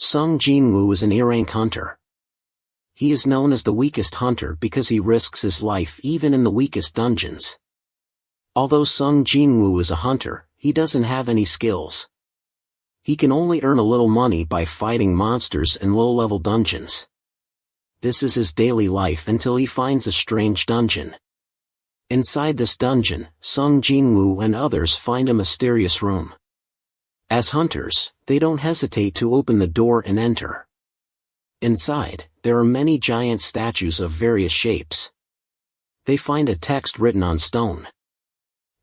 Sung Jin-woo is an ear-rank hunter. He is known as the weakest hunter because he risks his life even in the weakest dungeons. Although Sung Jin-woo is a hunter, he doesn't have any skills. He can only earn a little money by fighting monsters in low-level dungeons. This is his daily life until he finds a strange dungeon. Inside this dungeon, Sung Jin-woo and others find a mysterious room. As hunters, they don't hesitate to open the door and enter. Inside, there are many giant statues of various shapes. They find a text written on stone.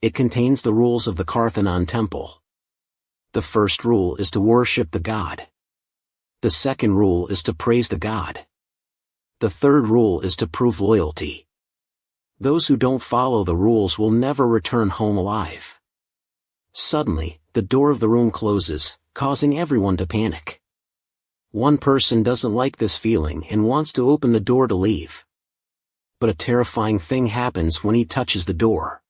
It contains the rules of the Parthenon temple. The first rule is to worship the god. The second rule is to praise the god. The third rule is to prove loyalty. Those who don't follow the rules will never return home alive. Suddenly, the door of the room closes, causing everyone to panic. One person doesn't like this feeling and wants to open the door to leave. But a terrifying thing happens when he touches the door.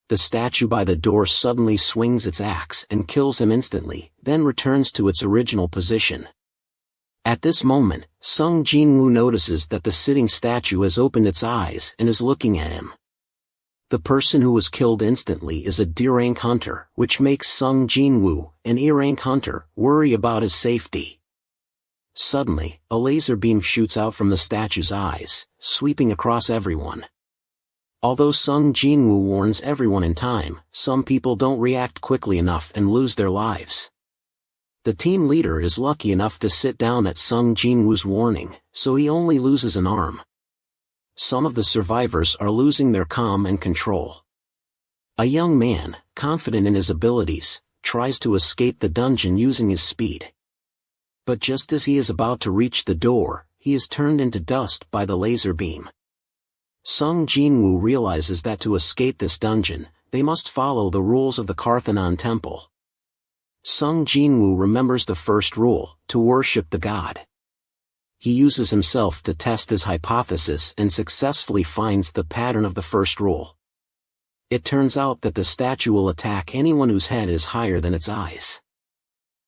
The statue by the door suddenly swings its axe and kills him instantly, then returns to its original position. At this moment, Sung Jin-woo notices that the sitting statue has opened its eyes and is looking at him. The person who was killed instantly is a D-rank hunter, which makes Sung Jin-woo, an E-rank hunter, worry about his safety. Suddenly, a laser beam shoots out from the statue's eyes, sweeping across everyone. Although Sung Jin-woo warns everyone in time, some people don't react quickly enough and lose their lives. The team leader is lucky enough to sit down at Sung Jin-woo's warning, so he only loses an arm. Some of the survivors are losing their calm and control. A young man, confident in his abilities, tries to escape the dungeon using his speed. But just as he is about to reach the door, he is turned into dust by the laser beam. Sung Jin-woo realizes that to escape this dungeon, they must follow the rules of the Parthenon temple. Sung Jin-woo remembers the first rule, to worship the god. He uses himself to test his hypothesis and successfully finds the pattern of the first rule. It turns out that the statue will attack anyone whose head is higher than its eyes.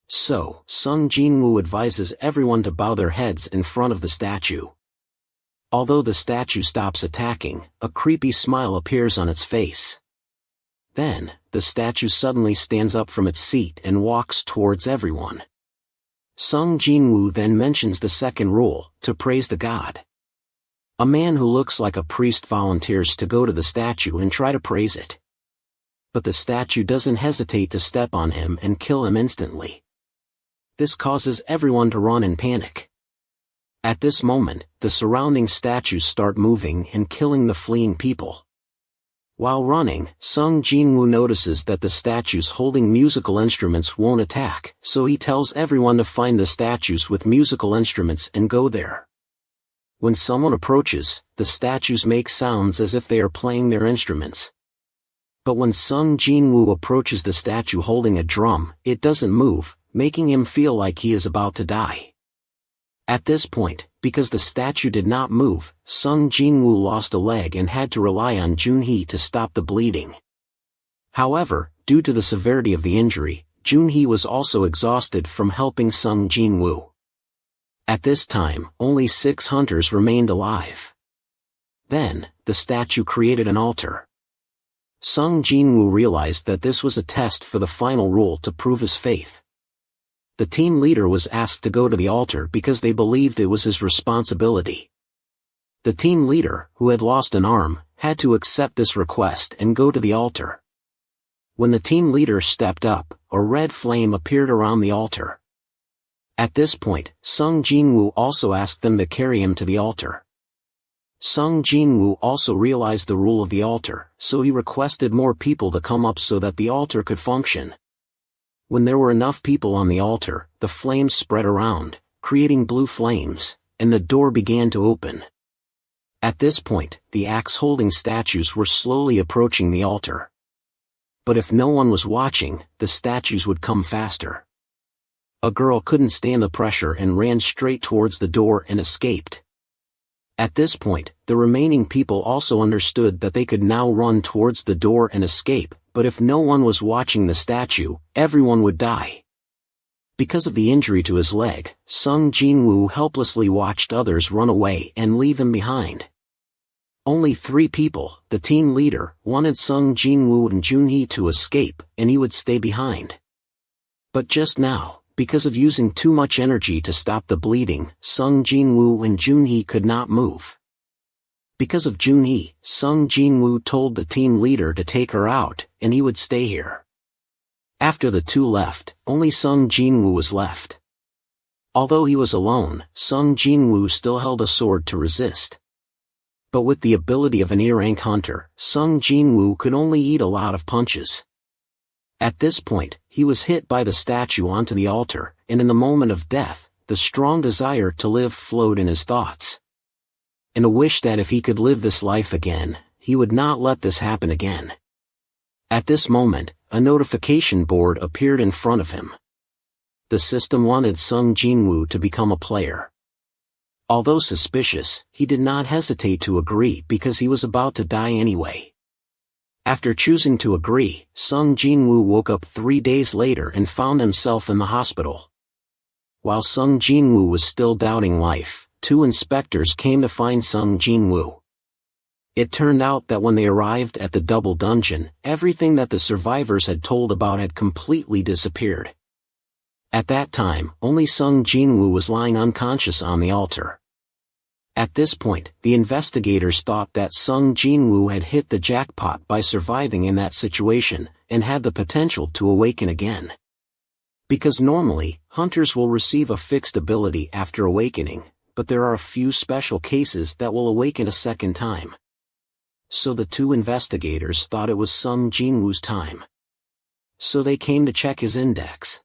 So, Sung Jin-woo advises everyone to bow their heads in front of the statue. Although the statue stops attacking, a creepy smile appears on its face. Then, the statue suddenly stands up from its seat and walks towards everyone. Sung Jin-woo then mentions the second rule, to praise the god. A man who looks like a priest volunteers to go to the statue and try to praise it. But the statue doesn't hesitate to step on him and kill him instantly. This causes everyone to run in panic. At this moment, the surrounding statues start moving and killing the fleeing people. While running, Sung Jin-woo notices that the statues holding musical instruments won't attack, so he tells everyone to find the statues with musical instruments and go there. When someone approaches, the statues make sounds as if they are playing their instruments. But when Sung Jin-woo approaches the statue holding a drum, it doesn't move, making him feel like he is about to die. At this point, because the statue did not move, Sung Jin-woo lost a leg and had to rely on Junhee to stop the bleeding. However, due to the severity of the injury, Junhee was also exhausted from helping Sung Jin-woo. At this time, only 6 hunters remained alive. Then, the statue created an altar. Sung Jin-woo realized that this was a test for the final rule to prove his faith. The team leader was asked to go to the altar because they believed it was his responsibility. The team leader, who had lost an arm, had to accept this request and go to the altar. When the team leader stepped up, a red flame appeared around the altar. At this point, Sung Jin-woo also asked them to carry him to the altar. Sung Jin-woo also realized the rule of the altar, so he requested more people to come up so that the altar could function. When there were enough people on the altar, the flames spread around, creating blue flames, and the door began to open. At this point, the axe-holding statues were slowly approaching the altar. But if no one was watching, the statues would come faster. A girl couldn't stand the pressure and ran straight towards the door and escaped. At this point, the remaining people also understood that they could now run towards the door and escape, but if no one was watching the statue, everyone would die. Because of the injury to his leg, Sung Jinwoo helplessly watched others run away and leave him behind. Only 3 people, the team leader, wanted Sung Jinwoo and Junhee to escape, and he would stay behind. But just now, because of using too much energy to stop the bleeding, Sung Jinwoo and Junhee could not move. Because of Junhee, Sung Jinwoo told the team leader to take her out, and he would stay here. After the 2 left, only Sung Jinwoo was left. Although he was alone, Sung Jinwoo still held a sword to resist. But with the ability of an E-rank hunter, Sung Jinwoo could only eat a lot of punches. At this point, he was hit by the statue onto the altar, and in the moment of death, the strong desire to live flowed in his thoughts. And a wish that if he could live this life again, he would not let this happen again. At this moment, a notification board appeared in front of him. The system wanted Sung Jinwoo to become a player. Although suspicious, he did not hesitate to agree because he was about to die anyway. After choosing to agree, Sung Jinwoo woke up 3 days later and found himself in the hospital. While Sung Jinwoo was still doubting life, 2 inspectors came to find Sung Jinwoo. It turned out that when they arrived at the double dungeon, everything that the survivors had told about had completely disappeared. At that time, only Sung Jinwoo was lying unconscious on the altar. At this point, the investigators thought that Sung Jinwoo had hit the jackpot by surviving in that situation, and had the potential to awaken again. Because normally, hunters will receive a fixed ability after awakening, but there are a few special cases that will awaken a second time. So the 2 investigators thought it was Sung Jinwoo's time. So they came to check his index.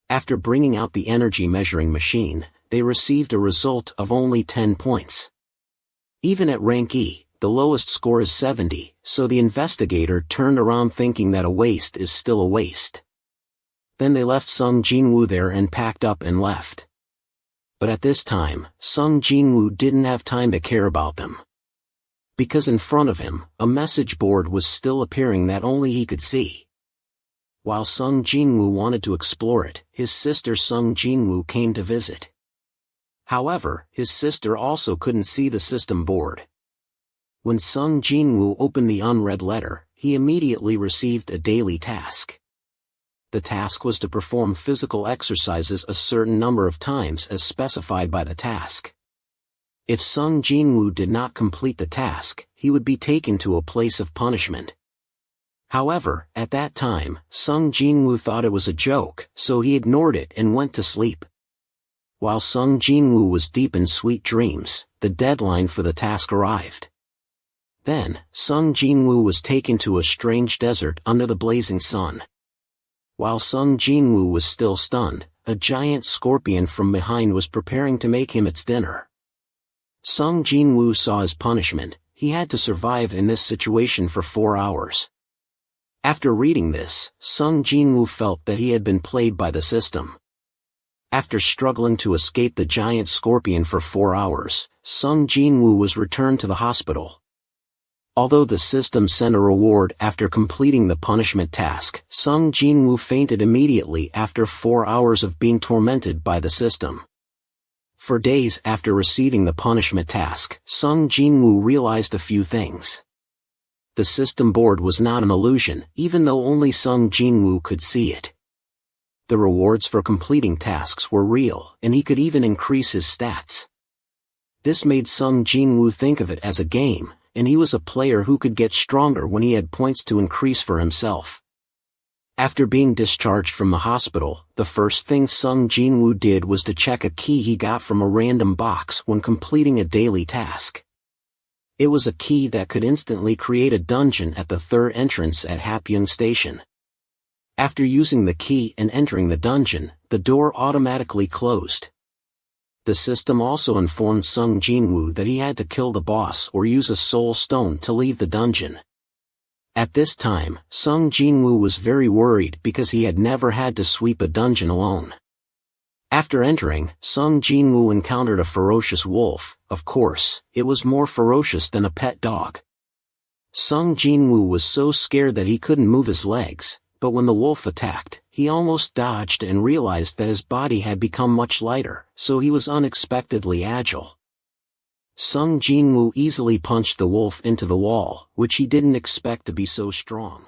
After bringing out the energy measuring machine, they received a result of only 10 points. Even at rank E, the lowest score is 70, so the investigator turned around thinking that a waste is still a waste. Then they left Sung Jinwoo there and packed up and left. But at this time, Sung Jinwoo didn't have time to care about them. Because in front of him, a message board was still appearing that only he could see. While Sung Jinwoo wanted to explore it, his sister Sung Jinwoo came to visit. However, his sister also couldn't see the system board. When Sung Jinwoo opened the unread letter, he immediately received a daily task. The task was to perform physical exercises a certain number of times as specified by the task. If Sung Jinwoo did not complete the task, he would be taken to a place of punishment. However, at that time, Sung Jinwoo thought it was a joke, so he ignored it and went to sleep. While Sung Jinwoo was deep in sweet dreams, the deadline for the task arrived. Then, Sung Jinwoo was taken to a strange desert under the blazing sun. While Sung Jinwoo was still stunned, a giant scorpion from behind was preparing to make him its dinner. Sung Jinwoo saw his punishment: he had to survive in this situation for 4 hours. After reading this, Sung Jinwoo felt that he had been played by the system. After struggling to escape the giant scorpion for 4 hours, Sung Jinwoo was returned to the hospital. Although the system sent a reward after completing the punishment task, Sung Jinwoo fainted immediately after 4 hours of being tormented by the system. For days after receiving the punishment task, Sung Jinwoo realized a few things. The system board was not an illusion, even though only Sung Jinwoo could see it. The rewards for completing tasks were real, and he could even increase his stats. This made Sung Jinwoo think of it as a game, and he was a player who could get stronger when he had points to increase for himself. After being discharged from the hospital, the first thing Sung Jinwoo did was to check a key he got from a random box when completing a daily task. It was a key that could instantly create a dungeon at the 3rd entrance at Hapyeong Station. After using the key and entering the dungeon, the door automatically closed. The system also informed Sung Jinwoo that he had to kill the boss or use a soul stone to leave the dungeon. At this time, Sung Jinwoo was very worried because he had never had to sweep a dungeon alone. After entering, Sung Jinwoo encountered a ferocious wolf. Of course, it was more ferocious than a pet dog. Sung Jinwoo was so scared that he couldn't move his legs, but when the wolf attacked, he almost dodged and realized that his body had become much lighter, so he was unexpectedly agile. Sung Jinwoo easily punched the wolf into the wall, which he didn't expect to be so strong.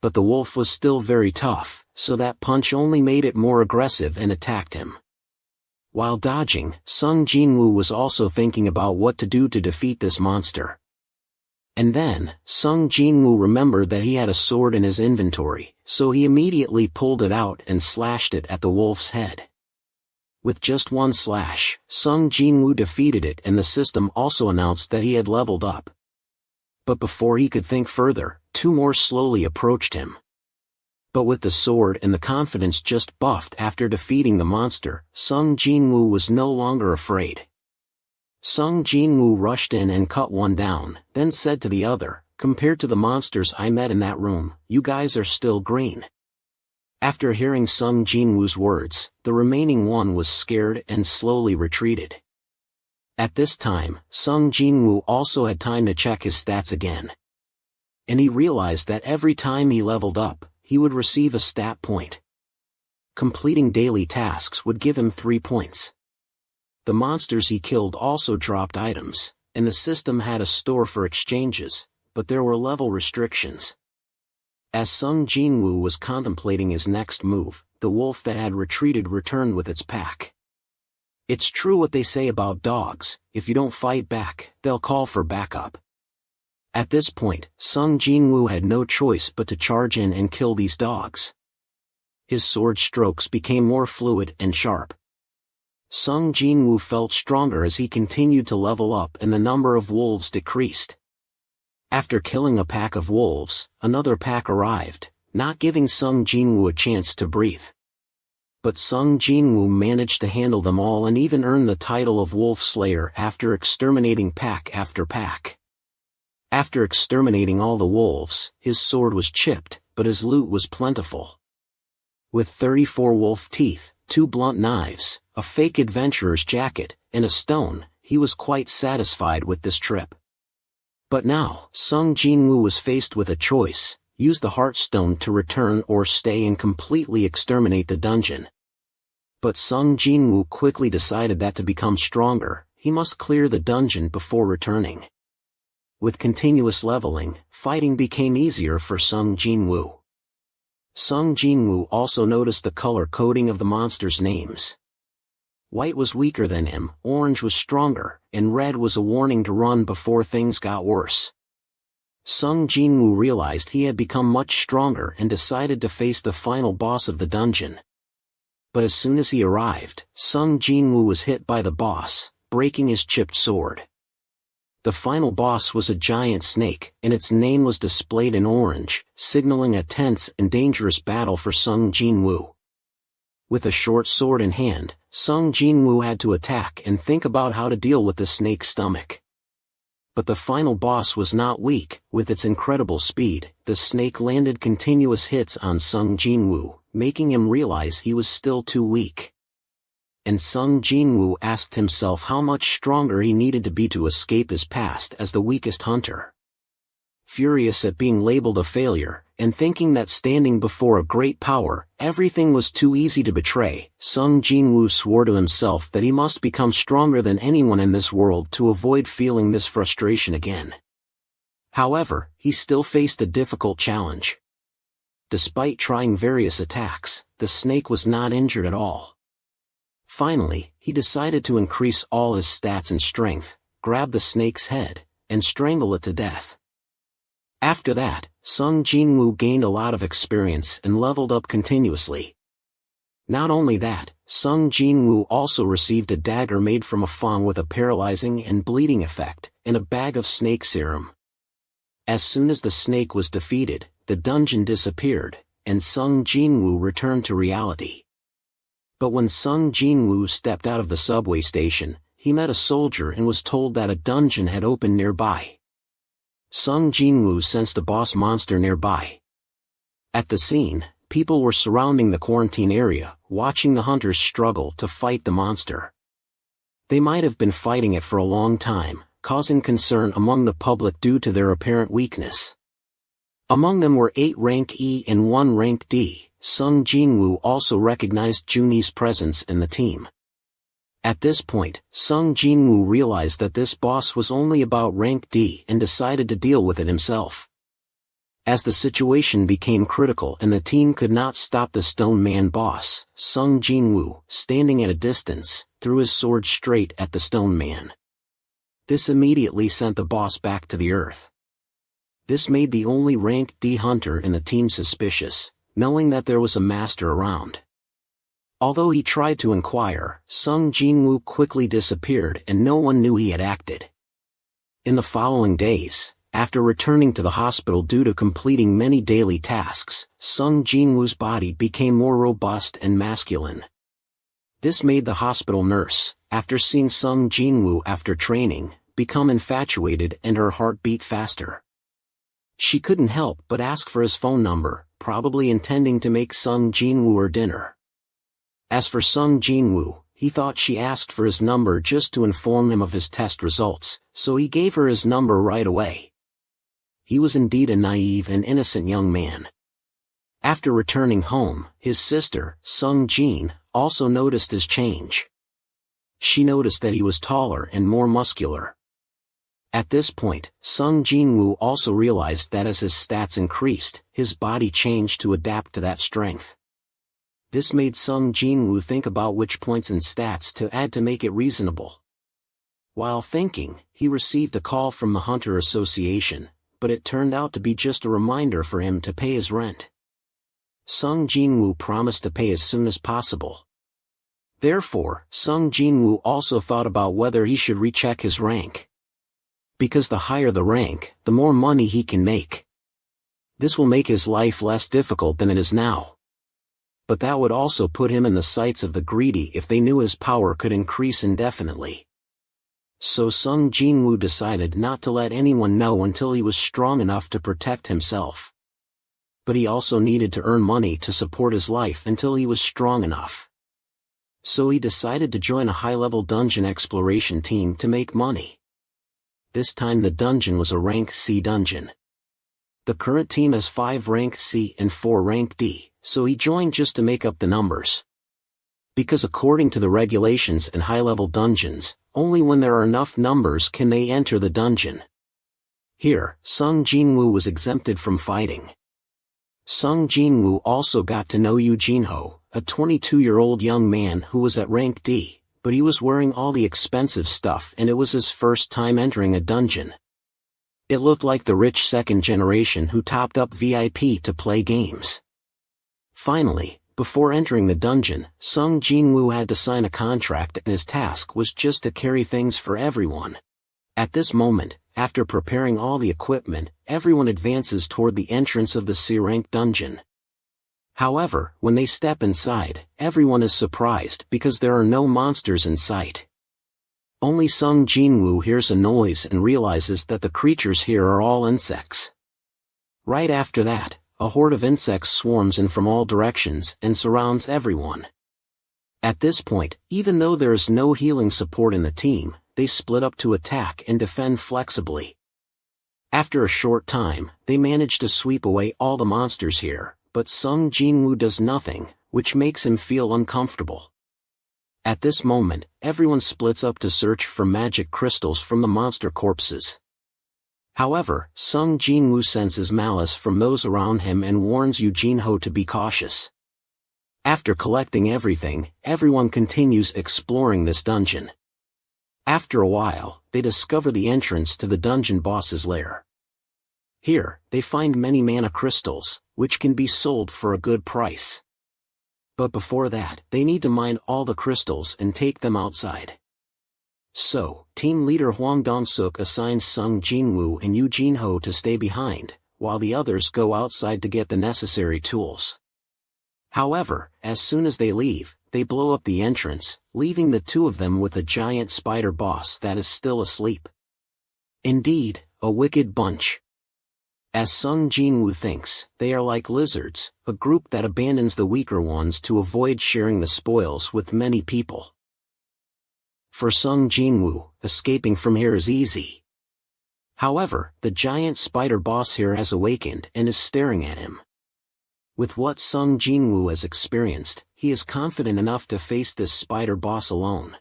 But the wolf was still very tough, so that punch only made it more aggressive and attacked him. While dodging, Sung Jinwoo was also thinking about what to do to defeat this monster. And then, Sung Jinwoo remembered that he had a sword in his inventory, so he immediately pulled it out and slashed it at the wolf's head. With just one slash, Sung Jinwoo defeated it, and the system also announced that he had leveled up. But before he could think further, two more slowly approached him. But with the sword and the confidence just buffed after defeating the monster, Sung Jinwoo was no longer afraid. Sung Jinwoo rushed in and cut one down, then said to the other, "Compared to the monsters I met in that room, you guys are still green." After hearing Sung Jinwoo's words, the remaining one was scared and slowly retreated. At this time, Sung Jinwoo also had time to check his stats again. And he realized that every time he leveled up, he would receive a stat point. Completing daily tasks would give him 3 points. The monsters he killed also dropped items, and the system had a store for exchanges, but there were level restrictions. As Sung Jinwoo was contemplating his next move, the wolf that had retreated returned with its pack. It's true what they say about dogs, if you don't fight back, they'll call for backup. At this point, Sung Jinwoo had no choice but to charge in and kill these dogs. His sword strokes became more fluid and sharp. Sung Jinwoo felt stronger as he continued to level up and the number of wolves decreased. After killing a pack of wolves, another pack arrived, not giving Sung Jinwoo a chance to breathe. But Sung Jinwoo managed to handle them all and even earned the title of Wolf Slayer after exterminating pack after pack. After exterminating all the wolves, his sword was chipped, but his loot was plentiful. With 34 wolf teeth, 2 blunt knives, a fake adventurer's jacket, and a stone, he was quite satisfied with this trip. But now, Sung Jinwoo was faced with a choice: use the Heartstone to return or stay and completely exterminate the dungeon. But Sung Jinwoo quickly decided that to become stronger, he must clear the dungeon before returning. With continuous leveling, fighting became easier for Sung Jinwoo. Sung Jinwoo also noticed the color coding of the monsters' names. White was weaker than him, orange was stronger, and red was a warning to run before things got worse. Sung Jinwoo realized he had become much stronger and decided to face the final boss of the dungeon. But as soon as he arrived, Sung Jinwoo was hit by the boss, breaking his chipped sword. The final boss was a giant snake, and its name was displayed in orange, signaling a tense and dangerous battle for Sung Jinwoo. With a short sword in hand, Sung Jinwoo had to attack and think about how to deal with the snake's stomach. But the final boss was not weak. With its incredible speed, the snake landed continuous hits on Sung Jinwoo, making him realize he was still too weak. And Sung Jinwoo asked himself how much stronger he needed to be to escape his past as the weakest hunter. Furious at being labeled a failure, and thinking that standing before a great power, everything was too easy to betray, Sung Jinwoo swore to himself that he must become stronger than anyone in this world to avoid feeling this frustration again. However, he still faced a difficult challenge. Despite trying various attacks, the snake was not injured at all. Finally, he decided to increase all his stats and strength, grab the snake's head, and strangle it to death. After that, Sung Jinwoo gained a lot of experience and leveled up continuously. Not only that, Sung Jinwoo also received a dagger made from a fang with a paralyzing and bleeding effect, and a bag of snake serum. As soon as the snake was defeated, the dungeon disappeared, and Sung Jinwoo returned to reality. But when Sung Jinwoo stepped out of the subway station, he met a soldier and was told that a dungeon had opened nearby. Sung Jinwoo sensed a boss monster nearby. At the scene, people were surrounding the quarantine area, watching the hunters struggle to fight the monster. They might have been fighting it for a long time, causing concern among the public due to their apparent weakness. Among them were 8 rank E and 1 rank D, Sung Jinwoo also recognized Junhee's presence in the team. At this point, Sung Jinwoo realized that this boss was only about rank D and decided to deal with it himself. As the situation became critical and the team could not stop the Stone Man boss, Sung Jinwoo, standing at a distance, threw his sword straight at the Stone Man. This immediately sent the boss back to the earth. This made the only rank D hunter in the team suspicious, knowing that there was a master around. Although he tried to inquire, Sung Jinwoo quickly disappeared and no one knew he had acted. In the following days, after returning to the hospital due to completing many daily tasks, Sung Jinwoo's body became more robust and masculine. This made the hospital nurse, after seeing Sung Jinwoo after training, become infatuated and her heart beat faster. She couldn't help but ask for his phone number, probably intending to make Sung Jinwoo her dinner. As for Sung Jinwoo, he thought she asked for his number just to inform him of his test results, so he gave her his number right away. He was indeed a naive and innocent young man. After returning home, his sister, Sung Jin, also noticed his change. She noticed that he was taller and more muscular. At this point, Sung Jinwoo also realized that as his stats increased, his body changed to adapt to that strength. This made Sung Jinwoo think about which points and stats to add to make it reasonable. While thinking, he received a call from the Hunter Association, but it turned out to be just a reminder for him to pay his rent. Sung Jinwoo promised to pay as soon as possible. Therefore, Sung Jinwoo also thought about whether he should recheck his rank. Because the higher the rank, the more money he can make. This will make his life less difficult than it is now. But that would also put him in the sights of the greedy if they knew his power could increase indefinitely. So Sung Jinwoo decided not to let anyone know until he was strong enough to protect himself. But he also needed to earn money to support his life until he was strong enough. So he decided to join a high-level dungeon exploration team to make money. This time the dungeon was a rank C dungeon. The current team has 5 rank C and 4 rank D, so he joined just to make up the numbers. Because according to the regulations in high-level dungeons, only when there are enough numbers can they enter the dungeon. Here, Sung Jinwoo was exempted from fighting. Sung Jinwoo also got to know Yoo Jinho, a 22-year-old young man who was at rank D, but he was wearing all the expensive stuff and it was his first time entering a dungeon. It looked like the rich second generation who topped up VIP to play games. Finally, before entering the dungeon, Sung Jinwoo had to sign a contract and his task was just to carry things for everyone. At this moment, after preparing all the equipment, everyone advances toward the entrance of the C-rank dungeon. However, when they step inside, everyone is surprised because there are no monsters in sight. Only Sung Jinwoo hears a noise and realizes that the creatures here are all insects. Right after that, a horde of insects swarms in from all directions and surrounds everyone. At this point, even though there is no healing support in the team, they split up to attack and defend flexibly. After a short time, they manage to sweep away all the monsters here, but Sung Jinwoo does nothing, which makes him feel uncomfortable. At this moment, everyone splits up to search for magic crystals from the monster corpses. However, Sung Jinwoo senses malice from those around him and warns Yoo Jinho to be cautious. After collecting everything, everyone continues exploring this dungeon. After a while, they discover the entrance to the dungeon boss's lair. Here, they find many mana crystals, which can be sold for a good price. But before that, they need to mine all the crystals and take them outside. So, team leader Hwang Dong-suk assigns Sung Jinwoo and Yoo Jinho to stay behind, while the others go outside to get the necessary tools. However, as soon as they leave, they blow up the entrance, leaving the two of them with a giant spider boss that is still asleep. Indeed, a wicked bunch. As Sung Jinwoo thinks, they are like lizards, a group that abandons the weaker ones to avoid sharing the spoils with many people. For Sung Jinwoo, escaping from here is easy. However, the giant spider boss here has awakened and is staring at him. With what Sung Jinwoo has experienced, he is confident enough to face this spider boss alone.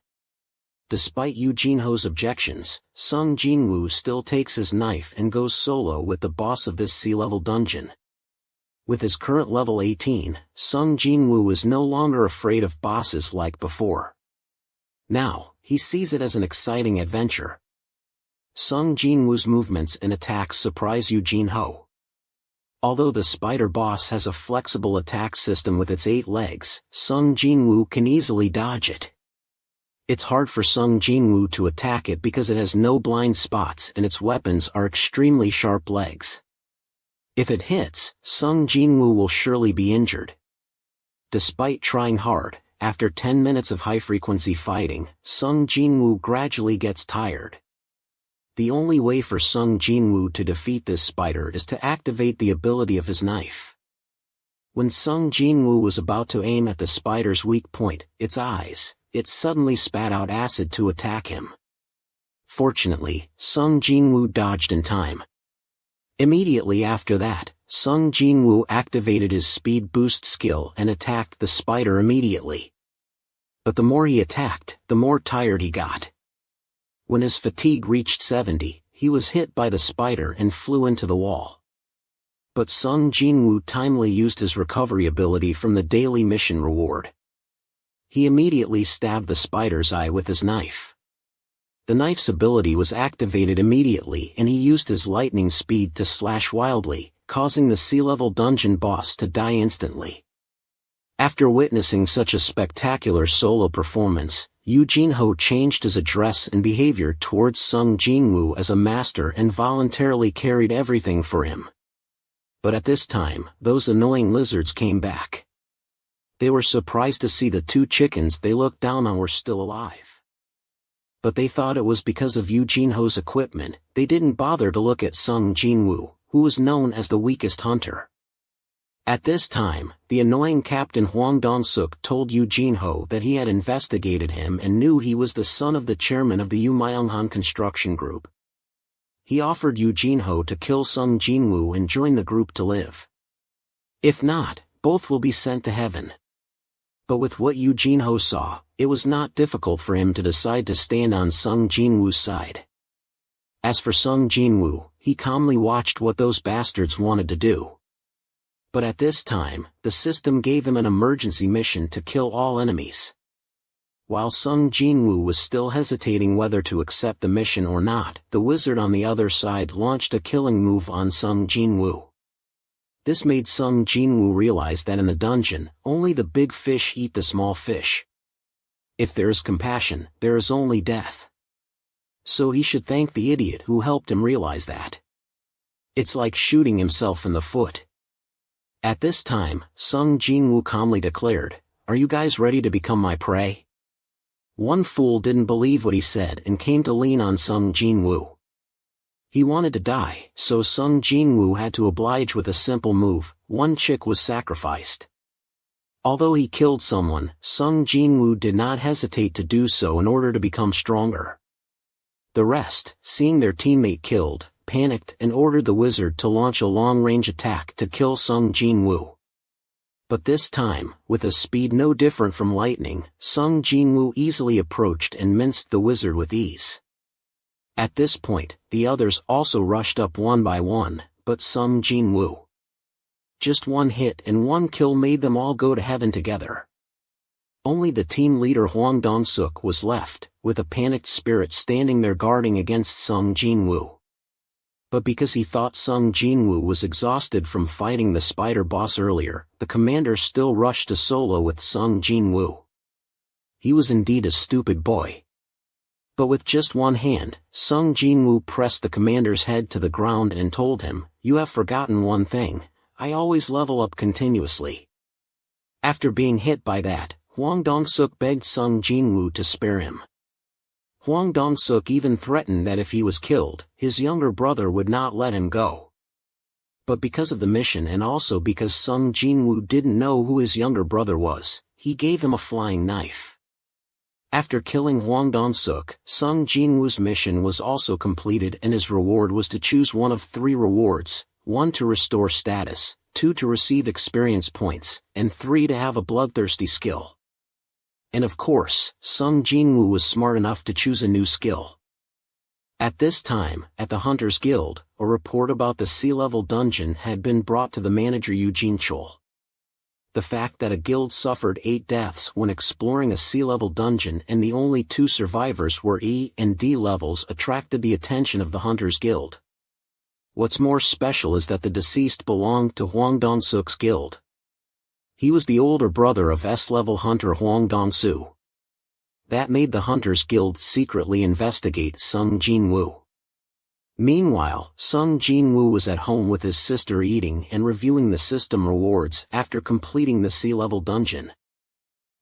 Despite Yu Jinho's objections, Sung Jinwoo still takes his knife and goes solo with the boss of this sea-level dungeon. With his current level 18, Sung Jinwoo is no longer afraid of bosses like before. Now, he sees it as an exciting adventure. Sung Jinwoo's movements and attacks surprise Yu Jinho. Although the spider boss has a flexible attack system with its 8 legs, Sung Jinwoo can easily dodge it. It's hard for Sung Jinwoo to attack it because it has no blind spots and its weapons are extremely sharp legs. If it hits, Sung Jinwoo will surely be injured. Despite trying hard, after 10 minutes of high-frequency fighting, Sung Jinwoo gradually gets tired. The only way for Sung Jinwoo to defeat this spider is to activate the ability of his knife. When Sung Jinwoo was about to aim at the spider's weak point, its eyes, it suddenly spat out acid to attack him. Fortunately, Sung Jinwoo dodged in time. Immediately after that, Sung Jinwoo activated his speed boost skill and attacked the spider immediately. But the more he attacked, the more tired he got. When his fatigue reached 70, he was hit by the spider and flew into the wall. But Sung Jinwoo timely used his recovery ability from the daily mission reward. He immediately stabbed the spider's eye with his knife. The knife's ability was activated immediately and he used his lightning speed to slash wildly, causing the sea-level dungeon boss to die instantly. After witnessing such a spectacular solo performance, Yu Jinho changed his address and behavior towards Sung Jinwoo as a master and voluntarily carried everything for him. But at this time, those annoying lizards came back. They were surprised to see the 2 chickens they looked down on were still alive. But they thought it was because of Yu Jinho's equipment. They didn't bother to look at Sung Jinwoo, who was known as the weakest hunter. At this time, the annoying Captain Hwang Dong-suk told Yu Jinho that he had investigated him and knew he was the son of the chairman of the Yu Myunghan construction group. He offered Yu Jinho to kill Sung Jinwoo and join the group to live. If not, both will be sent to heaven. But with what Yu Jinho saw, it was not difficult for him to decide to stand on Sung Jinwoo's side. As for Sung Jinwoo, he calmly watched what those bastards wanted to do. But at this time, the system gave him an emergency mission to kill all enemies. While Sung Jinwoo was still hesitating whether to accept the mission or not, the wizard on the other side launched a killing move on Sung Jinwoo. This made Sung Jinwoo realize that in the dungeon, only the big fish eat the small fish. If there is compassion, there is only death. So he should thank the idiot who helped him realize that. It's like shooting himself in the foot. At this time, Sung Jinwoo calmly declared, "Are you guys ready to become my prey?" One fool didn't believe what he said and came to lean on Sung Jinwoo. He wanted to die, so Sung Jinwoo had to oblige with a simple move. 1 chick was sacrificed. Although he killed someone, Sung Jinwoo did not hesitate to do so in order to become stronger. The rest, seeing their teammate killed, panicked and ordered the wizard to launch a long-range attack to kill Sung Jinwoo. But this time, with a speed no different from lightning, Sung Jinwoo easily approached and minced the wizard with ease. At this point, the others also rushed up one by one, but Sung Jinwoo. Just 1 hit and 1 kill made them all go to heaven together. Only the team leader Hwang Dong-suk was left, with a panicked spirit standing there guarding against Sung Jinwoo. But because he thought Sung Jinwoo was exhausted from fighting the spider boss earlier, the commander still rushed to solo with Sung Jinwoo. He was indeed a stupid boy. But with just 1 hand, Sung Jinwoo pressed the commander's head to the ground and told him, "You have forgotten one thing, I always level up continuously." After being hit by that, Hwang Dong-suk begged Sung Jinwoo to spare him. Hwang Dong-suk even threatened that if he was killed, his younger brother would not let him go. But because of the mission and also because Sung Jinwoo didn't know who his younger brother was, he gave him a flying knife. After killing Hwang Dong-suk, Sung Jinwoo's mission was also completed and his reward was to choose one of 3 rewards, 1 to restore status, 2 to receive experience points, and 3 to have a bloodthirsty skill. And of course, Sung Jinwoo was smart enough to choose a new skill. At this time, at the Hunters Guild, a report about the sea-level dungeon had been brought to the manager Eugene Chol. The fact that a guild suffered 8 deaths when exploring a sea-level dungeon and the only 2 survivors were E and D levels attracted the attention of the Hunters Guild. What's more special is that the deceased belonged to Hwang Dong-suk's guild. He was the older brother of S-level hunter Hwang Dong-soo. That made the Hunters Guild secretly investigate Sung Jinwoo. Meanwhile, Sung Jinwoo was at home with his sister eating and reviewing the system rewards after completing the sea-level dungeon.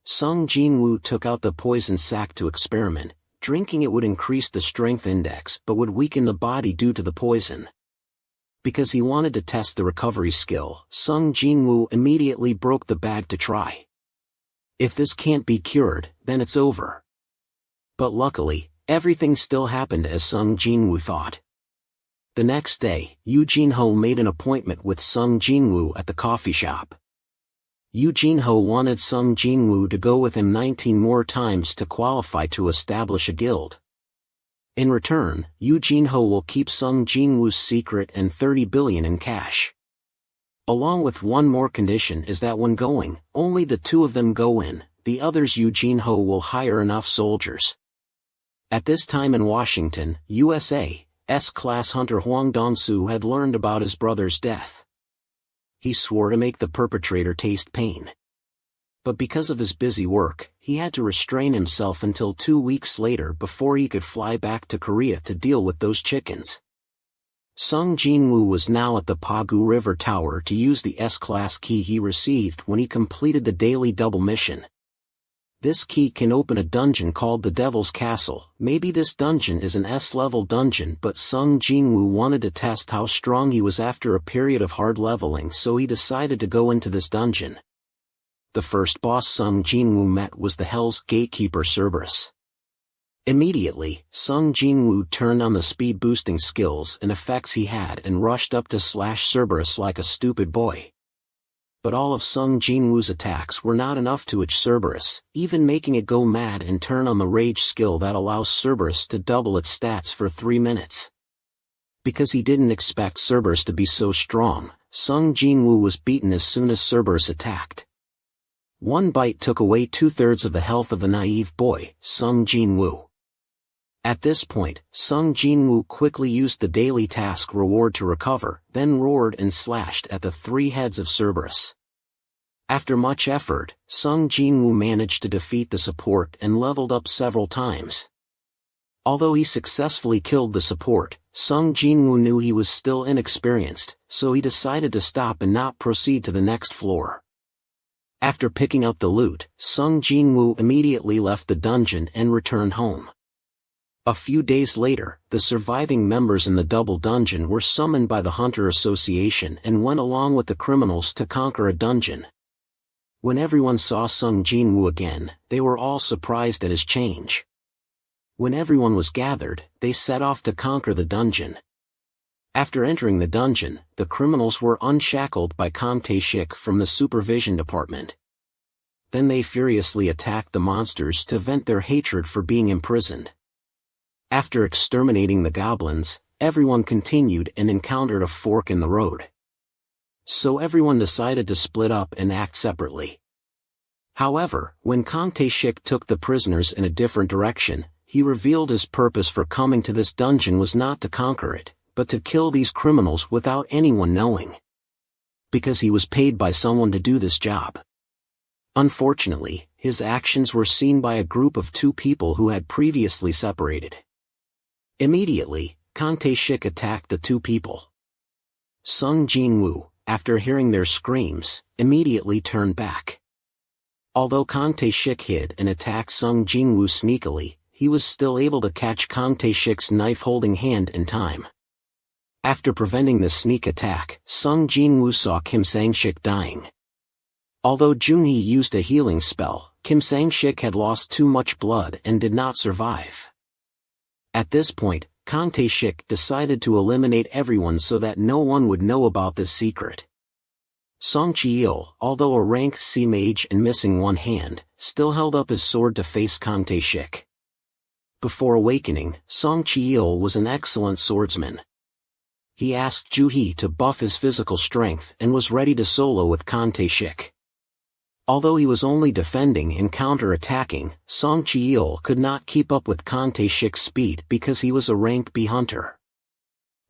Sung Jinwoo took out the poison sac to experiment. Drinking it would increase the strength index but would weaken the body due to the poison. Because he wanted to test the recovery skill, Sung Jinwoo immediately broke the bag to try. If this can't be cured, then it's over. But luckily, everything still happened as Sung Jinwoo thought. The next day, Eugene Ho made an appointment with Sung Jinwoo at the coffee shop. Eugene Ho wanted Sung Jinwoo to go with him 19 more times to qualify to establish a guild. In return, Eugene Ho will keep Sung Jinwoo's secret and 30 billion in cash. Along with one more condition is that when going, only the 2 of them go in, the others Eugene Ho will hire enough soldiers. At this time in Washington, USA, S-class hunter Hwang Dong-soo had learned about his brother's death. He swore to make the perpetrator taste pain. But because of his busy work, he had to restrain himself until 2 weeks later before he could fly back to Korea to deal with those chickens. Sung Jinwoo was now at the Pagu River Tower to use the S-class key he received when he completed the daily double mission. This key can open a dungeon called the Devil's Castle. Maybe this dungeon is an S-level dungeon, but Sung Jinwoo wanted to test how strong he was after a period of hard leveling, so he decided to go into this dungeon. The first boss Sung Jinwoo met was the Hell's Gatekeeper Cerberus. Immediately, Sung Jinwoo turned on the speed boosting skills and effects he had and rushed up to slash Cerberus like a stupid boy. But all of Sung Jinwoo's attacks were not enough to itch Cerberus, even making it go mad and turn on the rage skill that allows Cerberus to double its stats for 3 minutes. Because he didn't expect Cerberus to be so strong, Sung Jinwoo was beaten as soon as Cerberus attacked. One bite took away 2/3 of the health of the naive boy, Sung Jinwoo. At this point, Sung Jinwoo quickly used the daily task reward to recover, then roared and slashed at the 3 heads of Cerberus. After much effort, Sung Jinwoo managed to defeat the support and leveled up several times. Although he successfully killed the support, Sung Jinwoo knew he was still inexperienced, so he decided to stop and not proceed to the next floor. After picking up the loot, Sung Jinwoo immediately left the dungeon and returned home. A few days later, the surviving members in the double dungeon were summoned by the Hunter Association and went along with the criminals to conquer a dungeon. When everyone saw Sung Jinwoo again, they were all surprised at his change. When everyone was gathered, they set off to conquer the dungeon. After entering the dungeon, the criminals were unshackled by Kang Tae-shik from the supervision department. Then they furiously attacked the monsters to vent their hatred for being imprisoned. After exterminating the goblins, everyone continued and encountered a fork in the road. So everyone decided to split up and act separately. However, when Kang Tae-shik took the prisoners in a different direction, he revealed his purpose for coming to this dungeon was not to conquer it, but to kill these criminals without anyone knowing. Because he was paid by someone to do this job. Unfortunately, his actions were seen by a group of 2 people who had previously separated. Immediately, Kang Tae-shik attacked the 2 people. Sung Jinwoo, after hearing their screams, immediately turned back. Although Kang Tae-shik hid and attacked Sung Jinwoo sneakily, he was still able to catch Kang Tae-shik's knife-holding hand in time. After preventing the sneak attack, Sung Jinwoo saw Kim Sang-shik dying. Although Junhee used a healing spell, Kim Sang-shik had lost too much blood and did not survive. At this point, Kang Tae-shik decided to eliminate everyone so that no one would know about this secret. Song Chiil, although a rank C mage and missing one hand, still held up his sword to face Kang Tae-shik. Before awakening, Song Chiil was an excellent swordsman. He asked Ju-hee to buff his physical strength and was ready to solo with Kang Tae-shik. Although he was only defending and counter-attacking, Song Chiil could not keep up with Kang Tae-shik's speed because he was a rank B hunter.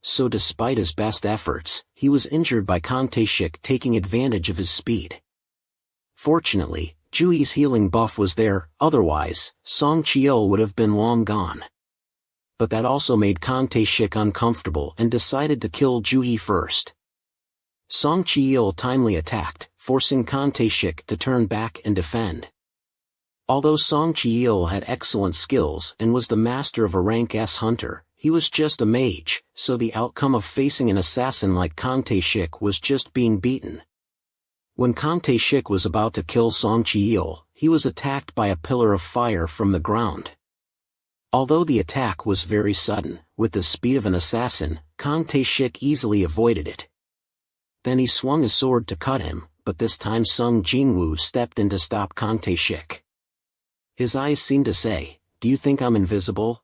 So despite his best efforts, he was injured by Kang Tae-shik taking advantage of his speed. Fortunately, Ju-hee's healing buff was there, otherwise, Song Chiil would have been long gone. But that also made Kang Tae-shik uncomfortable and decided to kill Ju-hee first. Song Chiil timely attacked, forcing Kang Tae-shik to turn back and defend. Although Song Chiil had excellent skills and was the master of a rank S hunter, he was just a mage, so the outcome of facing an assassin like Kang Tae-shik was just being beaten. When Kang Tae-shik was about to kill Song Chiil, he was attacked by a pillar of fire from the ground. Although the attack was very sudden, with the speed of an assassin, Kang Tae-shik easily avoided it. Then he swung his sword to cut him, but this time Sung Jin-woo stepped in to stop Kang Tae-shik. His eyes seemed to say, "Do you think I'm invisible?"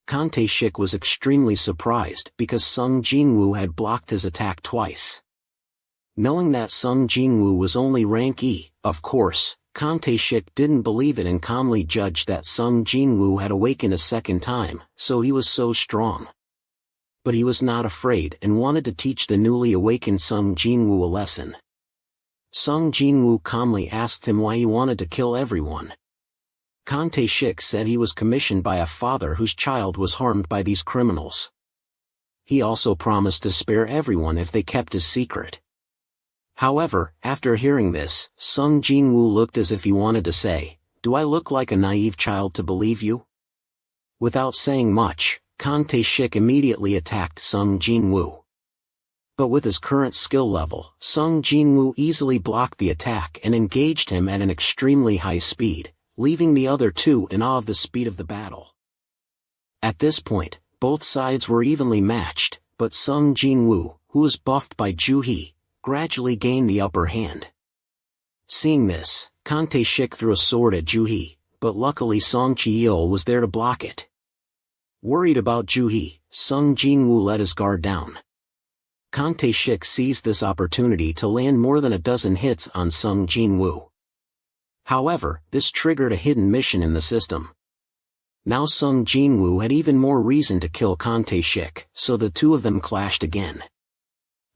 Kang Tae-shik was extremely surprised because Sung Jin-woo had blocked his attack twice. Knowing that Sung Jin-woo was only rank E, of course, Kang Tae-shik didn't believe it and calmly judged that Sung Jin-woo had awakened a second time, so he was so strong. But he was not afraid and wanted to teach the newly awakened Sung Jin-woo a lesson. Sung Jin-woo calmly asked him why he wanted to kill everyone. Kang Tae-shik said he was commissioned by a father whose child was harmed by these criminals. He also promised to spare everyone if they kept his secret. However, after hearing this, Sung Jin-woo looked as if he wanted to say, "Do I look like a naive child to believe you?" Without saying much, Kang Tae-shik immediately attacked Sung Jin-woo. But with his current skill level, Sung Jin-woo easily blocked the attack and engaged him at an extremely high speed, leaving the other two in awe of the speed of the battle. At this point, both sides were evenly matched, but Sung Jin-woo, who was buffed by Ju-hee, gradually gained the upper hand. Seeing this, Kang Tae-shik threw a sword at Ju-hee, but luckily Song Chiil was there to block it. Worried about Ju-hee, Sung Jin-woo let his guard down. Kang Tae-shik seized this opportunity to land more than a dozen hits on Sung Jin-woo. However, this triggered a hidden mission in the system. Now Sung Jin-woo had even more reason to kill Kang Tae-shik, so the two of them clashed again.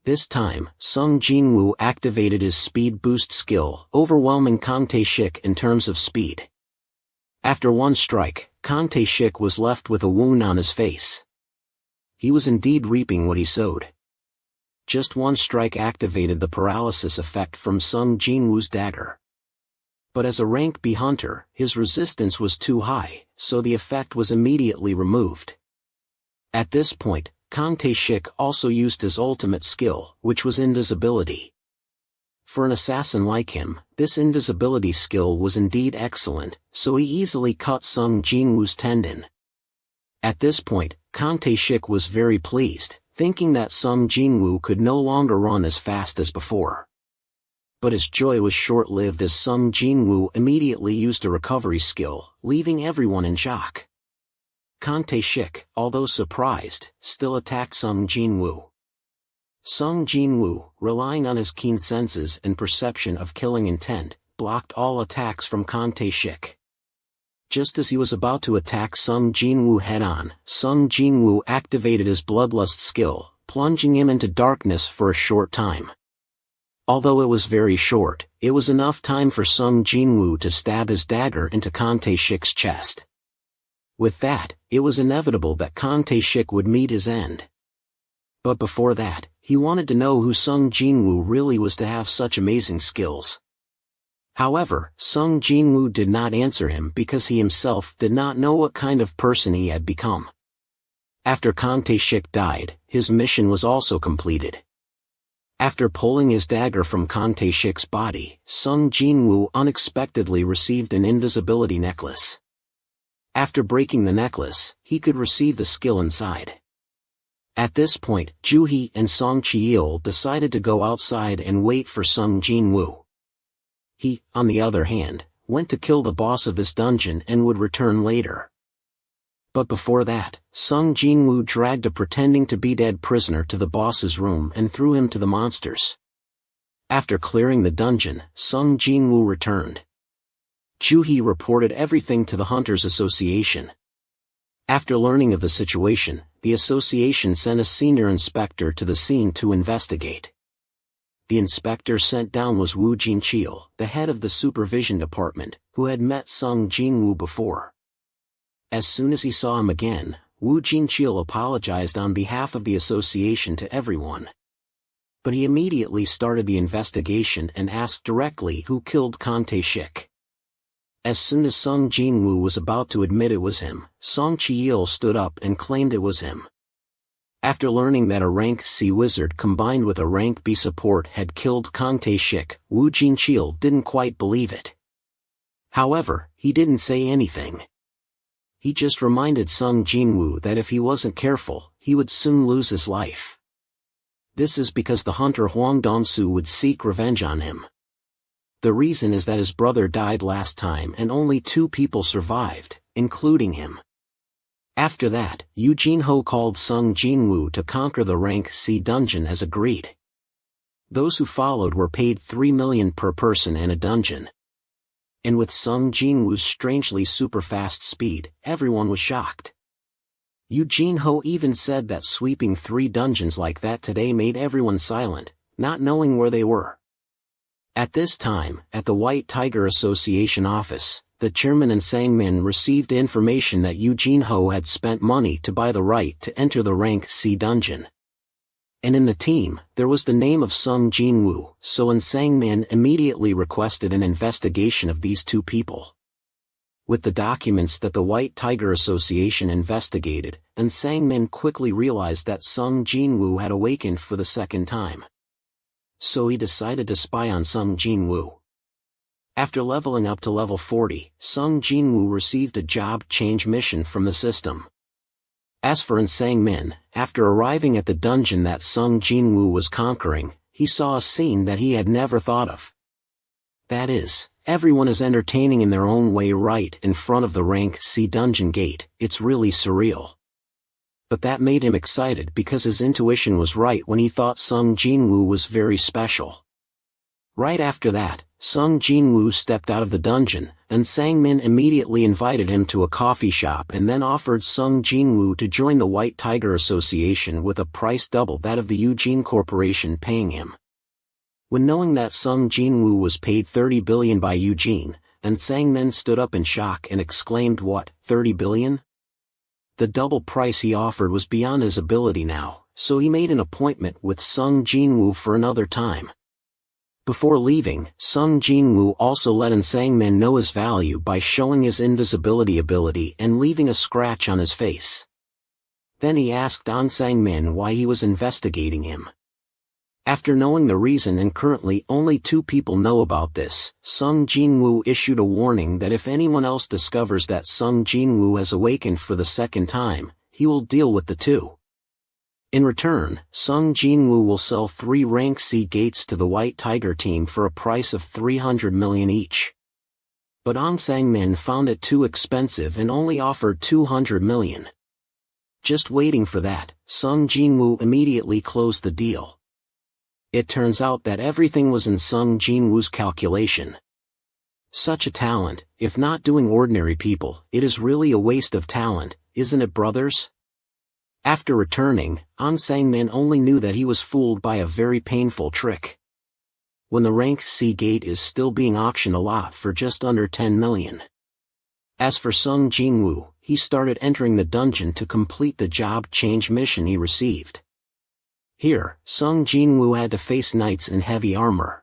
This time, Sung Jin-woo activated his speed boost skill, overwhelming Kang Tae-shik in terms of speed. After one strike, Kang Tae-shik was left with a wound on his face. He was indeed reaping what he sowed. Just one strike activated the paralysis effect from Sung Jin-woo's dagger. But as a rank B hunter, his resistance was too high, so the effect was immediately removed. At this point, Kang Tae-shik also used his ultimate skill, which was invisibility. For an assassin like him, this invisibility skill was indeed excellent, so he easily cut Sung Jin-woo's tendon. At this point, Kang Tae-shik was very pleased, thinking that Sung Jin-woo could no longer run as fast as before. But his joy was short-lived as Sung Jin-woo immediately used a recovery skill, leaving everyone in shock. Kang Tae-shik, although surprised, still attacked Sung Jin-woo. Sung Jin-woo, relying on his keen senses and perception of killing intent, blocked all attacks from Kang Tae-shik. Just as he was about to attack Sung Jin-woo head-on, Sung Jin-woo activated his bloodlust skill, plunging him into darkness for a short time. Although it was very short, it was enough time for Sung Jin-woo to stab his dagger into Kang Tae-shik's chest. With that, it was inevitable that Kang Tae-shik would meet his end. But before that, he wanted to know who Sung Jin-woo really was to have such amazing skills. However, Sung Jin-woo did not answer him because he himself did not know what kind of person he had become. After Kang Tae-shik died, his mission was also completed. After pulling his dagger from Kang Tae-shik's body, Sung Jin-woo unexpectedly received an invisibility necklace. After breaking the necklace, he could receive the skill inside. At this point, Juhi and Song Cheol decided to go outside and wait for Sung Jin-woo. He, on the other hand, went to kill the boss of this dungeon and would return later. But before that, Sung Jin-woo dragged a pretending to be dead prisoner to the boss's room and threw him to the monsters. After clearing the dungeon, Sung Jin-woo returned. Juhi reported everything to the Hunters Association. After learning of the situation, the association sent a senior inspector to the scene to investigate. The inspector sent down was Woo Jin-cheol, the head of the supervision department, who had met Sung Jin-woo before. As soon as he saw him again, Woo Jin-cheol apologized on behalf of the association to everyone. But he immediately started the investigation and asked directly who killed Kang Tae-shik. As soon as Sung Jin-woo was about to admit it was him, Song Cheol stood up and claimed it was him. After learning that a rank C wizard combined with a rank B support had killed Kang Tae-shik, Woo Jin-cheol didn't quite believe it. However, he didn't say anything. He just reminded Sung Jin-woo that if he wasn't careful, he would soon lose his life. This is because the hunter Hwang Dong-soo would seek revenge on him. The reason is that his brother died last time and only 2 people survived, including him. After that, Yoo Jin-ho called Sung Jin-woo to conquer the rank C dungeon as agreed. Those who followed were paid 3 million per person in a dungeon. And with Sung Jin-woo's strangely super fast speed, everyone was shocked. Yoo Jin-ho even said that sweeping 3 dungeons like that today made everyone silent, not knowing where they were. At this time, at the White Tiger Association office, the chairman and Sang-min received information that Yoo Jin-ho had spent money to buy the right to enter the rank C dungeon. And in the team, there was the name of Sung Jin-woo, so Sang-min immediately requested an investigation of these 2 people. With the documents that the White Tiger Association investigated, Sang-min quickly realized that Sung Jin-woo had awakened for the second time. So he decided to spy on Sung Jin-woo. After leveling up to level 40, Sung Jin-woo received a job change mission from the system. As for Sang-min, after arriving at the dungeon that Sung Jin-woo was conquering, he saw a scene that he had never thought of. That is, everyone is entertaining in their own way right in front of the rank C dungeon gate. It's really surreal. But that made him excited because his intuition was right when he thought Sung Jin-woo was very special. Right after that, Sung Jin-woo stepped out of the dungeon, and Sang-min immediately invited him to a coffee shop and then offered Sung Jin-woo to join the White Tiger Association with a price double that of the Eugene Corporation paying him. When knowing that Sung Jin-woo was paid 30 billion by Eugene, Sang-min stood up in shock and exclaimed, "What, 30 billion? The double price he offered was beyond his ability now, so he made an appointment with Sung Jin-woo for another time. Before leaving, Sung Jin-woo also let Sang-min know his value by showing his invisibility ability and leaving a scratch on his face. Then he asked Sang-min why he was investigating him. After knowing the reason, and currently only 2 people know about this, Sung Jin-woo issued a warning that if anyone else discovers that Sung Jin-woo has awakened for the second time, he will deal with the 2. In return, Sung Jin-woo will sell 3 rank C gates to the White Tiger team for a price of 300 million each. But Sang-min found it too expensive and only offered 200 million. Just waiting for that, Sung Jin-woo immediately closed the deal. It turns out that everything was in Sung Jin-woo's calculation. Such a talent, if not doing ordinary people, it is really a waste of talent, isn't it, brothers? After returning, Sang-min only knew that he was fooled by a very painful trick. When the rank C gate is still being auctioned a lot for just under 10 million. As for Sung Jin-woo, he started entering the dungeon to complete the job change mission he received. Here, Sung Jin-woo had to face knights in heavy armor.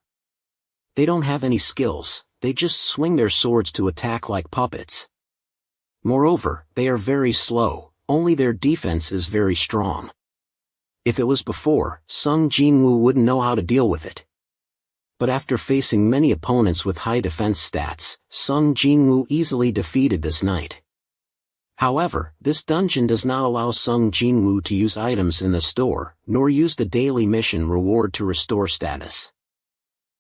They don't have any skills, they just swing their swords to attack like puppets. Moreover, they are very slow, only their defense is very strong. If it was before, Sung Jin-woo wouldn't know how to deal with it. But after facing many opponents with high defense stats, Sung Jin-woo easily defeated this knight. However, this dungeon does not allow Sung Jinwoo to use items in the store, nor use the daily mission reward to restore status.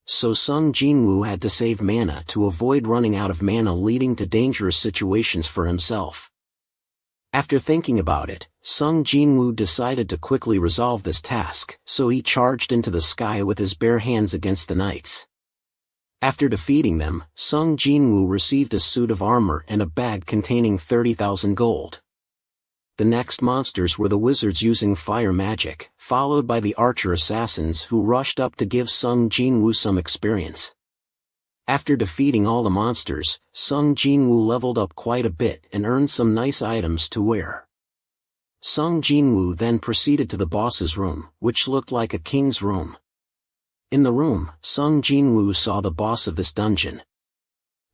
So Sung Jinwoo had to save mana to avoid running out of mana, leading to dangerous situations for himself. After thinking about it, Sung Jinwoo decided to quickly resolve this task, so he charged into the sky with his bare hands against the knights. After defeating them, Sung Jinwoo received a suit of armor and a bag containing 30,000 gold. The next monsters were the wizards using fire magic, followed by the archer assassins who rushed up to give Sung Jinwoo some experience. After defeating all the monsters, Sung Jinwoo leveled up quite a bit and earned some nice items to wear. Sung Jinwoo then proceeded to the boss's room, which looked like a king's room. In the room, Sung Jinwoo saw the boss of this dungeon.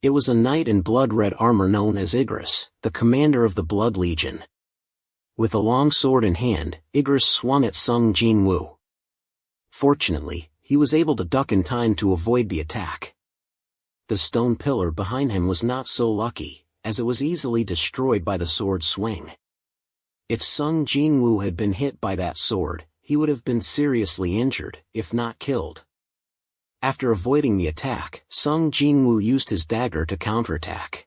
It was a knight in blood-red armor known as Igris, the commander of the Blood Legion. With a long sword in hand, Igris swung at Sung Jinwoo. Fortunately, he was able to duck in time to avoid the attack. The stone pillar behind him was not so lucky, as it was easily destroyed by the sword swing. If Sung Jinwoo had been hit by that sword, he would have been seriously injured, if not killed. After avoiding the attack, Sung Jinwoo used his dagger to counterattack.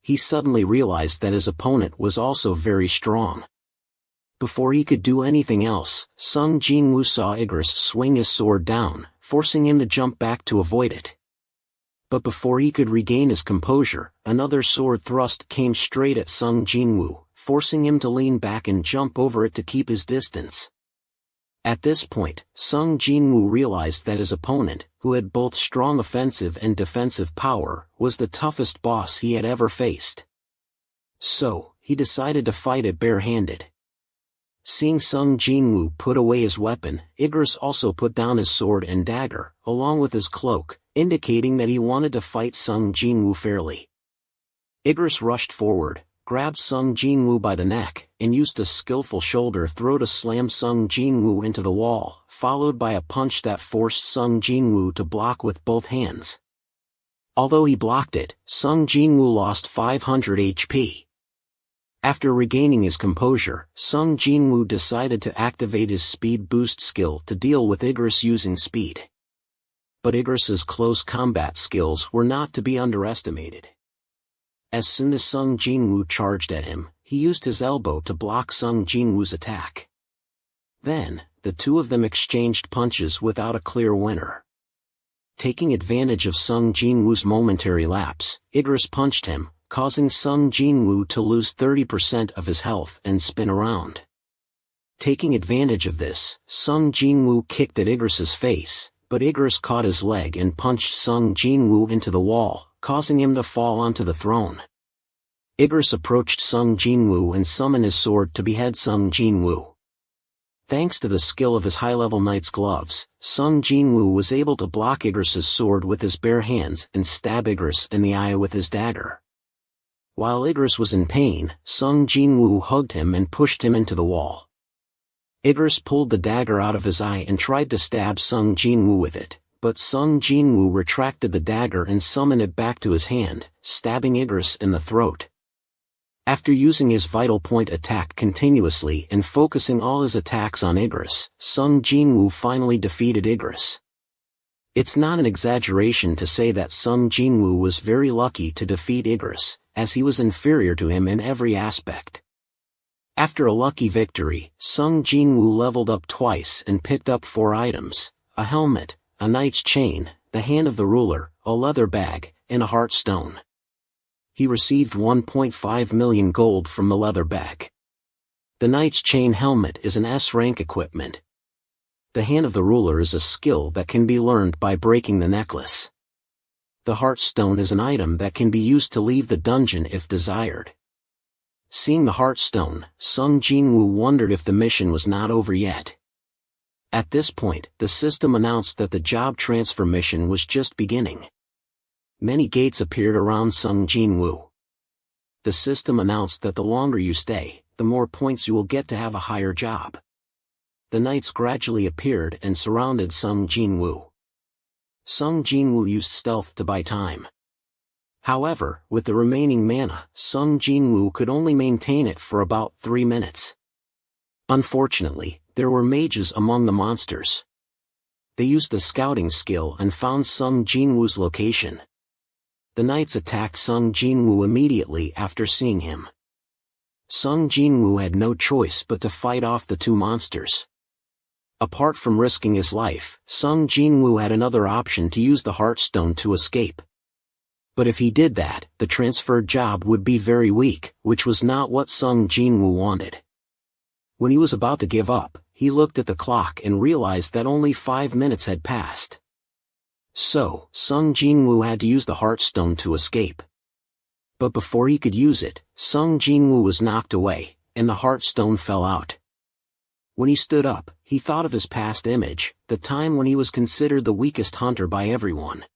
He suddenly realized that his opponent was also very strong. Before he could do anything else, Sung Jinwoo saw Igris swing his sword down, forcing him to jump back to avoid it. But before he could regain his composure, another sword thrust came straight at Sung Jinwoo, forcing him to lean back and jump over it to keep his distance. At this point, Sung Jinwoo realized that his opponent, who had both strong offensive and defensive power, was the toughest boss he had ever faced. So, he decided to fight it barehanded. Seeing Sung Jinwoo put away his weapon, Igris also put down his sword and dagger, along with his cloak, indicating that he wanted to fight Sung Jinwoo fairly. Igris rushed forward, grabbed Sung Jinwoo by the neck, and used a skillful shoulder throw to slam Sung Jinwoo into the wall, followed by a punch that forced Sung Jinwoo to block with both hands. Although he blocked it, Sung Jinwoo lost 500 HP. After regaining his composure, Sung Jinwoo decided to activate his speed boost skill to deal with Igris using speed. But Igris's close combat skills were not to be underestimated. As soon as Sung Jinwoo charged at him, he used his elbow to block Sung Jinwoo's attack. Then, the two of them exchanged punches without a clear winner. Taking advantage of Sung Jinwoo's momentary lapse, Igris punched him, causing Sung Jinwoo to lose 30% of his health and spin around. Taking advantage of this, Sung Jinwoo kicked at Igris's face, but Igris caught his leg and punched Sung Jinwoo into the wall, causing him to fall onto the throne. Igris approached Sung Jinwoo and summoned his sword to behead Sung Jinwoo. Thanks to the skill of his high-level knight's gloves, Sung Jinwoo was able to block Igris's sword with his bare hands and stab Igris in the eye with his dagger. While Igris was in pain, Sung Jinwoo hugged him and pushed him into the wall. Igris pulled the dagger out of his eye and tried to stab Sung Jinwoo with it, but Sung Jinwoo retracted the dagger and summoned it back to his hand, stabbing Igris in the throat. After using his vital point attack continuously and focusing all his attacks on Igris, Sung Jinwoo finally defeated Igris. It's not an exaggeration to say that Sung Jinwoo was very lucky to defeat Igris, as he was inferior to him in every aspect. After a lucky victory, Sung Jinwoo leveled up twice and picked up 4 items: a helmet, a knight's chain, the hand of the ruler, a leather bag, and a heart stone. He received 1.5 million gold from the leather bag. The knight's chain helmet is an S-rank equipment. The hand of the ruler is a skill that can be learned by breaking the necklace. The heart stone is an item that can be used to leave the dungeon if desired. Seeing the heart stone, Sung Jinwoo wondered if the mission was not over yet. At this point, the system announced that the job transfer mission was just beginning. Many gates appeared around Sung Jinwoo. The system announced that the longer you stay, the more points you will get to have a higher job. The knights gradually appeared and surrounded Sung Jinwoo. Sung Jinwoo used stealth to buy time. However, with the remaining mana, Sung Jinwoo could only maintain it for about 3 minutes. Unfortunately, there were mages among the monsters. They used the scouting skill and found Sung Jinwoo's location. The knights attacked Sung Jinwoo immediately after seeing him. Sung Jinwoo had no choice but to fight off the 2 monsters. Apart from risking his life, Sung Jinwoo had another option to use the Heartstone to escape. But if he did that, the transferred job would be very weak, which was not what Sung Jinwoo wanted. When he was about to give up, he looked at the clock and realized that only 5 minutes had passed. So, Sung Jinwoo had to use the Heartstone to escape. But before he could use it, Sung Jinwoo was knocked away, and the Heartstone fell out. When he stood up, he thought of his past image, the time when he was considered the weakest hunter by everyone.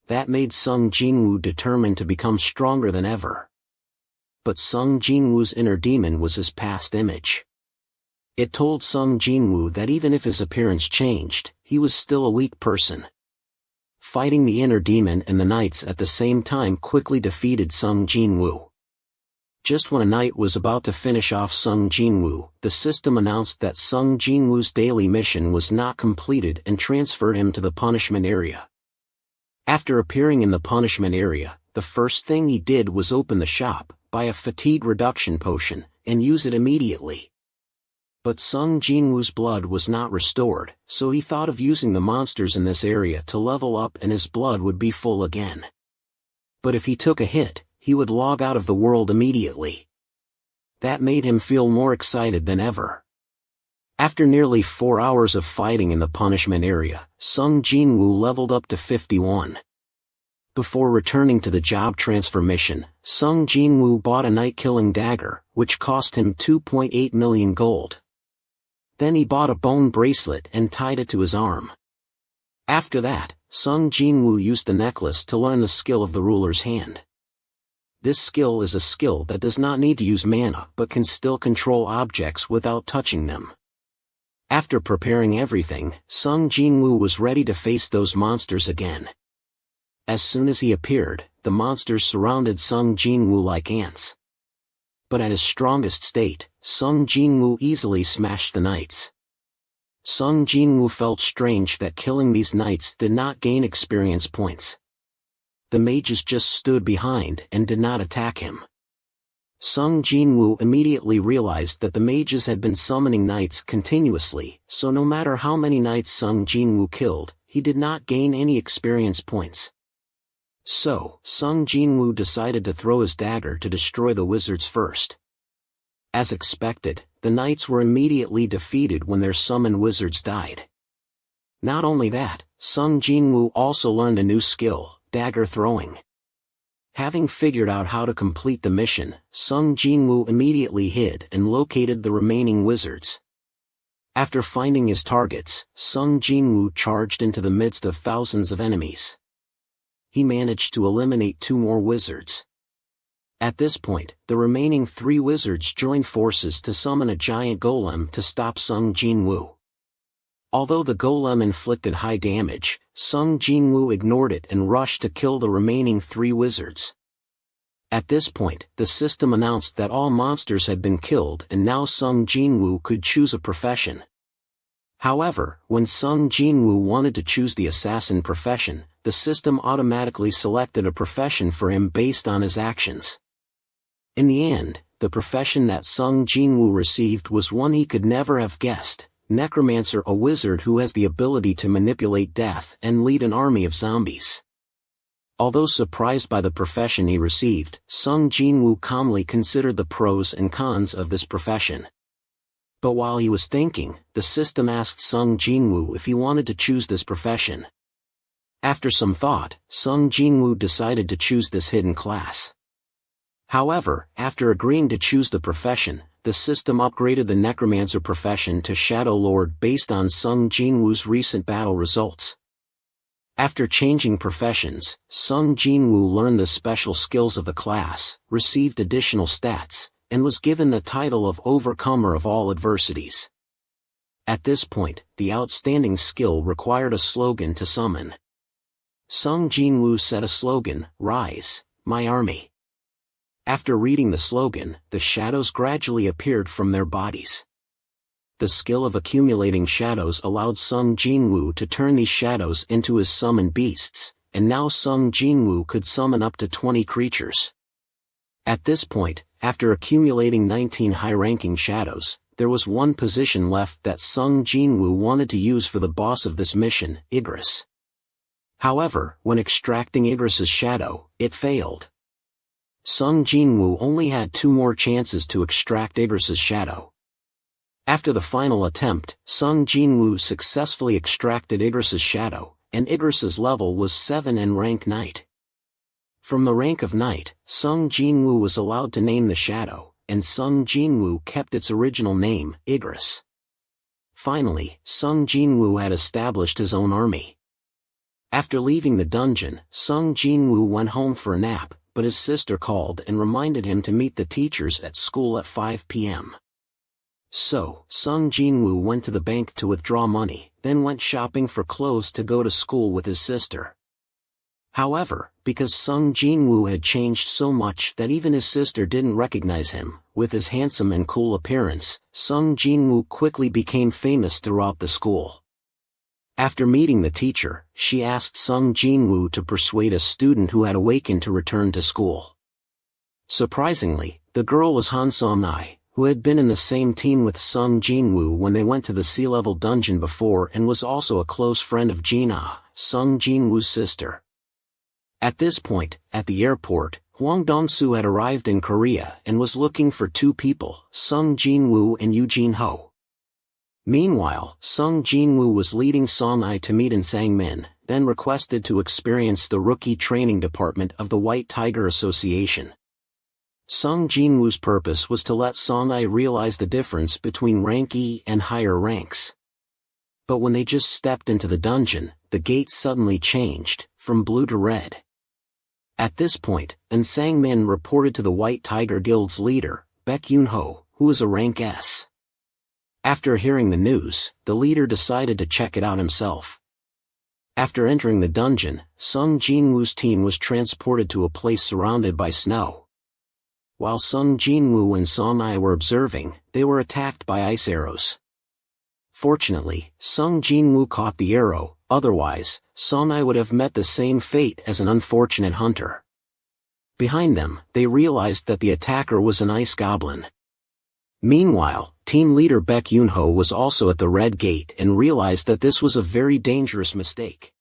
That made Sung Jinwoo determined to become stronger than ever. But Sung Jinwoo's inner demon was his past image. It told Sung Jinwoo that even if his appearance changed, he was still a weak person. Fighting the inner demon and the knights at the same time quickly defeated Sung Jinwoo. Just when a knight was about to finish off Sung Jinwoo, the system announced that Sung Jinwoo's daily mission was not completed and transferred him to the punishment area. After appearing in the punishment area, the first thing he did was open the shop, buy a fatigue reduction potion, and use it immediately. But Sung Jinwoo's blood was not restored, so he thought of using the monsters in this area to level up and his blood would be full again. But if he took a hit, he would log out of the world immediately. That made him feel more excited than ever. After nearly 4 hours of fighting in the punishment area, Sung Jinwoo leveled up to 51. Before returning to the job transfer mission, Sung Jinwoo bought a knight-killing dagger, which cost him 2.8 million gold. Then he bought a bone bracelet and tied it to his arm. After that, Sung Jinwoo used the necklace to learn the skill of the ruler's hand. This skill is a skill that does not need to use mana but can still control objects without touching them. After preparing everything, Sung Jinwoo was ready to face those monsters again. As soon as he appeared, the monsters surrounded Sung Jinwoo like ants. But at his strongest state, Sung Jinwoo easily smashed the knights. Sung Jinwoo felt strange that killing these knights did not gain experience points. The mages just stood behind and did not attack him. Sung Jinwoo immediately realized that the mages had been summoning knights continuously, so no matter how many knights Sung Jinwoo killed, he did not gain any experience points. So, Sung Jinwoo decided to throw his dagger to destroy the wizards first. As expected, the knights were immediately defeated when their summoned wizards died. Not only that, Sung Jinwoo also learned a new skill, dagger throwing. Having figured out how to complete the mission, Sung Jinwoo immediately hid and located the remaining wizards. After finding his targets, Sung Jinwoo charged into the midst of thousands of enemies. He managed to eliminate 2 more wizards. At this point, the remaining 3 wizards joined forces to summon a giant golem to stop Sung Jinwoo. Although the golem inflicted high damage, Sung Jinwoo ignored it and rushed to kill the remaining 3 wizards. At this point, the system announced that all monsters had been killed and now Sung Jinwoo could choose a profession. However, when Sung Jinwoo wanted to choose the assassin profession, the system automatically selected a profession for him based on his actions. In the end, the profession that Sung Jinwoo received was one he could never have guessed: Necromancer, a wizard who has the ability to manipulate death and lead an army of zombies. Although surprised by the profession he received, Sung Jinwoo calmly considered the pros and cons of this profession. But while he was thinking, the system asked Sung Jinwoo if he wanted to choose this profession. After some thought, Sung Jinwoo decided to choose this hidden class. However, after agreeing to choose the profession, the system upgraded the Necromancer profession to Shadow Lord based on Sung Jinwoo's recent battle results. After changing professions, Sung Jinwoo learned the special skills of the class, received additional stats, and was given the title of Overcomer of all adversities. At this point, the outstanding skill required a slogan to summon. Sung Jinwoo said a slogan, "Rise, my army." After reading the slogan, the shadows gradually appeared from their bodies. The skill of accumulating shadows allowed Sung Jinwoo to turn these shadows into his summoned beasts, and now Sung Jinwoo could summon up to 20 creatures. At this point, after accumulating 19 high-ranking shadows, there was one position left that Sung Jinwoo wanted to use for the boss of this mission, Igris. However, when extracting Igris's shadow, it failed. Sung Jinwoo only had 2 more chances to extract Igris's shadow. After the final attempt, Sung Jinwoo successfully extracted Igris's shadow, and Igris's level was 7 and rank Knight. From the rank of Knight, Sung Jinwoo was allowed to name the shadow, and Sung Jinwoo kept its original name, Igris. Finally, Sung Jinwoo had established his own army. After leaving the dungeon, Sung Jinwoo went home for a nap, but his sister called and reminded him to meet the teachers at school at 5 p.m. So, Sung Jinwoo went to the bank to withdraw money, then went shopping for clothes to go to school with his sister. However, because Sung Jinwoo had changed so much that even his sister didn't recognize him, with his handsome and cool appearance, Sung Jinwoo quickly became famous throughout the school. After meeting the teacher, she asked Sung Jinwoo to persuade a student who had awakened to return to school. Surprisingly, the girl was Han Song-ai, who had been in the same team with Sung Jinwoo when they went to the sea-level dungeon before and was also a close friend of Jin-ah, Sung Jinwoo's sister. At this point, at the airport, Hwang Dong-soo had arrived in Korea and was looking for 2 people, Sung Jinwoo and Yoo Jin-ho. Meanwhile, Sung Jinwoo was leading Song-ai to meet in Sangmin, then requested to experience the rookie training department of the White Tiger Association. Sung Jinwoo's purpose was to let Song-ai realize the difference between rank E and higher ranks. But when they just stepped into the dungeon, the gate suddenly changed, from blue to red. At this point, An Sang-min reported to the White Tiger Guild's leader, Baek Yoon-ho, who was a rank S. After hearing the news, the leader decided to check it out himself. After entering the dungeon, Sung Jinwoo's team was transported to a place surrounded by snow. While Sung Jinwoo and Song-ai were observing, they were attacked by ice arrows. Fortunately, Sung Jinwoo caught the arrow, otherwise, Song-ai would have met the same fate as an unfortunate hunter. Behind them, they realized that the attacker was an ice goblin. Meanwhile, team leader Baek Yoon-ho was also at the red gate and realized that this was a very dangerous mistake.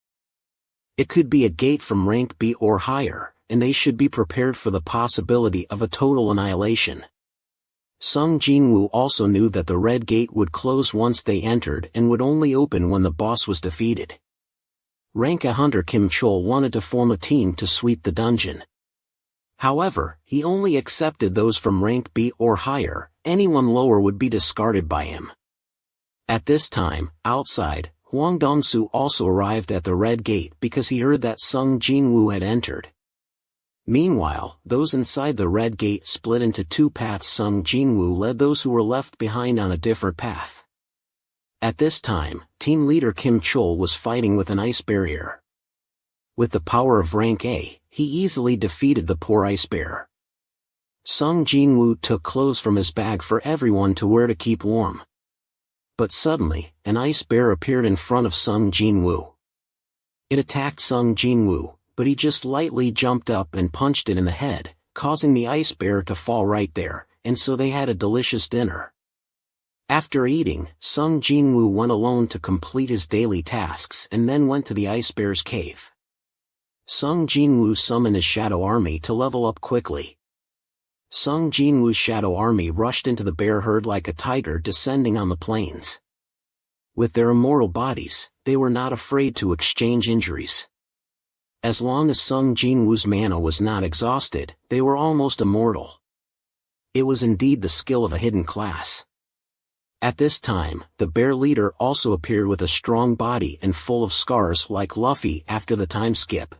It could be a gate from rank B or higher, and they should be prepared for the possibility of a total annihilation. Sung Jinwoo also knew that the red gate would close once they entered and would only open when the boss was defeated. Rank A hunter Kim Chol wanted to form a team to sweep the dungeon. However, he only accepted those from rank B or higher, anyone lower would be discarded by him. At this time, outside, Hwang Dong-soo also arrived at the red gate because he heard that Sung Jinwoo had entered. Meanwhile, those inside the red gate split into 2 paths. Sung Jinwoo led those who were left behind on a different path. At this time, team leader Kim Chol was fighting with an ice barrier. With the power of rank A, he easily defeated the poor ice bear. Sung Jinwoo took clothes from his bag for everyone to wear to keep warm. But suddenly, an ice bear appeared in front of Sung Jinwoo. It attacked Sung Jinwoo, but he just lightly jumped up and punched it in the head, causing the ice bear to fall right there, and so they had a delicious dinner. After eating, Sung Jinwoo went alone to complete his daily tasks and then went to the ice bear's cave. Sung Jinwoo summoned his shadow army to level up quickly. Sung Jinwoo's shadow army rushed into the bear herd like a tiger descending on the plains. With their immortal bodies, they were not afraid to exchange injuries. As long as Sung Jinwoo's mana was not exhausted, they were almost immortal. It was indeed the skill of a hidden class. At this time, the bear leader also appeared with a strong body and full of scars like Luffy after the time skip.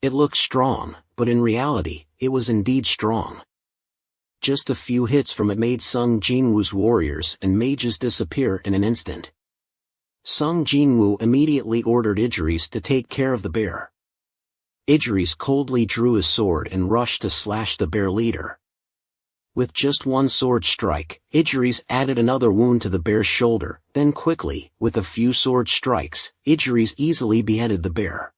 It looked strong, but in reality, it was indeed strong. Just a few hits from it made Sung Jinwoo's warriors and mages disappear in an instant. Sung Jinwoo immediately ordered Idris to take care of the bear. Idris coldly drew his sword and rushed to slash the bear leader. With just one sword strike, Idris added another wound to the bear's shoulder, then quickly, with a few sword strikes, Idris easily beheaded the bear.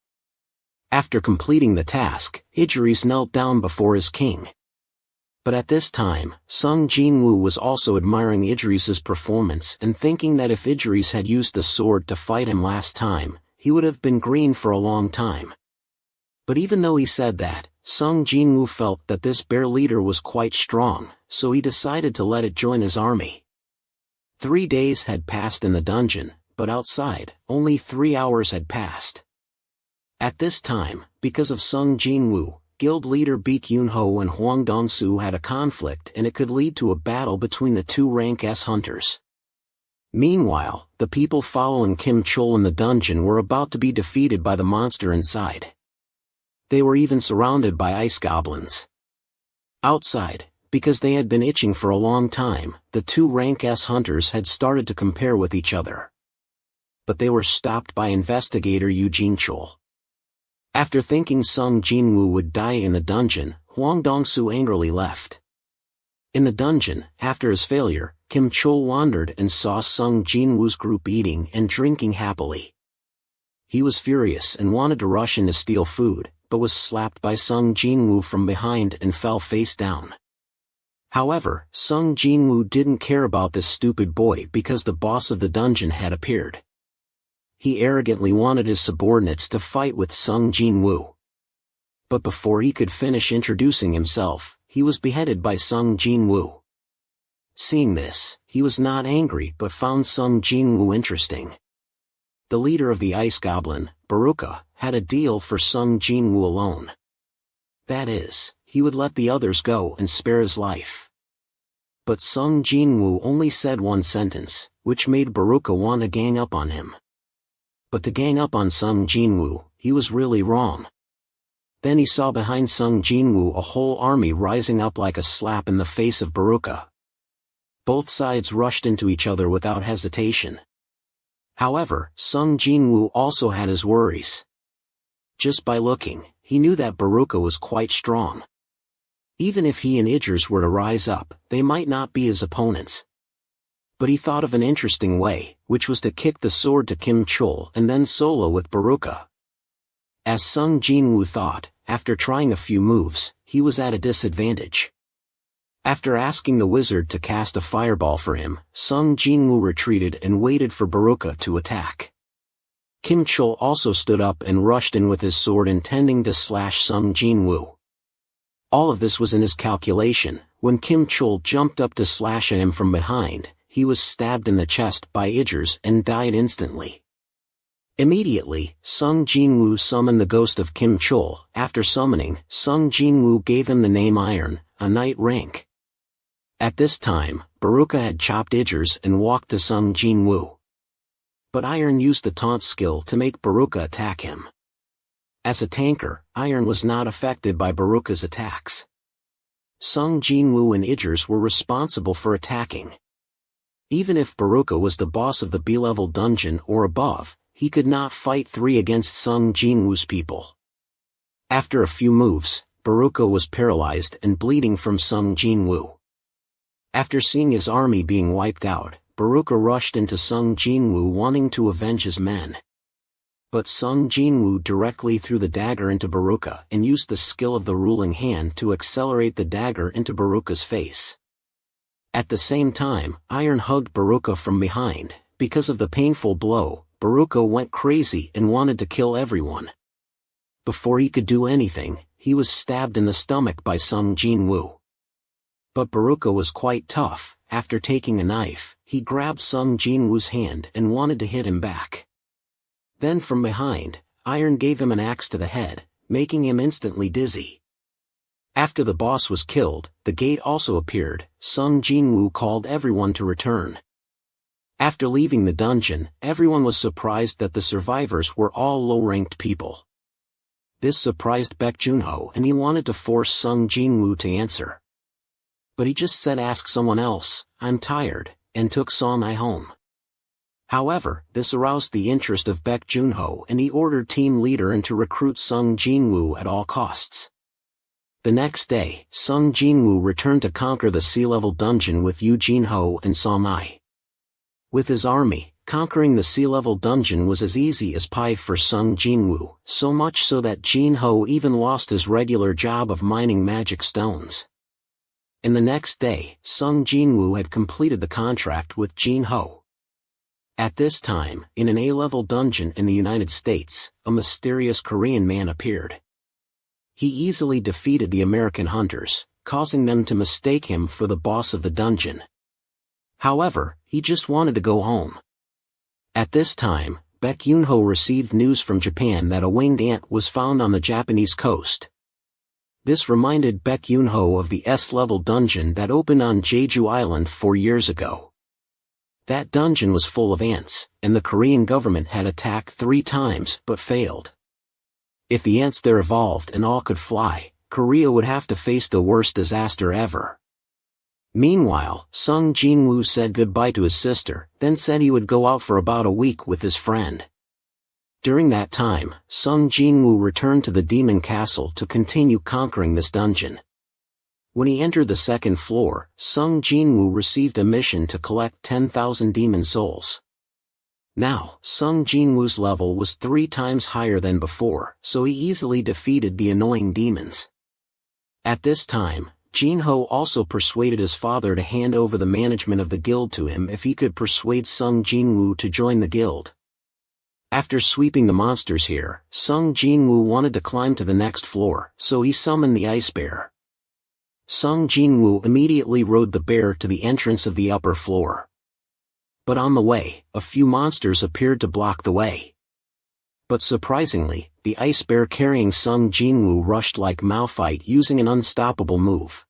After completing the task, Idris knelt down before his king. But at this time, Sung Jinwoo was also admiring Idris's performance and thinking that if Idris had used the sword to fight him last time, he would have been green for a long time. But even though he said that, Sung Jinwoo felt that this bear leader was quite strong, so he decided to let it join his army. 3 days had passed in the dungeon, but outside, only 3 hours had passed. At this time, because of Sung Jinwoo, guild leader Baek Yunho and Hwang Dong-soo had a conflict and it could lead to a battle between the two rank S hunters. Meanwhile, the people following Kim Chol in the dungeon were about to be defeated by the monster inside. They were even surrounded by ice goblins. Outside, because they had been itching for a long time, the two rank S hunters had started to compare with each other. But they were stopped by investigator Eugene Chol. After thinking Sung Jinwoo would die in the dungeon, Hwang Dong-soo angrily left. In the dungeon, after his failure, Kim Chol wandered and saw Sung Jinwoo's group eating and drinking happily. He was furious and wanted to rush in to steal food, but was slapped by Sung Jinwoo from behind and fell face down. However, Sung Jinwoo didn't care about this stupid boy because the boss of the dungeon had appeared. He arrogantly wanted his subordinates to fight with Sung Jinwoo. But before he could finish introducing himself, he was beheaded by Sung Jinwoo. Seeing this, he was not angry but found Sung Jinwoo interesting. The leader of the Ice Goblin, Baruka, had a deal for Sung Jinwoo alone. That is, he would let the others go and spare his life. But Sung Jinwoo only said one sentence, which made Baruka want to gang up on him. But to gang up on Sung Jinwoo, he was really wrong. Then he saw behind Sung Jinwoo a whole army rising up like a slap in the face of Baruka. Both sides rushed into each other without hesitation. However, Sung Jinwoo also had his worries. Just by looking, he knew that Baruka was quite strong. Even if he and Idris were to rise up, they might not be his opponents. But he thought of an interesting way, which was to kick the sword to Kim Chol and then solo with Baruka. As Sung Jinwoo thought, after trying a few moves, he was at a disadvantage. After asking the wizard to cast a fireball for him, Sung Jinwoo retreated and waited for Baruka to attack. Kim Chol also stood up and rushed in with his sword intending to slash Sung Jinwoo. All of this was in his calculation. When Kim Chol jumped up to slash at him from behind, he was stabbed in the chest by Idris and died instantly. Immediately, Sung Jinwoo summoned the ghost of Kim Chol. After summoning, Sung Jinwoo gave him the name Iron, a knight rank. At this time, Baruka had chopped Idris and walked to Sung Jinwoo. But Iron used the taunt skill to make Baruka attack him. As a tanker, Iron was not affected by Baruka's attacks. Sung Jinwoo and Idris were responsible for attacking. Even if Baruka was the boss of the B-level dungeon or above, he could not fight 3 against Sung Jinwoo's people. After a few moves, Baruka was paralyzed and bleeding from Sung Jinwoo. After seeing his army being wiped out, Baruka rushed into Sung Jinwoo wanting to avenge his men. But Sung Jinwoo directly threw the dagger into Baruka and used the skill of the ruling hand to accelerate the dagger into Baruka's face. At the same time, Iron hugged Baruka from behind. Because of the painful blow, Baruka went crazy and wanted to kill everyone. Before he could do anything, he was stabbed in the stomach by Sung Jinwoo. But Baruka was quite tough. After taking a knife, he grabbed Sung Jinwoo's hand and wanted to hit him back. Then from behind, Iron gave him an axe to the head, making him instantly dizzy. After the boss was killed, the gate also appeared. Sung Jinwoo called everyone to return. After leaving the dungeon, everyone was surprised that the survivors were all low-ranked people. This surprised Baek Junho and he wanted to force Sung Jinwoo to answer. But he just said ask someone else, I'm tired, and took Song-ai home. However, this aroused the interest of Baek Junho and he ordered team leader in to recruit Sung Jinwoo at all costs. The next day, Sung Jinwoo returned to conquer the sea-level dungeon with Yoo Jinho and Song Ai. With his army, conquering the sea-level dungeon was as easy as pie for Sung Jinwoo, so much so that Jinho even lost his regular job of mining magic stones. And the next day, Sung Jinwoo had completed the contract with Jinho. At this time, in an A-level dungeon in the United States, a mysterious Korean man appeared. He easily defeated the American hunters, causing them to mistake him for the boss of the dungeon. However, he just wanted to go home. At this time, Baek Junho received news from Japan that a winged ant was found on the Japanese coast. This reminded Baek Junho of the S-level dungeon that opened on Jeju Island 4 years ago. That dungeon was full of ants, and the Korean government had attacked 3 times but failed. If the ants there evolved and all could fly, Korea would have to face the worst disaster ever. Meanwhile, Sung Jinwoo said goodbye to his sister, then said he would go out for about a week with his friend. During that time, Sung Jinwoo returned to the demon castle to continue conquering this dungeon. When he entered the second floor, Sung Jinwoo received a mission to collect 10,000 demon souls. Now, Sung Jinwoo's level was 3 times higher than before, so he easily defeated the annoying demons. At this time, Jinho also persuaded his father to hand over the management of the guild to him if he could persuade Sung Jinwoo to join the guild. After sweeping the monsters here, Sung Jinwoo wanted to climb to the next floor, so he summoned the ice bear. Sung Jinwoo immediately rode the bear to the entrance of the upper floor. But on the way, a few monsters appeared to block the way. But surprisingly, the ice bear carrying Sung Jinwoo rushed like Malphite using an unstoppable move.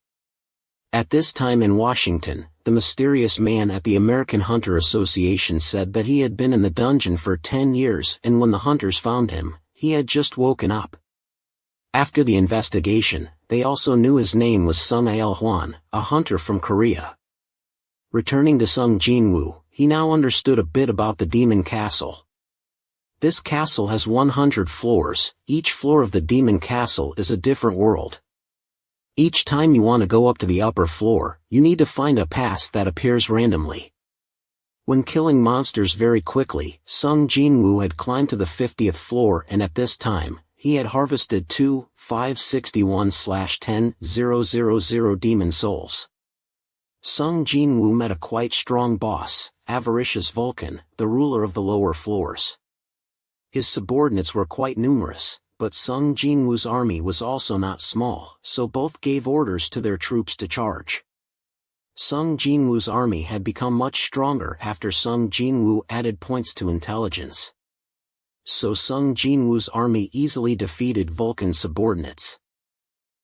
At this time in Washington, the mysterious man at the American Hunter Association said that he had been in the dungeon for 10 years and when the hunters found him, he had just woken up. After the investigation, they also knew his name was Sung Il-hwan, a hunter from Korea. Returning to Sung Jinwoo, he now understood a bit about the demon castle. This castle has 100 floors, each floor of the demon castle is a different world. Each time you want to go up to the upper floor, you need to find a pass that appears randomly. When killing monsters very quickly, Sung Jinwoo had climbed to the 50th floor and at this time, he had harvested 561/10,000 demon souls. Sung Jinwoo met a quite strong boss, avaricious Vulcan, the ruler of the lower floors. His subordinates were quite numerous, but Sung Jinwoo's army was also not small, so both gave orders to their troops to charge. Sung Jinwoo's army had become much stronger after Sung Jinwoo added points to intelligence. So Sung Jinwoo's army easily defeated Vulcan's subordinates.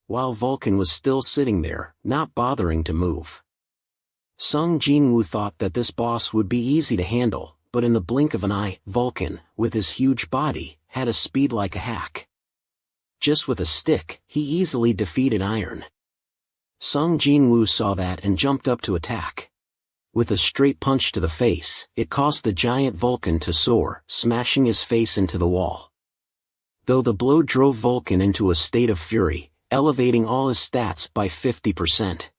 While Vulcan was still sitting there, not bothering to move. Sung Jinwoo thought that this boss would be easy to handle, but in the blink of an eye, Vulcan, with his huge body, had a speed like a hack. Just with a stick, he easily defeated Iron. Sung Jinwoo saw that and jumped up to attack. With a straight punch to the face, it caused the giant Vulcan to soar, smashing his face into the wall. Though the blow drove Vulcan into a state of fury, elevating all his stats by 50%.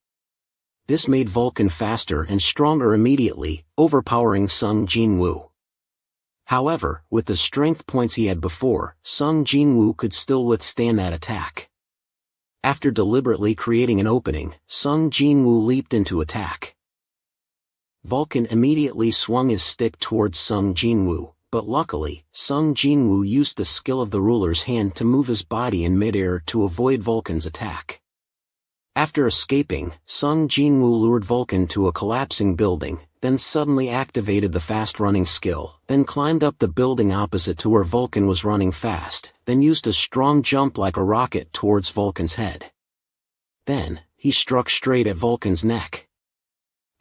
This made Vulcan faster and stronger immediately, overpowering Sung Jinwoo. However, with the strength points he had before, Sung Jinwoo could still withstand that attack. After deliberately creating an opening, Sung Jinwoo leaped into attack. Vulcan immediately swung his stick towards Sung Jinwoo, but luckily, Sung Jinwoo used the skill of the ruler's hand to move his body in midair to avoid Vulcan's attack. After escaping, Sung Jinwoo lured Vulcan to a collapsing building, then suddenly activated the fast-running skill, then climbed up the building opposite to where Vulcan was running fast, then used a strong jump like a rocket towards Vulcan's head. Then, he struck straight at Vulcan's neck.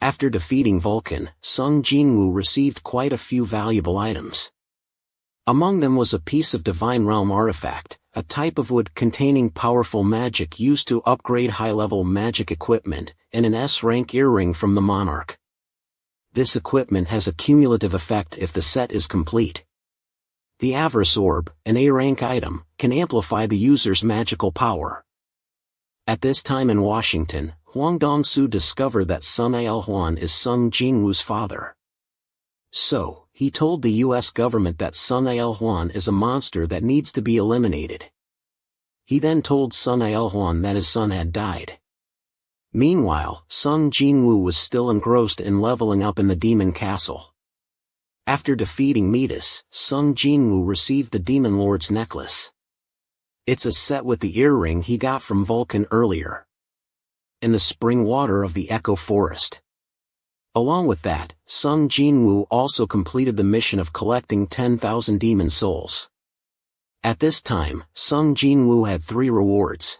After defeating Vulcan, Sung Jinwoo received quite a few valuable items. Among them was a piece of Divine Realm artifact, a type of wood containing powerful magic used to upgrade high-level magic equipment, and an S-rank earring from the monarch. This equipment has a cumulative effect if the set is complete. The Avarice Orb, an A-rank item, can amplify the user's magical power. At this time in Washington, Huang Dongsu discovered that Sun Aelhuan is Sung Jinwoo's father. So, he told the US government that Sun Aelhuan is a monster that needs to be eliminated. He then told Sun Aelhuan that his son had died. Meanwhile, Sung Jinwoo was still engrossed in leveling up in the Demon Castle. After defeating Metis, Sung Jinwoo received the Demon Lord's necklace. It's a set with the earring he got from Vulcan earlier, in the spring water of the Echo Forest. Along with that, Sung Jinwoo also completed the mission of collecting 10,000 demon souls. At this time, Sung Jinwoo had 3 rewards.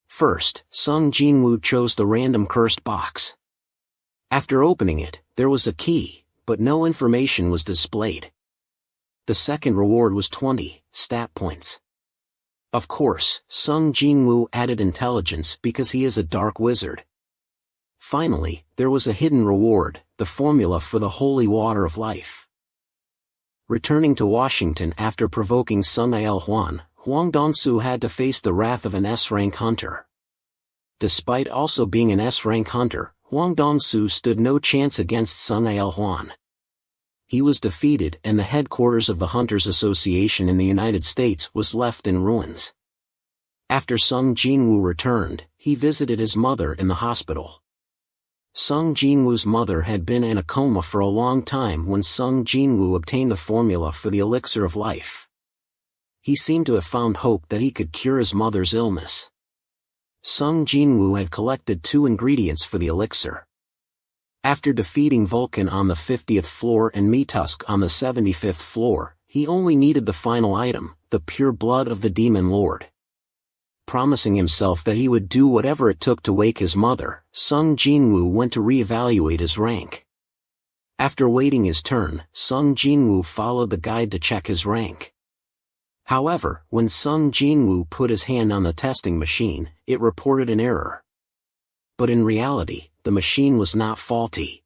First, Sung Jinwoo chose the random cursed box. After opening it, there was a key, but no information was displayed. The second reward was 20 stat points. Of course, Sung Jinwoo added intelligence because he is a dark wizard. Finally, there was a hidden reward, the formula for the holy water of life. Returning to Washington after provoking Sun Aelhuan, Huang Dongsu had to face the wrath of an S-rank hunter. Despite also being an S-rank hunter, Huang Dongsu stood no chance against Sun Aelhuan. He was defeated and the headquarters of the Hunters Association in the United States was left in ruins. After Sung Jinwoo returned, he visited his mother in the hospital. Sung Jinwoo's mother had been in a coma for a long time when Sung Jinwoo obtained the formula for the elixir of life. He seemed to have found hope that he could cure his mother's illness. Sung Jinwoo had collected 2 ingredients for the elixir. After defeating Vulcan on the 50th floor and Metusk on the 75th floor, he only needed the final item, the pure blood of the Demon Lord. Promising himself that he would do whatever it took to wake his mother, Sung Jinwoo went to re-evaluate his rank. After waiting his turn, Sung Jinwoo followed the guide to check his rank. However, when Sung Jinwoo put his hand on the testing machine, it reported an error. But in reality, the machine was not faulty.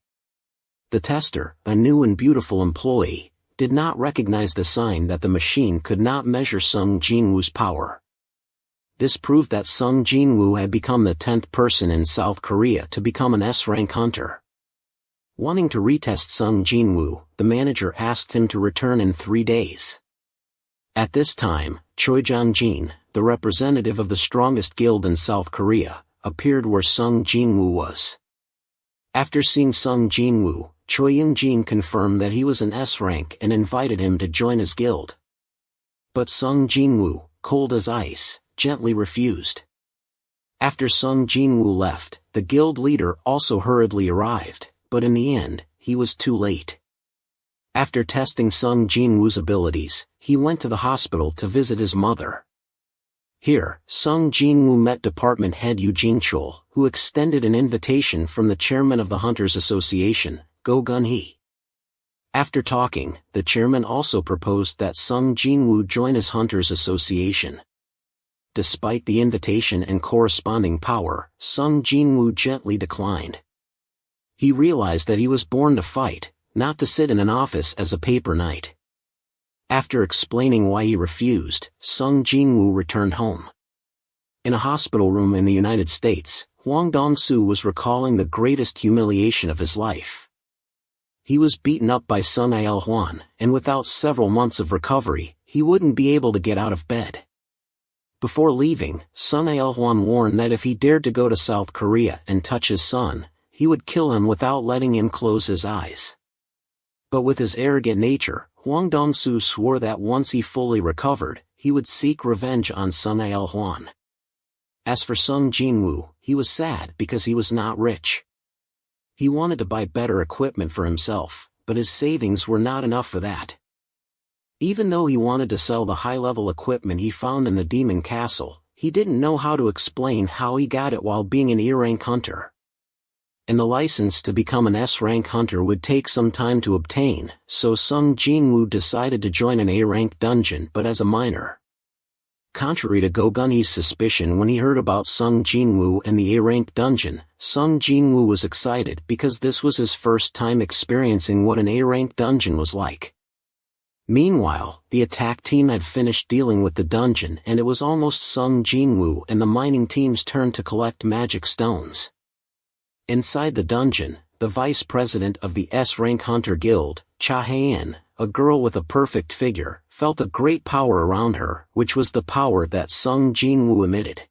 The tester, a new and beautiful employee, did not recognize the sign that the machine could not measure Sung Jinwoo's power. This proved that Sung Jinwoo had become the 10th person in South Korea to become an S-rank hunter. Wanting to retest Sung Jinwoo, the manager asked him to return in 3 days. At this time, Choi Jong-jin, the representative of the strongest guild in South Korea, appeared where Sung Jinwoo was. After seeing Sung Jinwoo, Choi Young-jin confirmed that he was an S-rank and invited him to join his guild. But Sung Jinwoo, cold as ice, gently refused. After Sung Jinwoo left, the guild leader also hurriedly arrived, but in the end, he was too late. After testing Sung Jinwoo's abilities, he went to the hospital to visit his mother. Here, Sung Jinwoo met department head Eugene Chol, who extended an invitation from the chairman of the Hunters Association, Go Gun-hee. After talking, the chairman also proposed that Sung Jinwoo join his Hunters Association. Despite the invitation and corresponding power, Sung Jinwoo gently declined. He realized that he was born to fight, not to sit in an office as a paper knight. After explaining why he refused, Sung Jinwoo returned home. In a hospital room in the United States, Huang Dongsu was recalling the greatest humiliation of his life. He was beaten up by Sun Aelhuan, and without several months of recovery, he wouldn't be able to get out of bed. Before leaving, Sun Aelhuan warned that if he dared to go to South Korea and touch his son, he would kill him without letting him close his eyes. But with his arrogant nature, Huang Dongsu swore that once he fully recovered, he would seek revenge on Sun Aelhuan. As for Sung Jinwoo, he was sad because he was not rich. He wanted to buy better equipment for himself, but his savings were not enough for that. Even though he wanted to sell the high-level equipment he found in the Demon Castle, he didn't know how to explain how he got it while being an E-rank hunter. And the license to become an S-rank hunter would take some time to obtain, so Sung Jinwoo decided to join an A-rank dungeon but as a miner. Contrary to Go Gunhee's suspicion when he heard about Sung Jinwoo and the A-rank dungeon, Sung Jinwoo was excited because this was his first time experiencing what an A-rank dungeon was like. Meanwhile, the attack team had finished dealing with the dungeon and it was almost Sung Jinwoo and the mining team's turn to collect magic stones. Inside the dungeon, the vice president of the S-rank hunter guild, Cha Haen, a girl with a perfect figure, felt a great power around her, which was the power that Sung Jinwoo emitted.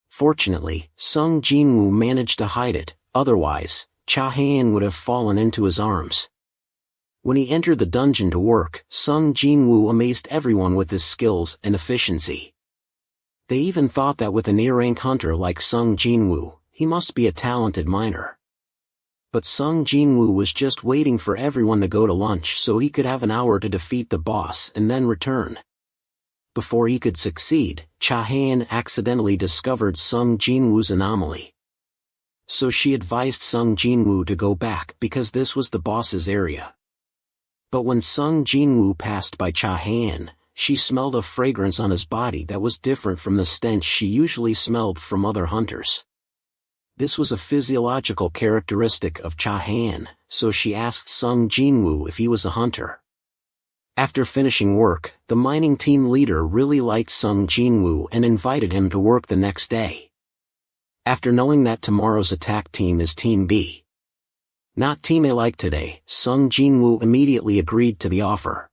Fortunately, Sung Jinwoo managed to hide it, otherwise, Cha Haen would have fallen into his arms. When he entered the dungeon to work, Sung Jinwoo amazed everyone with his skills and efficiency. They even thought that with an A-rank hunter like Sung Jinwoo, he must be a talented miner. But Sung Jinwoo was just waiting for everyone to go to lunch so he could have an hour to defeat the boss and then return. Before he could succeed, Cha Haen accidentally discovered Sung Jinwoo's anomaly. So she advised Sung Jinwoo to go back because this was the boss's area. But when Sung Jinwoo passed by Cha Haen, she smelled a fragrance on his body that was different from the stench she usually smelled from other hunters. This was a physiological characteristic of Cha Haen, so she asked Sung Jinwoo if he was a hunter. After finishing work, the mining team leader really liked Sung Jinwoo and invited him to work the next day. After knowing that tomorrow's attack team is Team B, not Team A like today, Sung Jinwoo immediately agreed to the offer.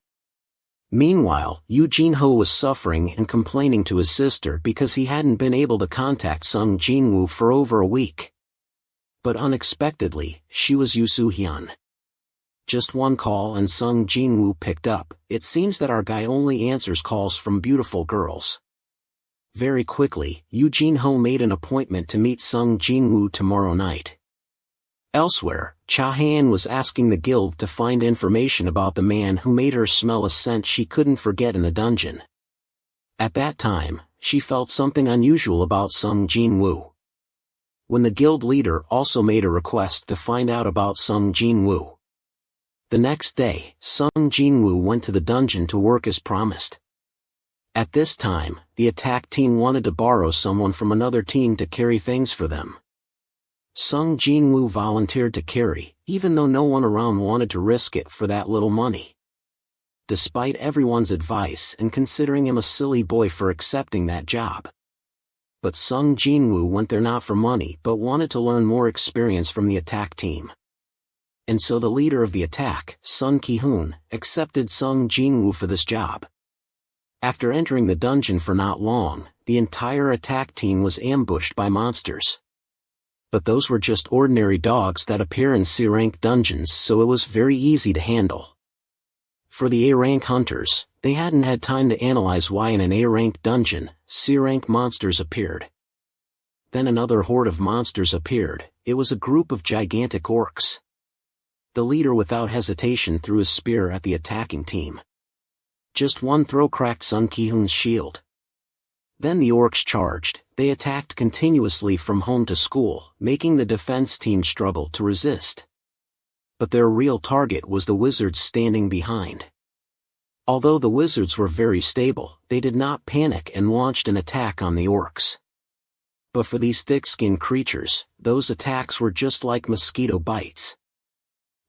Meanwhile, Yu Jinho was suffering and complaining to his sister because he hadn't been able to contact Sung Jinwoo for over a week. But unexpectedly, she was Yu Soo-hyun. Just one call and Sung Jinwoo picked up. It seems that our guy only answers calls from beautiful girls. Very quickly, Yu Jinho made an appointment to meet Sung Jinwoo tomorrow night. Elsewhere, Cha Haen was asking the guild to find information about the man who made her smell a scent she couldn't forget in the dungeon. At that time, she felt something unusual about Sung Jinwoo. When the guild leader also made a request to find out about Sung Jinwoo. The next day, Sung Jinwoo went to the dungeon to work as promised. At this time, the attack team wanted to borrow someone from another team to carry things for them. Sung Jinwoo volunteered to carry, even though no one around wanted to risk it for that little money. Despite everyone's advice and considering him a silly boy for accepting that job. But Sung Jinwoo went there not for money but wanted to learn more experience from the attack team. And so the leader of the attack, Sun Ki-hoon, accepted Sung Jinwoo for this job. After entering the dungeon for not long, the entire attack team was ambushed by monsters. But those were just ordinary dogs that appear in C-rank dungeons, so it was very easy to handle. For the A-rank hunters, they hadn't had time to analyze why in an A-rank dungeon, C-rank monsters appeared. Then another horde of monsters appeared. It was a group of gigantic orcs. The leader without hesitation threw his spear at the attacking team. Just one throw cracked Sun Ki-hoon's shield. Then the orcs charged. They attacked continuously from home to school, making the defense team struggle to resist. But their real target was the wizards standing behind. Although the wizards were very stable, they did not panic and launched an attack on the orcs. But for these thick-skinned creatures, those attacks were just like mosquito bites.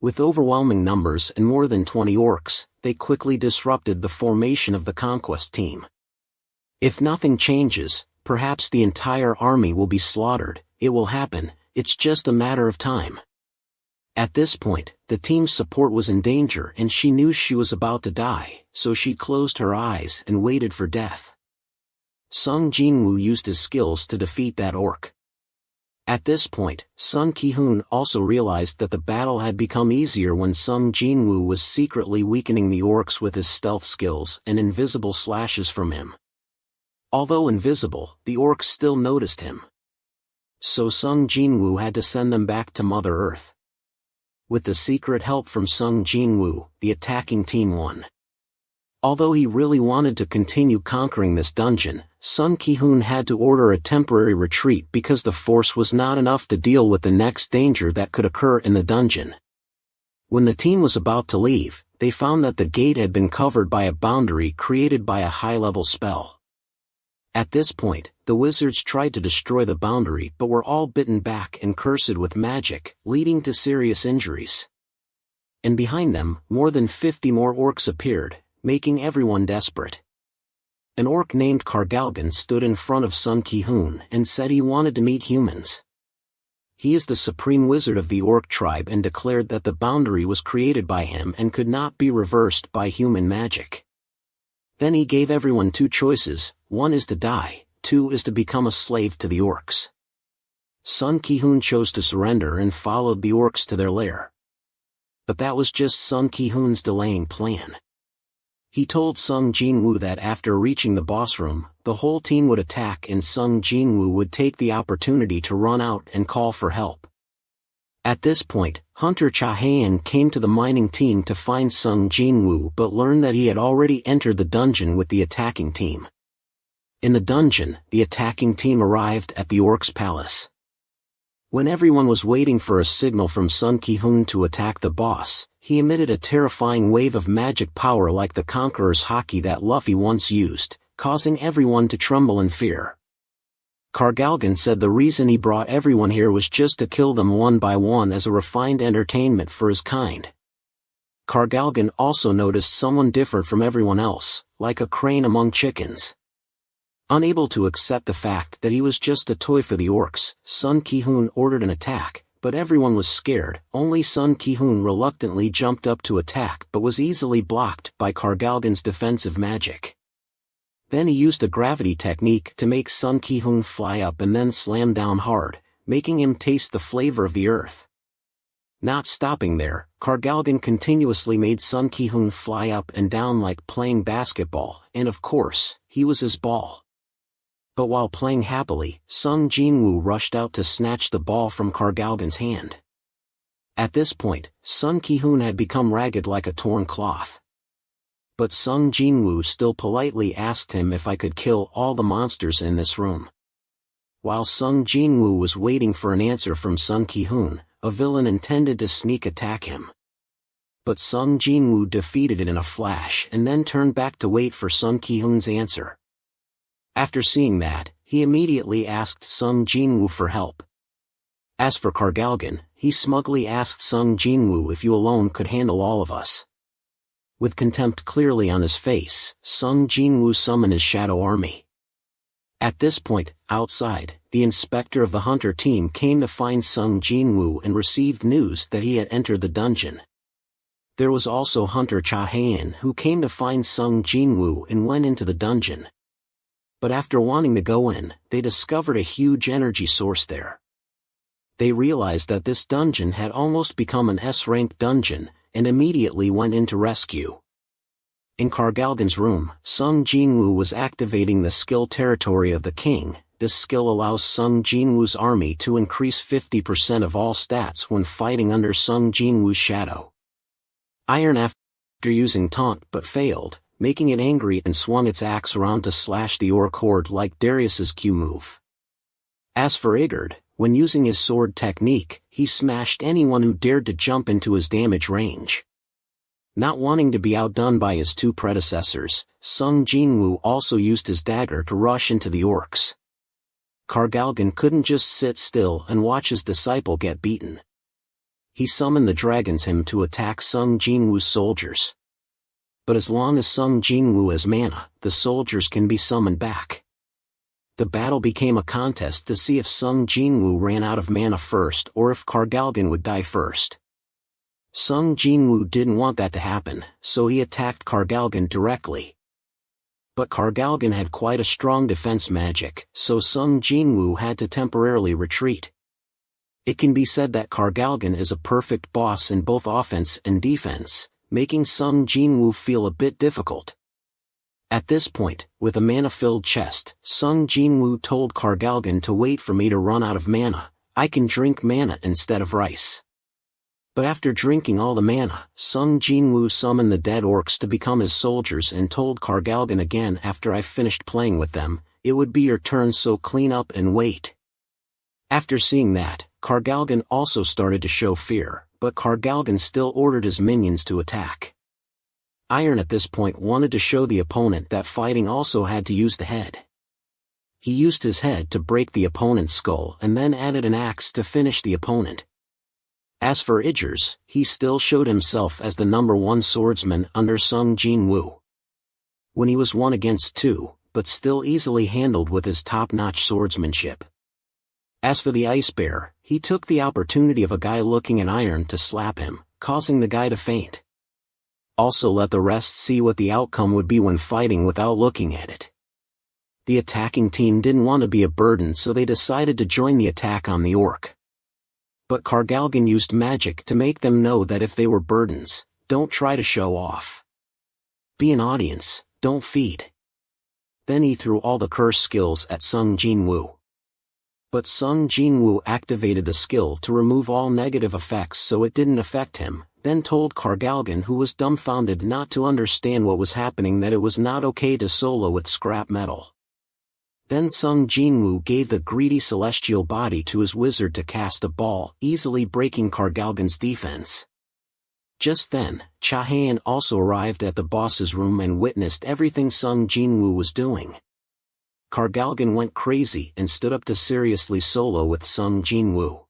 With overwhelming numbers and more than 20 orcs, they quickly disrupted the formation of the conquest team. If nothing changes, perhaps the entire army will be slaughtered. It will happen, it's just a matter of time. At this point, the team's support was in danger and she knew she was about to die, so she closed her eyes and waited for death. Sung Jinwoo used his skills to defeat that orc. At this point, Sun Ki-hoon also realized that the battle had become easier when Sung Jinwoo was secretly weakening the orcs with his stealth skills and invisible slashes from him. Although invisible, the orcs still noticed him. So Sung Jinwoo had to send them back to Mother Earth. With the secret help from Sung Jinwoo, the attacking team won. Although he really wanted to continue conquering this dungeon, Sun Ki-hoon had to order a temporary retreat because the force was not enough to deal with the next danger that could occur in the dungeon. When the team was about to leave, they found that the gate had been covered by a boundary created by a high-level spell. At this point, the wizards tried to destroy the boundary but were all bitten back and cursed with magic, leading to serious injuries. And behind them, more than 50 more orcs appeared, making everyone desperate. An orc named Kargalgan stood in front of Sun Ki-hoon and said he wanted to meet humans. He is the supreme wizard of the orc tribe and declared that the boundary was created by him and could not be reversed by human magic. Then he gave everyone 2 choices, 1 is to die, 2 is to become a slave to the orcs. Sun Ki-hoon chose to surrender and followed the orcs to their lair. But that was just Sun Ki-hoon's delaying plan. He told Sung Jinwoo that after reaching the boss room, the whole team would attack and Sung Jinwoo would take the opportunity to run out and call for help. At this point, Hunter Cha-haen came to the mining team to find Sung Jinwoo but learned that he had already entered the dungeon with the attacking team. In the dungeon, the attacking team arrived at the orc's palace. When everyone was waiting for a signal from Sun Ki-hoon to attack the boss, he emitted a terrifying wave of magic power like the Conqueror's Haki that Luffy once used, causing everyone to tremble in fear. Kargalgan said the reason he brought everyone here was just to kill them one by one as a refined entertainment for his kind. Kargalgan also noticed someone different from everyone else, like a crane among chickens. Unable to accept the fact that he was just a toy for the orcs, Sun Ki-hoon ordered an attack, but everyone was scared. Only Sun Ki-hoon reluctantly jumped up to attack but was easily blocked by Kargalgan's defensive magic. Then he used a gravity technique to make Sun Ki-hoon fly up and then slam down hard, making him taste the flavor of the earth. Not stopping there, Kargalgan continuously made Sun Ki-hoon fly up and down like playing basketball, and of course, he was his ball. But while playing happily, Sung Jinwoo rushed out to snatch the ball from Kargalgan's hand. At this point, Sun Ki-hoon had become ragged like a torn cloth. But Sung Jinwoo still politely asked him if I could kill all the monsters in this room. While Sung Jinwoo was waiting for an answer from Sun Ki-hoon, a villain intended to sneak attack him. But Sung Jinwoo defeated it in a flash and then turned back to wait for Sun Ki-hoon's answer. After seeing that, he immediately asked Sung Jinwoo for help. As for Kargalgan, he smugly asked Sung Jinwoo if you alone could handle all of us. With contempt clearly on his face, Sung Jinwoo summoned his shadow army. At this point, outside, the inspector of the hunter team came to find Sung Jinwoo and received news that he had entered the dungeon. There was also Hunter Cha-haen who came to find Sung Jinwoo and went into the dungeon. But after wanting to go in, they discovered a huge energy source there. They realized that this dungeon had almost become an S-rank dungeon, and immediately went in to rescue. In Kargalgan's room, Sung Jinwoo was activating the skill territory of the king. This skill allows Sung Jinwoo's army to increase 50% of all stats when fighting under Sung Jinwoo's shadow. Iron after using taunt but failed, making it angry and swung its axe around to slash the orc horde like Darius's Q move. As for Igard, when using his sword technique, he smashed anyone who dared to jump into his damage range. Not wanting to be outdone by his 2 predecessors, Sung Jinwoo also used his dagger to rush into the orcs. Kargalgan couldn't just sit still and watch his disciple get beaten. He summoned the Dragon's Hymn to attack Sung Jinwoo's soldiers. But as long as Sung Jinwoo has mana, the soldiers can be summoned back. The battle became a contest to see if Sung Jinwoo ran out of mana first or if Kargalgan would die first. Sung Jinwoo didn't want that to happen, so he attacked Kargalgan directly. But Kargalgan had quite a strong defense magic, so Sung Jinwoo had to temporarily retreat. It can be said that Kargalgan is a perfect boss in both offense and defense, making Sung Jinwoo feel a bit difficult. At this point, with a mana-filled chest, Sung Jinwoo told Kargalgan to wait for me to run out of mana. I can drink mana instead of rice. But after drinking all the mana, Sung Jinwoo summoned the dead orcs to become his soldiers and told Kargalgan again after I finished playing with them, it would be your turn, so clean up and wait. After seeing that, Kargalgan also started to show fear, but Kargalgan still ordered his minions to attack. Iron at this point wanted to show the opponent that fighting also had to use the head. He used his head to break the opponent's skull and then added an axe to finish the opponent. As for Igers, he still showed himself as the #1 swordsman under Sung Jin-woo. When he was 1 against 2, but still easily handled with his top-notch swordsmanship. As for the Ice Bear, he took the opportunity of a guy looking at iron to slap him, causing the guy to faint. Also let the rest see what the outcome would be when fighting without looking at it. The attacking team didn't want to be a burden, so they decided to join the attack on the orc. But Kargalgan used magic to make them know that if they were burdens, don't try to show off. Be an audience, don't feed. Then he threw all the curse skills at Sung Jin-woo. But Sung Jin-woo activated the skill to remove all negative effects so it didn't affect him, then told Kargalgan, who was dumbfounded not to understand what was happening, that it was not okay to solo with scrap metal. Then Sung Jin-woo gave the greedy celestial body to his wizard to cast a ball, easily breaking Kargalgan's defense. Just then, Cha-haen also arrived at the boss's room and witnessed everything Sung Jin-woo was doing. Kargalgan went crazy and stood up to seriously solo with Sung Jin-woo.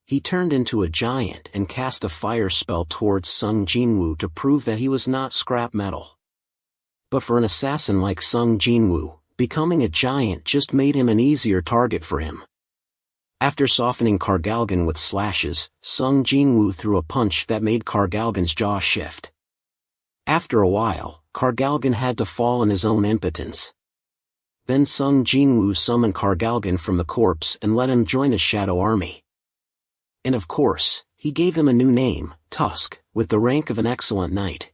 He turned into a giant and cast a fire spell towards Sung Jin-woo to prove that he was not scrap metal. But for an assassin like Sung Jin-woo, becoming a giant just made him an easier target for him. After softening Kargalgan with slashes, Sung Jin-woo threw a punch that made Kargalgan's jaw shift. After a while, Kargalgan had to fall in his own impotence. Then Sung Jin-woo summoned Kargalgan from the corpse and let him join his shadow army. And of course, he gave him a new name, Tusk, with the rank of an excellent knight.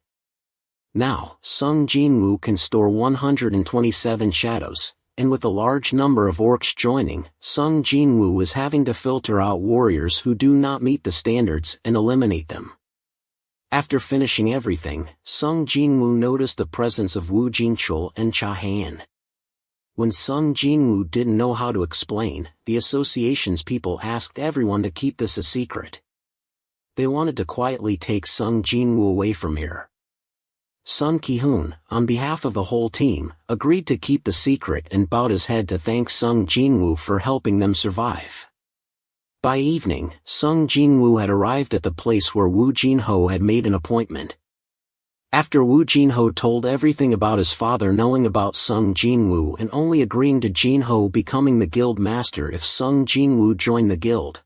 Now, Sung Jin-woo can store 127 shadows, and with a large number of orcs joining, Sung Jin-woo is having to filter out warriors who do not meet the standards and eliminate them. After finishing everything, Sung Jin-woo noticed the presence of Woo Jin-chul and Cha-haen. When Sung Jin-woo didn't know how to explain, the association's people asked everyone to keep this a secret. They wanted to quietly take Sung Jin-woo away from here. Sun Ki-hoon, on behalf of the whole team, agreed to keep the secret and bowed his head to thank Sung Jin-woo for helping them survive. By evening, Sung Jin-woo had arrived at the place where Woo Jin-ho had made an appointment. After Woo Jin-ho told everything about his father knowing about Sung Jin-woo and only agreeing to Jin-ho becoming the guild master if Sung Jin-woo joined the guild.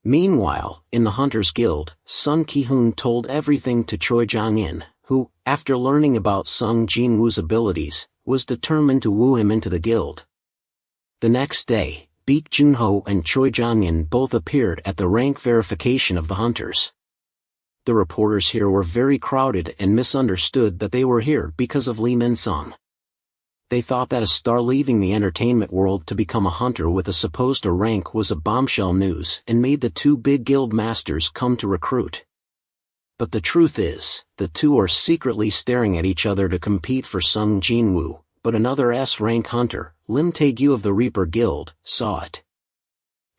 Meanwhile, in the Hunters Guild, Sun Ki-hoon told everything to Choi Jong-in, who, after learning about Sung Jin-woo's abilities, was determined to woo him into the guild. The next day, Baek Jun-ho and Choi Jong-in both appeared at the rank verification of the Hunters. The reporters here were very crowded and misunderstood that they were here because of Lee Min-sung. They thought that a star leaving the entertainment world to become a hunter with a supposed rank was a bombshell news and made the two big guild masters come to recruit. But the truth is, the two are secretly staring at each other to compete for Sung Jin-woo, but another S-rank hunter, Lim Tae-gyu of the Reaper Guild, saw it.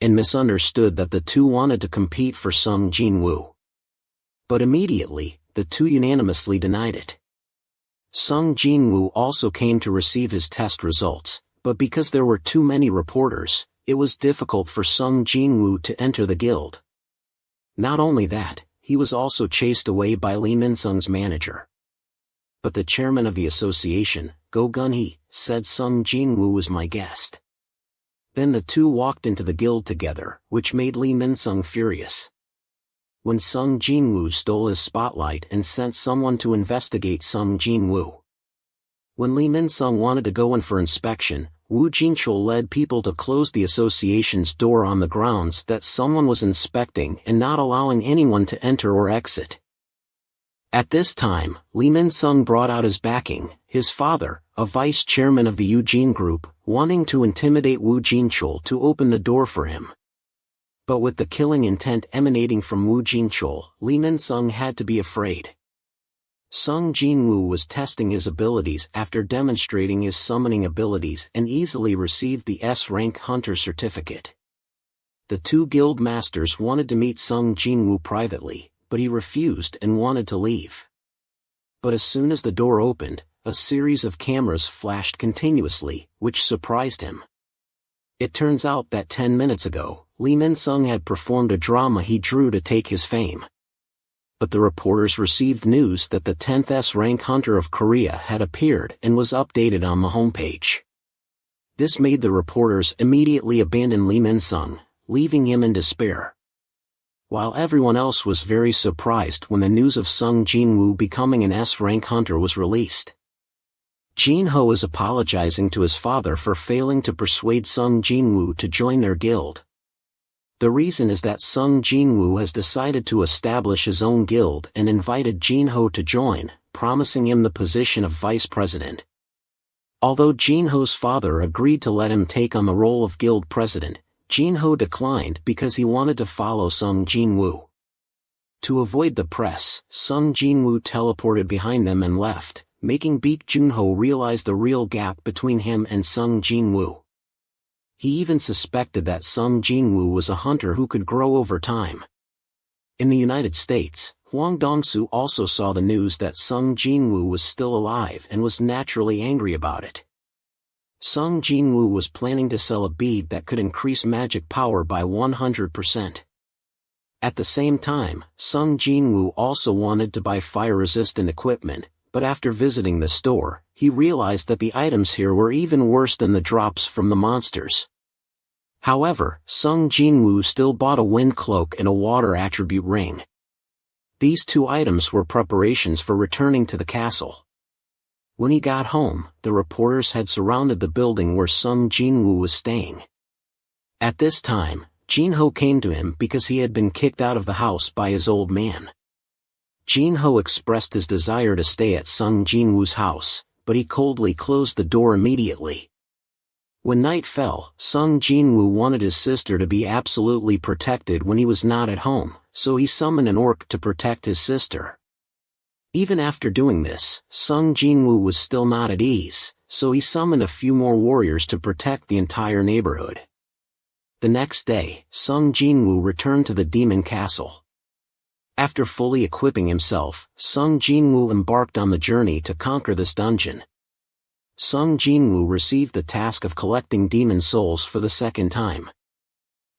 And misunderstood that the two wanted to compete for Sung Jin-woo. But immediately, the two unanimously denied it. Sung Jin-woo also came to receive his test results, but because there were too many reporters, it was difficult for Sung Jin-woo to enter the guild. Not only that, he was also chased away by Lee Min-sung's manager. But the chairman of the association, Go Gun-hee, said Sung Jin-woo was my guest. Then the two walked into the guild together, which made Lee Min-sung furious. When Sung Jin-woo stole his spotlight and sent someone to investigate Sung Jin-woo. When Lee Min-sung wanted to go in for inspection, Woo Jin-chul led people to close the association's door on the grounds that someone was inspecting and not allowing anyone to enter or exit. At this time, Lee Min-sung brought out his backing, his father, a vice chairman of the Eugene Group, wanting to intimidate Woo Jin-chul to open the door for him. But with the killing intent emanating from Woo Jin-chul, Lee Min-sung had to be afraid. Sung Jin-woo was testing his abilities after demonstrating his summoning abilities and easily received the S-rank hunter certificate. The two guild masters wanted to meet Sung Jin-woo privately, but he refused and wanted to leave. But as soon as the door opened, a series of cameras flashed continuously, which surprised him. It turns out that 10 minutes ago, Lee Min-sung had performed a drama he drew to take his fame. But the reporters received news that the 10th S-rank hunter of Korea had appeared and was updated on the homepage. This made the reporters immediately abandon Lee Min-sung, leaving him in despair. While everyone else was very surprised when the news of Sung Jin-woo becoming an S-rank hunter was released. Jin-ho is apologizing to his father for failing to persuade Sung Jin-woo to join their guild. The reason is that Sung Jin-woo has decided to establish his own guild and invited Jin-ho to join, promising him the position of vice president. Although Jin-ho's father agreed to let him take on the role of guild president, Jin-ho declined because he wanted to follow Sung Jin-woo. To avoid the press, Sung Jin-woo teleported behind them and left, making Baek Jun-ho realize the real gap between him and Sung Jin-woo. He even suspected that Sung Jin-woo was a hunter who could grow over time. In the United States, Hwang Dong-soo also saw the news that Sung Jin-woo was still alive and was naturally angry about it. Sung Jin-woo was planning to sell a bead that could increase magic power by 100%. At the same time, Sung Jin-woo also wanted to buy fire-resistant equipment, but after visiting the store, he realized that the items here were even worse than the drops from the monsters. However, Sung Jin-woo still bought a wind cloak and a water attribute ring. These two items were preparations for returning to the castle. When he got home, the reporters had surrounded the building where Sung Jin-woo was staying. At this time, Jin-ho came to him because he had been kicked out of the house by his old man. Jin-ho expressed his desire to stay at Sung Jin-woo's house, but he coldly closed the door immediately. When night fell, Sung Jin-woo wanted his sister to be absolutely protected when he was not at home, so he summoned an orc to protect his sister. Even after doing this, Sung Jin-woo was still not at ease, so he summoned a few more warriors to protect the entire neighborhood. The next day, Sung Jin-woo returned to the demon castle. After fully equipping himself, Sung Jin-woo embarked on the journey to conquer this dungeon. Sung Jin-woo received the task of collecting demon souls for the second time.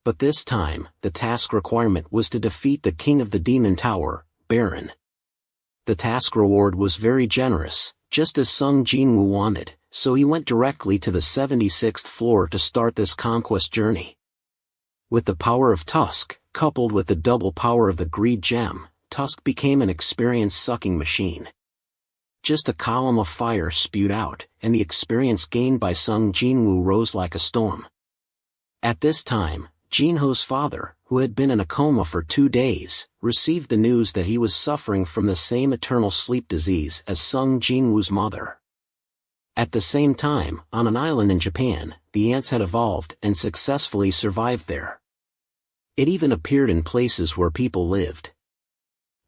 But this time, the task requirement was to defeat the king of the demon tower, Baron. The task reward was very generous, just as Sung Jin-woo wanted, so he went directly to the 76th floor to start this conquest journey. With the power of Tusk, coupled with the double power of the Greed Gem, Tusk became an experience-sucking machine. Just a column of fire spewed out, and the experience gained by Sung Jin-woo rose like a storm. At this time, Jin-ho's father, who had been in a coma for 2 days, received the news that he was suffering from the same eternal sleep disease as Sung Jin-woo's mother. At the same time, on an island in Japan, the ants had evolved and successfully survived there. It even appeared in places where people lived.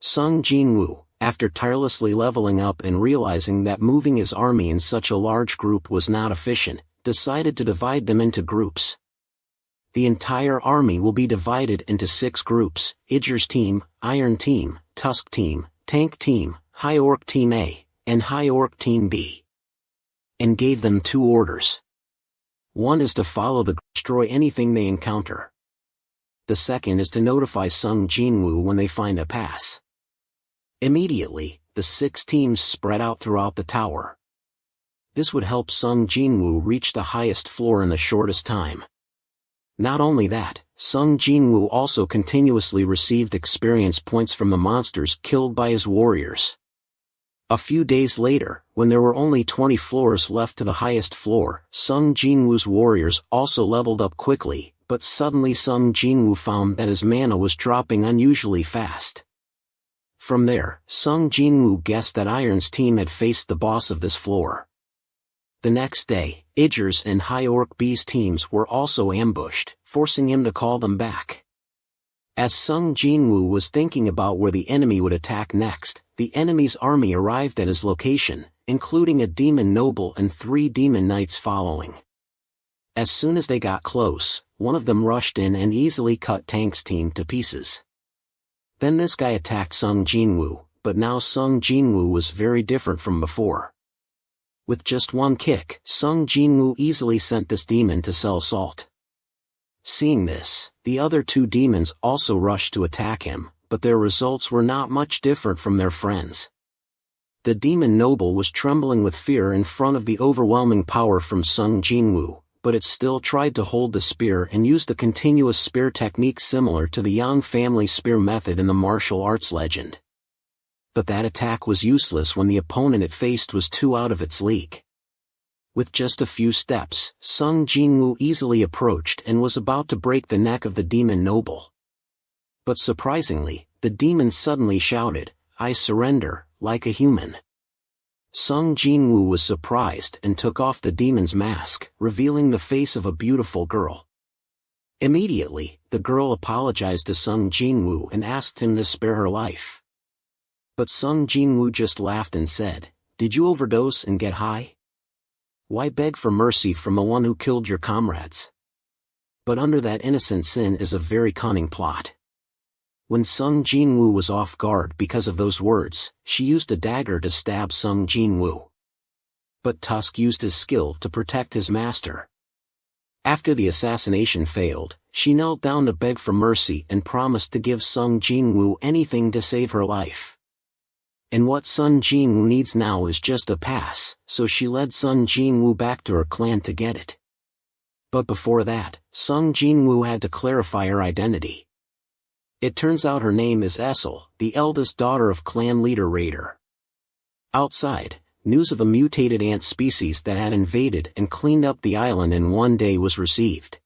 Sung Jin-woo, after tirelessly leveling up and realizing that moving his army in such a large group was not efficient, decided to divide them into groups. The entire army will be divided into 6 groups: Idger's team, Iron Team, Tusk Team, Tank Team, High Orc Team A, and High Orc Team B. And gave them 2 orders. One is to follow the destroy anything they encounter. The second is to notify Sung Jin-woo when they find a pass. Immediately, the 6 teams spread out throughout the tower. This would help Sung Jin-woo reach the highest floor in the shortest time. Not only that, Sung Jin-woo also continuously received experience points from the monsters killed by his warriors. A few days later, when there were only 20 floors left to the highest floor, Sung Jin-woo's warriors also leveled up quickly, but suddenly Sung Jin-woo found that his mana was dropping unusually fast. From there, Sung Jin-woo guessed that Iron's team had faced the boss of this floor. The next day, Idger's and High Orc B's teams were also ambushed, forcing him to call them back. As Sung Jin-woo was thinking about where the enemy would attack next, the enemy's army arrived at his location, including a demon noble and 3 demon knights following. As soon as they got close, one of them rushed in and easily cut Tank's team to pieces. Then this guy attacked Sung Jin-woo, but now Sung Jin-woo was very different from before. With just one kick, Sung Jinwoo easily sent this demon to sell salt. Seeing this, the other two demons also rushed to attack him, but their results were not much different from their friends. The demon noble was trembling with fear in front of the overwhelming power from Sung Jinwoo, but it still tried to hold the spear and used a continuous spear technique similar to the Yang family spear method in the martial arts legend. But that attack was useless when the opponent it faced was too out of its league. With just a few steps, Sung Jinwoo easily approached and was about to break the neck of the demon noble. But surprisingly, the demon suddenly shouted, "I surrender," like a human. Sung Jinwoo was surprised and took off the demon's mask, revealing the face of a beautiful girl. Immediately, the girl apologized to Sung Jinwoo and asked him to spare her life. But Sung Jinwoo just laughed and said, "Did you overdose and get high? Why beg for mercy from the one who killed your comrades?" But under that innocent sin is a very cunning plot. When Sung Jinwoo was off guard because of those words, she used a dagger to stab Sung Jinwoo. But Tusk used his skill to protect his master. After the assassination failed, she knelt down to beg for mercy and promised to give Sung Jinwoo anything to save her life. And what Sung Jinwoo needs now is just a pass, so she led Sung Jinwoo back to her clan to get it. But before that, Sung Jinwoo had to clarify her identity. It turns out her name is Essel, the eldest daughter of clan leader Raider. Outside, news of a mutated ant species that had invaded and cleaned up the island in one day was received.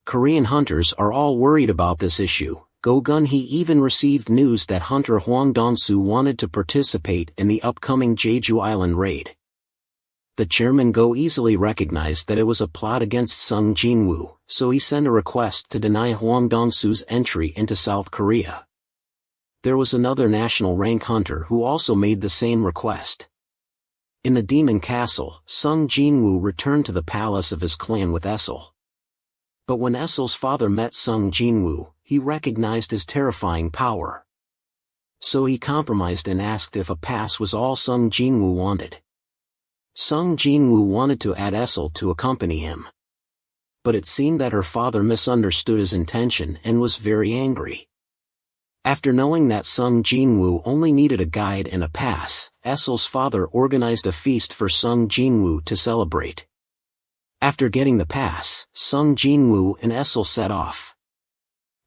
Korean hunters are all worried about this issue. Go Gun-hee even received news that hunter Hwang Dong-soo wanted to participate in the upcoming Jeju Island raid. The chairman Go easily recognized that it was a plot against Sung Jinwoo, so he sent a request to deny Hwang Dong-soo's entry into South Korea. There was another national rank hunter who also made the same request. In the demon castle, Sung Jinwoo returned to the palace of his clan with Essel. But when Essel's father met Sung Jinwoo, he recognized his terrifying power. So he compromised and asked if a pass was all Sung Jinwoo wanted. Sung Jinwoo wanted to add Essel to accompany him. But it seemed that her father misunderstood his intention and was very angry. After knowing that Sung Jinwoo only needed a guide and a pass, Essel's father organized a feast for Sung Jinwoo to celebrate. After getting the pass, Sung Jinwoo and Essel set off.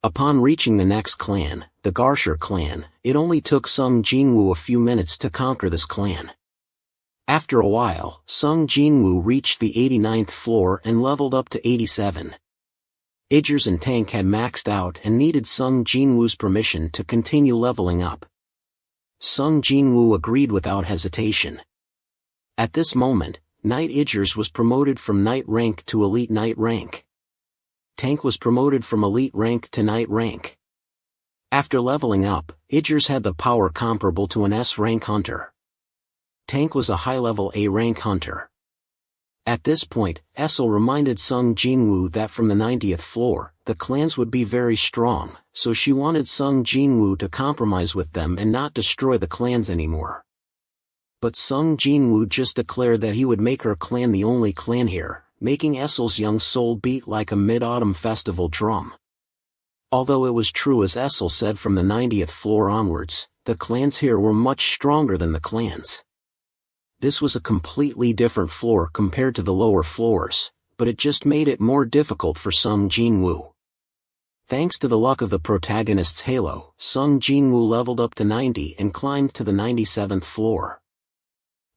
Upon reaching the next clan, the Garshur clan, it only took Sung Jinwoo a few minutes to conquer this clan. After a while, Sung Jinwoo reached the 89th floor and leveled up to 87. Ijers and Tank had maxed out and needed Sung Jinwoo's permission to continue leveling up. Sung Jinwoo agreed without hesitation. At this moment, Knight Ijers was promoted from Knight rank to Elite Knight rank. Tank was promoted from Elite rank to Knight rank. After leveling up, Ijers had the power comparable to an S rank hunter. Tank was a high-level A rank hunter. At this point, Essel reminded Sung Jinwoo that from the 90th floor, the clans would be very strong, so she wanted Sung Jinwoo to compromise with them and not destroy the clans anymore. But Sung Jinwoo just declared that he would make her clan the only clan here, making Essel's young soul beat like a mid-autumn festival drum. Although it was true as Essel said from the 90th floor onwards, the clans here were much stronger than the clans. This was a completely different floor compared to the lower floors, but it just made it more difficult for Sung Jinwoo. Thanks to the luck of the protagonist's halo, Sung Jinwoo leveled up to 90 and climbed to the 97th floor.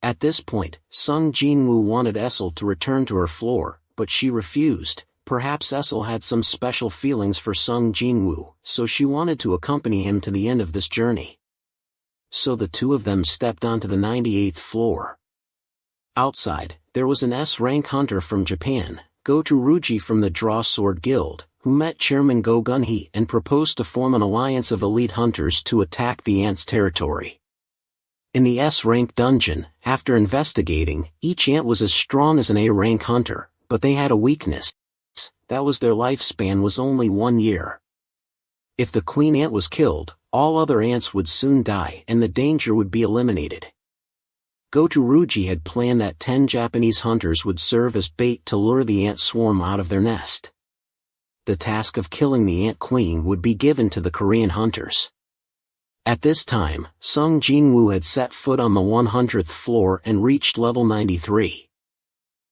At this point, Sung Jinwoo wanted Essel to return to her floor, but she refused. Perhaps Essel had some special feelings for Sung Jinwoo, so she wanted to accompany him to the end of this journey. So the two of them stepped onto the 98th floor. Outside, there was an S-rank hunter from Japan, Goto Ruji from the Draw Sword Guild, who met Chairman Go Gun-hee and proposed to form an alliance of elite hunters to attack the Ants' territory. In the S-rank dungeon, after investigating, each ant was as strong as an A-rank hunter, but they had a weakness. That was their lifespan was only 1 year. If the queen ant was killed, all other ants would soon die and the danger would be eliminated. Goju had planned that 10 Japanese hunters would serve as bait to lure the ant swarm out of their nest. The task of killing the ant queen would be given to the Korean hunters. At this time, Sung Jin-woo had set foot on the 100th floor and reached level 93.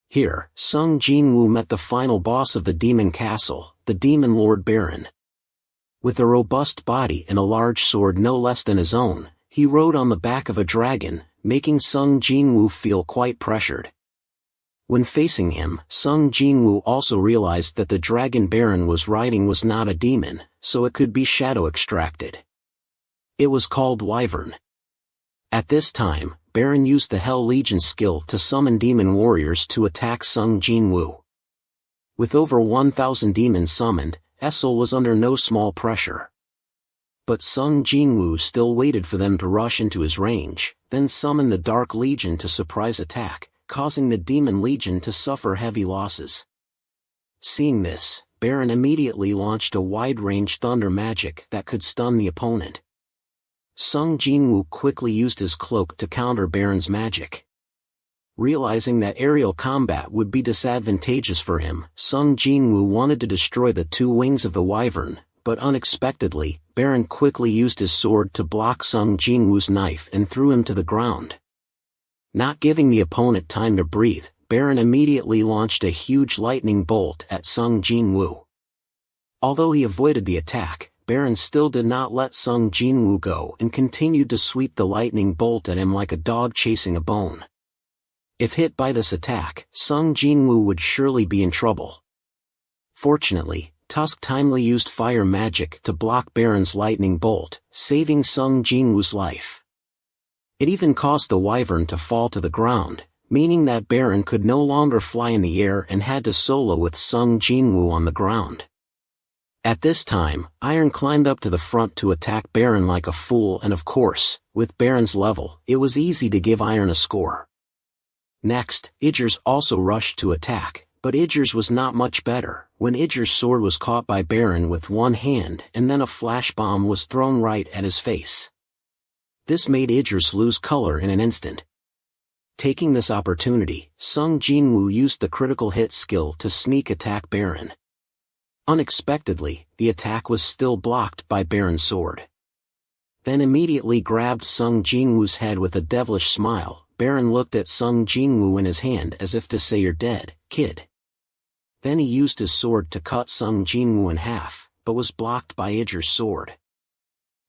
Here, Sung Jin-woo met the final boss of the demon castle, the demon lord Baron. With a robust body and a large sword no less than his own, he rode on the back of a dragon, making Sung Jin-woo feel quite pressured. When facing him, Sung Jin-woo also realized that the dragon Baron was riding was not a demon, so it could be shadow extracted. It was called Wyvern. At this time, Baron used the Hell Legion skill to summon demon warriors to attack Sung Jin-woo. With over 1,000 demons summoned, Essel was under no small pressure. But Sung Jin-woo still waited for them to rush into his range, then summoned the Dark Legion to surprise attack, causing the Demon Legion to suffer heavy losses. Seeing this, Baron immediately launched a wide-range thunder magic that could stun the opponent. Sung Jin-woo quickly used his cloak to counter Baron's magic. Realizing that aerial combat would be disadvantageous for him, Sung Jin-woo wanted to destroy the two wings of the wyvern, but unexpectedly, Baron quickly used his sword to block Sung Jin-woo's knife and threw him to the ground. Not giving the opponent time to breathe, Baron immediately launched a huge lightning bolt at Sung Jin-woo. Although he avoided the attack, Baron still did not let Sung Jin-woo go and continued to sweep the lightning bolt at him like a dog chasing a bone. If hit by this attack, Sung Jin-woo would surely be in trouble. Fortunately, Tusk timely used fire magic to block Baron's lightning bolt, saving Sung Jin-woo's life. It even caused the wyvern to fall to the ground, meaning that Baron could no longer fly in the air and had to solo with Sung Jin-woo on the ground. At this time, Iron climbed up to the front to attack Baron like a fool, and of course, with Baron's level, it was easy to give Iron a score. Next, Idgers also rushed to attack, but Idgers was not much better, when Idgers' sword was caught by Baron with one hand and then a flash bomb was thrown right at his face. This made Idgers lose color in an instant. Taking this opportunity, Sung Jin-woo used the critical hit skill to sneak attack Baron. Unexpectedly, the attack was still blocked by Baron's sword. Then immediately grabbed Sung Jin-woo's head with a devilish smile. Baron looked at Sung Jin-woo in his hand as if to say, "You're dead, kid." Then he used his sword to cut Sung Jin-woo in half, but was blocked by Idgers' sword.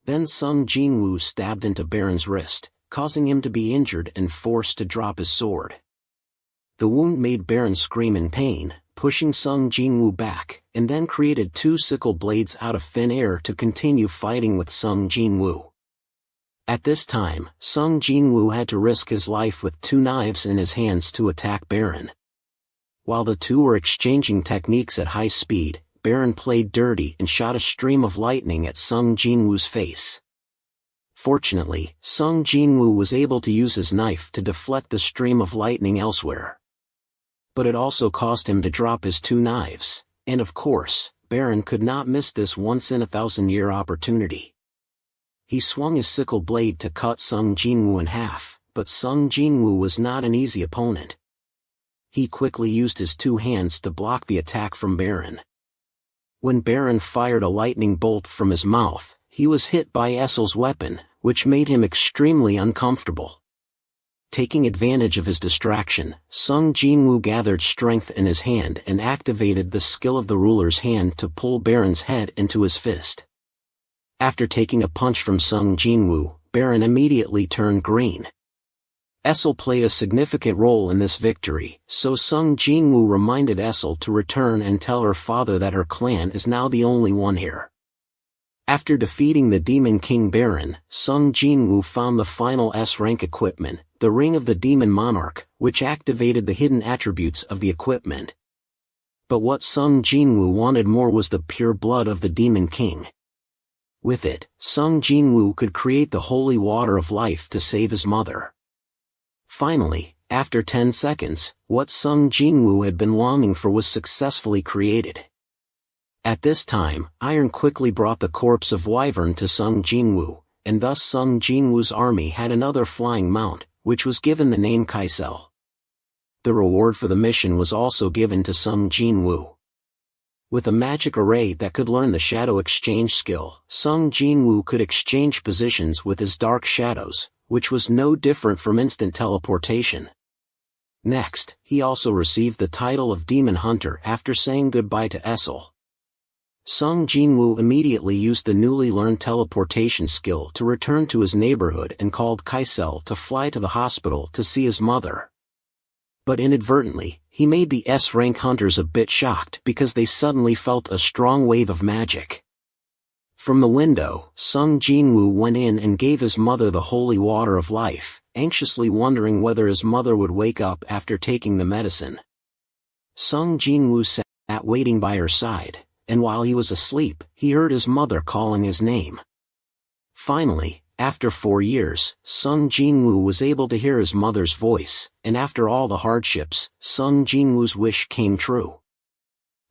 Then Sung Jin-woo stabbed into Baron's wrist, causing him to be injured and forced to drop his sword. The wound made Baron scream in pain, pushing Sung Jin-woo back, and then created two sickle blades out of thin air to continue fighting with Sung Jin-woo. At this time, Sung Jin-woo had to risk his life with two knives in his hands to attack Baron. While the two were exchanging techniques at high speed, Baron played dirty and shot a stream of lightning at Sung Jin-woo's face. Fortunately, Sung Jin-woo was able to use his knife to deflect the stream of lightning elsewhere. But it also caused him to drop his two knives, and of course, Baron could not miss this once-in-a-thousand-year opportunity. He swung his sickle blade to cut Sung Jin-woo in half, but Sung Jin-woo was not an easy opponent. He quickly used his two hands to block the attack from Baron. When Baron fired a lightning bolt from his mouth, he was hit by Essel's weapon, which made him extremely uncomfortable. Taking advantage of his distraction, Sung Jin-woo gathered strength in his hand and activated the skill of the ruler's hand to pull Baron's head into his fist. After taking a punch from Sung Jin-woo, Baron immediately turned green. Essel played a significant role in this victory, so Sung Jin-woo reminded Essel to return and tell her father that her clan is now the only one here. After defeating the Demon King Baron, Sung Jin-woo found the final S-rank equipment, the Ring of the Demon Monarch, which activated the hidden attributes of the equipment. But what Sung Jin-woo wanted more was the pure blood of the Demon King. With it, Sung Jin-woo could create the holy water of life to save his mother. Finally, after 10 seconds, what Sung Jin-woo had been longing for was successfully created. At this time, Iron quickly brought the corpse of Wyvern to Sung Jin-woo, and thus Sung Jin-woo's army had another flying mount, which was given the name Kaisel. The reward for the mission was also given to Sung Jin-woo. With a magic array that could learn the shadow exchange skill, Sung Jin-woo could exchange positions with his dark shadows, which was no different from instant teleportation. Next, he also received the title of Demon Hunter after saying goodbye to Essel. Sung Jin-woo immediately used the newly learned teleportation skill to return to his neighborhood and called Kaisel to fly to the hospital to see his mother. But inadvertently, he made the S-rank hunters a bit shocked because they suddenly felt a strong wave of magic. From the window, Sung Jin-woo went in and gave his mother the holy water of life, anxiously wondering whether his mother would wake up after taking the medicine. Sung Jin-woo sat waiting by her side, and while he was asleep, he heard his mother calling his name. Finally, after 4 years, Sung Jin-woo was able to hear his mother's voice, and after all the hardships, Sung Jin-woo's wish came true.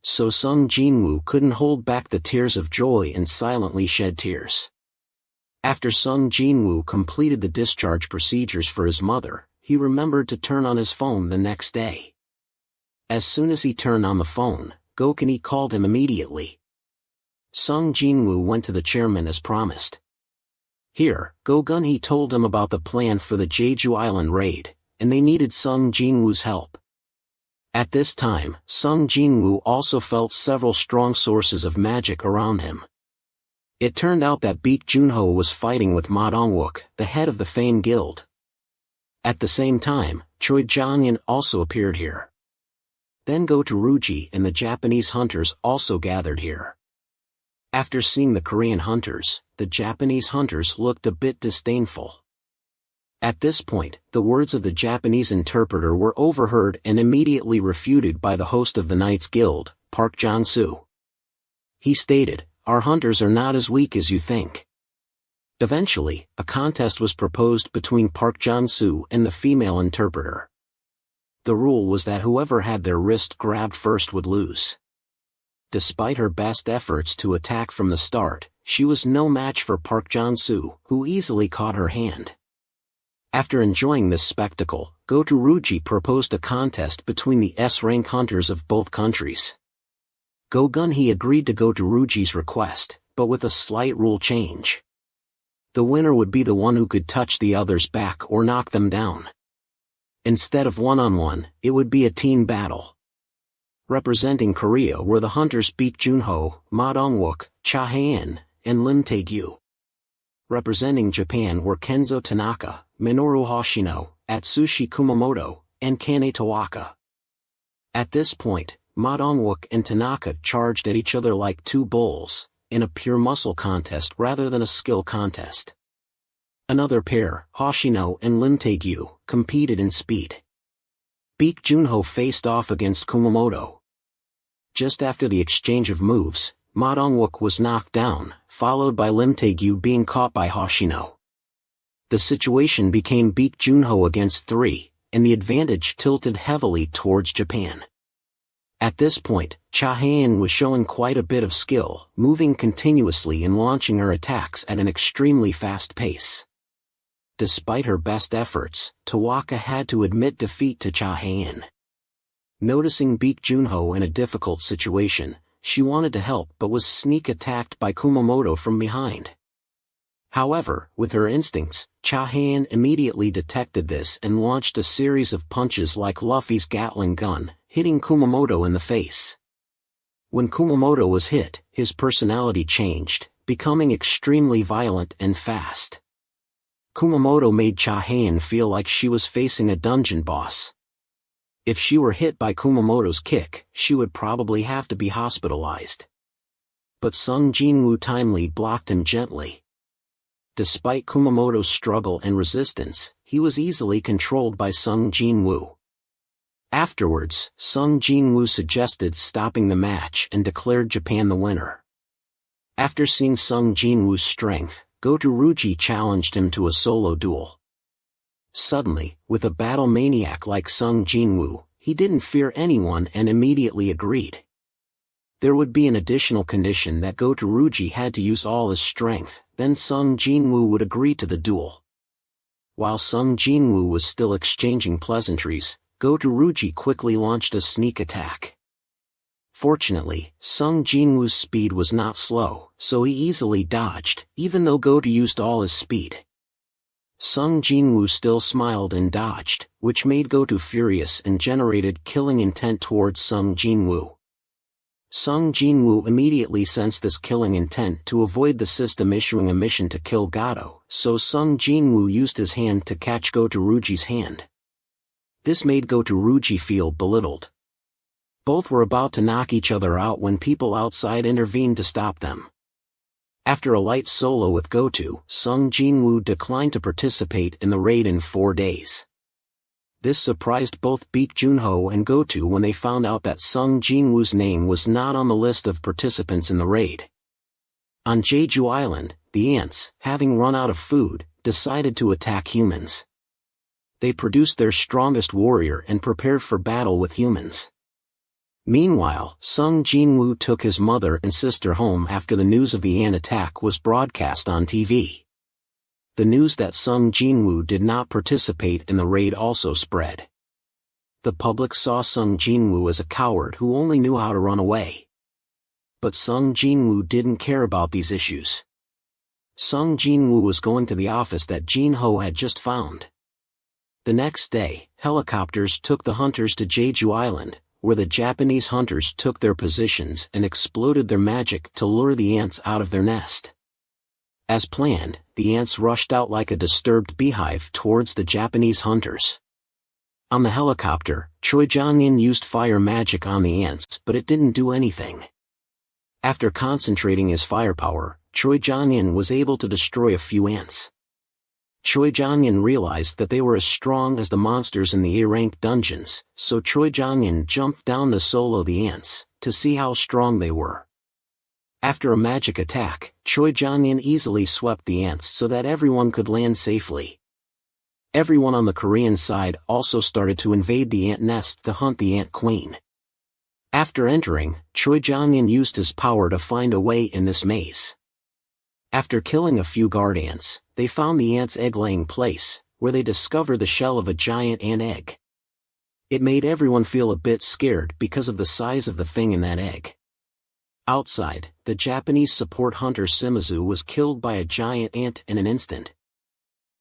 So Sung Jin-woo couldn't hold back the tears of joy and silently shed tears. After Sung Jin-woo completed the discharge procedures for his mother, he remembered to turn on his phone the next day. As soon as he turned on the phone, Gokuni called him immediately. Sung Jin-woo went to the chairman as promised. Here, Go-gun-hee told him about the plan for the Jeju Island raid, and they needed Sung Jin-woo's help. At this time, Sung Jin-woo also felt several strong sources of magic around him. It turned out that Baek Junho was fighting with Ma Dong-wook, the head of the Fame Guild. At the same time, Choi Jong-in also appeared here. Then Go-to-Ruji and the Japanese hunters also gathered here. After seeing the Korean hunters, the Japanese hunters looked a bit disdainful. At this point, the words of the Japanese interpreter were overheard and immediately refuted by the host of the Knights Guild, Park Jong-soo. He stated, "Our hunters are not as weak as you think." Eventually, a contest was proposed between Park Jong-soo and the female interpreter. The rule was that whoever had their wrist grabbed first would lose. Despite her best efforts to attack from the start, she was no match for Park Jong-soo, who easily caught her hand. After enjoying this spectacle, Go-to-Ruji proposed a contest between the S-rank hunters of both countries. Go-gun-hee agreed to Go-to-Ruji's request, but with a slight rule change. The winner would be the one who could touch the other's back or knock them down. Instead of one-on-one, it would be a team battle. Representing Korea were the hunters Baek Junho, Ma Dong-wook, Cha Hae-in, and Lim Tae-gyu. Representing Japan were Kenzo Tanaka, Minoru Hoshino, Atsushi Kumamoto, and Kane Tawaka. At this point, Ma Dong-wook and Tanaka charged at each other like two bulls, in a pure muscle contest rather than a skill contest. Another pair, Hoshino and Lim Tae-gyu, competed in speed. Baek Junho faced off against Kumamoto. Just after the exchange of moves, Ma Dong-wook was knocked down, followed by Lim Tae-gyu being caught by Hoshino. The situation became Baek Junho against 3, and the advantage tilted heavily towards Japan. At this point, Cha Hae-in was showing quite a bit of skill, moving continuously and launching her attacks at an extremely fast pace. Despite her best efforts, Tawaka had to admit defeat to Cha Hae-in. Noticing Baek Junho in a difficult situation, she wanted to help but was sneak attacked by Kumamoto from behind. However, with her instincts, Cha Hae-in immediately detected this and launched a series of punches like Luffy's Gatling gun, hitting Kumamoto in the face. When Kumamoto was hit, his personality changed, becoming extremely violent and fast. Kumamoto made Cha Hae-in feel like she was facing a dungeon boss. If she were hit by Kumamoto's kick, she would probably have to be hospitalized. But Sung Jin-woo timely blocked him gently. Despite Kumamoto's struggle and resistance, he was easily controlled by Sung Jin-woo. Afterwards, Sung Jin-woo suggested stopping the match and declared Japan the winner. After seeing Sung Jin-woo's strength, Go-to-Ruji challenged him to a solo duel. Suddenly, with a battle maniac like Sung Jin-woo, he didn't fear anyone and immediately agreed. There would be an additional condition that Go-to-Ruji had to use all his strength, then Sung Jin-woo would agree to the duel. while Sung Jinwoo was still exchanging pleasantries, Go-Toruji quickly launched a sneak attack. Fortunately, Sung Jinwoo's speed was not slow, so he easily dodged, even though Go-To used all his speed. Sung Jinwoo still smiled and dodged, which made Go-To furious and generated killing intent towards Sung Jinwoo. Sung Jinwoo immediately sensed this killing intent to avoid the system issuing a mission to kill Gato, so Sung Jinwoo used his hand to catch Go-Toruji's hand. This made Go-Toruji feel belittled. Both were about to knock each other out when people outside intervened to stop them. After a light solo with Go-To, Sung Jinwoo declined to participate in the raid in 4 days. This surprised both Baek Junho and Go-To when they found out that Sung Jinwoo's name was not on the list of participants in the raid. On Jeju Island, the ants, having run out of food, decided to attack humans. They produced their strongest warrior and prepared for battle with humans. Meanwhile, Sung Jinwoo took his mother and sister home after the news of the ant attack was broadcast on TV. The news that Sung Jinwoo did not participate in the raid also spread. The public saw Sung Jinwoo as a coward who only knew how to run away. But Sung Jinwoo didn't care about these issues. Sung Jinwoo was going to the office that Jinho had just found. The next day, helicopters took the hunters to Jeju Island, where the Japanese hunters took their positions and exploded their magic to lure the ants out of their nest. As planned, the ants rushed out like a disturbed beehive towards the Japanese hunters. On the helicopter, Choi Jong-in used fire magic on the ants, but it didn't do anything. After concentrating his firepower, Choi Jong-in was able to destroy a few ants. Choi Jong-in realized that they were as strong as the monsters in the A-rank dungeons, so Choi Jong-in jumped down to solo the ants, to see how strong they were. After a magic attack, Choi Jong-in easily swept the ants so that everyone could land safely. Everyone on the Korean side also started to invade the ant nest to hunt the ant queen. After entering, Choi Jong-in used his power to find a way in this maze. After killing a few guard ants, they found the ant's egg-laying place, where they discovered the shell of a giant ant egg. It made everyone feel a bit scared because of the size of the thing in that egg. Outside, the Japanese support hunter Shimizu was killed by a giant ant in an instant.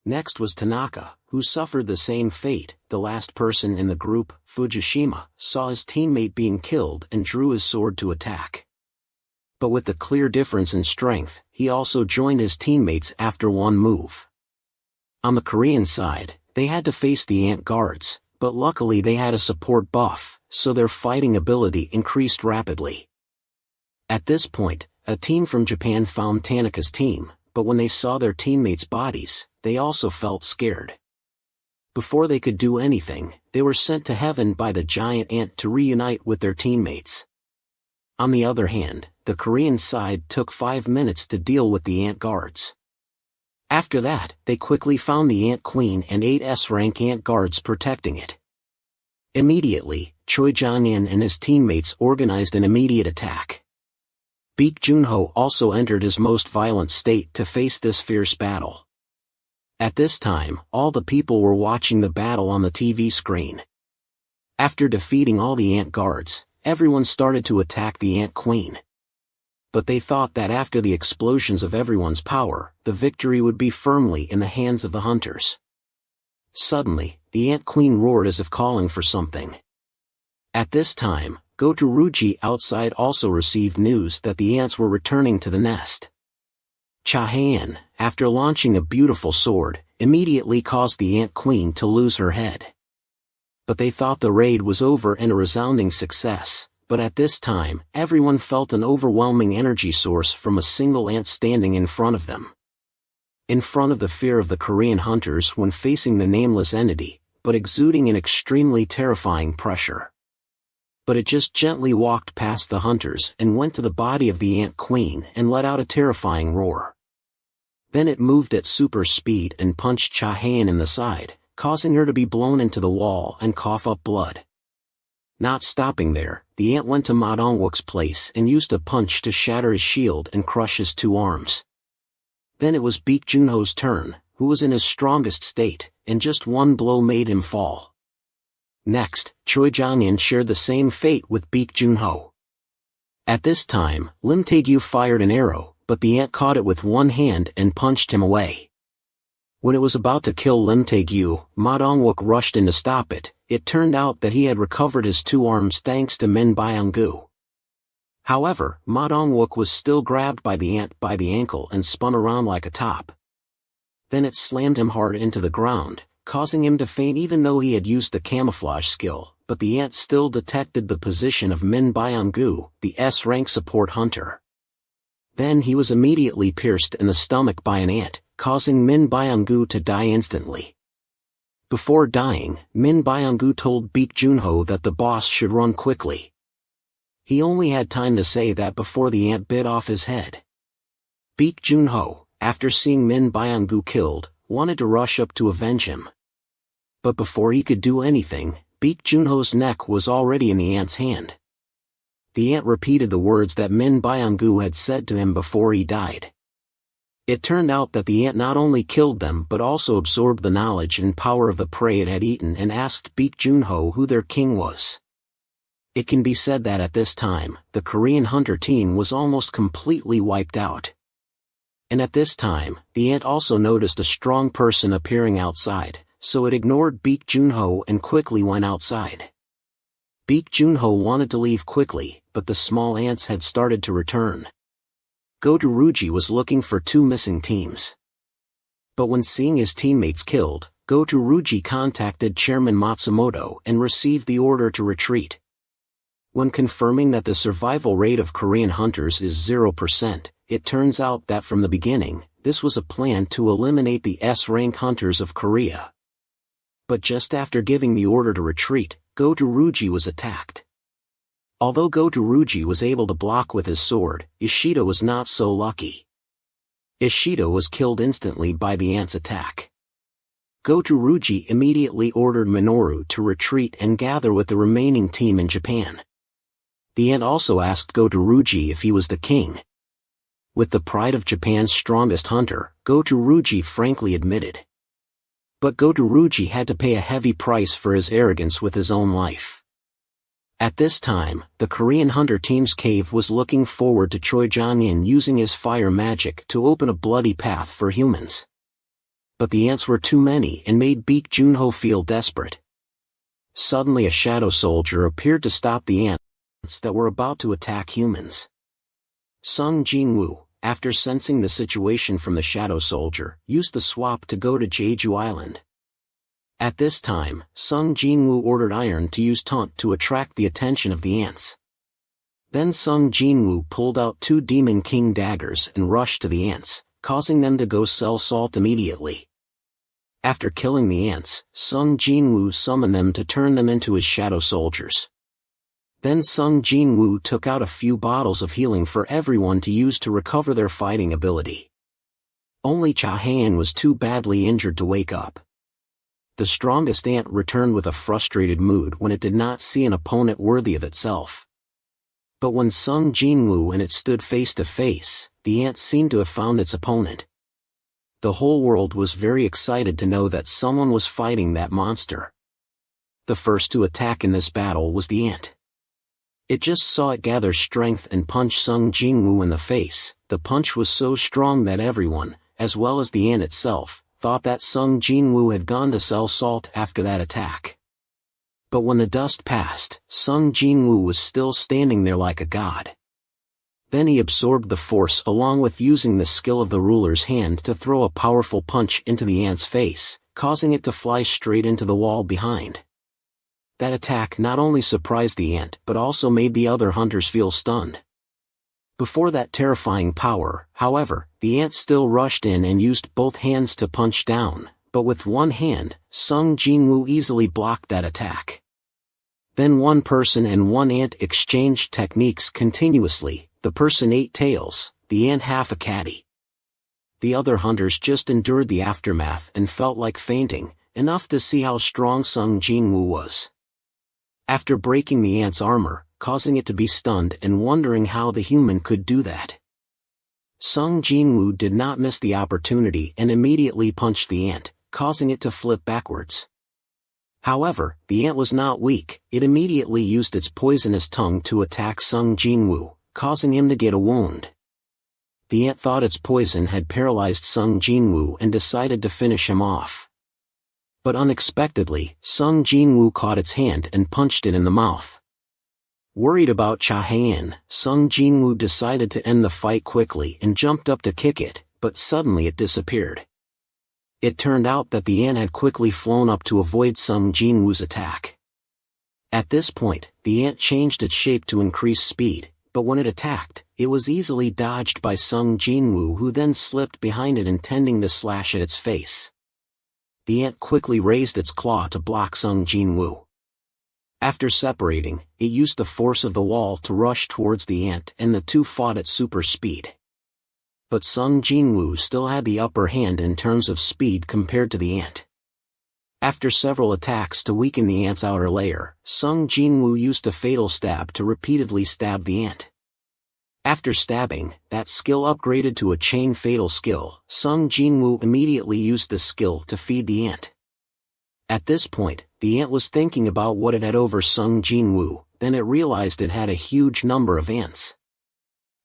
Next was Tanaka, who suffered the same fate. The last person in the group, Fujishima, saw his teammate being killed and drew his sword to attack. But with the clear difference in strength, he also joined his teammates after one move. On the Korean side, they had to face the ant guards, but luckily they had a support buff, so their fighting ability increased rapidly. At this point, a team from Japan found Tanaka's team, but when they saw their teammates' bodies, they also felt scared. Before they could do anything, they were sent to heaven by the giant ant to reunite with their teammates. On the other hand, the Korean side took 5 minutes to deal with the ant guards. After that, they quickly found the ant queen and 8 S-rank ant guards protecting it. Immediately, Choi Jong-in and his teammates organized an immediate attack. Baek Junho also entered his most violent state to face this fierce battle. At this time, all the people were watching the battle on the TV screen. After defeating all the ant guards, everyone started to attack the ant queen. But they thought that after the explosions of everyone's power, the victory would be firmly in the hands of the hunters. Suddenly, the ant queen roared as if calling for something. At this time, Go-Toruji outside also received news that the ants were returning to the nest. Cha-Han, after launching a beautiful sword, immediately caused the ant queen to lose her head. But they thought the raid was over and a resounding success, but at this time, everyone felt an overwhelming energy source from a single ant standing in front of them. In front of the fear of the Korean hunters when facing the nameless entity, but exuding an extremely terrifying pressure. But it just gently walked past the hunters and went to the body of the ant queen and let out a terrifying roar. Then it moved at super speed and punched Cha-Han in the side, causing her to be blown into the wall and cough up blood. Not stopping there, the ant went to Ma Dongwook's place and used a punch to shatter his shield and crush his 2 arms. Then it was Baek Junho's turn, who was in his strongest state, and just one blow made him fall. Next, Choi Jong-in shared the same fate with Baek Junho. At this time, Lim Tae-gyu fired an arrow, but the ant caught it with one hand and punched him away. When it was about to kill Lim Tae-gyu, Ma Dong-wook rushed in to stop it. It turned out that he had recovered his two arms thanks to Min Byung-gu. However, Ma Dong-wook was still grabbed by the ant by the ankle and spun around like a top. Then it slammed him hard into the ground, causing him to faint even though he had used the camouflage skill, but the ant still detected the position of Min Byung-gu, the S-rank support hunter. Then he was immediately pierced in the stomach by an ant, causing Min Byung-gu to die instantly. Before dying, Min Byung-gu told Baek Junho that the boss should run quickly. He only had time to say that before the ant bit off his head. Baek Junho, after seeing Min Byung-gu killed, wanted to rush up to avenge him. But before he could do anything, Baek Junho's neck was already in the ant's hand. The ant repeated the words that Min Byung-gu had said to him before he died. It turned out that the ant not only killed them but also absorbed the knowledge and power of the prey it had eaten and asked Baek Junho who their king was. It can be said that at this time, the Korean hunter team was almost completely wiped out. And at this time, the ant also noticed a strong person appearing outside, so it ignored Baek Junho and quickly went outside. Baek Junho wanted to leave quickly, but the small ants had started to return. Go-to-Ruji was looking for two missing teams. But when seeing his teammates killed, Go-to-Ruji contacted Chairman Matsumoto and received the order to retreat. When confirming that the survival rate of Korean hunters is 0%, it turns out that from the beginning, this was a plan to eliminate the S-rank hunters of Korea. But just after giving the order to retreat, Go-to-Ruji was attacked. Although Go-to-Ruji was able to block with his sword, Ishida was not so lucky. Ishida was killed instantly by the ant's attack. Go-to-Ruji immediately ordered Minoru to retreat and gather with the remaining team in Japan. The ant also asked Go-to-Ruji if he was the king. With the pride of Japan's strongest hunter, Go-to-Ruji frankly admitted. But Go-to-Ruji had to pay a heavy price for his arrogance with his own life. At this time, the Korean hunter team's cave was looking forward to Choi Jong-in using his fire magic to open a bloody path for humans. But the ants were too many and made Baek Junho feel desperate. Suddenly a shadow soldier appeared to stop the ants that were about to attack humans. Sung Jin-woo, after sensing the situation from the shadow soldier, used the swap to go to Jeju Island. At this time, Sung Jin-woo ordered Iron to use taunt to attract the attention of the ants. Then Sung Jin-woo pulled out two Demon King daggers and rushed to the ants, causing them to go sell salt immediately. After killing the ants, Sung Jin-woo summoned them to turn them into his shadow soldiers. Then Sung Jin-woo took out a few bottles of healing for everyone to use to recover their fighting ability. Only Cha Han was too badly injured to wake up. The strongest ant returned with a frustrated mood when it did not see an opponent worthy of itself. But when Sung Jin-woo and it stood face to face, the ant seemed to have found its opponent. The whole world was very excited to know that someone was fighting that monster. The first to attack in this battle was the ant. It just saw it gather strength and punch Sung Jin-woo in the face. The punch was so strong that everyone, as well as the ant itself, thought that Sung Jin-woo had gone to sell salt after that attack. But when the dust passed, Sung Jin-woo was still standing there like a god. Then he absorbed the force along with using the skill of the ruler's hand to throw a powerful punch into the ant's face, causing it to fly straight into the wall behind. That attack not only surprised the ant but also made the other hunters feel stunned. Before that terrifying power, however, the ant still rushed in and used both hands to punch down, but with one hand, Sung Jin-woo easily blocked that attack. Then one person and one ant exchanged techniques continuously. The person ate tails, the ant half a caddy. The other hunters just endured the aftermath and felt like fainting, enough to see how strong Sung Jin-woo was. After breaking the ant's armor, causing it to be stunned and wondering how the human could do that, Sung Jin-woo did not miss the opportunity and immediately punched the ant, causing it to flip backwards. However, the ant was not weak. It immediately used its poisonous tongue to attack Sung Jinwoo, causing him to get a wound. The ant thought its poison had paralyzed Sung Jinwoo and decided to finish him off. But unexpectedly, Sung Jinwoo caught its hand and punched it in the mouth. Worried about Cha Hayan, Sung Jinwoo decided to end the fight quickly and jumped up to kick it, but suddenly it disappeared. It turned out that the ant had quickly flown up to avoid Sung Jinwoo's attack. At this point, the ant changed its shape to increase speed, but when it attacked, it was easily dodged by Sung Jinwoo, who then slipped behind it intending to slash at its face. The ant quickly raised its claw to block Sung Jinwoo. After separating, it used the force of the wall to rush towards the ant and the two fought at super speed. But Sung Jinwoo still had the upper hand in terms of speed compared to the ant. After several attacks to weaken the ant's outer layer, Sung Jinwoo used a fatal stab to repeatedly stab the ant. After stabbing, that skill upgraded to a chain fatal skill. Sung Jinwoo immediately used the skill to feed the ant. At this point, the ant was thinking about what it had over Sung Jinwoo, then it realized it had a huge number of ants.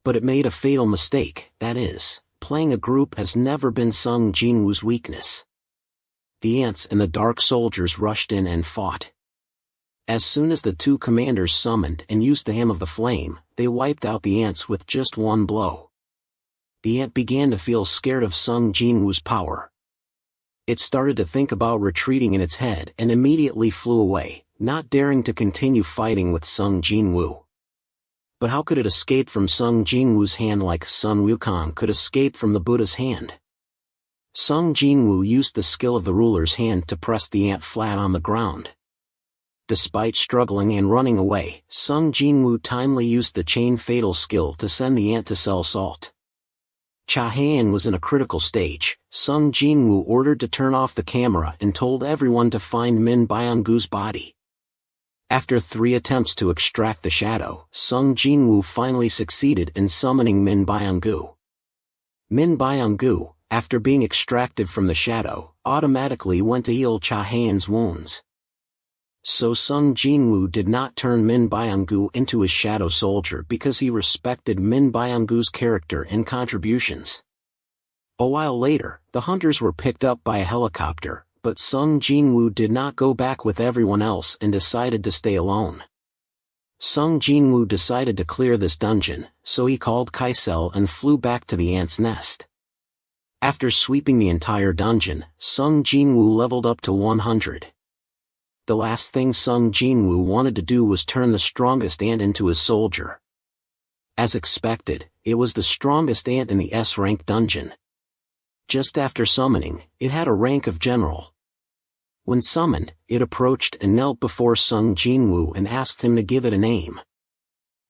But it made a fatal mistake, that is, playing a group has never been Sung Jinwoo's weakness. The ants and the dark soldiers rushed in and fought. As soon as the two commanders summoned and used the Ham of the Flame, they wiped out the ants with just one blow. The ant began to feel scared of Sung Jinwoo's power. It started to think about retreating in its head and immediately flew away, not daring to continue fighting with Sung Jinwoo. But how could it escape from Sung Jinwoo's hand like Sun Wukong could escape from the Buddha's hand? Sung Jinwoo used the skill of the ruler's hand to press the ant flat on the ground. Despite struggling and running away, Sung Jinwoo timely used the chain fatal skill to send the ant to sell salt. Cha Hayan was in a critical stage. Sung Jinwoo ordered to turn off the camera and told everyone to find Min Byung-gu's body. After 3 attempts to extract the shadow, Sung Jinwoo finally succeeded in summoning Min Byung-gu. Min Byung-gu, after being extracted from the shadow, automatically went to heal Cha Hayan's wounds. So Sung Jinwoo did not turn Min Byung-gu into his shadow soldier because he respected Min Byung-gu's character and contributions. A while later, the hunters were picked up by a helicopter, but Sung Jinwoo did not go back with everyone else and decided to stay alone. Sung Jinwoo decided to clear this dungeon, so he called Kaisel and flew back to the ant's nest. After sweeping the entire dungeon, Sung Jinwoo leveled up to 100. The last thing Sung Jinwoo wanted to do was turn the strongest ant into his soldier. As expected, it was the strongest ant in the S-rank dungeon. Just after summoning, it had a rank of general. When summoned, it approached and knelt before Sung Jinwoo and asked him to give it a name.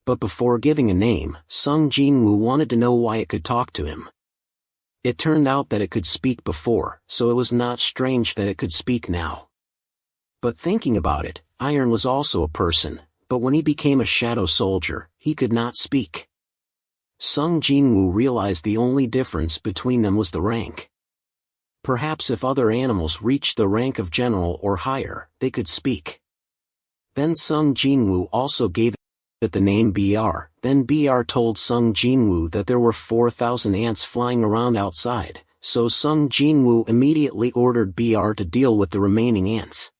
But before giving a name, Sung Jinwoo wanted to know why it could talk to him. It turned out that it could speak before, so it was not strange that it could speak now. But thinking about it, Iron was also a person, but when he became a shadow soldier, he could not speak. Sung Jinwoo realized the only difference between them was the rank. Perhaps if other animals reached the rank of general or higher, they could speak. Then Sung Jinwoo also gave it the name BR. Then BR told Sung Jinwoo that there were 4,000 ants flying around outside, so Sung Jinwoo immediately ordered BR to deal with the remaining ants.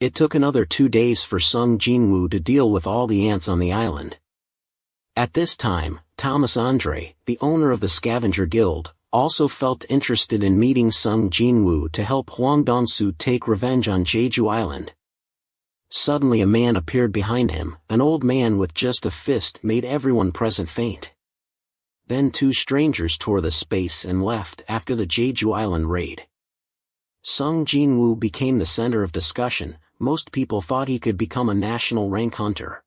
It took another 2 days for Sung Jinwoo to deal with all the ants on the island. At this time, Thomas Andre, the owner of the Scavenger Guild, also felt interested in meeting Sung Jinwoo to help Huang Dongsu take revenge on Jeju Island. Suddenly a man appeared behind him. An old man with just a fist made everyone present faint. Then 2 strangers tore the space and left after the Jeju Island raid. Sung Jinwoo became the center of discussion. Most people thought he could become a national rank hunter.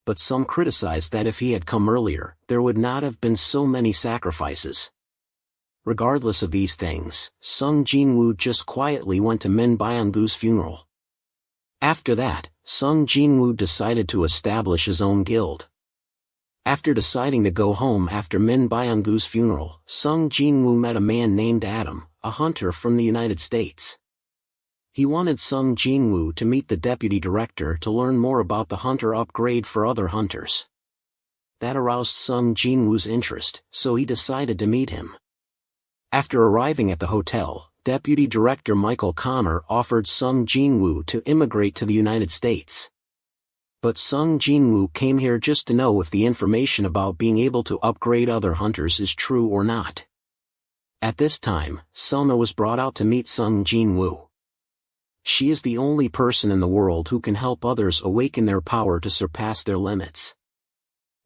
But some criticized that if he had come earlier, there would not have been so many sacrifices. Regardless of these things, Sung Jinwoo just quietly went to Min Byung-gu's funeral. After that, Sung Jinwoo decided to establish his own guild. After deciding to go home after Min Byung-gu's funeral, Sung Jinwoo met a man named Adam, a hunter from the United States. He wanted Sung Jinwoo to meet the deputy director to learn more about the hunter upgrade for other hunters. That aroused Sung Jinwoo's interest, so he decided to meet him. After arriving at the hotel, Deputy Director Michael Connor offered Sung Jinwoo to immigrate to the United States. But Sung Jinwoo came here just to know if the information about being able to upgrade other hunters is true or not. At this time, Selma was brought out to meet Sung Jinwoo. She is the only person in the world who can help others awaken their power to surpass their limits.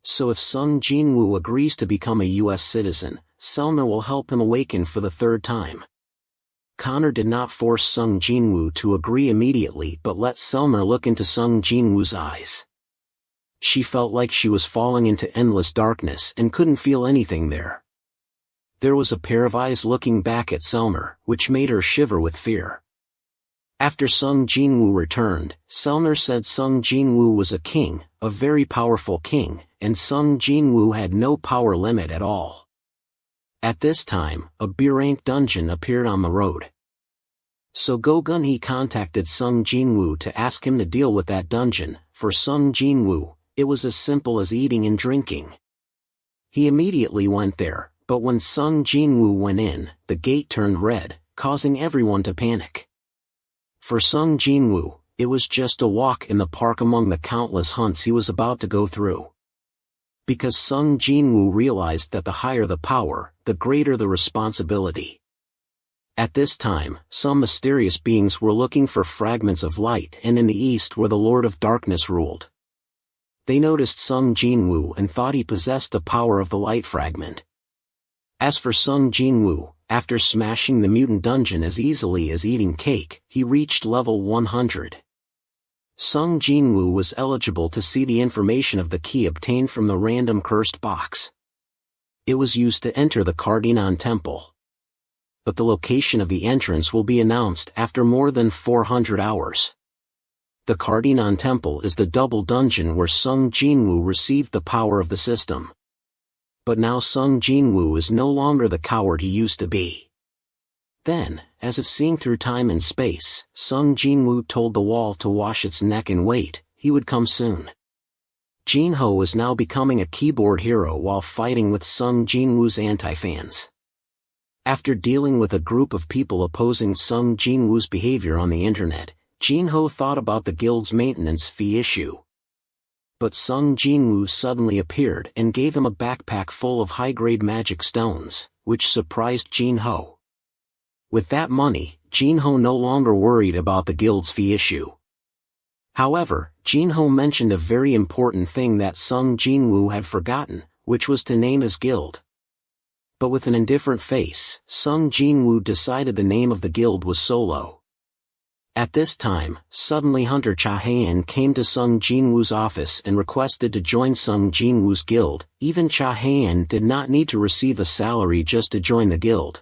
So if Sung Jinwoo agrees to become a U.S. citizen, Selma will help him awaken for the third time. Connor did not force Sung Jinwoo to agree immediately but let Selma look into Sung Jinwoo's eyes. She felt like she was falling into endless darkness and couldn't feel anything there. There was a pair of eyes looking back at Selma, which made her shiver with fear. After Sung Jinwoo returned, Selma said Sung Jinwoo was a king, a very powerful king, and Sung Jinwoo had no power limit at all. At this time, a B-rank dungeon appeared on the road. So Go Gun-hee contacted Sung Jinwoo to ask him to deal with that dungeon. For Sung Jinwoo, it was as simple as eating and drinking. He immediately went there, but when Sung Jinwoo went in, the gate turned red, causing everyone to panic. For Sung Jinwoo, it was just a walk in the park among the countless hunts he was about to go through. Because Sung Jinwoo realized that the higher the power, the greater the responsibility. At this time, some mysterious beings were looking for fragments of light, and in the east where the Lord of Darkness ruled. They noticed Sung Jinwoo and thought he possessed the power of the light fragment. As for Sung Jinwoo, after smashing the mutant dungeon as easily as eating cake, he reached level 100. Sung Jinwoo was eligible to see the information of the key obtained from the random cursed box. It was used to enter the Cardinal Temple. But the location of the entrance will be announced after more than 400 hours. The Cardinal Temple is the double dungeon where Sung Jinwoo received the power of the system. But now Sung Jinwoo is no longer the coward he used to be. Then, as if seeing through time and space, Sung Jinwoo told the wall to wash its neck and wait, he would come soon. Jinho is now becoming a keyboard hero while fighting with Sung Jinwoo's anti-fans. After dealing with a group of people opposing Sung Jinwoo's behavior on the internet, Jinho thought about the guild's maintenance fee issue. But Sung Jinwoo suddenly appeared and gave him a backpack full of high-grade magic stones, which surprised Jinho. With that money, Jinho no longer worried about the guild's fee issue. However, Jinho mentioned a very important thing that Sung Jinwoo had forgotten, which was to name his guild. But with an indifferent face, Sung Jinwoo decided the name of the guild was Solo. At this time, suddenly Hunter Cha-haen came to Sung Jinwoo's office and requested to join Sung Jinwoo's guild. Even Cha-haen did not need to receive a salary just to join the guild.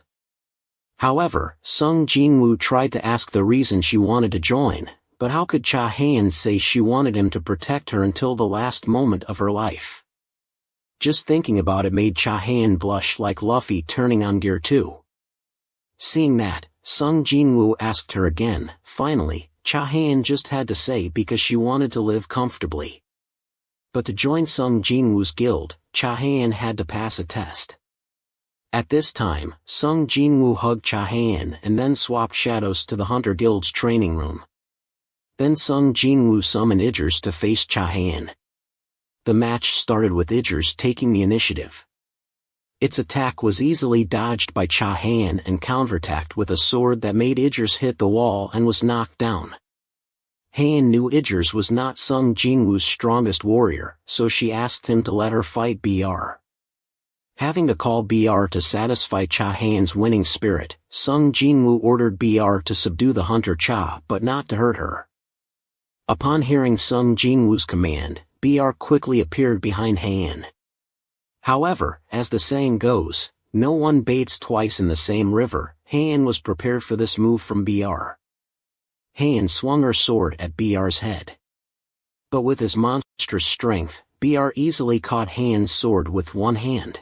However, Sung Jinwoo tried to ask the reason she wanted to join, but how could Cha-haen say she wanted him to protect her until the last moment of her life? Just thinking about it made Cha-haen blush like Luffy turning on Gear 2. Seeing that, Sung Jinwoo asked her again. Finally, Cha-haen just had to say because she wanted to live comfortably. But to join Sung Jinwoo's guild, Cha-haen had to pass a test. At this time, Sung Jinwoo hugged Cha-haen and then swapped shadows to the Hunter Guild's training room. Then Sung Jinwoo summoned Idris to face Cha-haen. The match started with Idris taking the initiative. Its attack was easily dodged by Cha-haen and counterattacked with a sword that made Idris hit the wall and was knocked down. Haen knew Idris was not Sung Jinwoo's strongest warrior, so she asked him to let her fight BR. Having to call BR to satisfy Cha-haen's winning spirit, Sung Jinwoo ordered BR to subdue the Hunter Cha but not to hurt her. Upon hearing Sung Jinwoo's command, BR quickly appeared behind Haen. However, as the saying goes, no one bathes twice in the same river. Haen was prepared for this move from BR. Haen swung her sword at BR's head. But with his monstrous strength, BR easily caught Haen's sword with one hand.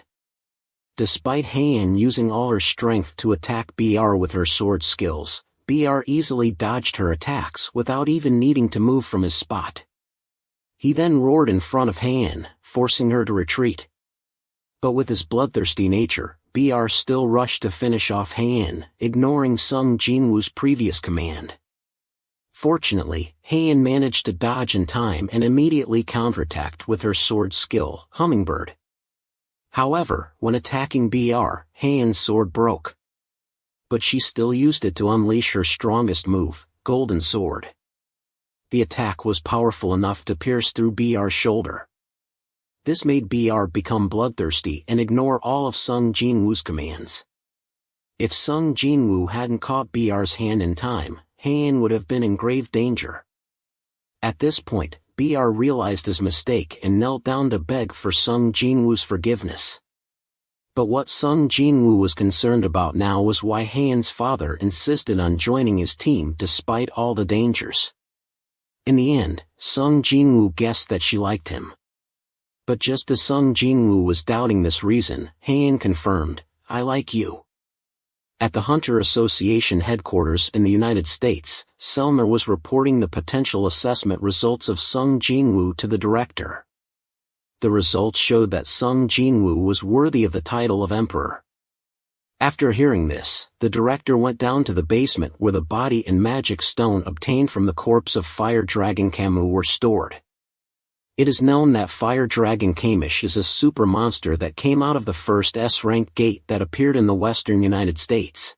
Despite Heian using all her strength to attack BR with her sword skills, BR easily dodged her attacks without even needing to move from his spot. He then roared in front of Heian, forcing her to retreat. But with his bloodthirsty nature, BR still rushed to finish off Heian, ignoring Sung Jinwoo's previous command. Fortunately, Heian managed to dodge in time and immediately counterattacked with her sword skill, Hummingbird. However, when attacking BR, Heian's sword broke. But she still used it to unleash her strongest move, Golden Sword. The attack was powerful enough to pierce through BR's shoulder. This made BR become bloodthirsty and ignore all of Sung Jinwoo's commands. If Sung Jinwoo hadn't caught BR's hand in time, Heian would have been in grave danger. At this point, BR realized his mistake and knelt down to beg for Sung Jinwoo's forgiveness. But what Sung Jinwoo was concerned about now was why Heian's father insisted on joining his team despite all the dangers. In the end, Sung Jinwoo guessed that she liked him. But just as Sung Jinwoo was doubting this reason, Heian confirmed, "I like you." At the Hunter Association headquarters in the United States, Selmer was reporting the potential assessment results of Sung Jinwoo to the director. The results showed that Sung Jinwoo was worthy of the title of emperor. After hearing this, the director went down to the basement where the body and magic stone obtained from the corpse of Fire Dragon Camus were stored. It is known that Fire Dragon Kamish is a super monster that came out of the first S-rank gate that appeared in the western United States.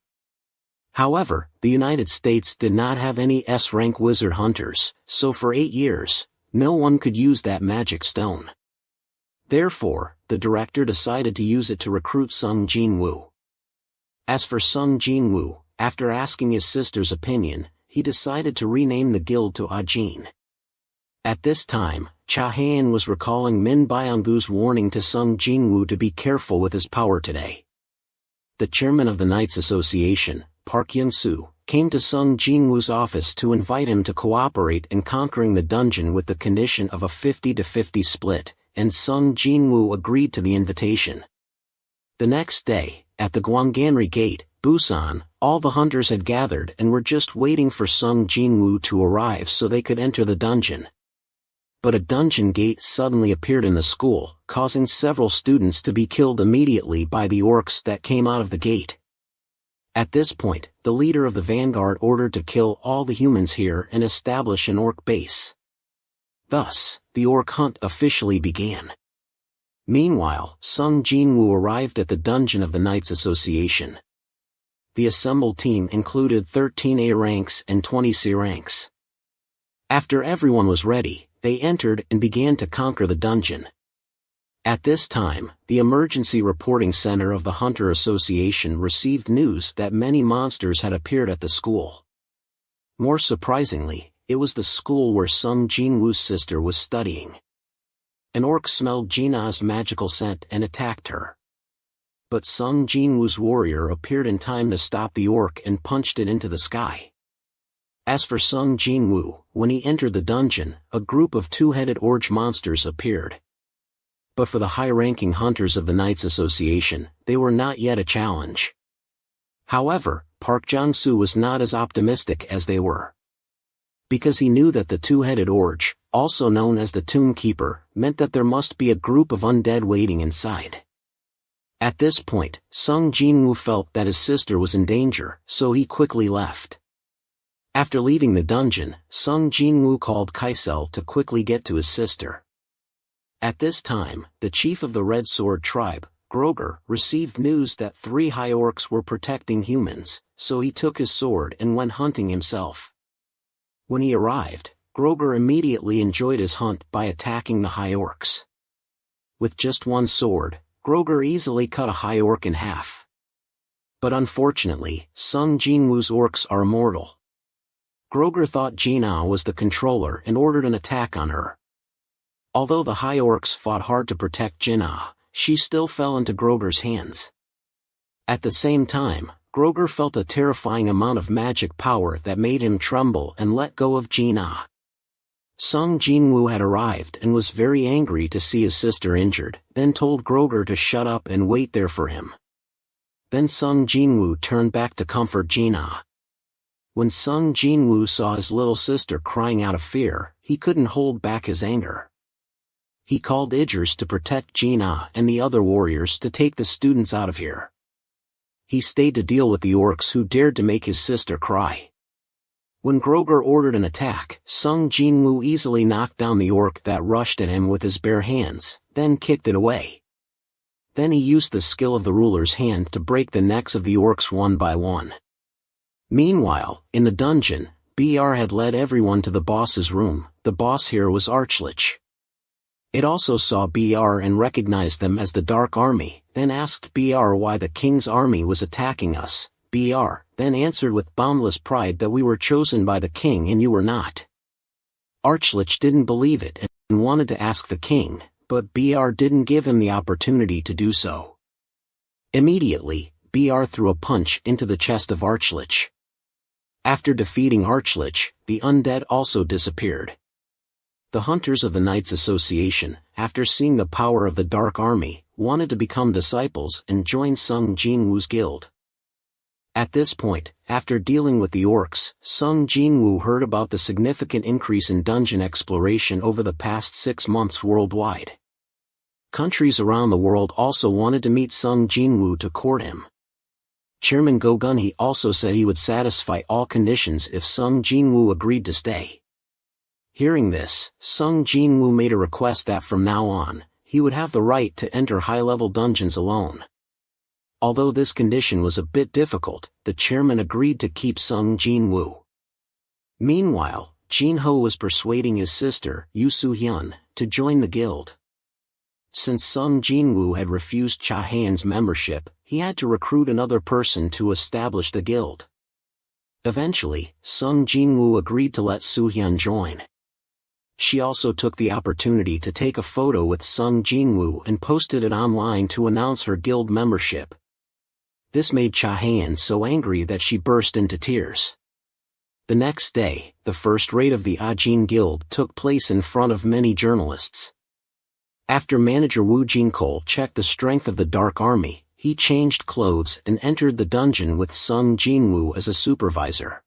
However, the United States did not have any S-rank wizard hunters, so for 8 years, no one could use that magic stone. Therefore, the director decided to use it to recruit Sung Jinwoo. As for Sung Jinwoo, after asking his sister's opinion, he decided to rename the guild to Ajin. At this time, Cha Heian was recalling Min Byonggu's warning to Sung Jinwoo to be careful with his power today. The chairman of the Knights Association, Park Young-soo, came to Sung Jinwoo's office to invite him to cooperate in conquering the dungeon with the condition of a 50-50 split, and Sung Jinwoo agreed to the invitation. The next day, at the Gwanganri Gate, Busan, all the hunters had gathered and were just waiting for Sung Jinwoo to arrive so they could enter the dungeon. But a dungeon gate suddenly appeared in the school, causing several students to be killed immediately by the orcs that came out of the gate. At this point, the leader of the vanguard ordered to kill all the humans here and establish an orc base. Thus, the orc hunt officially began. Meanwhile, Sung Jinwoo arrived at the dungeon of the Knights Association. The assembled team included 13 A ranks and 20 C ranks. After everyone was ready, they entered and began to conquer the dungeon. At this time, the Emergency Reporting Center of the Hunter Association received news that many monsters had appeared at the school. More surprisingly, it was the school where Sung Jinwoo's sister was studying. An orc smelled Jina's magical scent and attacked her. But Sung Jinwoo's warrior appeared in time to stop the orc and punched it into the sky. As for Sung Jinwoo, when he entered the dungeon, a group of two-headed orc monsters appeared. But for the high-ranking hunters of the Knights Association, they were not yet a challenge. However, Park Jang-soo was not as optimistic as they were. Because he knew that the two-headed orc, also known as the Tomb Keeper, meant that there must be a group of undead waiting inside. At this point, Sung Jinwoo felt that his sister was in danger, so he quickly left. After leaving the dungeon, Sung Jinwoo called Kaisel to quickly get to his sister. At this time, the chief of the Red Sword tribe, Groger, received news that 3 high orcs were protecting humans, so he took his sword and went hunting himself. When he arrived, Groger immediately enjoyed his hunt by attacking the high orcs. With just one sword, Groger easily cut a high orc in half. But unfortunately, Sung Jinwoo's orcs are immortal. Groger thought Jina was the controller and ordered an attack on her. Although the high orcs fought hard to protect Jina, she still fell into Groger's hands. At the same time, Groger felt a terrifying amount of magic power that made him tremble and let go of Jina. Sung Jinwoo had arrived and was very angry to see his sister injured, then told Groger to shut up and wait there for him. Then Sung Jinwoo turned back to comfort Jina. When Sung Jinwoo saw his little sister crying out of fear, he couldn't hold back his anger. He called Idris to protect Jina and the other warriors to take the students out of here. He stayed to deal with the orcs who dared to make his sister cry. When Groger ordered an attack, Sung Jinwoo easily knocked down the orc that rushed at him with his bare hands, then kicked it away. Then he used the skill of the ruler's hand to break the necks of the orcs one by one. Meanwhile, in the dungeon, BR had led everyone to the boss's room. The boss here was Archlich. It also saw BR and recognized them as the Dark Army, then asked BR why the king's army was attacking us. BR then answered with boundless pride that we were chosen by the king and you were not. Archlich didn't believe it and wanted to ask the king, but BR didn't give him the opportunity to do so. Immediately, BR threw a punch into the chest of Archlich. After defeating Archlich, the undead also disappeared. The hunters of the Knights Association, after seeing the power of the Dark Army, wanted to become disciples and join Sung Jinwoo's guild. At this point, after dealing with the orcs, Sung Jinwoo heard about the significant increase in dungeon exploration over the past 6 months worldwide. Countries around the world also wanted to meet Sung Jinwoo to court him. Chairman Go Gunhee also said he would satisfy all conditions if Sung Jinwoo agreed to stay. Hearing this, Sung Jinwoo made a request that from now on, he would have the right to enter high-level dungeons alone. Although this condition was a bit difficult, the chairman agreed to keep Sung Jinwoo. Meanwhile, Jinho was persuading his sister, Yoo Soo-hyun, to join the guild. Since Sung Jinwoo had refused Cha Han's membership, he had to recruit another person to establish the guild. Eventually, Sung Jinwoo agreed to let Soo-hyun join. She also took the opportunity to take a photo with Sung Jinwoo and posted it online to announce her guild membership. This made Cha Han so angry that she burst into tears. The next day, the first raid of the Ajin Guild took place in front of many journalists. After manager Woo Jin-kol checked the strength of the Dark Army, he changed clothes and entered the dungeon with Sung Jinwoo as a supervisor.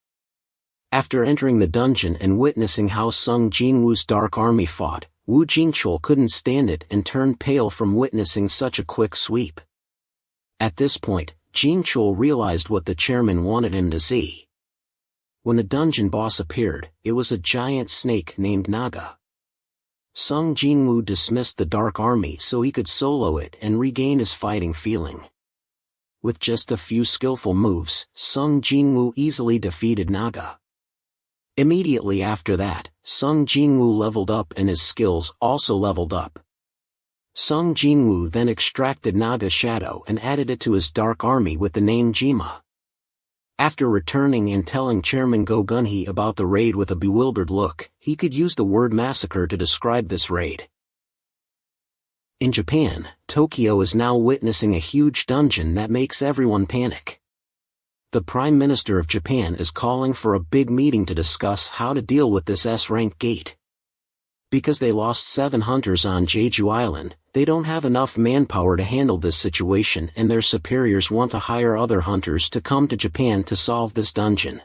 After entering the dungeon and witnessing how Sung Jinwoo's Dark Army fought, Woo Jin-chol couldn't stand it and turned pale from witnessing such a quick sweep. At this point, Jin-chol realized what the chairman wanted him to see. When the dungeon boss appeared, it was a giant snake named Naga. Sung Jinwoo dismissed the Dark Army so he could solo it and regain his fighting feeling. With just a few skillful moves, Sung Jinwoo easily defeated Naga. Immediately after that, Sung Jinwoo leveled up and his skills also leveled up. Sung Jinwoo then extracted Naga's shadow and added it to his Dark Army with the name Jima. After returning and telling Chairman Go Gunhee about the raid with a bewildered look, he could use the word massacre to describe this raid. In Japan, Tokyo is now witnessing a huge dungeon that makes everyone panic. The Prime Minister of Japan is calling for a big meeting to discuss how to deal with this S-rank gate. Because they lost 7 hunters on Jeju Island, they don't have enough manpower to handle this situation and their superiors want to hire other hunters to come to Japan to solve this dungeon.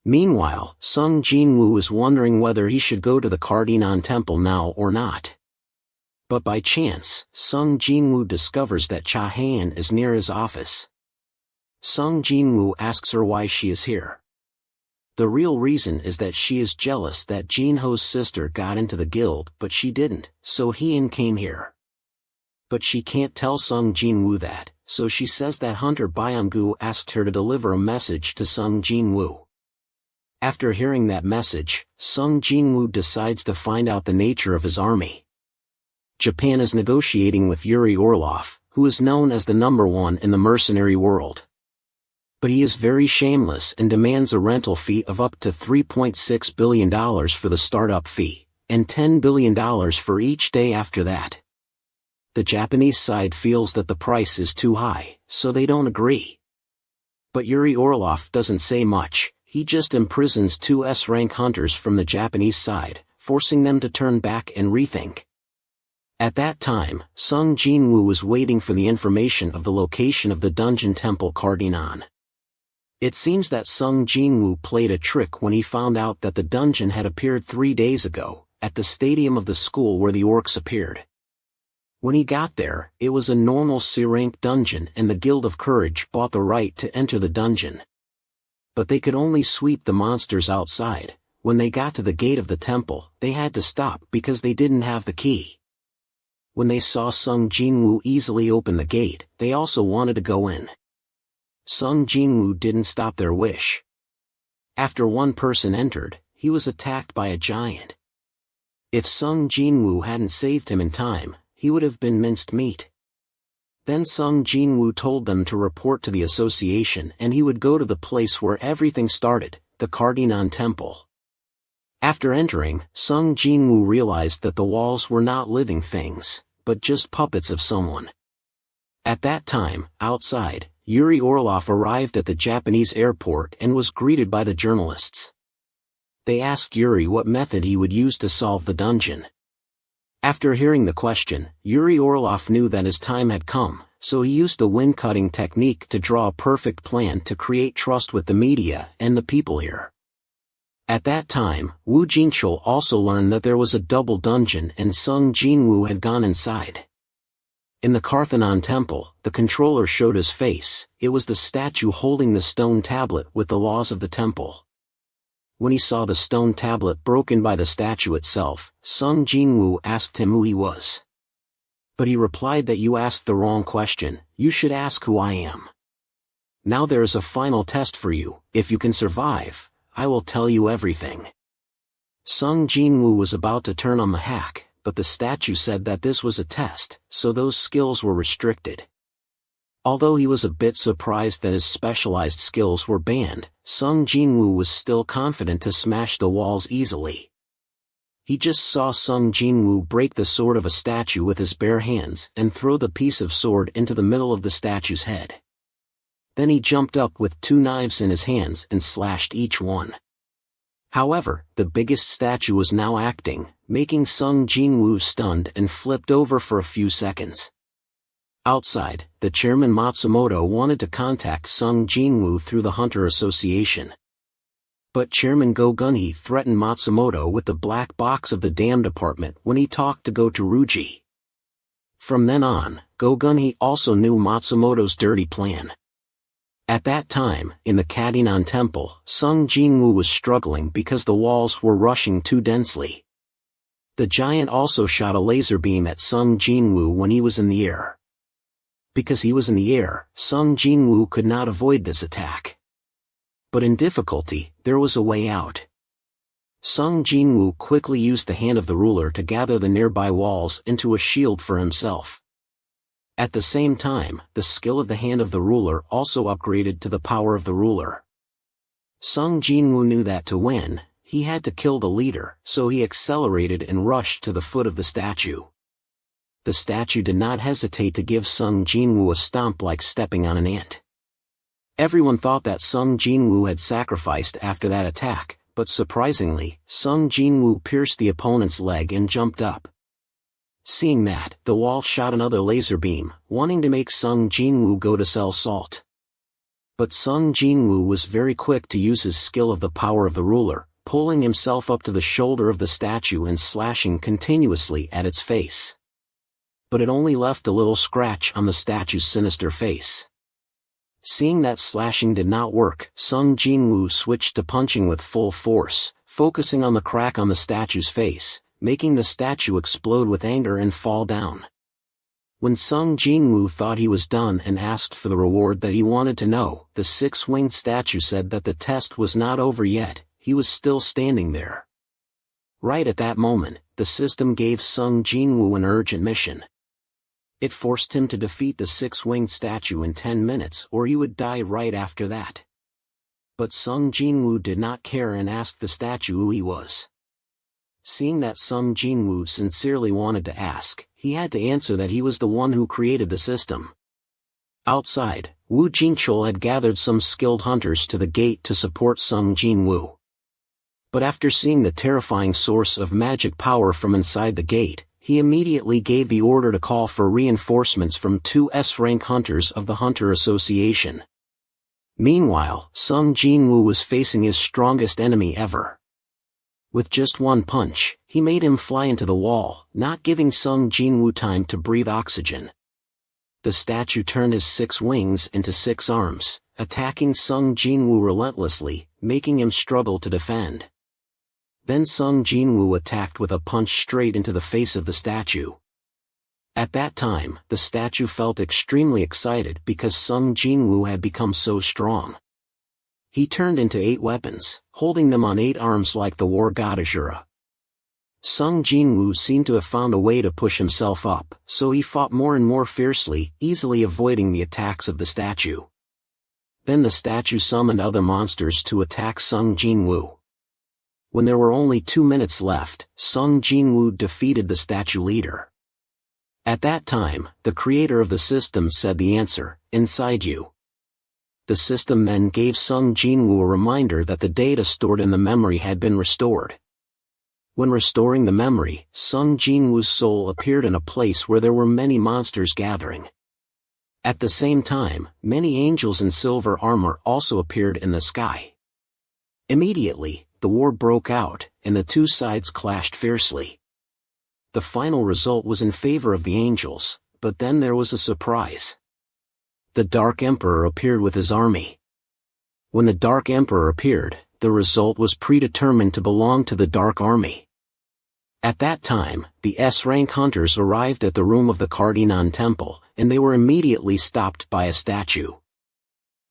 Meanwhile, Sung Jinwoo is wondering whether he should go to the Cardinal Temple now or not. But by chance, Sung Jinwoo discovers that Cha Han is near his office. Sung Jinwoo asks her why she is here. The real reason is that she is jealous that Jinho's sister got into the guild but she didn't, so Hien came here. But she can't tell Sung Jinwoo that, so she says that Hunter Byung-gu asked her to deliver a message to Sung Jinwoo. After hearing that message, Sung Jinwoo decides to find out the nature of his army. Japan is negotiating with Yuri Orlov, who is known as the #1 in the mercenary world. But he is very shameless and demands a rental fee of up to $3.6 billion for the startup fee, and $10 billion for each day after that. The Japanese side feels that the price is too high, so they don't agree. But Yuri Orlov doesn't say much, he just imprisons 2 S-rank hunters from the Japanese side, forcing them to turn back and rethink. At that time, Sung Jinwoo was waiting for the information of the location of the dungeon temple Cardinal. It seems that Sung Jinwoo played a trick when he found out that the dungeon had appeared 3 days ago, at the stadium of the school where the orcs appeared. When he got there, it was a normal C-rank dungeon and the Guild of Courage bought the right to enter the dungeon. But they could only sweep the monsters outside. When they got to the gate of the temple, they had to stop because they didn't have the key. When they saw Sung Jinwoo easily open the gate, they also wanted to go in. Sung Jinwoo didn't stop their wish. After one person entered, he was attacked by a giant. If Sung Jinwoo hadn't saved him in time, he would have been minced meat. Then Sung Jinwoo told them to report to the association and he would go to the place where everything started, the Cardinal Temple. After entering, Sung Jinwoo realized that the walls were not living things, but just puppets of someone. At that time, outside, Yuri Orlov arrived at the Japanese airport and was greeted by the journalists. They asked Yuri what method he would use to solve the dungeon. After hearing the question, Yuri Orlov knew that his time had come, so he used the wind-cutting technique to draw a perfect plan to create trust with the media and the people here. At that time, Wu Jinchul also learned that there was a double dungeon and Sung Jinwoo had gone inside. In the Parthenon temple, the controller showed his face. It was the statue holding the stone tablet with the laws of the temple. When he saw the stone tablet broken by the statue itself, Sung Jinwoo asked him who he was. But he replied that you asked the wrong question, you should ask who I am. Now there is a final test for you. If you can survive, I will tell you everything. Sung Jinwoo was about to turn on the hack, but the statue said that this was a test, so those skills were restricted. Although he was a bit surprised that his specialized skills were banned, Sung Jinwoo was still confident to smash the walls easily. He just saw Sung Jinwoo break the sword of a statue with his bare hands and throw the piece of sword into the middle of the statue's head. Then he jumped up with 2 knives in his hands and slashed each one. However, the biggest statue was now acting, making Sung Jinwoo stunned and flipped over for a few seconds. Outside, the chairman Matsumoto wanted to contact Sung Jinwoo through the Hunter Association. But Chairman Go Gunhee threatened Matsumoto with the black box of the dam department when he talked to Go Teruji. From then on, Go Gunhee also knew Matsumoto's dirty plan. At that time, in the Kadinan temple, Sung Jinwoo was struggling because the walls were rushing too densely. The giant also shot a laser beam at Sung Jinwoo when he was in the air. Because he was in the air, Sung Jinwoo could not avoid this attack. But in difficulty, there was a way out. Sung Jinwoo quickly used the hand of the ruler to gather the nearby walls into a shield for himself. At the same time, the skill of the hand of the ruler also upgraded to the power of the ruler. Sung Jinwoo knew that to win, he had to kill the leader, so he accelerated and rushed to the foot of the statue. The statue did not hesitate to give Sung Jinwoo a stomp like stepping on an ant. Everyone thought that Sung Jinwoo had sacrificed after that attack, but surprisingly, Sung Jinwoo pierced the opponent's leg and jumped up. Seeing that, the wall shot another laser beam, wanting to make Sung Jinwoo go to sell salt. But Sung Jinwoo was very quick to use his skill of the power of the ruler, pulling himself up to the shoulder of the statue and slashing continuously at its face. But it only left a little scratch on the statue's sinister face. Seeing that slashing did not work, Sung Jinwoo switched to punching with full force, focusing on the crack on the statue's face, making the statue explode with anger and fall down. When Sung Jinwoo thought he was done and asked for the reward that he wanted to know, the 6-winged statue said that the test was not over yet, he was still standing there. Right at that moment, the system gave Sung Jinwoo an urgent mission. It forced him to defeat the 6-winged statue in 10 minutes or he would die right after that. But Sung Jinwoo did not care and asked the statue who he was. Seeing that Sung Jinwoo sincerely wanted to ask, he had to answer that he was the one who created the system. Outside, Wu Jinchul had gathered some skilled hunters to the gate to support Sung Jinwoo. But after seeing the terrifying source of magic power from inside the gate, he immediately gave the order to call for reinforcements from 2 S-rank hunters of the Hunter Association. Meanwhile, Sung Jinwoo was facing his strongest enemy ever. With just one punch, he made him fly into the wall, not giving Sung Jinwoo time to breathe oxygen. The statue turned his 6 wings into 6 arms, attacking Sung Jinwoo relentlessly, making him struggle to defend. Then Sung Jinwoo attacked with a punch straight into the face of the statue. At that time, the statue felt extremely excited because Sung Jinwoo had become so strong. He turned into 8 weapons, holding them on 8 arms like the war god Ashura. Sung Jinwoo seemed to have found a way to push himself up, so he fought more and more fiercely, easily avoiding the attacks of the statue. Then the statue summoned other monsters to attack Sung Jinwoo. When there were only 2 minutes left, Sung Jinwoo defeated the statue leader. At that time, the creator of the system said the answer, inside you. The system then gave Sung Jinwoo a reminder that the data stored in the memory had been restored. When restoring the memory, Sung Jinwoo's soul appeared in a place where there were many monsters gathering. At the same time, many angels in silver armor also appeared in the sky. Immediately, the war broke out, and the 2 sides clashed fiercely. The final result was in favor of the angels, but then there was a surprise. The Dark Emperor appeared with his army. When the Dark Emperor appeared, the result was predetermined to belong to the Dark Army. At that time, the S-rank hunters arrived at the room of the Cardinal Temple, and they were immediately stopped by a statue.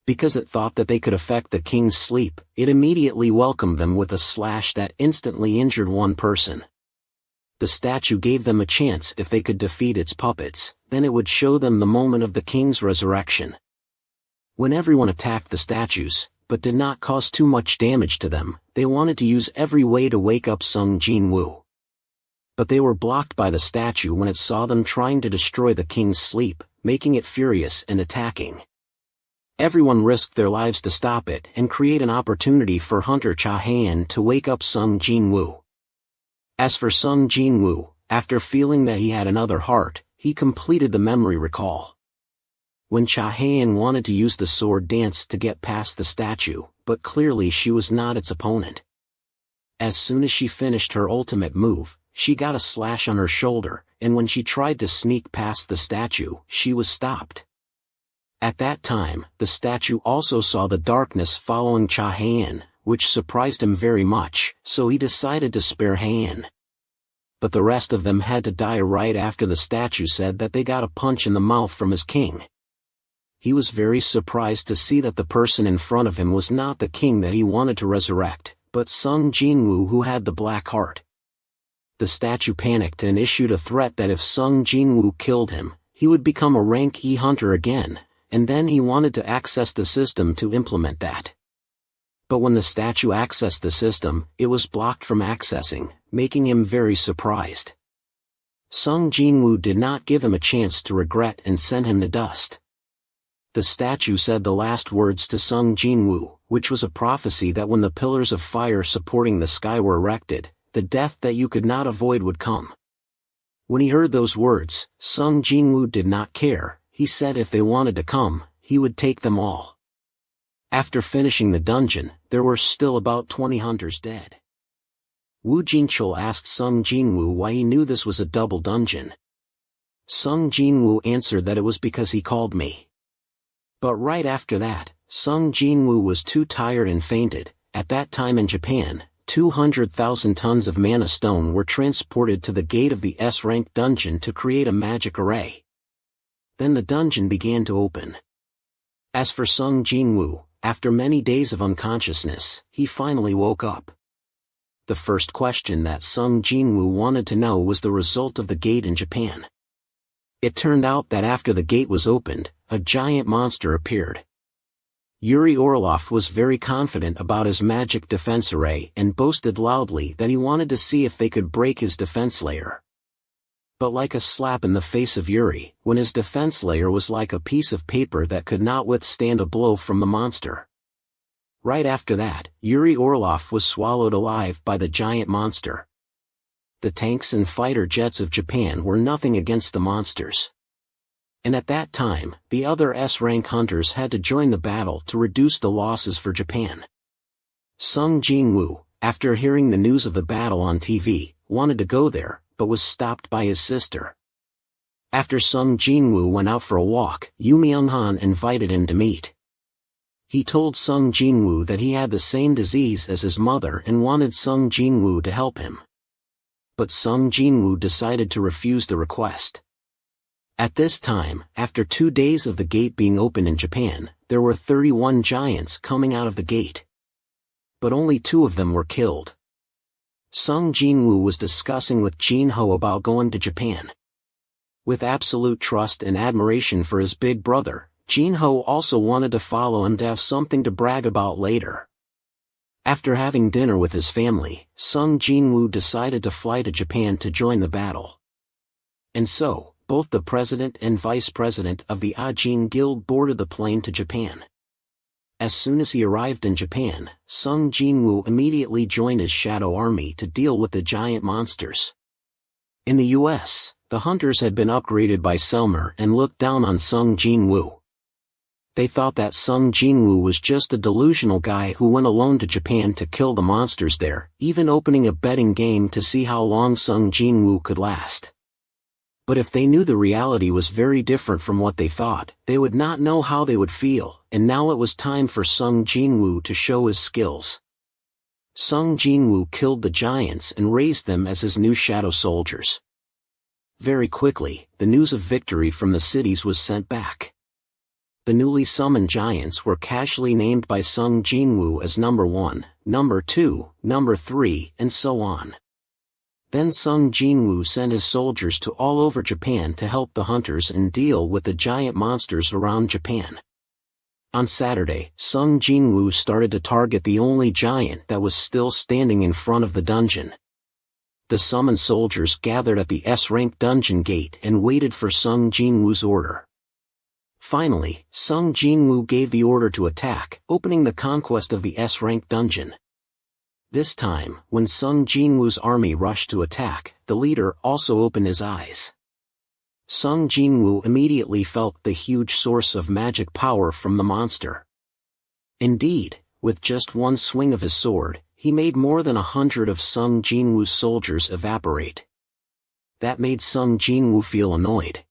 Because it thought that they could affect the king's sleep, it immediately welcomed them with a slash that instantly injured one person. The statue gave them a chance if they could defeat its puppets, then it would show them the moment of the king's resurrection. When everyone attacked the statues, but did not cause too much damage to them, they wanted to use every way to wake up Sung Jinwoo. But they were blocked by the statue when it saw them trying to destroy the king's sleep, making it furious and attacking. Everyone risked their lives to stop it and create an opportunity for Hunter Cha Han to wake up Sung Jinwoo. As for Sung Jinwoo, after feeling that he had another heart, he completed the memory recall. When Cha Han wanted to use the sword dance to get past the statue, but clearly she was not its opponent. As soon as she finished her ultimate move, she got a slash on her shoulder, and when she tried to sneak past the statue, she was stopped. At that time, the statue also saw the darkness following Cha Han, which surprised him very much, so he decided to spare Han. But the rest of them had to die right after the statue said that they got a punch in the mouth from his king. He was very surprised to see that the person in front of him was not the king that he wanted to resurrect, but Sung Jinwoo, who had the black heart. The statue panicked and issued a threat that if Sung Jinwoo killed him, he would become a rank E hunter again, and then he wanted to access the system to implement that. But when the statue accessed the system, it was blocked from accessing, making him very surprised. Sung Jinwoo did not give him a chance to regret and sent him to dust. The statue said the last words to Sung Jinwoo, which was a prophecy that when the pillars of fire supporting the sky were erected, the death that you could not avoid would come. When he heard those words, Sung Jinwoo did not care. He said if they wanted to come, he would take them all. After finishing the dungeon, there were still about 20 hunters dead. Wu Jinchul asked Sung Jinwoo why he knew this was a double dungeon. Sung Jinwoo answered that it was because he called me. But right after that, Sung Jinwoo was too tired and fainted. At that time in Japan, 200,000 tons of mana stone were transported to the gate of the S-rank dungeon to create a magic array. Then the dungeon began to open. As for Sung Jinwoo, after many days of unconsciousness, he finally woke up. The first question that Sung Jinwoo wanted to know was the result of the gate in Japan. It turned out that after the gate was opened, a giant monster appeared. Yuri Orlov was very confident about his magic defense array and boasted loudly that he wanted to see if they could break his defense layer. But like a slap in the face of Yuri, when his defense layer was like a piece of paper that could not withstand a blow from the monster. Right after that, Yuri Orlov was swallowed alive by the giant monster. The tanks and fighter jets of Japan were nothing against the monsters. And at that time, the other S-rank hunters had to join the battle to reduce the losses for Japan. Sung Jin-woo, after hearing the news of the battle on TV, wanted to go there, but was stopped by his sister. After Sung Jin-woo went out for a walk, Yoo Myung-han invited him to meet. He told Sung Jin-woo that he had the same disease as his mother and wanted Sung Jin-woo to help him. But Sung Jin-woo decided to refuse the request. At this time, after 2 days of the gate being open in Japan, there were 31 giants coming out of the gate. But only 2 of them were killed. Sung Jin-woo was discussing with Jin-ho about going to Japan. With absolute trust and admiration for his big brother, Jin-ho also wanted to follow him to have something to brag about later. After having dinner with his family, Sung Jin-woo decided to fly to Japan to join the battle. And so, both the president and vice president of the Ajin Guild boarded the plane to Japan. As soon as he arrived in Japan, Sung Jin-woo immediately joined his shadow army to deal with the giant monsters. In the US, the hunters had been upgraded by Selmer and looked down on Sung Jin-woo. They thought that Sung Jin-woo was just a delusional guy who went alone to Japan to kill the monsters there, even opening a betting game to see how long Sung Jin-woo could last. But if they knew the reality was very different from what they thought, they would not know how they would feel, and now it was time for Sung Jin-woo to show his skills. Sung Jin-woo killed the giants and raised them as his new shadow soldiers. Very quickly, the news of victory from the cities was sent back. The newly summoned giants were casually named by Sung Jin-woo as number 1, number 2, number 3, and so on. Then Sung Jin-woo sent his soldiers to all over Japan to help the hunters and deal with the giant monsters around Japan. On Saturday, Sung Jin-woo started to target the only giant that was still standing in front of the dungeon. The summoned soldiers gathered at the S-rank dungeon gate and waited for Sung Jin-woo's order. Finally, Sung Jin-woo gave the order to attack, opening the conquest of the S-rank dungeon. This time, when Sung Jin-woo's army rushed to attack, the leader also opened his eyes. Sung Jin-woo immediately felt the huge source of magic power from the monster. Indeed, with just one swing of his sword, he made more than 100 of Sung Jin-woo's soldiers evaporate. That made Sung Jin-woo feel annoyed.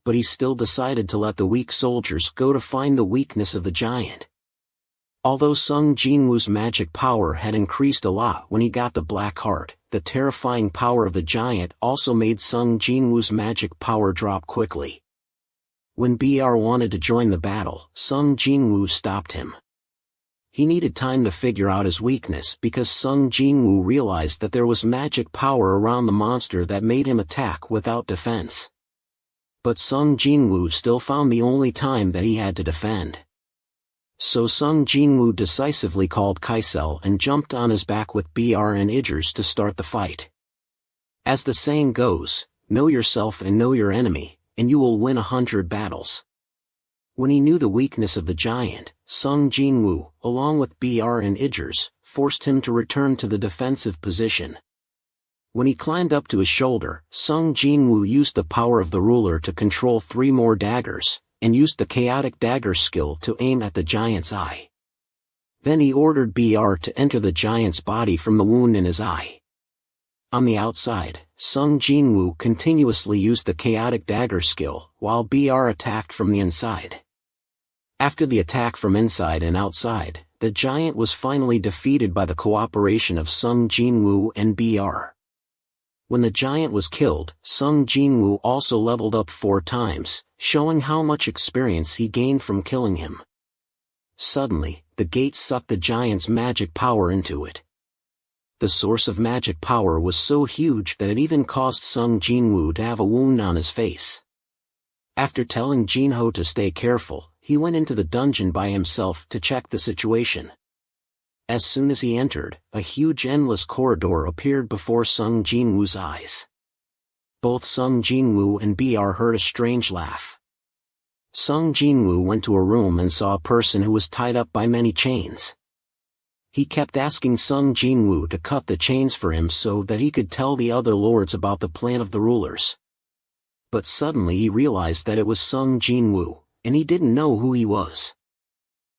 But he still decided to let the weak soldiers go to find the weakness of the giant. Although Sung Jin-woo's magic power had increased a lot when he got the Black Heart, the terrifying power of the giant also made Sung Jin-woo's magic power drop quickly. When BR wanted to join the battle, Sung Jin-woo stopped him. He needed time to figure out his weakness because Sung Jin-woo realized that there was magic power around the monster that made him attack without defense. But Sung Jin-woo still found the only time that he had to defend. So Sung Jin-woo decisively called Kaisel and jumped on his back with BR and Idgers to start the fight. As the saying goes, know yourself and know your enemy, and you will win 100 battles. When he knew the weakness of the giant, Sung Jin-woo, along with BR and Idgers, forced him to return to the defensive position. When he climbed up to his shoulder, Sung Jin-woo used the power of the ruler to control 3 more daggers, and used the chaotic dagger skill to aim at the giant's eye. Then he ordered BR to enter the giant's body from the wound in his eye. On the outside, Sung Jin-woo continuously used the chaotic dagger skill, while BR attacked from the inside. After the attack from inside and outside, the giant was finally defeated by the cooperation of Sung Jin-woo and BR. When the giant was killed, Sung Jin-woo also leveled up 4 times, showing how much experience he gained from killing him. Suddenly, the gate sucked the giant's magic power into it. The source of magic power was so huge that it even caused Sung Jin-woo to have a wound on his face. After telling Jin-ho to stay careful, he went into the dungeon by himself to check the situation. As soon as he entered, a huge endless corridor appeared before Sung Jin-woo's eyes. Both Sung Jin-woo and BR heard a strange laugh. Sung Jinwoo went to a room and saw a person who was tied up by many chains. He kept asking Sung Jinwoo to cut the chains for him so that he could tell the other lords about the plan of the rulers. But suddenly he realized that it was Sung Jinwoo, and he didn't know who he was.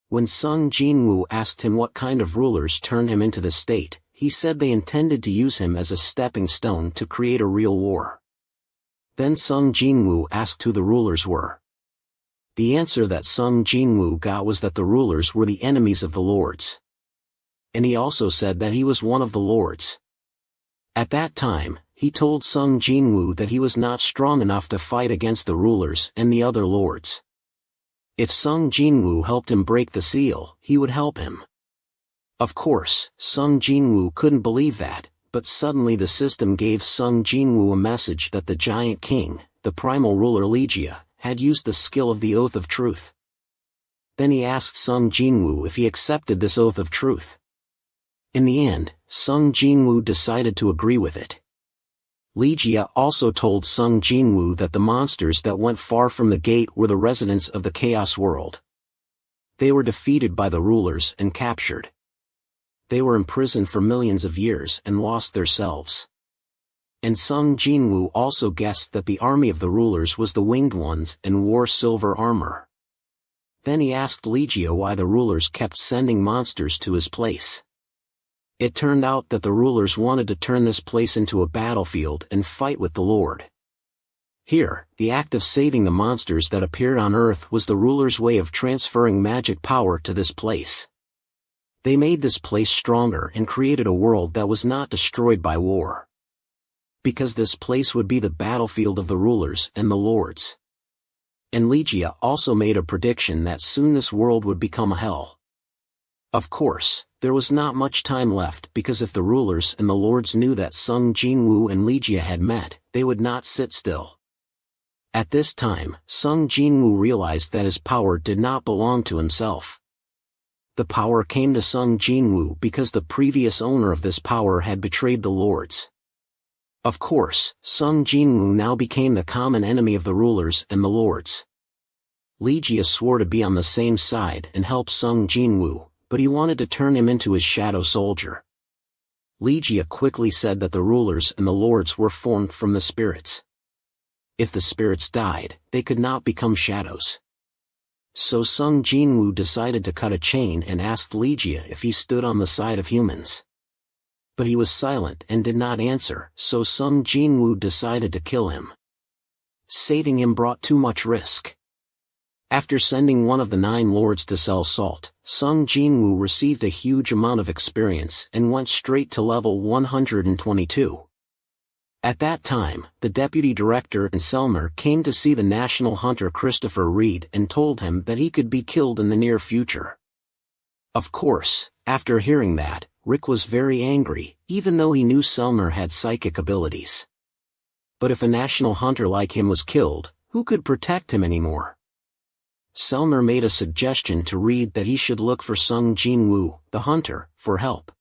When Sung Jinwoo asked him what kind of rulers turned him into the state, he said they intended to use him as a stepping stone to create a real war. Then Sung Jinwoo asked who the rulers were. The answer that Sung Jinwoo got was that the rulers were the enemies of the lords. And he also said that he was one of the lords. At that time, he told Sung Jinwoo that he was not strong enough to fight against the rulers and the other lords. If Sung Jinwoo helped him break the seal, he would help him. Of course, Sung Jinwoo couldn't believe that, but suddenly the system gave Sung Jinwoo a message that the giant king, the primal ruler Legia, had used the skill of the Oath of Truth. Then he asked Sung Jinwoo if he accepted this Oath of Truth. In the end, Sung Jinwoo decided to agree with it. Legia also told Sung Jinwoo that the monsters that went far from the gate were the residents of the Chaos World. They were defeated by the rulers and captured. They were imprisoned for millions of years and lost their selves. And Sung Jinwoo also guessed that the army of the rulers was the Winged Ones and wore silver armor. Then he asked Legia why the rulers kept sending monsters to his place. It turned out that the rulers wanted to turn this place into a battlefield and fight with the Lord. Here, the act of saving the monsters that appeared on Earth was the rulers' way of transferring magic power to this place. They made this place stronger and created a world that was not destroyed by war. Because this place would be the battlefield of the rulers and the lords. And Legia also made a prediction that soon this world would become a hell. Of course, there was not much time left because if the rulers and the lords knew that Sung Jinwoo and Legia had met, they would not sit still. At this time, Sung Jinwoo realized that his power did not belong to himself. The power came to Sung Jinwoo because the previous owner of this power had betrayed the lords. Of course, Sung Jinwoo now became the common enemy of the rulers and the lords. Legia swore to be on the same side and help Sung Jinwoo, but he wanted to turn him into his shadow soldier. Legia quickly said that the rulers and the lords were formed from the spirits. If the spirits died, they could not become shadows. So Sung Jinwoo decided to cut a chain and asked Legia if he stood on the side of humans. But he was silent and did not answer, so Sung Jinwoo decided to kill him. Saving him brought too much risk. After sending one of the 9 lords to sell salt, Sung Jinwoo received a huge amount of experience and went straight to level 122. At that time, the deputy director and Selmer came to see the national hunter Christopher Reed and told him that he could be killed in the near future. Of course, after hearing that, Rick was very angry, even though he knew Selmer had psychic abilities. But if a national hunter like him was killed, who could protect him anymore? Selmer made a suggestion to Reed that he should look for Sung Jinwoo, the hunter, for help.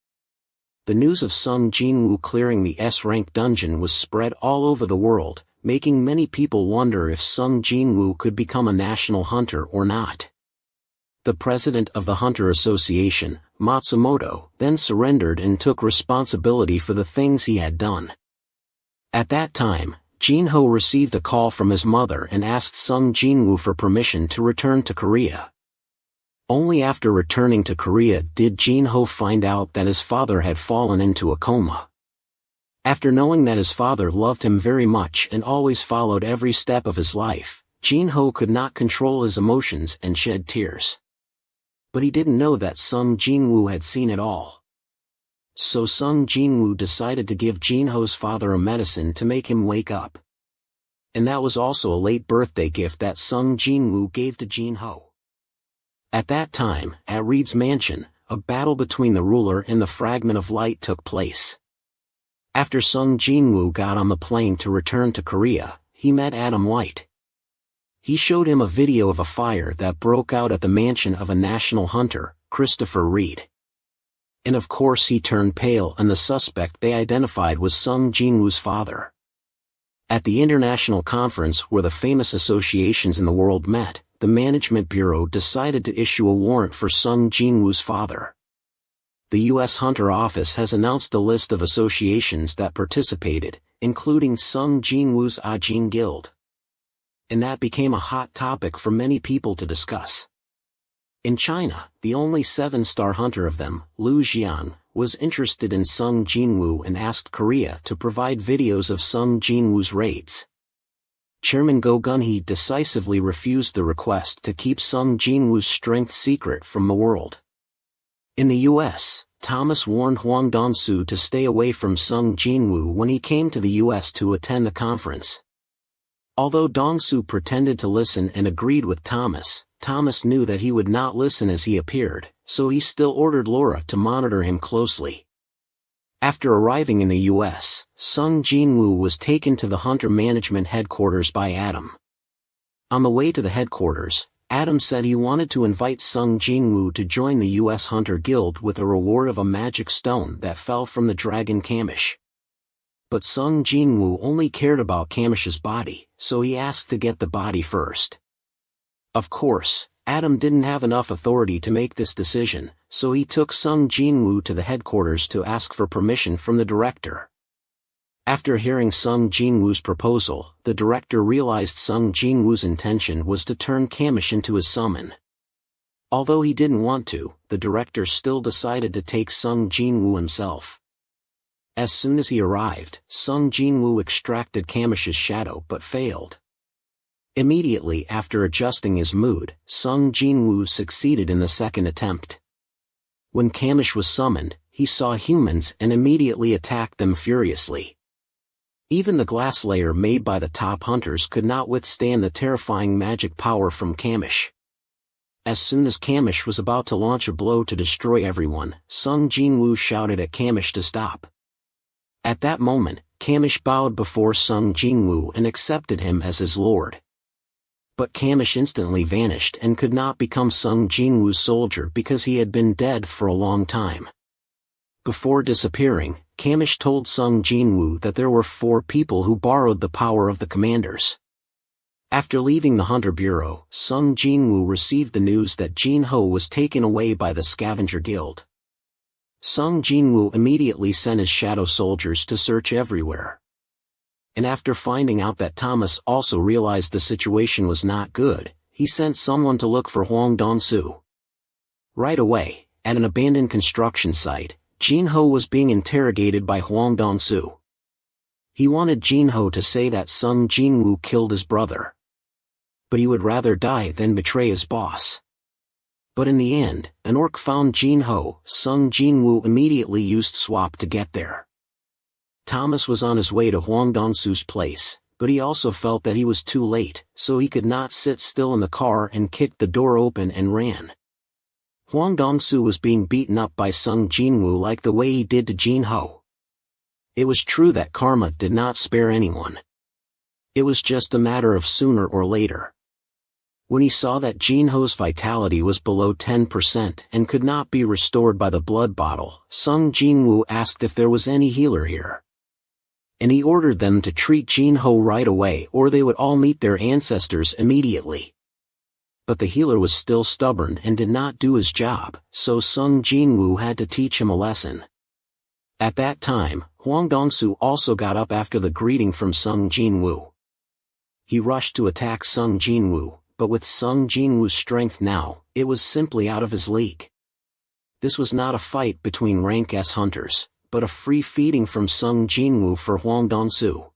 The news of Sung Jinwoo clearing the S-rank dungeon was spread all over the world, making many people wonder if Sung Jinwoo could become a national hunter or not. The president of the Hunter Association, Matsumoto, then surrendered and took responsibility for the things he had done. At that time, Jinho received a call from his mother and asked Sung Jinwoo for permission to return to Korea. Only after returning to Korea did Jinho find out that his father had fallen into a coma. After knowing that his father loved him very much and always followed every step of his life, Jinho could not control his emotions and shed tears. But he didn't know that Sung Jinwoo had seen it all. So Sung Jinwoo decided to give Jinho's father a medicine to make him wake up. And that was also a late birthday gift that Sung Jinwoo gave to Jinho. At that time, at Reed's mansion, a battle between the ruler and the fragment of light took place. After Sung Jinwoo got on the plane to return to Korea, he met Adam White. He showed him a video of a fire that broke out at the mansion of a national hunter, Christopher Reed. And of course he turned pale, and the suspect they identified was Sung Jinwoo's father. At the international conference where the famous associations in the world met, the Management Bureau decided to issue a warrant for Sung Jin-woo's father. The U.S. Hunter Office has announced a list of associations that participated, including Sung Jin-woo's Ajin Guild. And that became a hot topic for many people to discuss. In China, the only 7-star hunter of them, Liu Jian, was interested in Sung Jin-woo and asked Korea to provide videos of Sung Jin-woo's raids. Chairman Go Gun-hee decisively refused the request to keep Sung Jin-woo's strength secret from the world. In the U.S., Thomas warned Hwang Dong-soo to stay away from Sung Jin-woo when he came to the U.S. to attend the conference. Although Dong-soo pretended to listen and agreed with Thomas, Thomas knew that he would not listen as he appeared, so he still ordered Laura to monitor him closely. After arriving in the U.S., Sung Jin-woo was taken to the Hunter Management headquarters by Adam. On the way to the headquarters, Adam said he wanted to invite Sung Jin-woo to join the U.S. Hunter Guild with a reward of a magic stone that fell from the dragon Kamish. But Sung Jin-woo only cared about Kamish's body, so he asked to get the body first. Of course, Adam didn't have enough authority to make this decision, so he took Sung Jin-woo to the headquarters to ask for permission from the director. After hearing Sung Jin-woo's proposal, the director realized Sung Jin-woo's intention was to turn Kamish into his summon. Although he didn't want to, the director still decided to take Sung Jin-woo himself. As soon as he arrived, Sung Jin-woo extracted Kamish's shadow but failed. Immediately after adjusting his mood, Sung Jin-woo succeeded in the second attempt. When Kamish was summoned, he saw humans and immediately attacked them furiously. Even the glass layer made by the top hunters could not withstand the terrifying magic power from Kamish. As soon as Kamish was about to launch a blow to destroy everyone, Sung Jin-woo shouted at Kamish to stop. At that moment, Kamish bowed before Sung Jin-woo and accepted him as his lord. But Kamish instantly vanished and could not become Sung Jin-woo's soldier because he had been dead for a long time. Before disappearing, Kamish told Sung Jin-woo that there were 4 people who borrowed the power of the commanders. After leaving the Hunter Bureau, Sung Jin-woo received the news that Jin-ho was taken away by the Scavenger Guild. Sung Jin-woo immediately sent his shadow soldiers to search everywhere. And after finding out that Thomas also realized the situation was not good, he sent someone to look for Hwang Dong-soo. Right away, at an abandoned construction site, Jin-ho was being interrogated by Hwang Dong-soo. He wanted Jin-ho to say that Sung Jin-woo killed his brother. But he would rather die than betray his boss. But in the end, an orc found Jin-ho. Sung Jin-woo immediately used swap to get there. Thomas was on his way to Hwang Dong-soo's place, but he also felt that he was too late, so he could not sit still in the car and kicked the door open and ran. Hwang Dong-soo was being beaten up by Sung Jin-woo like the way he did to Jin-ho. It was true that karma did not spare anyone. It was just a matter of sooner or later. When he saw that Jin-ho's vitality was below 10% and could not be restored by the blood bottle, Sung Jin-woo asked if there was any healer here. And he ordered them to treat Jin-ho right away or they would all meet their ancestors immediately. But the healer was still stubborn and did not do his job, so Sung Jin-woo had to teach him a lesson. At that time, Hwang Dong-soo also got up after the greeting from Sung Jin-woo. He rushed to attack Sung Jin-woo, but with Sung Jin-woo's strength now, it was simply out of his league. This was not a fight between rank S hunters, but a free feeding from Sung Jin-woo for Hwang Dong-soo.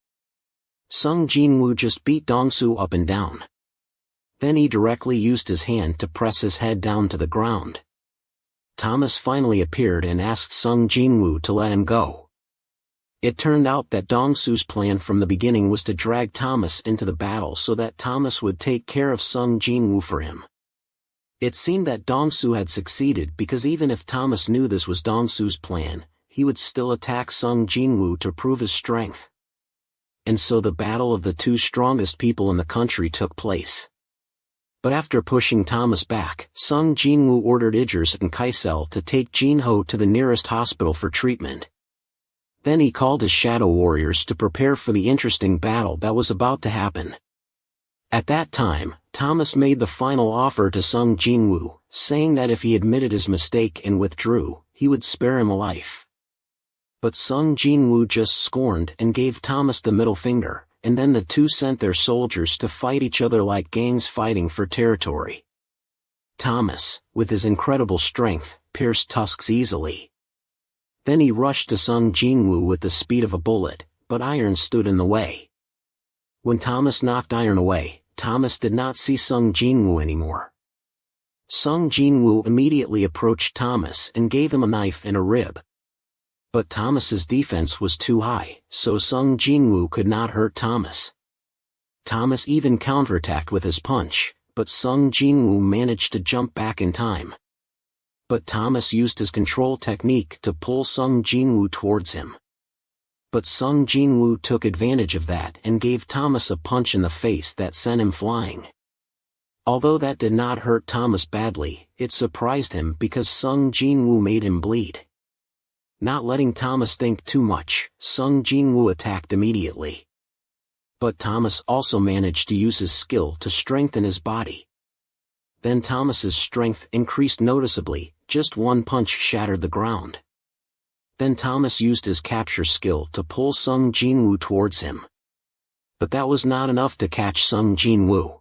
Sung Jin-woo just beat Dong-soo up and down. Then he directly used his hand to press his head down to the ground. Thomas finally appeared and asked Sung Jin-woo to let him go. It turned out that Dong-soo's plan from the beginning was to drag Thomas into the battle so that Thomas would take care of Sung Jin-woo for him. It seemed that Dong-soo had succeeded because even if Thomas knew this was Dong-soo's plan, he would still attack Sung Jin-woo to prove his strength. And so the battle of the 2 strongest people in the country took place. But after pushing Thomas back, Sung Jin-woo ordered Idris and Kaisel to take Jin-ho to the nearest hospital for treatment. Then he called his shadow warriors to prepare for the interesting battle that was about to happen. At that time, Thomas made the final offer to Sung Jinwoo, saying that if he admitted his mistake and withdrew, he would spare him a life. But Sung Jinwoo just scorned and gave Thomas the middle finger, and then the two sent their soldiers to fight each other like gangs fighting for territory. Thomas, with his incredible strength, pierced tusks easily. Then he rushed to Sung Jinwoo with the speed of a bullet, but iron stood in the way. When Thomas knocked iron away, Thomas did not see Sung Jinwoo anymore. Sung Jinwoo immediately approached Thomas and gave him a knife and a rib. But Thomas's defense was too high, so Sung Jinwoo could not hurt Thomas. Thomas even counterattacked with his punch, but Sung Jinwoo managed to jump back in time. But Thomas used his control technique to pull Sung Jinwoo towards him. But Sung Jinwoo took advantage of that and gave Thomas a punch in the face that sent him flying. Although that did not hurt Thomas badly, it surprised him because Sung Jinwoo made him bleed. Not letting Thomas think too much, Sung Jinwoo attacked immediately. But Thomas also managed to use his skill to strengthen his body. Then Thomas's strength increased noticeably, just one punch shattered the ground. Then Thomas used his capture skill to pull Sung Jinwoo towards him. But that was not enough to catch Sung Jinwoo.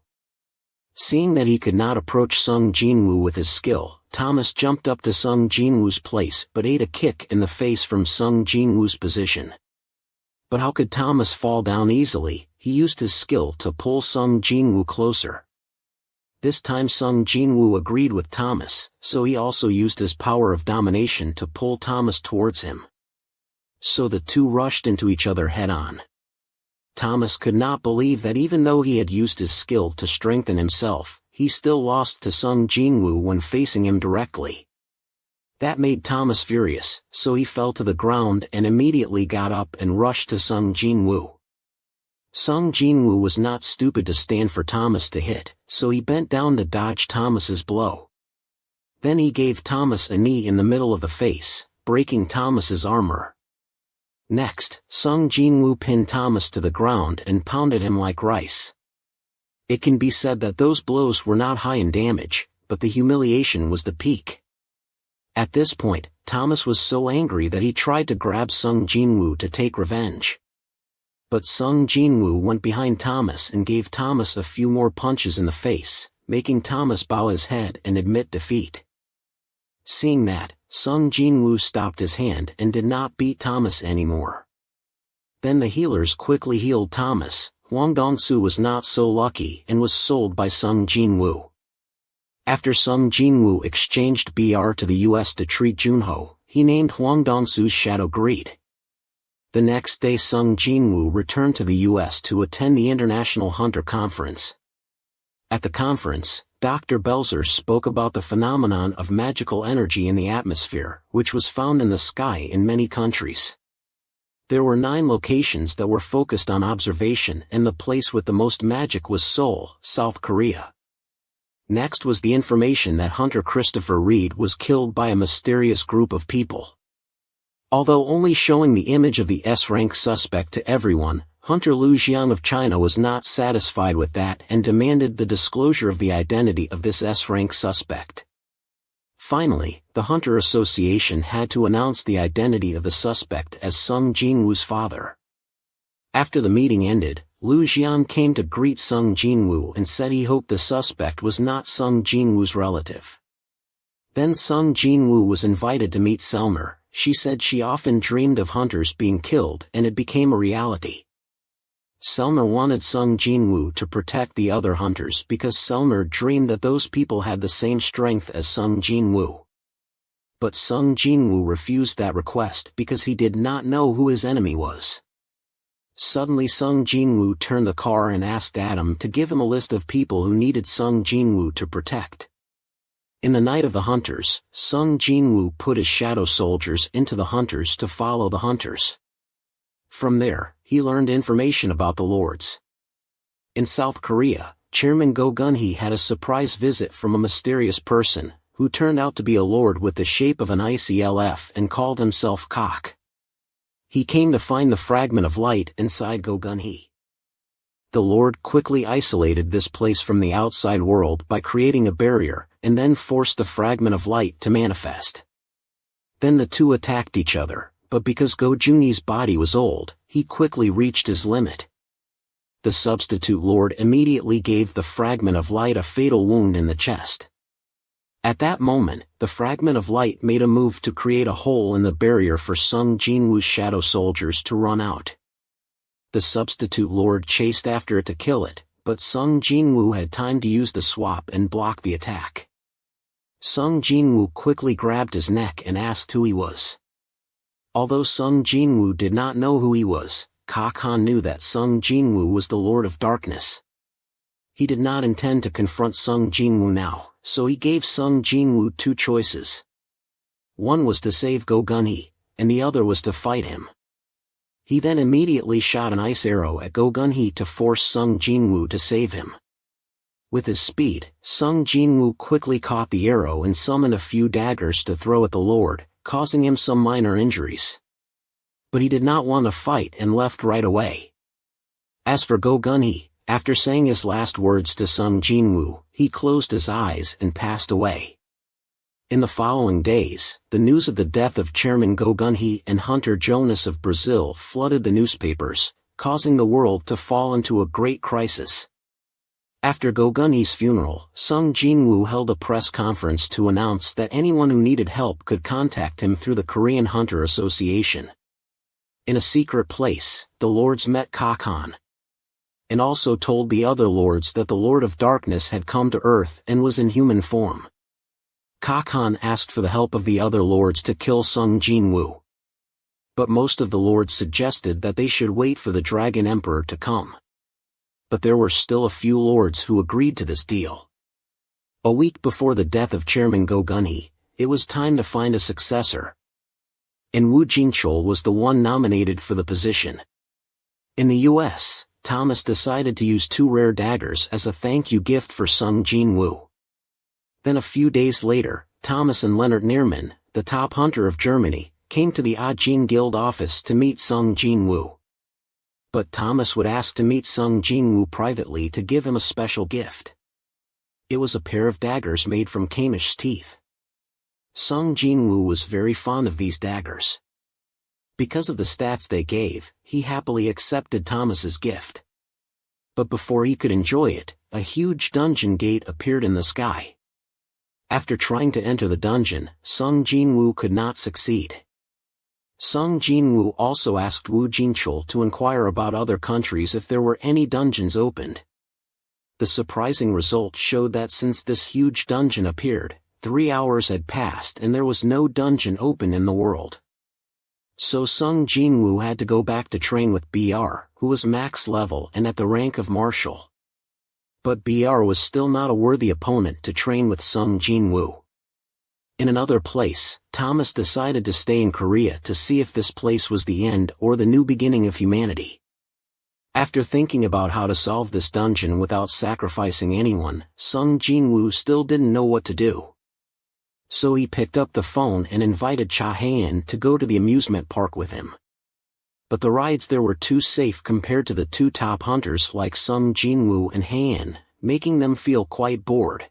Seeing that he could not approach Sung Jinwoo with his skill, Thomas jumped up to Sung Jinwoo's place but ate a kick in the face from Sung Jinwoo's position. But how could Thomas fall down easily? He used his skill to pull Sung Jinwoo closer. This time Sung Jinwoo agreed with Thomas, so he also used his power of domination to pull Thomas towards him. So the two rushed into each other head-on. Thomas could not believe that even though he had used his skill to strengthen himself, he still lost to Sung Jinwoo when facing him directly. That made Thomas furious, so he fell to the ground and immediately got up and rushed to Sung Jinwoo. Sung Jinwoo was not stupid to stand for Thomas to hit, so he bent down to dodge Thomas's blow. Then he gave Thomas a knee in the middle of the face, breaking Thomas's armor. Next, Sung Jinwoo pinned Thomas to the ground and pounded him like rice. It can be said that those blows were not high in damage, but the humiliation was the peak. At this point, Thomas was so angry that he tried to grab Sung Jinwoo to take revenge. But Sung Jinwoo went behind Thomas and gave Thomas a few more punches in the face, making Thomas bow his head and admit defeat. Seeing that, Sung Jinwoo stopped his hand and did not beat Thomas anymore. Then the healers quickly healed Thomas. Hwang Dong-soo was not so lucky and was sold by Sung Jinwoo. After Sung Jinwoo exchanged BR to the US to treat Junho, he named Hwang Dong-soo's shadow Greed. The next day Sung Jinwoo returned to the US to attend the International Hunter Conference. At the conference, Dr. Belzer spoke about the phenomenon of magical energy in the atmosphere, which was found in the sky in many countries. There were 9 locations that were focused on observation, and the place with the most magic was Seoul, South Korea. Next was the information that Hunter Christopher Reed was killed by a mysterious group of people. Although only showing the image of the S-rank suspect to everyone, Hunter Liu Jiang of China was not satisfied with that and demanded the disclosure of the identity of this S-rank suspect. Finally, the Hunter Association had to announce the identity of the suspect as Sung Jinwoo's father. After the meeting ended, Liu Jiang came to greet Sung Jinwoo and said he hoped the suspect was not Sung Jinwoo's relative. Then Sung Jinwoo was invited to meet Selmer. She said she often dreamed of hunters being killed and it became a reality. Selmer wanted Sung Jinwoo to protect the other hunters because Selmer dreamed that those people had the same strength as Sung Jinwoo. But Sung Jinwoo refused that request because he did not know who his enemy was. Suddenly Sung Jinwoo turned the car and asked Adam to give him a list of people who needed Sung Jinwoo to protect. In the night of the hunters, Sung Jinwoo put his shadow soldiers into the hunters to follow the hunters. From there, he learned information about the lords. In South Korea, Chairman Go Gun-hee had a surprise visit from a mysterious person, who turned out to be a lord with the shape of an ICLF and called himself Cock. He came to find the fragment of light inside Go Gun-hee. The Lord quickly isolated this place from the outside world by creating a barrier, and then forced the fragment of light to manifest. Then the two attacked each other, but because Go-Jun's body was old, he quickly reached his limit. The substitute Lord immediately gave the fragment of light a fatal wound in the chest. At that moment, the fragment of light made a move to create a hole in the barrier for Sung Jinwoo's shadow soldiers to run out. The substitute Lord chased after it to kill it, but Sung Jinwoo had time to use the swap and block the attack. Sung Jinwoo quickly grabbed his neck and asked who he was. Although Sung Jinwoo did not know who he was, Kak-han knew that Sung Jinwoo was the Lord of Darkness. He did not intend to confront Sung Jinwoo now, so he gave Sung Jinwoo two choices. One was to save Go-Gun-hee, and the other was to fight him. He then immediately shot an ice arrow at Go-Gun-hee to force Sung Jinwoo to save him. With his speed, Sung Jinwoo quickly caught the arrow and summoned a few daggers to throw at the Lord, causing him some minor injuries. But he did not want to fight and left right away. As for Go-Gun-hee, after saying his last words to Sung Jinwoo, he closed his eyes and passed away. In the following days, the news of the death of Chairman Go-Gun-hee and Hunter Jonas of Brazil flooded the newspapers, causing the world to fall into a great crisis. After Go-Gun-hee's funeral, Sung Jinwoo held a press conference to announce that anyone who needed help could contact him through the Korean Hunter Association. In a secret place, the lords met Kak-han, and also told the other lords that the Lord of Darkness had come to Earth and was in human form. Kak-han asked for the help of the other lords to kill Sung Jinwoo. But most of the lords suggested that they should wait for the Dragon Emperor to come. But there were still a few lords who agreed to this deal. A week before the death of Chairman Go-Gun-hee, it was time to find a successor. And Woo Jin-chol was the one nominated for the position. In the US, Thomas decided to use two rare daggers as a thank you gift for Sung Jinwoo. Then a few days later, Thomas and Leonard Neerman, the top hunter of Germany, came to the Ajin Guild office to meet Sung Jinwoo. But Thomas would ask to meet Sung Jinwoo privately to give him a special gift. It was a pair of daggers made from Kamish's teeth. Sung Jinwoo was very fond of these daggers. Because of the stats they gave, he happily accepted Thomas's gift. But before he could enjoy it, a huge dungeon gate appeared in the sky. After trying to enter the dungeon, Sung Jinwoo could not succeed. Sung Jinwoo also asked Woo Jin-chol to inquire about other countries if there were any dungeons opened. The surprising result showed that since this huge dungeon appeared, 3 hours had passed and there was no dungeon open in the world. So Sung Jinwoo had to go back to train with BR, who was max level and at the rank of marshal. But BR was still not a worthy opponent to train with Sung Jinwoo. In another place, Thomas decided to stay in Korea to see if this place was the end or the new beginning of humanity. After thinking about how to solve this dungeon without sacrificing anyone, Sung Jinwoo still didn't know what to do. So he picked up the phone and invited Cha Hae-in to go to the amusement park with him. But the rides there were too safe compared to the two top hunters like Sung Jinwoo and Hae-in, making them feel quite bored.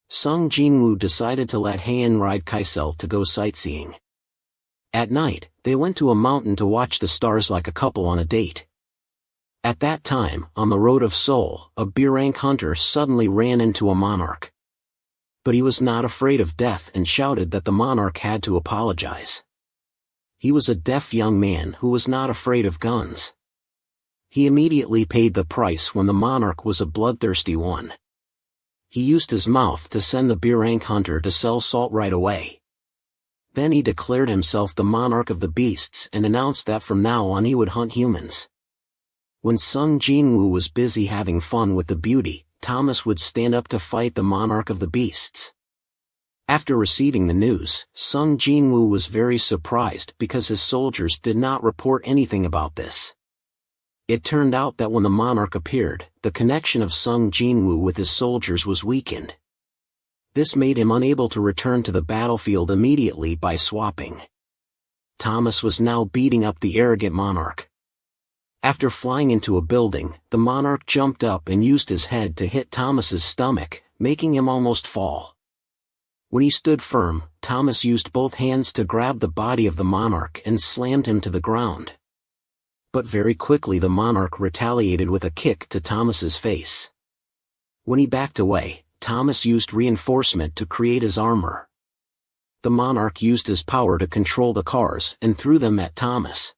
Sung Jinwoo decided to let Hae-in ride Kaisel to go sightseeing. At night, they went to a mountain to watch the stars like a couple on a date. At that time, on the road of Seoul, a B-rank hunter suddenly ran into a monarch. But he was not afraid of death and shouted that the monarch had to apologize. He was a deaf young man who was not afraid of guns. He immediately paid the price when the monarch was a bloodthirsty one. He used his mouth to send the B-rank hunter to sell salt right away. Then he declared himself the monarch of the beasts and announced that from now on he would hunt humans. When Sung Jinwoo was busy having fun with the beauty, Thomas would stand up to fight the monarch of the beasts. After receiving the news, Sung Jinwoo was very surprised because his soldiers did not report anything about this. It turned out that when the monarch appeared, the connection of Sung Jinwoo with his soldiers was weakened. This made him unable to return to the battlefield immediately by swapping. Thomas was now beating up the arrogant monarch. After flying into a building, the monarch jumped up and used his head to hit Thomas's stomach, making him almost fall. When he stood firm, Thomas used both hands to grab the body of the monarch and slammed him to the ground. But very quickly the monarch retaliated with a kick to Thomas's face. When he backed away, Thomas used reinforcement to create his armor. The monarch used his power to control the cars and threw them at Thomas.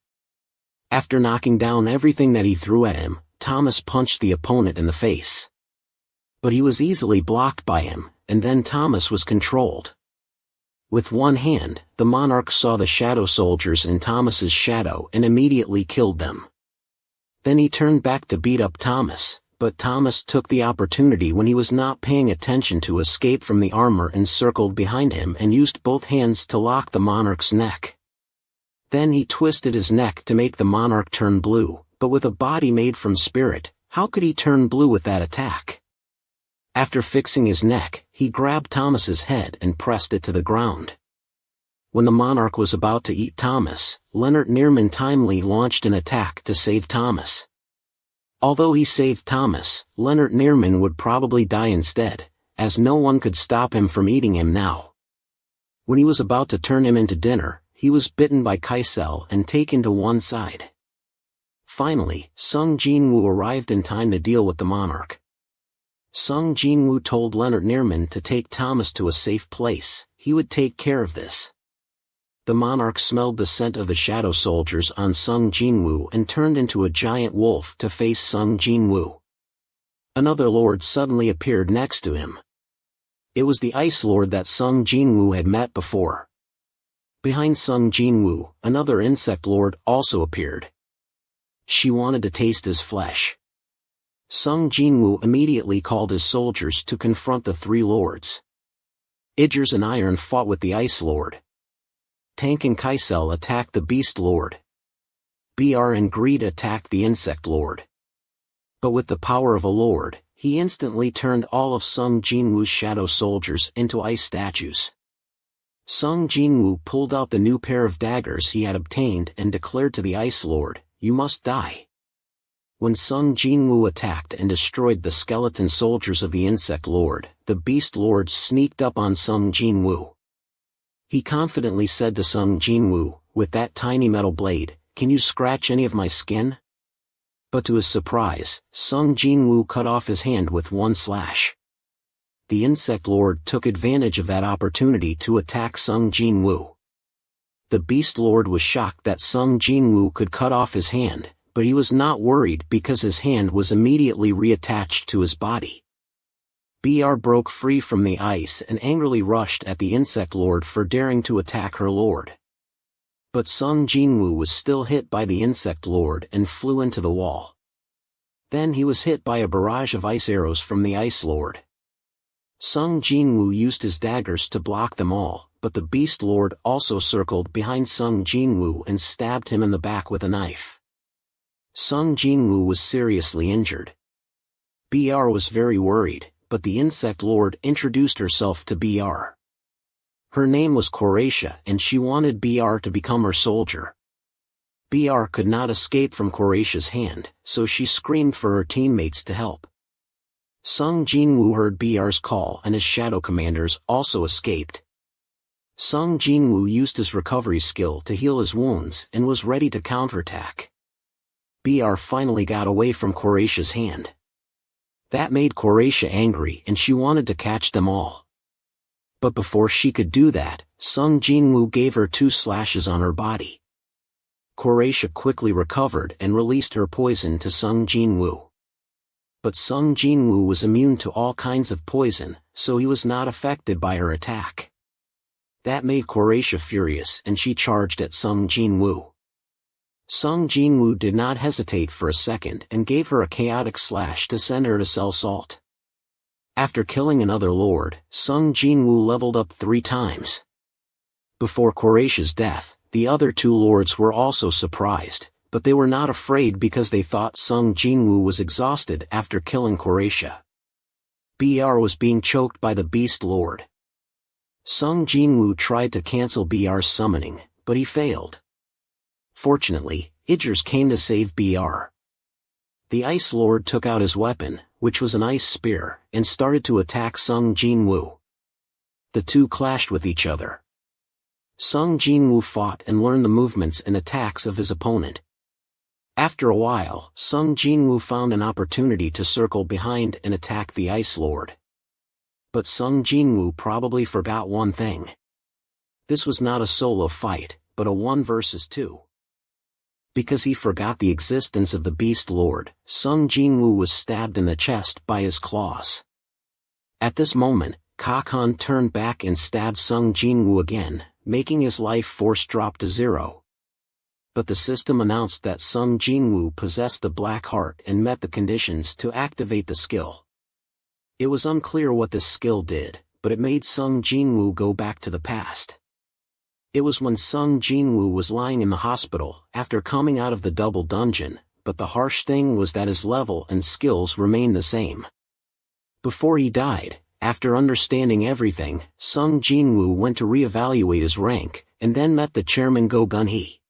After knocking down everything that he threw at him, Thomas punched the opponent in the face. But he was easily blocked by him, and then Thomas was controlled. With one hand, the monarch saw the shadow soldiers in Thomas's shadow and immediately killed them. Then he turned back to beat up Thomas, but Thomas took the opportunity when he was not paying attention to escape from the armor and circled behind him and used both hands to lock the monarch's neck. Then he twisted his neck to make the monarch turn blue, but with a body made from spirit, how could he turn blue with that attack? After fixing his neck, he grabbed Thomas's head and pressed it to the ground. When the monarch was about to eat Thomas, Leonard Nierman timely launched an attack to save Thomas. Although he saved Thomas, Leonard Nierman would probably die instead, as no one could stop him from eating him now. When he was about to turn him into dinner, he was bitten by Kaisel and taken to one side. Finally, Sung Jinwoo arrived in time to deal with the monarch. Sung Jinwoo told Leonard Nierman to take Thomas to a safe place. He would take care of this. The monarch smelled the scent of the shadow soldiers on Sung Jinwoo and turned into a giant wolf to face Sung Jinwoo. Another lord suddenly appeared next to him. It was the Ice Lord that Sung Jinwoo had met before. Behind Sung Jinwoo, another insect lord also appeared. She wanted to taste his flesh. Sung Jinwoo immediately called his soldiers to confront the three lords. Idgers and Iron fought with the Ice Lord. Tank and Kaisel attacked the Beast Lord. BR and Greed attacked the Insect Lord. But with the power of a lord, he instantly turned all of Sung Jinwoo's shadow soldiers into ice statues. Sung Jinwoo pulled out the new pair of daggers he had obtained and declared to the Ice Lord, "You must die." When Sung Jinwoo attacked and destroyed the skeleton soldiers of the Insect Lord, the Beast Lord sneaked up on Sung Jinwoo. He confidently said to Sung Jinwoo, "With that tiny metal blade, can you scratch any of my skin?" But to his surprise, Sung Jinwoo cut off his hand with one slash. The Insect Lord took advantage of that opportunity to attack Sung Jinwoo. The Beast Lord was shocked that Sung Jinwoo could cut off his hand, but he was not worried because his hand was immediately reattached to his body. BR broke free from the ice and angrily rushed at the Insect Lord for daring to attack her lord. But Sung Jinwoo was still hit by the Insect Lord and flew into the wall. Then he was hit by a barrage of ice arrows from the Ice Lord. Sung Jinwoo used his daggers to block them all, but the Beast Lord also circled behind Sung Jinwoo and stabbed him in the back with a knife. Sung Jinwoo was seriously injured. BR was very worried, but the Insect Lord introduced herself to BR. Her name was Koratia and she wanted BR to become her soldier. BR could not escape from Koratia's hand, so she screamed for her teammates to help. Sung Jinwoo heard BR's call and his shadow commanders also escaped. Sung Jinwoo used his recovery skill to heal his wounds and was ready to counterattack. BR finally got away from Koratia's hand. That made Koratia angry and she wanted to catch them all. But before she could do that, Sung Jinwoo gave her 2 slashes on her body. Koratia quickly recovered and released her poison to Sung Jinwoo. But Sung Jinwoo was immune to all kinds of poison, so he was not affected by her attack. That made Koratia furious and she charged at Sung Jinwoo. Sung Jinwoo did not hesitate for a second and gave her a chaotic slash to send her to cell salt. After killing another lord, Sung Jinwoo leveled up 3 times. Before Koratia's death, the other 2 lords were also surprised, but they were not afraid because they thought Sung Jinwoo was exhausted after killing Koratia. BR was being choked by the Beast Lord. Sung Jinwoo tried to cancel BR's summoning, but he failed. Fortunately, Idgers came to save BR. The Ice Lord took out his weapon, which was an ice spear, and started to attack Sung Jinwoo. The two clashed with each other. Sung Jinwoo fought and learned the movements and attacks of his opponent. After a while, Sung Jinwoo found an opportunity to circle behind and attack the Ice Lord. But Sung Jinwoo probably forgot one thing. This was not a solo fight, but a 1 versus 2. Because he forgot the existence of the Beast Lord, Sung Jinwoo was stabbed in the chest by his claws. At this moment, Kakon turned back and stabbed Sung Jinwoo again, making his life force drop to 0. But the system announced that Sung Jinwoo possessed the Black Heart and met the conditions to activate the skill. It was unclear what this skill did, but it made Sung Jinwoo go back to the past. It was when Sung Jinwoo was lying in the hospital, after coming out of the double dungeon, but the harsh thing was that his level and skills remained the same. Before he died, after understanding everything, Sung Jinwoo went to re-evaluate his rank, and then met the chairman Go Gun-hee.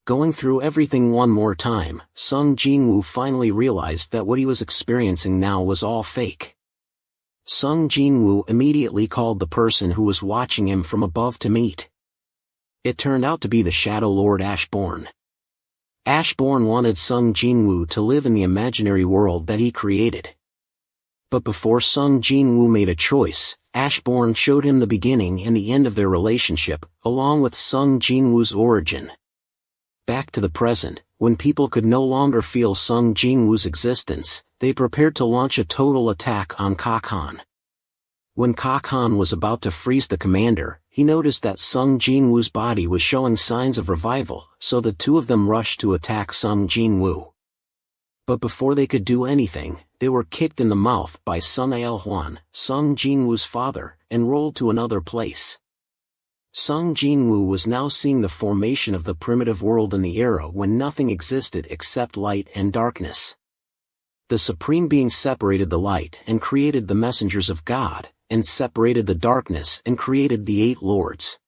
Going through everything one more time, Sung Jinwoo finally realized that what he was experiencing now was all fake. Sung Jinwoo immediately called the person who was watching him from above to meet. It turned out to be the Shadow Lord Ashbourne. Ashbourne wanted Sung Jinwoo to live in the imaginary world that he created. But before Sung Jinwoo made a choice, Ashbourne showed him the beginning and the end of their relationship, along with Sung Jinwoo's origin. Back to the present, when people could no longer feel Sung Jinwoo's existence, they prepared to launch a total attack on Kakon. When Kakon was about to freeze the commander, he noticed that Sung Jinwoo's body was showing signs of revival, so the two of them rushed to attack Sung Jinwoo. But before they could do anything, they were kicked in the mouth by Sung Ailhwan, Sung Jinwoo's father, and rolled to another place. Sung Jinwoo was now seeing the formation of the primitive world in the era when nothing existed except light and darkness. The Supreme Being separated the light and created the messengers of God, and separated the darkness and created the 8 lords.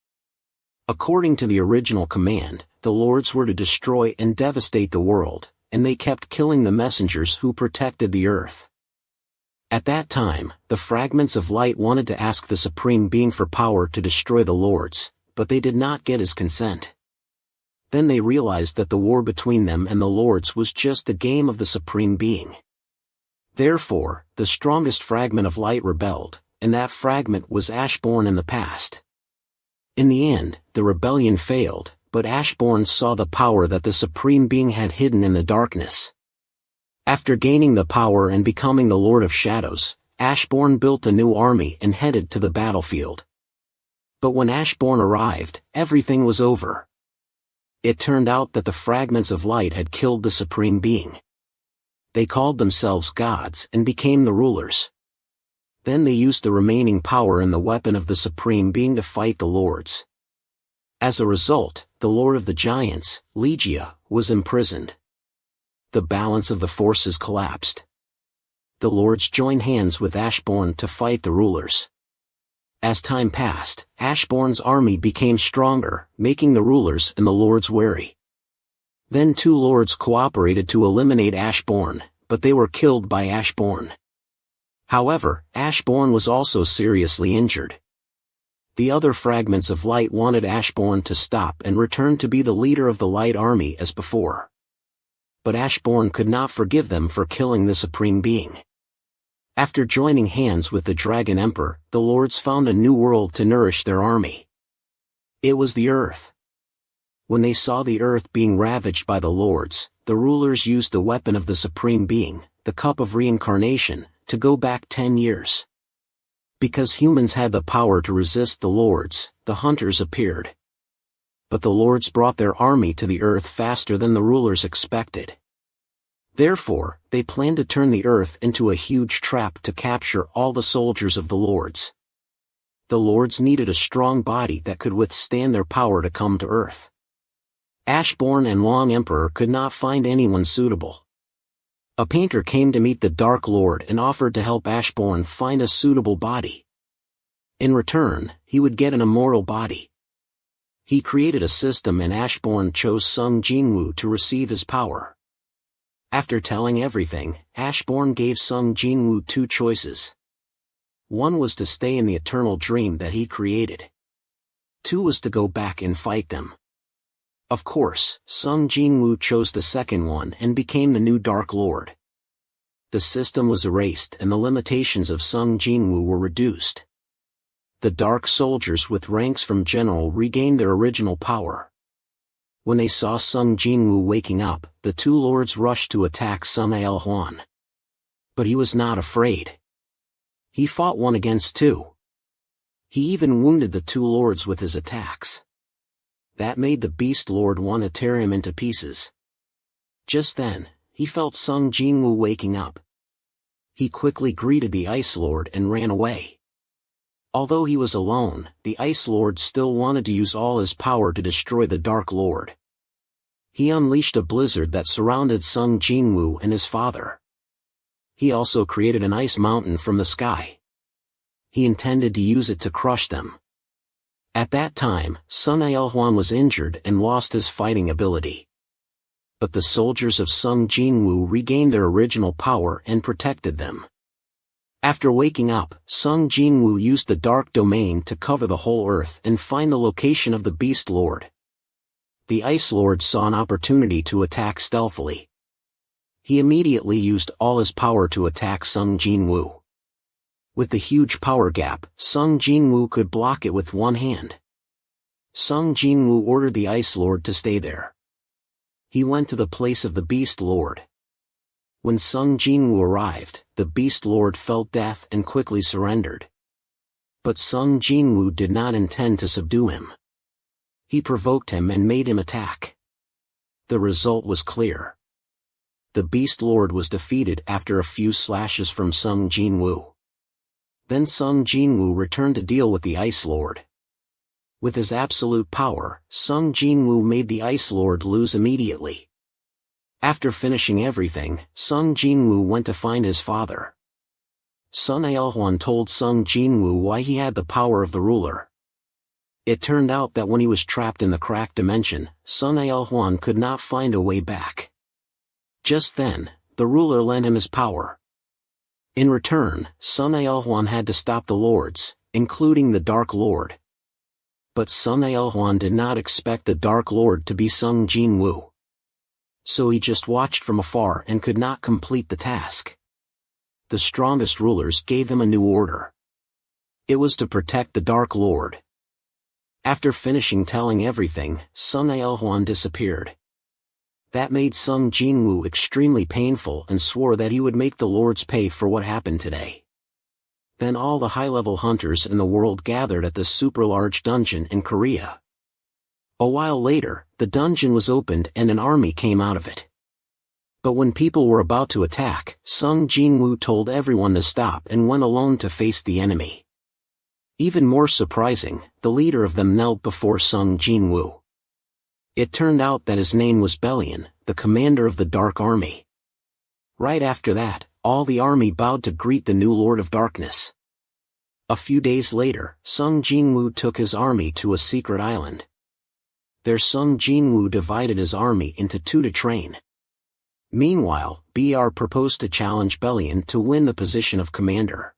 According to the original command, the lords were to destroy and devastate the world, and they kept killing the messengers who protected the earth. At that time, the fragments of light wanted to ask the Supreme Being for power to destroy the lords, but they did not get his consent. Then they realized that the war between them and the lords was just a game of the Supreme Being. Therefore, the strongest fragment of light rebelled, and that fragment was Ashbourne in the past. In the end, the rebellion failed, but Ashbourne saw the power that the Supreme Being had hidden in the darkness. After gaining the power and becoming the Lord of Shadows, Ashbourne built a new army and headed to the battlefield. But when Ashbourne arrived, everything was over. It turned out that the fragments of light had killed the Supreme Being. They called themselves gods and became the rulers. Then they used the remaining power in the weapon of the Supreme Being to fight the lords. As a result, the Lord of the Giants, Legia, was imprisoned. The balance of the forces collapsed. The lords joined hands with Ashbourne to fight the rulers. As time passed, Ashbourne's army became stronger, making the rulers and the lords wary. Then 2 lords cooperated to eliminate Ashbourne, but they were killed by Ashbourne. However, Ashbourne was also seriously injured. The other fragments of light wanted Ashbourne to stop and return to be the leader of the Light Army as before. But Ashbourne could not forgive them for killing the Supreme Being. After joining hands with the Dragon Emperor, the lords found a new world to nourish their army. It was the Earth. When they saw the Earth being ravaged by the lords, the rulers used the weapon of the Supreme Being, the Cup of Reincarnation, to go back 10 years. Because humans had the power to resist the lords, the hunters appeared. But the lords brought their army to the Earth faster than the rulers expected. Therefore, they planned to turn the Earth into a huge trap to capture all the soldiers of the lords. The lords needed a strong body that could withstand their power to come to Earth. Ashbourne and Long Emperor could not find anyone suitable. A painter came to meet the Dark Lord and offered to help Ashbourne find a suitable body. In return, he would get an immortal body. He created a system and Ashbourne chose Sung Jinwoo to receive his power. After telling everything, Ashbourne gave Sung Jinwoo two choices. One was to stay in the eternal dream that he created. Two was to go back and fight them. Of course, Sung Jinwoo chose the second one and became the new Dark Lord. The system was erased and the limitations of Sung Jinwoo were reduced. The Dark Soldiers with ranks from General regained their original power. When they saw Sung Jinwoo waking up, the two lords rushed to attack Sun Aelhwan. But he was not afraid. He fought one against two. He even wounded the two lords with his attacks. That made the Beast Lord want to tear him into pieces. Just then, he felt Sung Jinwoo waking up. He quickly greeted the Ice Lord and ran away. Although he was alone, the Ice Lord still wanted to use all his power to destroy the Dark Lord. He unleashed a blizzard that surrounded Sung Jinwoo and his father. He also created an ice mountain from the sky. He intended to use it to crush them. At that time, Sun Aelhwan was injured and lost his fighting ability. But the soldiers of Sung Jinwoo regained their original power and protected them. After waking up, Sung Jinwoo used the Dark Domain to cover the whole Earth and find the location of the Beast Lord. The Ice Lord saw an opportunity to attack stealthily. He immediately used all his power to attack Sung Jinwoo. With the huge power gap, Sung Jinwoo could block it with one hand. Sung Jinwoo ordered the Ice Lord to stay there. He went to the place of the Beast Lord. When Sung Jinwoo arrived, the Beast Lord felt death and quickly surrendered. But Sung Jinwoo did not intend to subdue him. He provoked him and made him attack. The result was clear. The Beast Lord was defeated after a few slashes from Sung Jinwoo. Then Sung Jinwoo returned to deal with the Ice Lord. With his absolute power, Sung Jinwoo made the Ice Lord lose immediately. After finishing everything, Sung Jinwoo went to find his father. Sun Aelhwan told Sung Jinwoo why he had the power of the ruler. It turned out that when he was trapped in the cracked dimension, Sun Aelhwan could not find a way back. Just then, the ruler lent him his power. In return, Sun Aelhwan had to stop the lords, including the Dark Lord. But Sun Aelhwan did not expect the Dark Lord to be Sung Jinwoo. So he just watched from afar and could not complete the task. The strongest rulers gave him a new order. It was to protect the Dark Lord. After finishing telling everything, Sun Aelhwan disappeared. That made Sung Jinwoo extremely painful and swore that he would make the lords pay for what happened today. Then all the high-level hunters in the world gathered at the super-large dungeon in Korea. A while later, the dungeon was opened and an army came out of it. But when people were about to attack, Sung Jinwoo told everyone to stop and went alone to face the enemy. Even more surprising, the leader of them knelt before Sung Jinwoo. It turned out that his name was Belian, the commander of the Dark Army. Right after that, all the army bowed to greet the new Lord of Darkness. A few days later, Sung Jinwoo took his army to a secret island. There Sung Jinwoo divided his army into two to train. Meanwhile, BR proposed to challenge Belian to win the position of commander.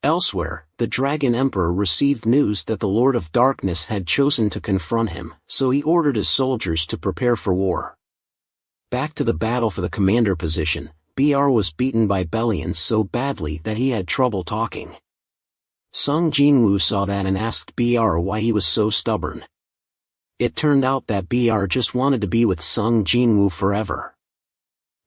Elsewhere, the Dragon Emperor received news that the Lord of Darkness had chosen to confront him, so he ordered his soldiers to prepare for war. Back to the battle for the commander position, BR was beaten by Belian so badly that he had trouble talking. Sung Jinwoo saw that and asked BR why he was so stubborn. It turned out that BR just wanted to be with Sung Jinwoo forever.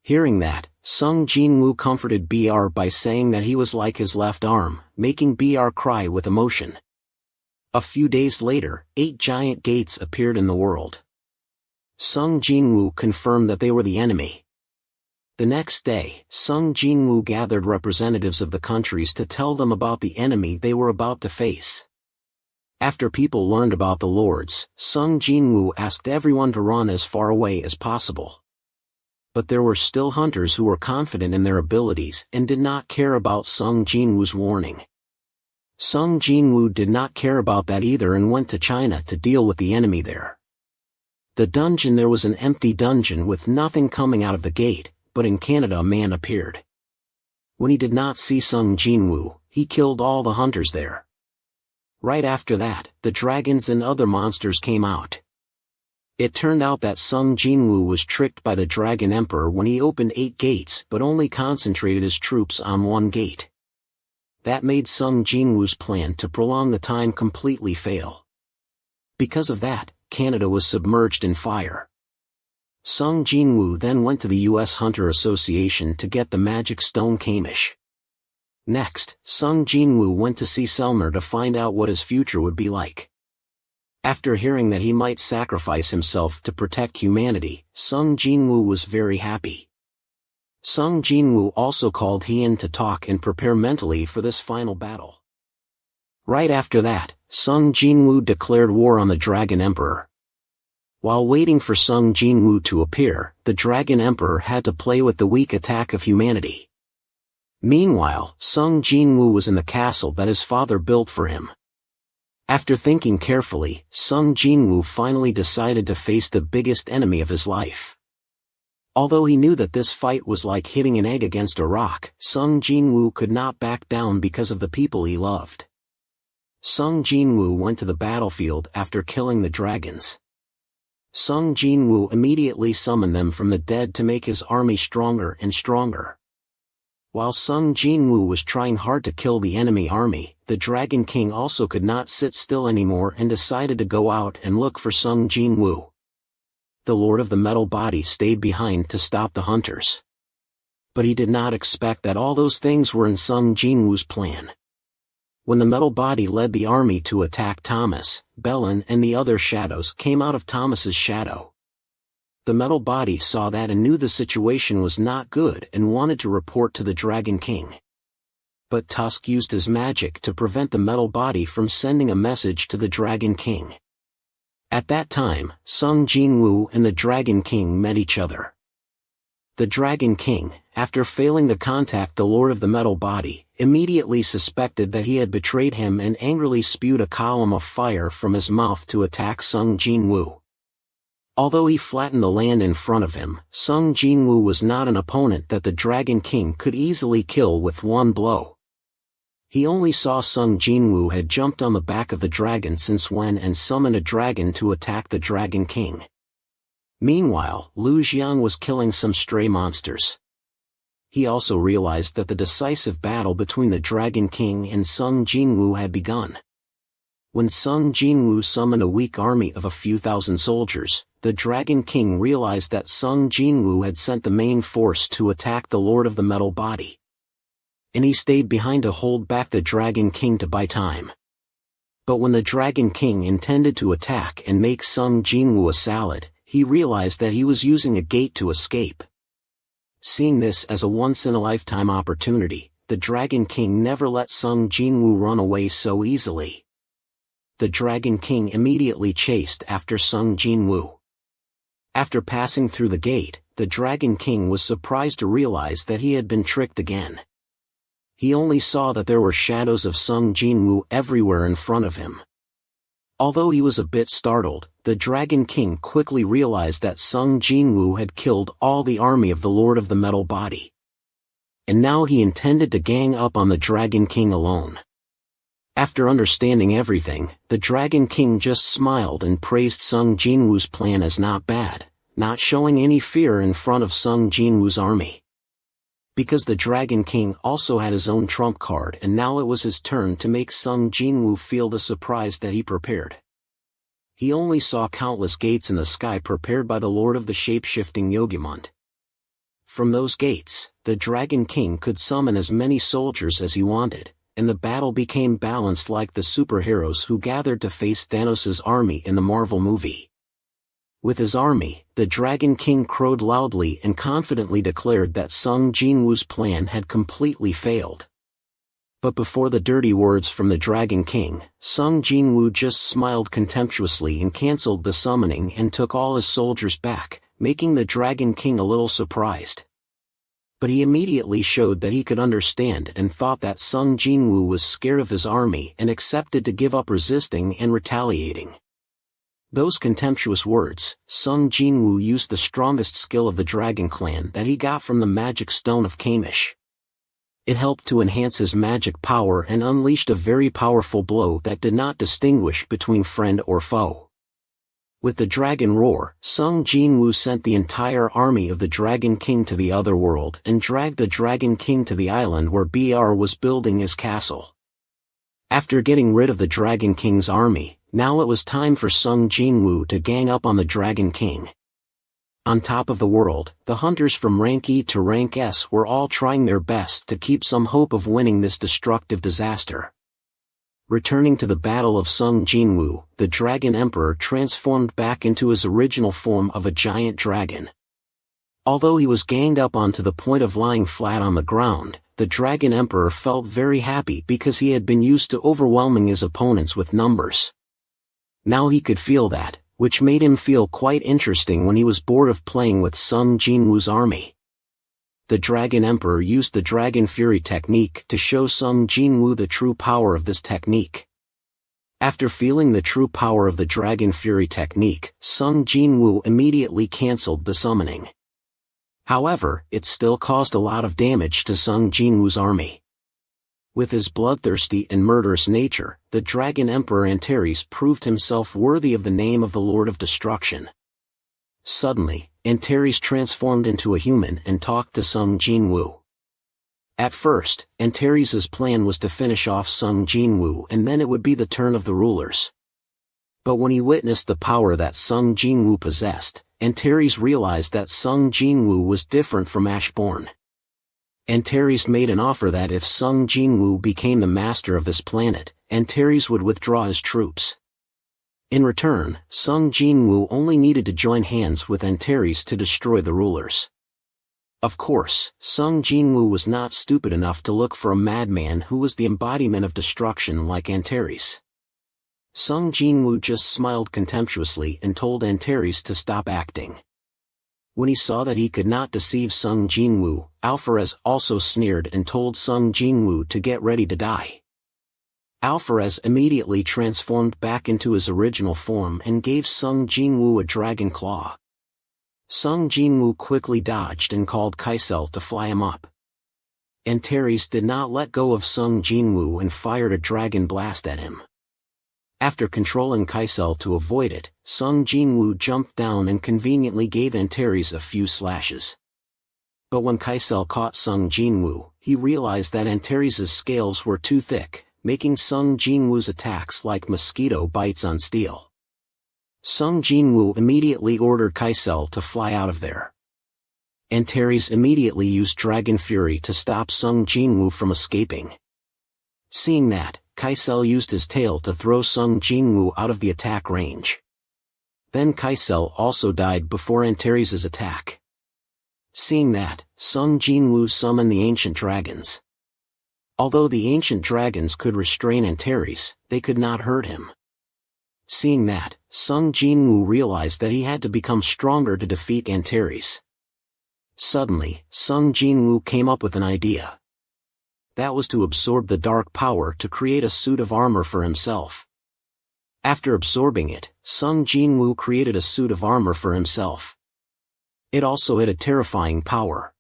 Hearing that, Sung Jinwoo comforted BR by saying that he was like his left arm, making BR cry with emotion. A few days later, 8 giant gates appeared in the world. Sung Jinwoo confirmed that they were the enemy. The next day, Sung Jinwoo gathered representatives of the countries to tell them about the enemy they were about to face. After people learned about the lords, Sung Jinwoo asked everyone to run as far away as possible. But there were still hunters who were confident in their abilities and did not care about Sung Jinwoo's warning. Sung Jinwoo did not care about that either and went to China to deal with the enemy there. The dungeon there was an empty dungeon with nothing coming out of the gate, but in Canada a man appeared. When he did not see Sung Jinwoo, he killed all the hunters there. Right after that, the dragons and other monsters came out. It turned out that Sung Jinwoo was tricked by the Dragon Emperor when he opened 8 gates but only concentrated his troops on 1 gate. That made Sung Jinwoo's plan to prolong the time completely fail. Because of that, Canada was submerged in fire. Sung Jinwoo then went to the U.S. Hunter Association to get the magic stone Kamish. Next, Sung Jinwoo went to see Selmer to find out what his future would be like. After hearing that he might sacrifice himself to protect humanity, Sung Jinwoo was very happy. Sung Jinwoo also called Hien to talk and prepare mentally for this final battle. Right after that, Sung Jinwoo declared war on the Dragon Emperor. While waiting for Sung Jinwoo to appear, the Dragon Emperor had to play with the weak attack of humanity. Meanwhile, Sung Jinwoo was in the castle that his father built for him. After thinking carefully, Sung Jinwoo finally decided to face the biggest enemy of his life. Although he knew that this fight was like hitting an egg against a rock, Sung Jinwoo could not back down because of the people he loved. Sung Jinwoo went to the battlefield after killing the dragons. Sung Jinwoo immediately summoned them from the dead to make his army stronger and stronger. While Sung Jinwoo was trying hard to kill the enemy army, the Dragon King also could not sit still anymore and decided to go out and look for Sung Jinwoo. The Lord of the Metal Body stayed behind to stop the hunters. But he did not expect that all those things were in Sung Jinwoo's plan. When the Metal Body led the army to attack Thomas, Bellin and the other shadows came out of Thomas's shadow. The Metal Body saw that and knew the situation was not good and wanted to report to the Dragon King. But Tusk used his magic to prevent the Metal Body from sending a message to the Dragon King. At that time, Sung Jinwoo and the Dragon King met each other. The Dragon King, after failing to contact the Lord of the Metal Body, immediately suspected that he had betrayed him and angrily spewed a column of fire from his mouth to attack Sung Jinwoo. Although he flattened the land in front of him, Sung Jinwoo was not an opponent that the Dragon King could easily kill with one blow. He only saw Sung Jinwoo had jumped on the back of the dragon since when and summoned a dragon to attack the Dragon King. Meanwhile, Lu Jiang was killing some stray monsters. He also realized that the decisive battle between the Dragon King and Sung Jinwoo had begun. When Sung Jinwoo summoned a weak army of a few thousand soldiers, the Dragon King realized that Sung Jinwoo had sent the main force to attack the Lord of the Metal Body. And he stayed behind to hold back the Dragon King to buy time. But when the Dragon King intended to attack and make Sung Jinwoo a salad, he realized that he was using a gate to escape. Seeing this as a once-in-a-lifetime opportunity, the Dragon King never let Sung Jinwoo run away so easily. The Dragon King immediately chased after Sung Jinwoo. After passing through the gate, the Dragon King was surprised to realize that he had been tricked again. He only saw that there were shadows of Sung Jinwoo everywhere in front of him. Although he was a bit startled, the Dragon King quickly realized that Sung Jinwoo had killed all the army of the Lord of the Metal Body. And now he intended to gang up on the Dragon King alone. After understanding everything, the Dragon King just smiled and praised Sung Jinwoo's plan as not bad, not showing any fear in front of Sung Jinwoo's army. Because the Dragon King also had his own trump card and now it was his turn to make Sung Jinwoo feel the surprise that he prepared. He only saw countless gates in the sky prepared by the Lord of the Shape-Shifting Yogimont. From those gates, the Dragon King could summon as many soldiers as he wanted, and the battle became balanced like the superheroes who gathered to face Thanos' army in the Marvel movie. With his army, the Dragon King crowed loudly and confidently declared that Sung Jinwoo's plan had completely failed. But before the dirty words from the Dragon King, Sung Jinwoo just smiled contemptuously and cancelled the summoning and took all his soldiers back, making the Dragon King a little surprised. But he immediately showed that he could understand and thought that Sung Jinwoo was scared of his army and accepted to give up resisting and retaliating. Those contemptuous words, Sung Jinwoo used the strongest skill of the Dragon Clan that he got from the magic stone of Kamish. It helped to enhance his magic power and unleashed a very powerful blow that did not distinguish between friend or foe. With the dragon roar, Sung Jinwoo sent the entire army of the Dragon King to the other world and dragged the Dragon King to the island where BR was building his castle. After getting rid of the Dragon King's army, now it was time for Sung Jinwoo to gang up on the Dragon King. On top of the world, the hunters from rank E to rank S were all trying their best to keep some hope of winning this destructive disaster. Returning to the battle of Sung Jinwoo, the Dragon Emperor transformed back into his original form of a giant dragon. Although he was ganged up on to the point of lying flat on the ground, the Dragon Emperor felt very happy because he had been used to overwhelming his opponents with numbers. Now he could feel that, which made him feel quite interesting when he was bored of playing with Sung Jinwoo's army. The Dragon Emperor used the Dragon Fury technique to show Sung Jinwoo the true power of this technique. After feeling the true power of the Dragon Fury technique, Sung Jinwoo immediately cancelled the summoning. However, it still caused a lot of damage to Sung Jinwoo's army. With his bloodthirsty and murderous nature, the Dragon Emperor Antares proved himself worthy of the name of the Lord of Destruction. Suddenly, Antares transformed into a human and talked to Sung Jinwoo. At first, Antares' plan was to finish off Sung Jinwoo and then it would be the turn of the rulers. But when he witnessed the power that Sung Jinwoo possessed, Antares realized that Sung Jinwoo was different from Ashborn. Antares made an offer that if Sung Jinwoo became the master of this planet, Antares would withdraw his troops. In return, Sung Jinwoo only needed to join hands with Antares to destroy the rulers. Of course, Sung Jinwoo was not stupid enough to look for a madman who was the embodiment of destruction like Antares. Sung Jinwoo just smiled contemptuously and told Antares to stop acting. When he saw that he could not deceive Sung Jinwoo, Alvarez also sneered and told Sung Jinwoo to get ready to die. Alvarez immediately transformed back into his original form and gave Sung Jinwoo a dragon claw. Sung Jinwoo quickly dodged and called Kaisel to fly him up. Antares did not let go of Sung Jinwoo and fired a dragon blast at him. After controlling Kaisel to avoid it, Sung Jinwoo jumped down and conveniently gave Antares a few slashes. But when Kaisel caught Sung Jinwoo, he realized that Antares' scales were too thick, making Sung Jinwoo's attacks like mosquito bites on steel. Sung Jinwoo immediately ordered Kaisel to fly out of there. Antares immediately used Dragon Fury to stop Sung Jinwoo from escaping. Seeing that, Kaisel used his tail to throw Sung Jinwoo out of the attack range. Then Kaisel also died before Antares' attack. Seeing that, Sung Jinwoo summoned the ancient dragons. Although the ancient dragons could restrain Antares, they could not hurt him. Seeing that, Sung Jinwoo realized that he had to become stronger to defeat Antares. Suddenly, Sung Jinwoo came up with an idea. That was to absorb the dark power to create a suit of armor for himself. After absorbing it, Sung Jinwoo created a suit of armor for himself. It also had a terrifying power.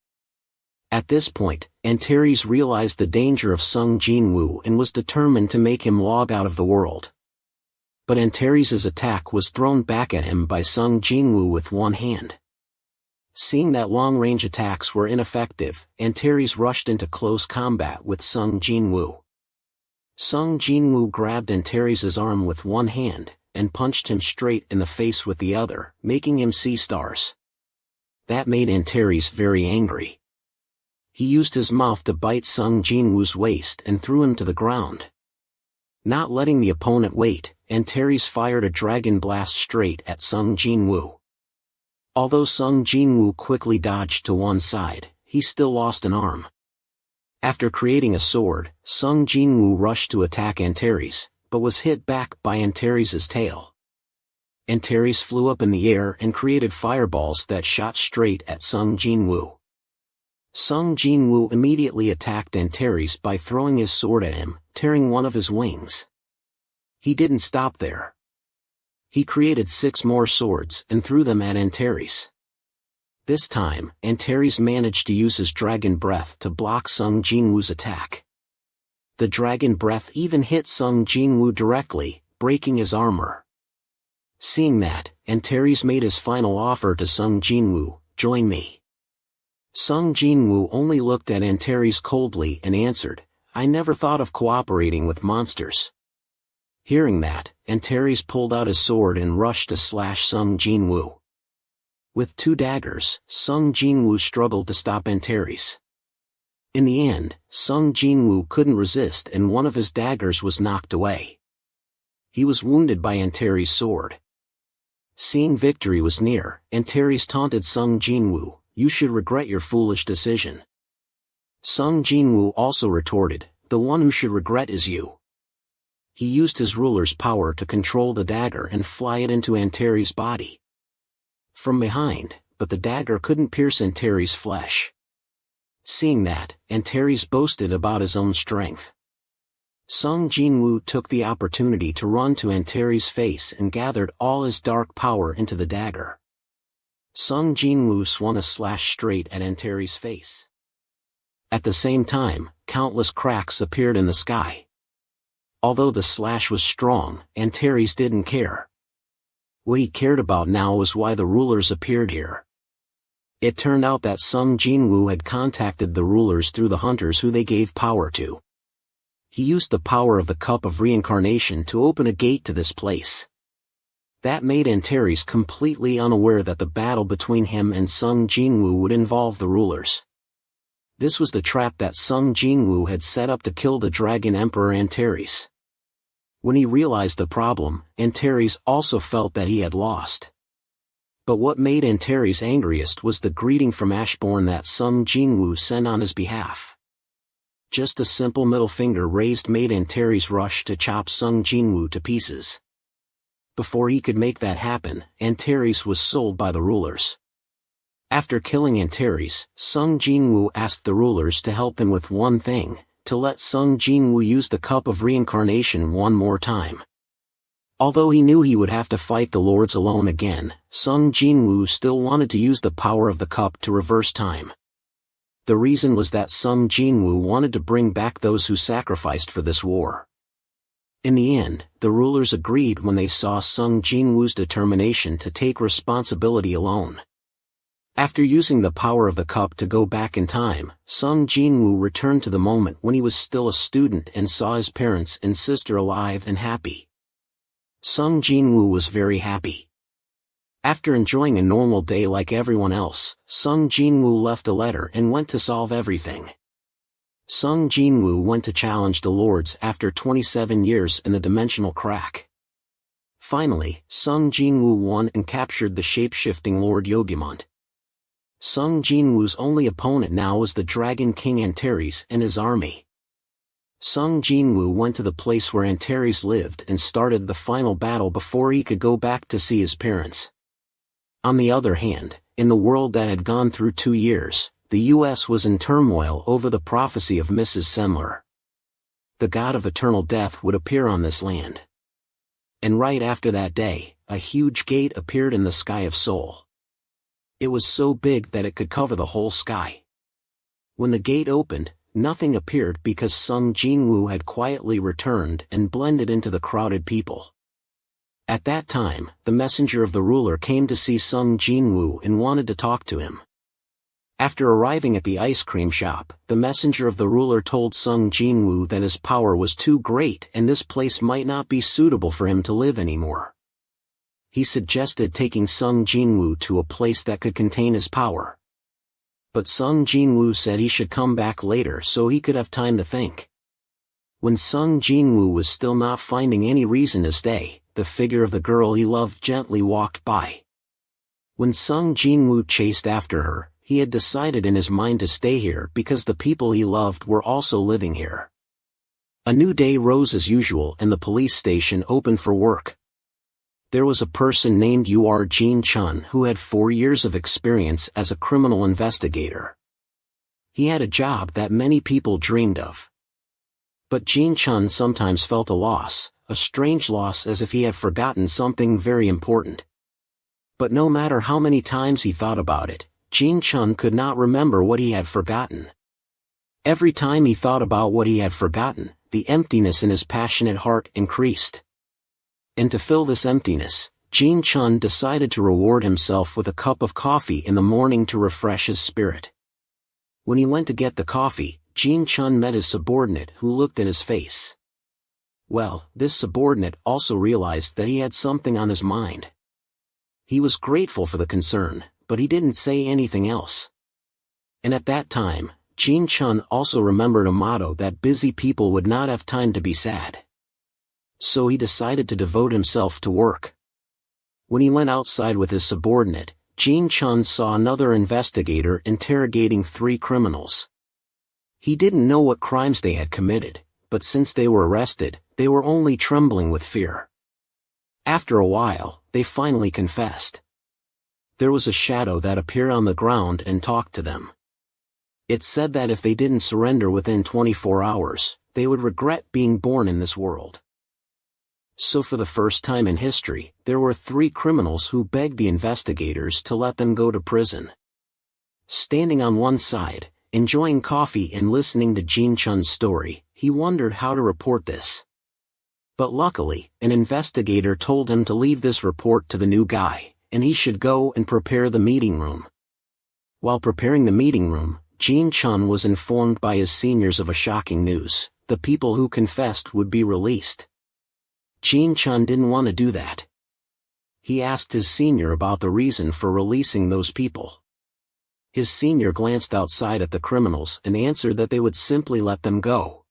At this point, Antares realized the danger of Sung Jinwoo and was determined to make him log out of the world. But Antares' attack was thrown back at him by Sung Jinwoo with one hand. Seeing that long-range attacks were ineffective, Antares rushed into close combat with Sung Jinwoo. Sung Jinwoo grabbed Antares' arm with one hand, and punched him straight in the face with the other, making him see stars. That made Antares very angry. He used his mouth to bite Sung Jinwoo's waist and threw him to the ground. Not letting the opponent wait, Antares fired a dragon blast straight at Sung Jinwoo. Although Sung Jinwoo quickly dodged to one side, he still lost an arm. After creating a sword, Sung Jinwoo rushed to attack Antares, but was hit back by Antares' tail. Antares flew up in the air and created fireballs that shot straight at Sung Jinwoo. Sung Jinwoo immediately attacked Antares by throwing his sword at him, tearing one of his wings. He didn't stop there. He created 6 more swords and threw them at Antares. This time, Antares managed to use his dragon breath to block Sung Jinwoo's attack. The dragon breath even hit Sung Jinwoo directly, breaking his armor. Seeing that, Antares made his final offer to Sung Jinwoo, "Join me." Sung Jinwoo only looked at Antares coldly and answered, "I never thought of cooperating with monsters." Hearing that, Antares pulled out his sword and rushed to slash Sung Jinwoo. With 2 daggers, Sung Jinwoo struggled to stop Antares. In the end, Sung Jinwoo couldn't resist and one of his daggers was knocked away. He was wounded by Antares' sword. Seeing victory was near, Antares taunted Sung Jinwoo, "You should regret your foolish decision." Sung Jinwoo also retorted, "The one who should regret is you." He used his ruler's power to control the dagger and fly it into Antares' body. From behind, but the dagger couldn't pierce Antares' flesh. Seeing that, Antares boasted about his own strength. Sung Jinwoo took the opportunity to run to Antares' face and gathered all his dark power into the dagger. Sung Jinwoo swung a slash straight at Antares' face. At the same time, countless cracks appeared in the sky. Although the slash was strong, Antares didn't care. What he cared about now was why the rulers appeared here. It turned out that Sung Jinwoo had contacted the rulers through the hunters who they gave power to. He used the power of the Cup of Reincarnation to open a gate to this place. That made Antares completely unaware that the battle between him and Sung Jinwoo would involve the rulers. This was the trap that Sung Jinwoo had set up to kill the Dragon Emperor Antares. When he realized the problem, Antares also felt that he had lost. But what made Antares angriest was the greeting from Ashbourne that Sung Jinwoo sent on his behalf. Just a simple middle finger raised made Antares rush to chop Sung Jinwoo to pieces. Before he could make that happen, Antares was sold by the rulers. After killing Antares, Sung Jinwoo asked the rulers to help him with one thing, to let Sung Jinwoo use the Cup of Reincarnation one more time. Although he knew he would have to fight the lords alone again, Sung Jinwoo still wanted to use the power of the cup to reverse time. The reason was that Sung Jinwoo wanted to bring back those who sacrificed for this war. In the end, the rulers agreed when they saw Sung Jinwoo's determination to take responsibility alone. After using the power of the cup to go back in time, Sung Jinwoo returned to the moment when he was still a student and saw his parents and sister alive and happy. Sung Jinwoo was very happy. After enjoying a normal day like everyone else, Sung Jinwoo left a letter and went to solve everything. Sung Jinwoo went to challenge the lords after 27 years in the dimensional crack. Finally, Sung Jinwoo won and captured the shape-shifting Lord Yogimont. Sung Jinwoo's only opponent now was the Dragon King Antares and his army. Sung Jinwoo went to the place where Antares lived and started the final battle before he could go back to see his parents. On the other hand, in the world that had gone through 2 years, the U.S. was in turmoil over the prophecy of Mrs. Semler. The god of eternal death would appear on this land. And right after that day, a huge gate appeared in the sky of Seoul. It was so big that it could cover the whole sky. When the gate opened, nothing appeared because Sung Jinwoo had quietly returned and blended into the crowded people. At that time, the messenger of the ruler came to see Sung Jinwoo and wanted to talk to him. After arriving at the ice cream shop, the messenger of the ruler told Sung Jinwoo that his power was too great and this place might not be suitable for him to live anymore. He suggested taking Sung Jinwoo to a place that could contain his power. But Sung Jinwoo said he should come back later so he could have time to think. When Sung Jinwoo was still not finding any reason to stay, the figure of the girl he loved gently walked by. When Sung Jinwoo chased after her, he had decided in his mind to stay here because the people he loved were also living here. A new day rose as usual and the police station opened for work. There was a person named Ur Jin Chun who had 4 years of experience as a criminal investigator. He had a job that many people dreamed of. But Jin Chun sometimes felt a loss, a strange loss as if he had forgotten something very important. But no matter how many times he thought about it, Jin Chun could not remember what he had forgotten. Every time he thought about what he had forgotten, the emptiness in his passionate heart increased. And to fill this emptiness, Jin Chun decided to reward himself with a cup of coffee in the morning to refresh his spirit. When he went to get the coffee, Jin Chun met his subordinate who looked in his face. Well, this subordinate also realized that he had something on his mind. He was grateful for the concern, but he didn't say anything else. And at that time, Jin Chun also remembered a motto that busy people would not have time to be sad. So he decided to devote himself to work. When he went outside with his subordinate, Jin Chun saw another investigator interrogating 3 criminals. He didn't know what crimes they had committed, but since they were arrested, they were only trembling with fear. After a while, they finally confessed. There was a shadow that appeared on the ground and talked to them. It said that if they didn't surrender within 24 hours, they would regret being born in this world. So for the first time in history, there were 3 criminals who begged the investigators to let them go to prison. Standing on one side, enjoying coffee and listening to Jin Chun's story, he wondered how to report this. But luckily, an investigator told him to leave this report to the new guy, and he should go and prepare the meeting room. While preparing the meeting room, Jin Chun was informed by his seniors of a shocking news: the people who confessed would be released. Jin Chun didn't want to do that. He asked his senior about the reason for releasing those people. His senior glanced outside at the criminals and answered that they would simply let them go.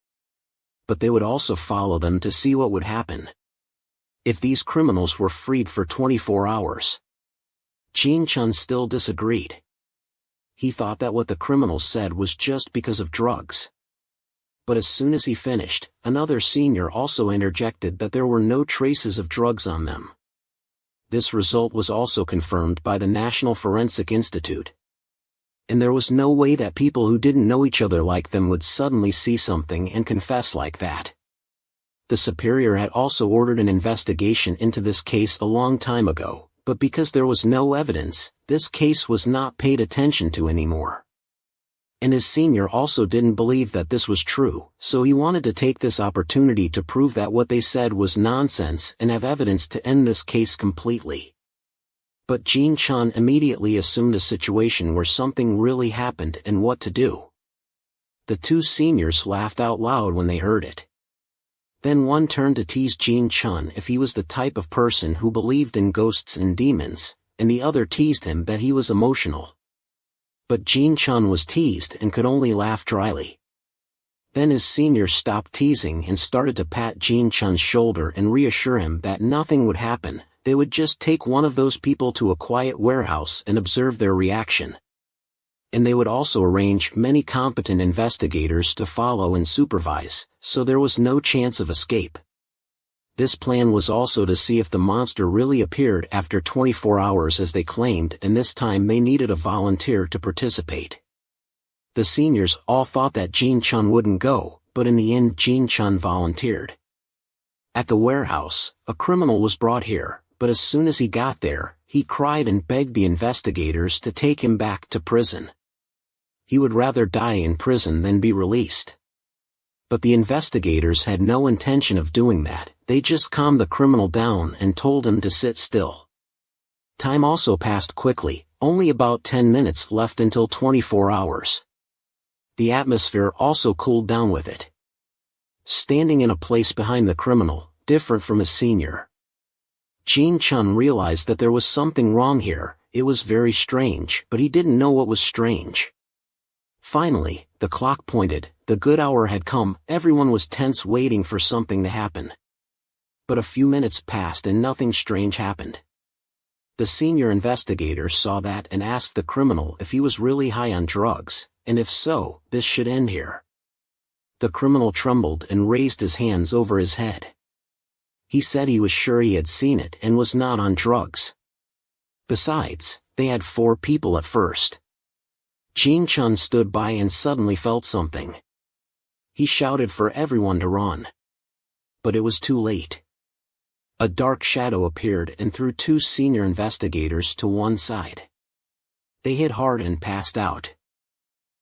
But they would also follow them to see what would happen if these criminals were freed for 24 hours. Jin Chun still disagreed. He thought that what the criminals said was just because of drugs. But as soon as he finished, another senior also interjected that there were no traces of drugs on them. This result was also confirmed by the National Forensic Institute. And there was no way that people who didn't know each other like them would suddenly see something and confess like that. The superior had also ordered an investigation into this case a long time ago, but because there was no evidence, this case was not paid attention to anymore. And his senior also didn't believe that this was true, so he wanted to take this opportunity to prove that what they said was nonsense and have evidence to end this case completely. But Jin Chun immediately assumed a situation where something really happened and what to do. The 2 seniors laughed out loud when they heard it. Then one turned to tease Jin Chun if he was the type of person who believed in ghosts and demons, and the other teased him that he was emotional. But Jin Chun was teased and could only laugh dryly. Then his senior stopped teasing and started to pat Jin Chun's shoulder and reassure him that nothing would happen. They would just take one of those people to a quiet warehouse and observe their reaction. And they would also arrange many competent investigators to follow and supervise, so there was no chance of escape. This plan was also to see if the monster really appeared after 24 hours as they claimed, and this time they needed a volunteer to participate. The seniors all thought that Jin Chun wouldn't go, but in the end Jin Chun volunteered. At the warehouse, a criminal was brought here. But as soon as he got there, he cried and begged the investigators to take him back to prison. He would rather die in prison than be released. But the investigators had no intention of doing that. They just calmed the criminal down and told him to sit still. Time also passed quickly, only about 10 minutes left until 24 hours. The atmosphere also cooled down with it. Standing in a place behind the criminal, different from his senior, Jin Chun realized that there was something wrong here. It was very strange, but he didn't know what was strange. Finally, the clock pointed, the good hour had come, everyone was tense waiting for something to happen. But a few minutes passed and nothing strange happened. The senior investigator saw that and asked the criminal if he was really high on drugs, and if so, this should end here. The criminal trembled and raised his hands over his head. He said he was sure he had seen it and was not on drugs. Besides, they had 4 people at first. Jin Chun stood by and suddenly felt something. He shouted for everyone to run. But it was too late. A dark shadow appeared and threw two senior investigators to one side. They hit hard and passed out.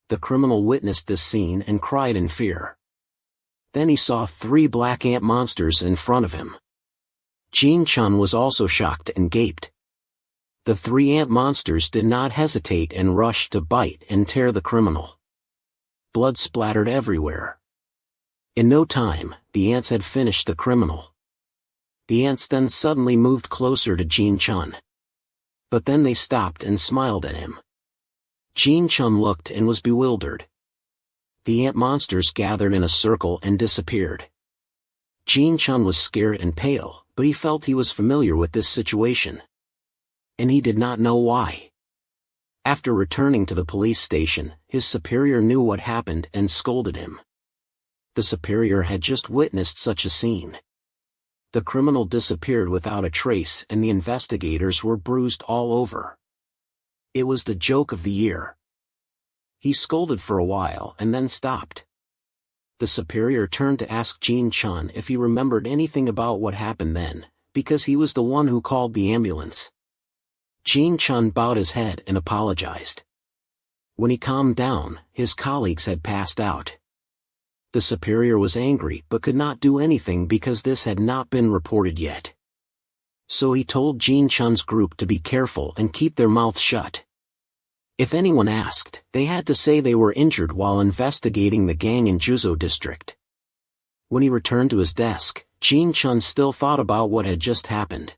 The criminal witnessed this scene and cried in fear. Then he saw 3 black ant monsters in front of him. Jin-chun was also shocked and gaped. The 3 ant monsters did not hesitate and rushed to bite and tear the criminal. Blood splattered everywhere. In no time, the ants had finished the criminal. The ants then suddenly moved closer to Jin-chun. But then they stopped and smiled at him. Jin-chun looked and was bewildered. The ant monsters gathered in a circle and disappeared. Jin-chun was scared and pale, but he felt he was familiar with this situation. And he did not know why. After returning to the police station, his superior knew what happened and scolded him. The superior had just witnessed such a scene. The criminal disappeared without a trace and the investigators were bruised all over. It was the joke of the year. He scolded for a while and then stopped. The superior turned to ask Jin-chun if he remembered anything about what happened then, because he was the one who called the ambulance. Jin-chun bowed his head and apologized. When he calmed down, his colleagues had passed out. The superior was angry but could not do anything because this had not been reported yet. So he told Jin-chun's group to be careful and keep their mouths shut. If anyone asked, they had to say they were injured while investigating the gang in Juzo district. When he returned to his desk, Jin-chun still thought about what had just happened.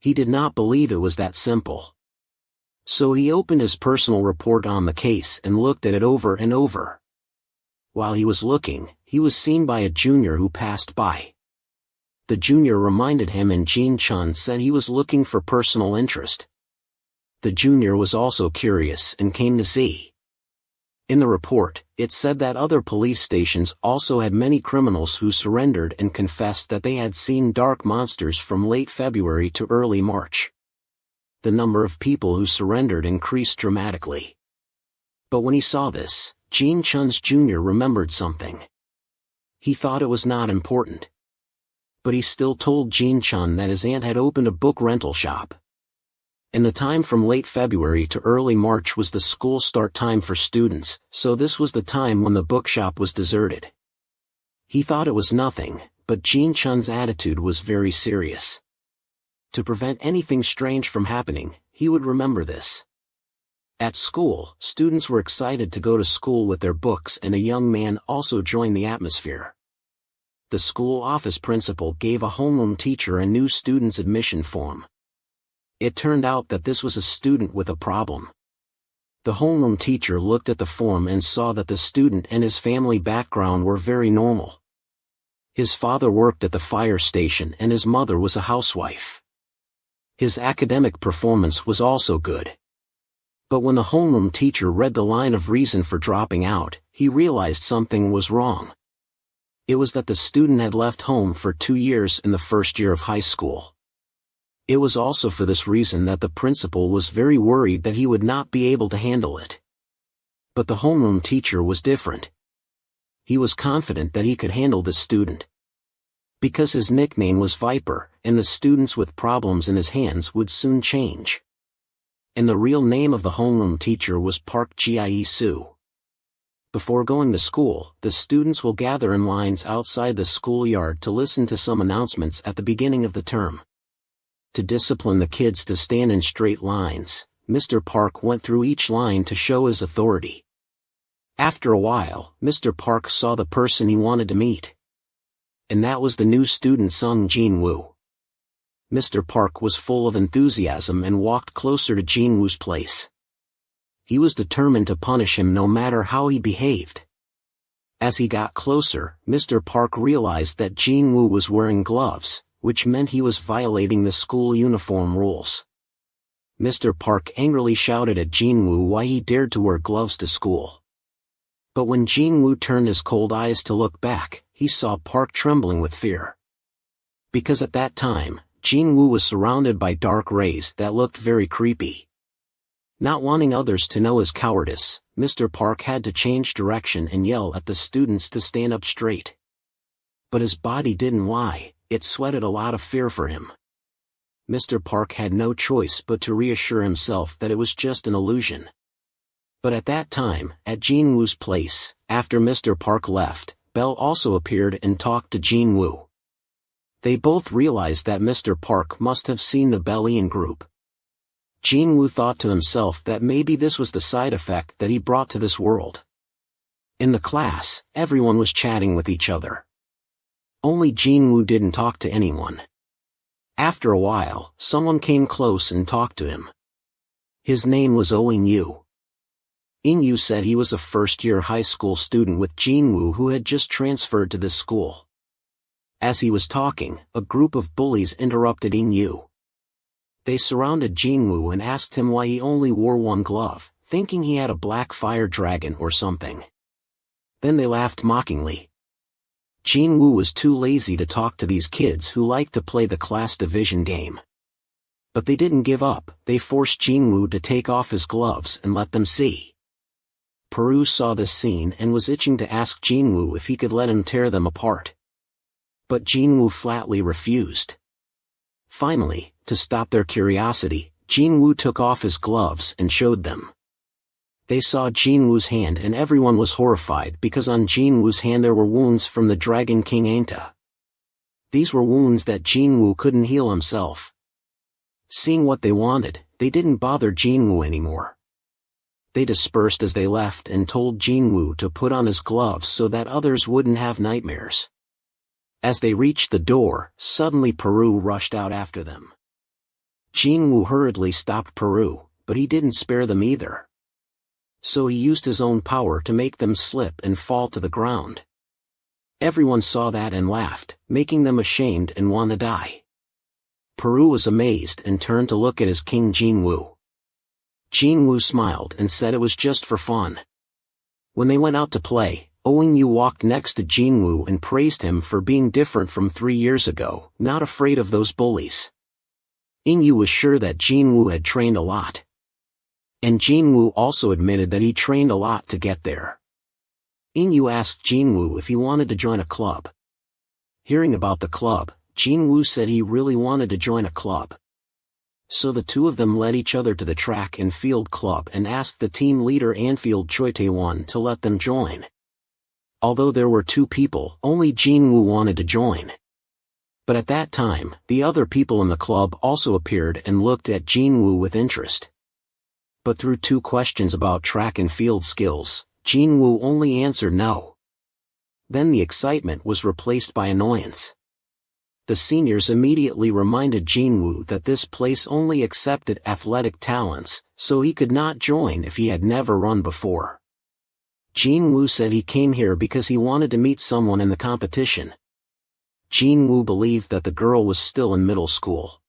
He did not believe it was that simple. So he opened his personal report on the case and looked at it over and over. While he was looking, he was seen by a junior who passed by. The junior reminded him and Jin-chun said he was looking for personal interest. The junior was also curious and came to see. In the report, it said that other police stations also had many criminals who surrendered and confessed that they had seen dark monsters from late February to early March. The number of people who surrendered increased dramatically. But when he saw this, Jin-chun's junior remembered something. He thought it was not important. But he still told Jin-chun that his aunt had opened a book rental shop. And the time from late February to early March was the school start time for students, so this was the time when the bookshop was deserted. He thought it was nothing, but Jin-chun's attitude was very serious. To prevent anything strange from happening, he would remember this. At school, students were excited to go to school with their books and a young man also joined the atmosphere. The school office principal gave a homeroom teacher a new student's admission form. It turned out that this was a student with a problem. The homeroom teacher looked at the form and saw that the student and his family background were very normal. His father worked at the fire station and his mother was a housewife. His academic performance was also good. But when the homeroom teacher read the line of reason for dropping out, he realized something was wrong. It was that the student had left home for 2 years in the first year of high school. It was also for this reason that the principal was very worried that he would not be able to handle it. But the homeroom teacher was different. He was confident that he could handle this student. Because his nickname was Viper, and the students with problems in his hands would soon change. And the real name of the homeroom teacher was Park Ji-soo. Before going to school, the students will gather in lines outside the schoolyard to listen to some announcements at the beginning of the term. To discipline the kids to stand in straight lines, Mr. Park went through each line to show his authority. After a while, Mr. Park saw the person he wanted to meet. And that was the new student Sung Jin-woo. Mr. Park was full of enthusiasm and walked closer to Jin-woo's place. He was determined to punish him no matter how he behaved. As he got closer, Mr. Park realized that Jin-woo was wearing gloves, which meant he was violating the school uniform rules. Mr. Park angrily shouted at Jin-woo why he dared to wear gloves to school. But when Jin-woo turned his cold eyes to look back, he saw Park trembling with fear. Because at that time, Jin-woo was surrounded by dark rays that looked very creepy. Not wanting others to know his cowardice, Mr. Park had to change direction and yell at the students to stand up straight. But his body didn't lie, It sweated a lot of fear for him. Mr. Park had no choice but to reassure himself that it was just an illusion. But at that time, at Jinwoo's place, after Mr. Park left, Belle also appeared and talked to Jinwoo. They both realized that Mr. Park must have seen the Bellian group. Jinwoo thought to himself that maybe this was the side effect that he brought to this world. In the class, everyone was chatting with each other. Only Jinwoo didn't talk to anyone. After a while, someone came close and talked to him. His name was Oh In-yu. In-yu said he was a first-year high school student with Jinwoo who had just transferred to this school. As he was talking, a group of bullies interrupted In-yu. They surrounded Jinwoo and asked him why he only wore one glove, thinking he had a black fire dragon or something. Then they laughed mockingly. Jinwoo was too lazy to talk to these kids who liked to play the class division game. But they didn't give up. They forced Jinwoo to take off his gloves and let them see. Peru saw this scene and was itching to ask Jinwoo if he could let him tear them apart. But Jinwoo flatly refused. Finally, to stop their curiosity, Jinwoo took off his gloves and showed them. They saw Jinwoo's hand and everyone was horrified because on Jinwoo's hand there were wounds from the Dragon King Ainta. These were wounds that Jinwoo couldn't heal himself. Seeing what they wanted, they didn't bother Jinwoo anymore. They dispersed as they left and told Jinwoo to put on his gloves so that others wouldn't have nightmares. As they reached the door, suddenly Peru rushed out after them. Jinwoo hurriedly stopped Peru, but he didn't spare them either. So he used his own power to make them slip and fall to the ground. Everyone saw that and laughed, making them ashamed and want to die. Peru was amazed and turned to look at his king Jinwoo. Jinwoo smiled and said it was just for fun. When they went out to play, Oh In-yu walked next to Jinwoo and praised him for being different from 3 years ago, not afraid of those bullies. In-yu was sure that Jinwoo had trained a lot. And Jinwoo also admitted that he trained a lot to get there. In-yu asked Jinwoo if he wanted to join a club. Hearing about the club, Jinwoo said he really wanted to join a club. So the two of them led each other to the track and field club and asked the team leader Anfield Choi Tae-won to let them join. Although there were 2 people, only Jinwoo wanted to join. But at that time, the other people in the club also appeared and looked at Jinwoo with interest. But through 2 questions about track and field skills, Jinwoo only answered no. Then the excitement was replaced by annoyance. The seniors immediately reminded Jinwoo that this place only accepted athletic talents, so he could not join if he had never run before. Jinwoo said he came here because he wanted to meet someone in the competition. Jinwoo believed that the girl was still in middle school.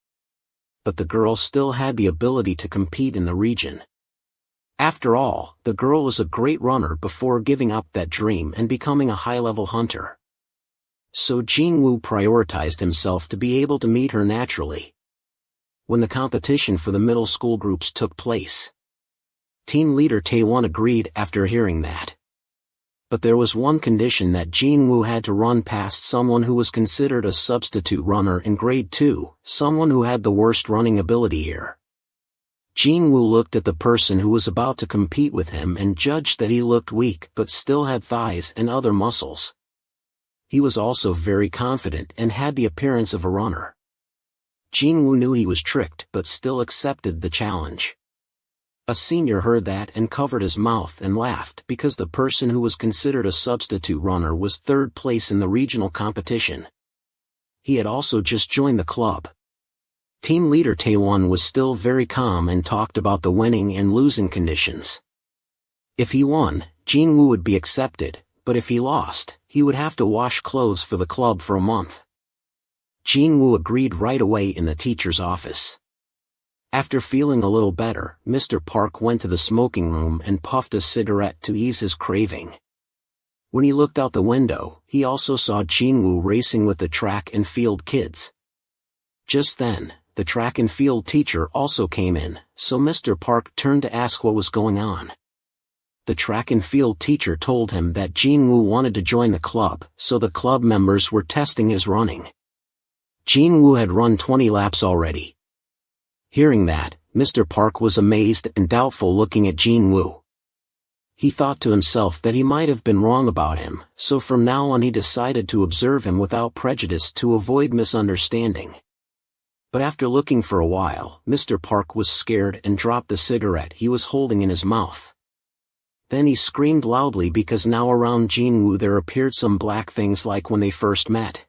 But the girl still had the ability to compete in the region. After all, the girl was a great runner before giving up that dream and becoming a high-level hunter. So Jinwoo prioritized himself to be able to meet her naturally. When the competition for the middle school groups took place, team leader Tae-won agreed after hearing that. But there was one condition that Jinwoo had to run past someone who was considered a substitute runner in grade 2, someone who had the worst running ability here. Jinwoo looked at the person who was about to compete with him and judged that he looked weak but still had thighs and other muscles. He was also very confident and had the appearance of a runner. Jinwoo knew he was tricked but still accepted the challenge. A senior heard that and covered his mouth and laughed because the person who was considered a substitute runner was 3rd place in the regional competition. He had also just joined the club. Team leader Tae-won was still very calm and talked about the winning and losing conditions. If he won, Jinwoo would be accepted, but if he lost, he would have to wash clothes for the club for a month. Jinwoo agreed right away in the teacher's office. After feeling a little better, Mr. Park went to the smoking room and puffed a cigarette to ease his craving. When he looked out the window, he also saw Jinwoo racing with the track and field kids. Just then, the track and field teacher also came in, so Mr. Park turned to ask what was going on. The track and field teacher told him that Jinwoo wanted to join the club, so the club members were testing his running. Jin Woo had run 20 laps already. Hearing that, Mr. Park was amazed and doubtful looking at Jin Woo. He thought to himself that he might have been wrong about him, so from now on he decided to observe him without prejudice to avoid misunderstanding. But after looking for a while, Mr. Park was scared and dropped the cigarette he was holding in his mouth. Then he screamed loudly because now around Jin Woo there appeared some black things like when they first met.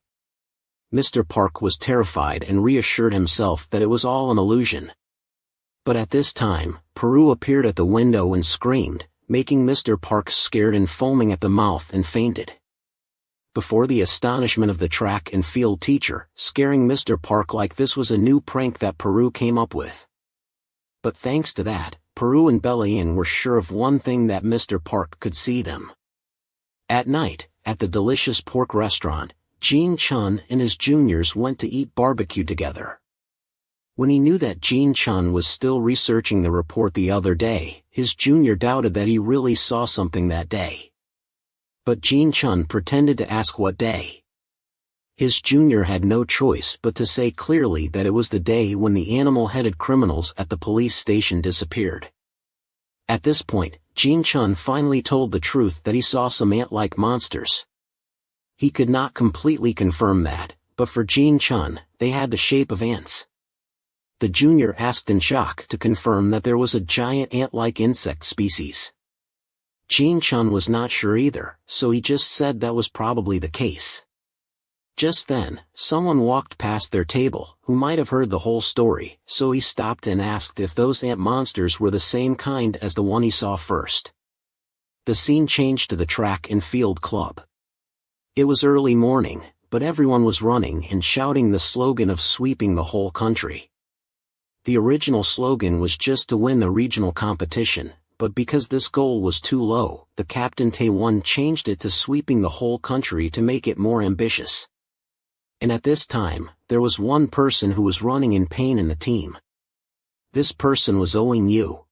Mr. Park was terrified and reassured himself that it was all an illusion. But at this time, Peru appeared at the window and screamed, making Mr. Park scared and foaming at the mouth and fainted. Before the astonishment of the track and field teacher, scaring Mr. Park like this was a new prank that Peru came up with. But thanks to that, Peru and Belian were sure of one thing, that Mr. Park could see them. At night, at the delicious pork restaurant, Jean Chun and his juniors went to eat barbecue together. When he knew that Jean Chun was still researching the report the other day, his junior doubted that he really saw something that day. But Jean Chun pretended to ask what day. His junior had no choice but to say clearly that it was the day when the animal-headed criminals at the police station disappeared. At this point, Jean Chun finally told the truth that he saw some ant-like monsters. He could not completely confirm that, but for Jean Chun, they had the shape of ants. The junior asked in shock to confirm that there was a giant ant-like insect species. Jean Chun was not sure either, so he just said that was probably the case. Just then, someone walked past their table, who might have heard the whole story, so he stopped and asked if those ant monsters were the same kind as the one he saw first. The scene changed to the track and field club. It was early morning, but everyone was running and shouting the slogan of sweeping the whole country. The original slogan was just to win the regional competition, but because this goal was too low, the Captain Taewon changed it to sweeping the whole country to make it more ambitious. And at this time, there was one person who was running in pain in the team. This person was Oing Yu.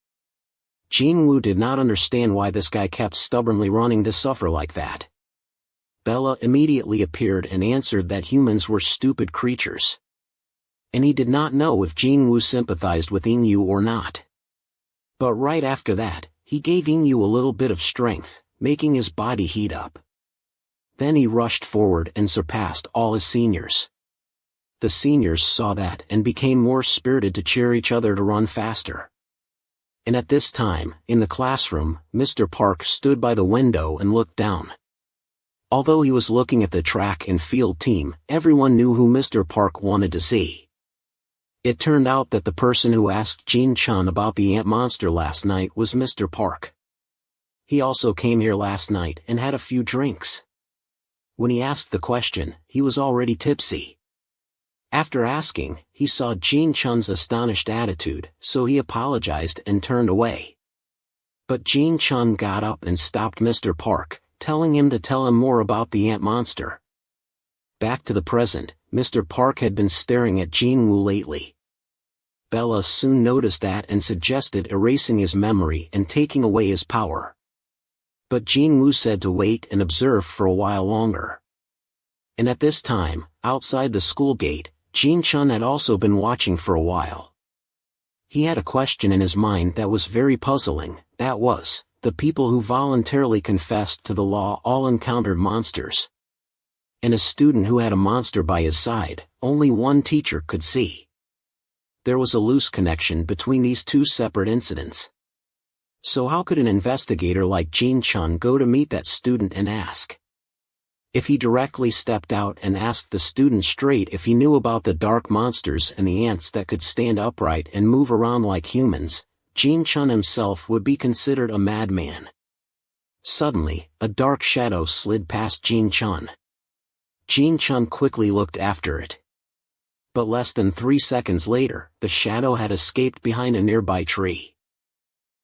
Jin Woo did not understand why this guy kept stubbornly running to suffer like that. Bella immediately appeared and answered that humans were stupid creatures. And he did not know if Jin Woo sympathized with Ing Yu or not. But right after that, he gave Ing Yu a little bit of strength, making his body heat up. Then he rushed forward and surpassed all his seniors. The seniors saw that and became more spirited to cheer each other to run faster. And at this time, in the classroom, Mr. Park stood by the window and looked down. Although he was looking at the track and field team, everyone knew who Mr. Park wanted to see. It turned out that the person who asked Jean Chun about the ant monster last night was Mr. Park. He also came here last night and had a few drinks. When he asked the question, he was already tipsy. After asking, he saw Jean Chun's astonished attitude, so he apologized and turned away. But Jean Chun got up and stopped Mr. Park, telling him to tell him more about the ant monster. Back to the present, Mr. Park had been staring at Jin Woo lately. Bella soon noticed that and suggested erasing his memory and taking away his power. But Jin Woo said to wait and observe for a while longer. And at this time, outside the school gate, Jean Chun had also been watching for a while. He had a question in his mind that was very puzzling, that was, the people who voluntarily confessed to the law all encountered monsters. And a student who had a monster by his side, only one teacher could see. There was a loose connection between these two separate incidents. So how could an investigator like Jean Chun go to meet that student and ask? If he directly stepped out and asked the student straight if he knew about the dark monsters and the ants that could stand upright and move around like humans, Jean Chun himself would be considered a madman. Suddenly, a dark shadow slid past Jean Chun. Jean Chun quickly looked after it. But less than 3 seconds later, the shadow had escaped behind a nearby tree.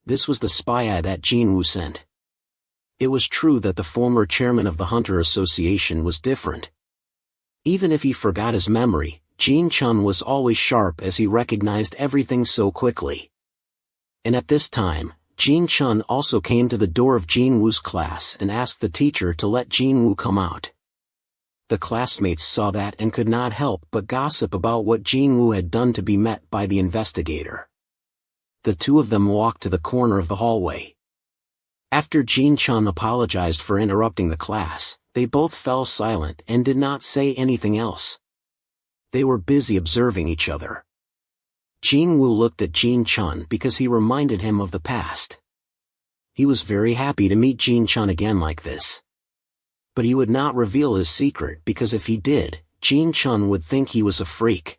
This was the spy eye that Jin Woo sent. It was true that the former chairman of the Hunter Association was different. Even if he forgot his memory, Jean Chun was always sharp as he recognized everything so quickly. And at this time, Jean Chun also came to the door of Jin Woo's class and asked the teacher to let Jin Woo come out. The classmates saw that and could not help but gossip about what Jinwoo had done to be met by the investigator. The two of them walked to the corner of the hallway. After Jin-chun apologized for interrupting the class, they both fell silent and did not say anything else. They were busy observing each other. Jinwoo looked at Jin-chun because he reminded him of the past. He was very happy to meet Jin-chun again like this. But he would not reveal his secret because if he did, Jin-chun would think he was a freak.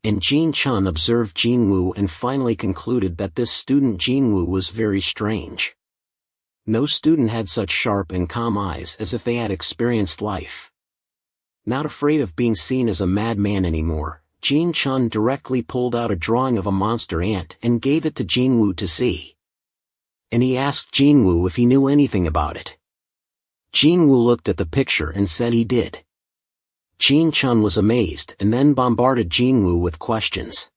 And Jin-chun observed Jinwoo and finally concluded that this student Jinwoo was very strange. No student had such sharp and calm eyes as if they had experienced life. Not afraid of being seen as a madman anymore, Jin-chun directly pulled out a drawing of a monster ant and gave it to Jinwoo to see. And he asked Jinwoo if he knew anything about it. Jinwoo looked at the picture and said he did. Jin-chun was amazed and then bombarded Jinwoo with questions.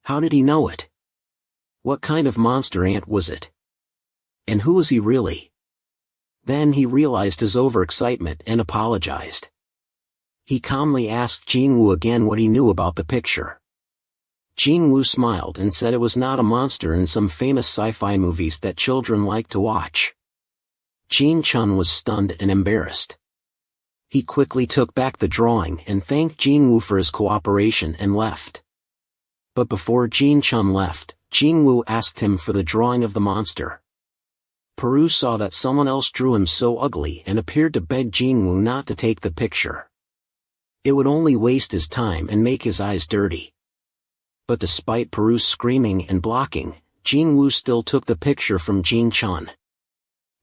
How did he know it? What kind of monster ant was it? And who was he really? Then he realized his overexcitement and apologized. He calmly asked Jinwoo again what he knew about the picture. Jinwoo smiled and said it was not a monster in some famous sci-fi movies that children like to watch. Jin-chun was stunned and embarrassed. He quickly took back the drawing and thanked Jinwoo for his cooperation and left. But before Jin-chun left, Jinwoo asked him for the drawing of the monster. Peru saw that someone else drew him so ugly and appeared to beg Jinwoo not to take the picture. It would only waste his time and make his eyes dirty. But despite Peru's screaming and blocking, Jinwoo still took the picture from Jin-chun.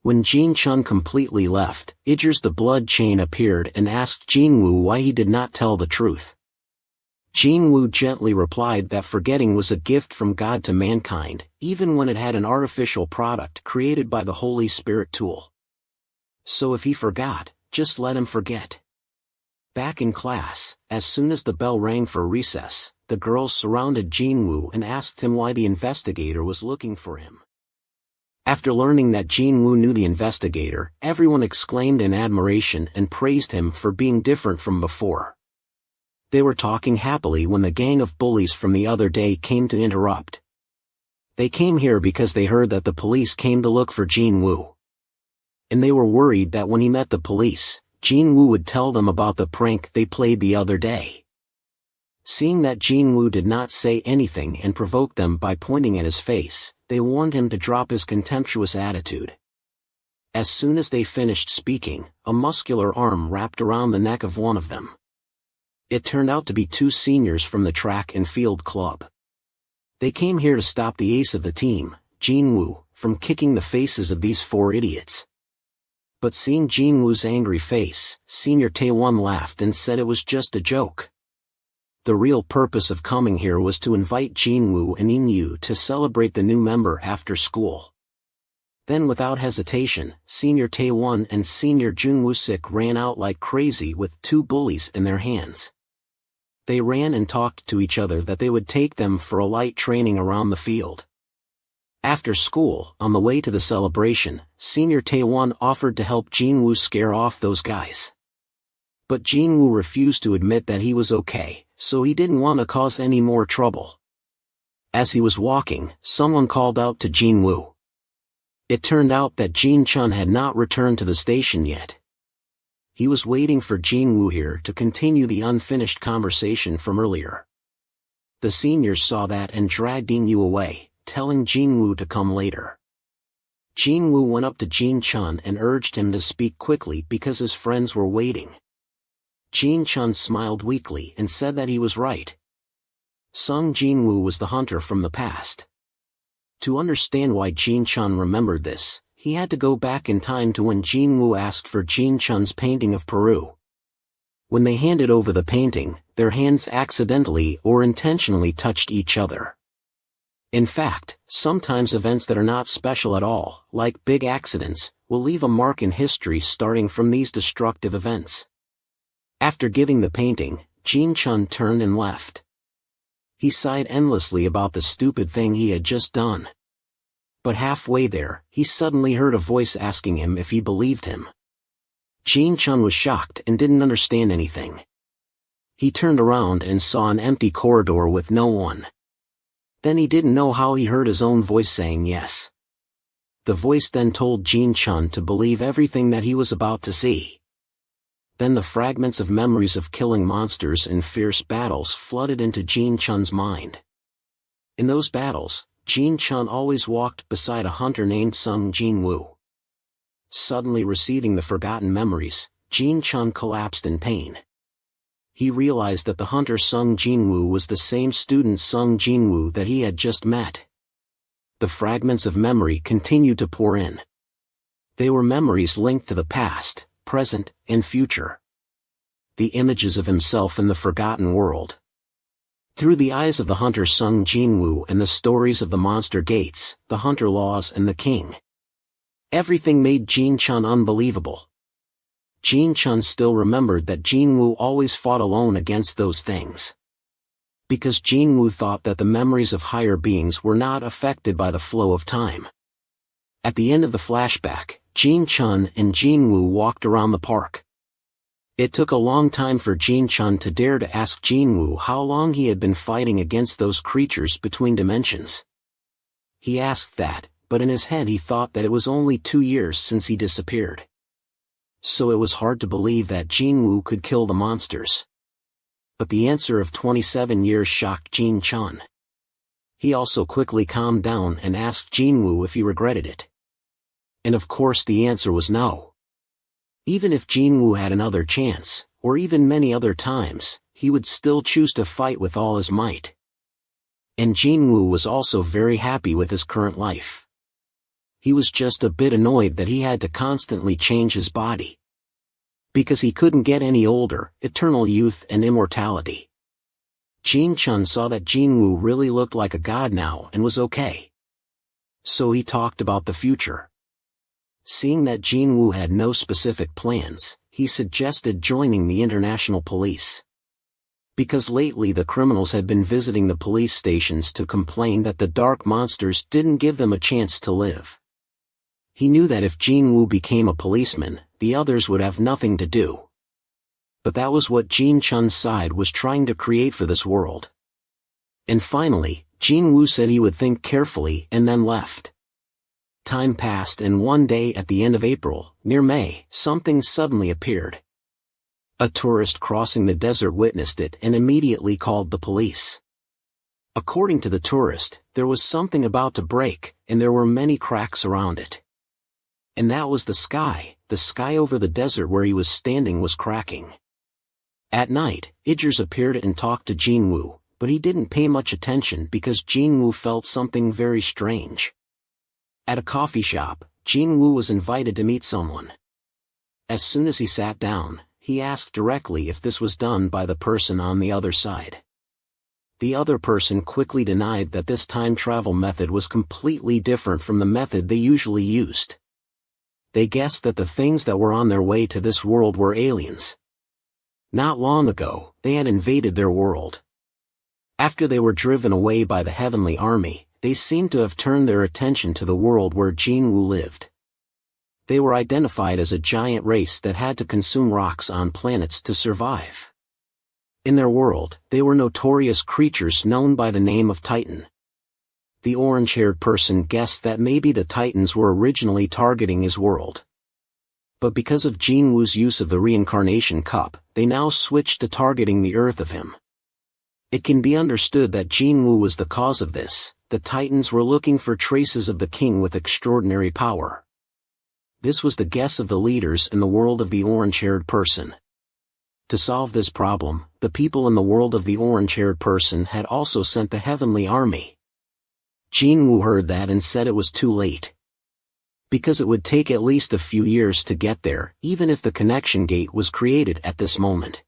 When Jin-chun completely left, Ijers the Blood Chain appeared and asked Jinwoo why he did not tell the truth. Jinwoo gently replied that forgetting was a gift from God to mankind, even when it had an artificial product created by the Holy Spirit tool. So if he forgot, just let him forget. Back in class, as soon as the bell rang for recess, the girls surrounded Jinwoo and asked him why the investigator was looking for him. After learning that Jinwoo knew the investigator, everyone exclaimed in admiration and praised him for being different from before. They were talking happily when the gang of bullies from the other day came to interrupt. They came here because they heard that the police came to look for Jinwoo. And they were worried that when he met the police, Jinwoo would tell them about the prank they played the other day. Seeing that Jinwoo did not say anything and provoked them by pointing at his face, they warned him to drop his contemptuous attitude. As soon as they finished speaking, a muscular arm wrapped around the neck of one of them. It turned out to be two seniors from the track and field club. They came here to stop the ace of the team, Jinwoo, from kicking the faces of these four idiots. But seeing Jinwoo's angry face, Senior Taewon laughed and said it was just a joke. The real purpose of coming here was to invite Jinwoo and Inyu to celebrate the new member after school. Then without hesitation, Senior Taewon and Senior Junwoo-sik ran out like crazy with two bullies in their hands. They ran and talked to each other that they would take them for a light training around the field. After school, on the way to the celebration, Senior Taewon offered to help Jinwoo scare off those guys. But Jinwoo refused to admit that he was okay, so he didn't want to cause any more trouble. As he was walking, someone called out to Jinwoo. It turned out that Jin-chun had not returned to the station yet. He was waiting for Jinwoo here to continue the unfinished conversation from earlier. The seniors saw that and dragged Inyu away, telling Jinwoo to come later. Jinwoo went up to Jin-chun and urged him to speak quickly because his friends were waiting. Jin-chun smiled weakly and said that he was right. Sung Jinwoo was the hunter from the past. To understand why Jin-chun remembered this, he had to go back in time to when Jinwoo asked for Jin-chun's painting of Peru. When they handed over the painting, their hands accidentally or intentionally touched each other. In fact, sometimes events that are not special at all, like big accidents, will leave a mark in history starting from these destructive events. After giving the painting, Jin-chun turned and left. He sighed endlessly about the stupid thing he had just done. But halfway there, he suddenly heard a voice asking him if he believed him. Jin Chun was shocked and didn't understand anything. He turned around and saw an empty corridor with no one. Then he didn't know how he heard his own voice saying yes. The voice then told Jin Chun to believe everything that he was about to see. Then the fragments of memories of killing monsters in fierce battles flooded into Jin Chun's mind. In those battles, Jin Chun always walked beside a hunter named Sung Jinwoo. Suddenly receiving the forgotten memories, Jin Chun collapsed in pain. He realized that the hunter Sung Jinwoo was the same student Sung Jinwoo that he had just met. The fragments of memory continued to pour in. They were memories linked to the past, present, and future. The images of himself in the forgotten world. Through the eyes of the hunter Sung Jinwoo and the stories of the monster gates, the hunter laws and the king. Everything made Jin Chun unbelievable. Jin Chun still remembered that Jinwoo always fought alone against those things. Because Jinwoo thought that the memories of higher beings were not affected by the flow of time. At the end of the flashback, Jin Chun and Jinwoo walked around the park. It took a long time for Jin Chun to dare to ask Jinwoo how long he had been fighting against those creatures between dimensions. He asked that, but in his head he thought that it was only 2 years since he disappeared. So it was hard to believe that Jinwoo could kill the monsters. But the answer of 27 years shocked Jin Chun. He also quickly calmed down and asked Jinwoo if he regretted it. And of course the answer was no. Even if Jinwoo had another chance, or even many other times, he would still choose to fight with all his might. And Jinwoo was also very happy with his current life. He was just a bit annoyed that he had to constantly change his body. Because he couldn't get any older, eternal youth and immortality. Jin Chun saw that Jinwoo really looked like a god now and was okay. So he talked about the future. Seeing that Jinwoo had no specific plans, he suggested joining the international police. Because lately the criminals had been visiting the police stations to complain that the dark monsters didn't give them a chance to live. He knew that if Jinwoo became a policeman, the others would have nothing to do. But that was what Jin Chun's side was trying to create for this world. And finally, Jinwoo said he would think carefully and then left. Time passed and one day at the end of April, near May, something suddenly appeared. A tourist crossing the desert witnessed it and immediately called the police. According to the tourist, there was something about to break, and there were many cracks around it. And that was the sky over the desert where he was standing was cracking. At night, Idris appeared and talked to Jinwoo, but he didn't pay much attention because Jinwoo felt something very strange. At a coffee shop, Jinwoo was invited to meet someone. As soon as he sat down, he asked directly if this was done by the person on the other side. The other person quickly denied that this time travel method was completely different from the method they usually used. They guessed that the things that were on their way to this world were aliens. Not long ago, they had invaded their world. After they were driven away by the heavenly army, they seemed to have turned their attention to the world where Jinwoo lived. They were identified as a giant race that had to consume rocks on planets to survive. In their world, they were notorious creatures known by the name of Titan. The orange-haired person guessed that maybe the Titans were originally targeting his world. But because of Jinwoo's use of the reincarnation cup, they now switched to targeting the Earth of him. It can be understood that Jinwoo was the cause of this. The Titans were looking for traces of the king with extraordinary power. This was the guess of the leaders in the world of the orange-haired person. To solve this problem, the people in the world of the orange-haired person had also sent the heavenly army. Jinwoo heard that and said it was too late. Because it would take at least a few years to get there, even if the connection gate was created at this moment.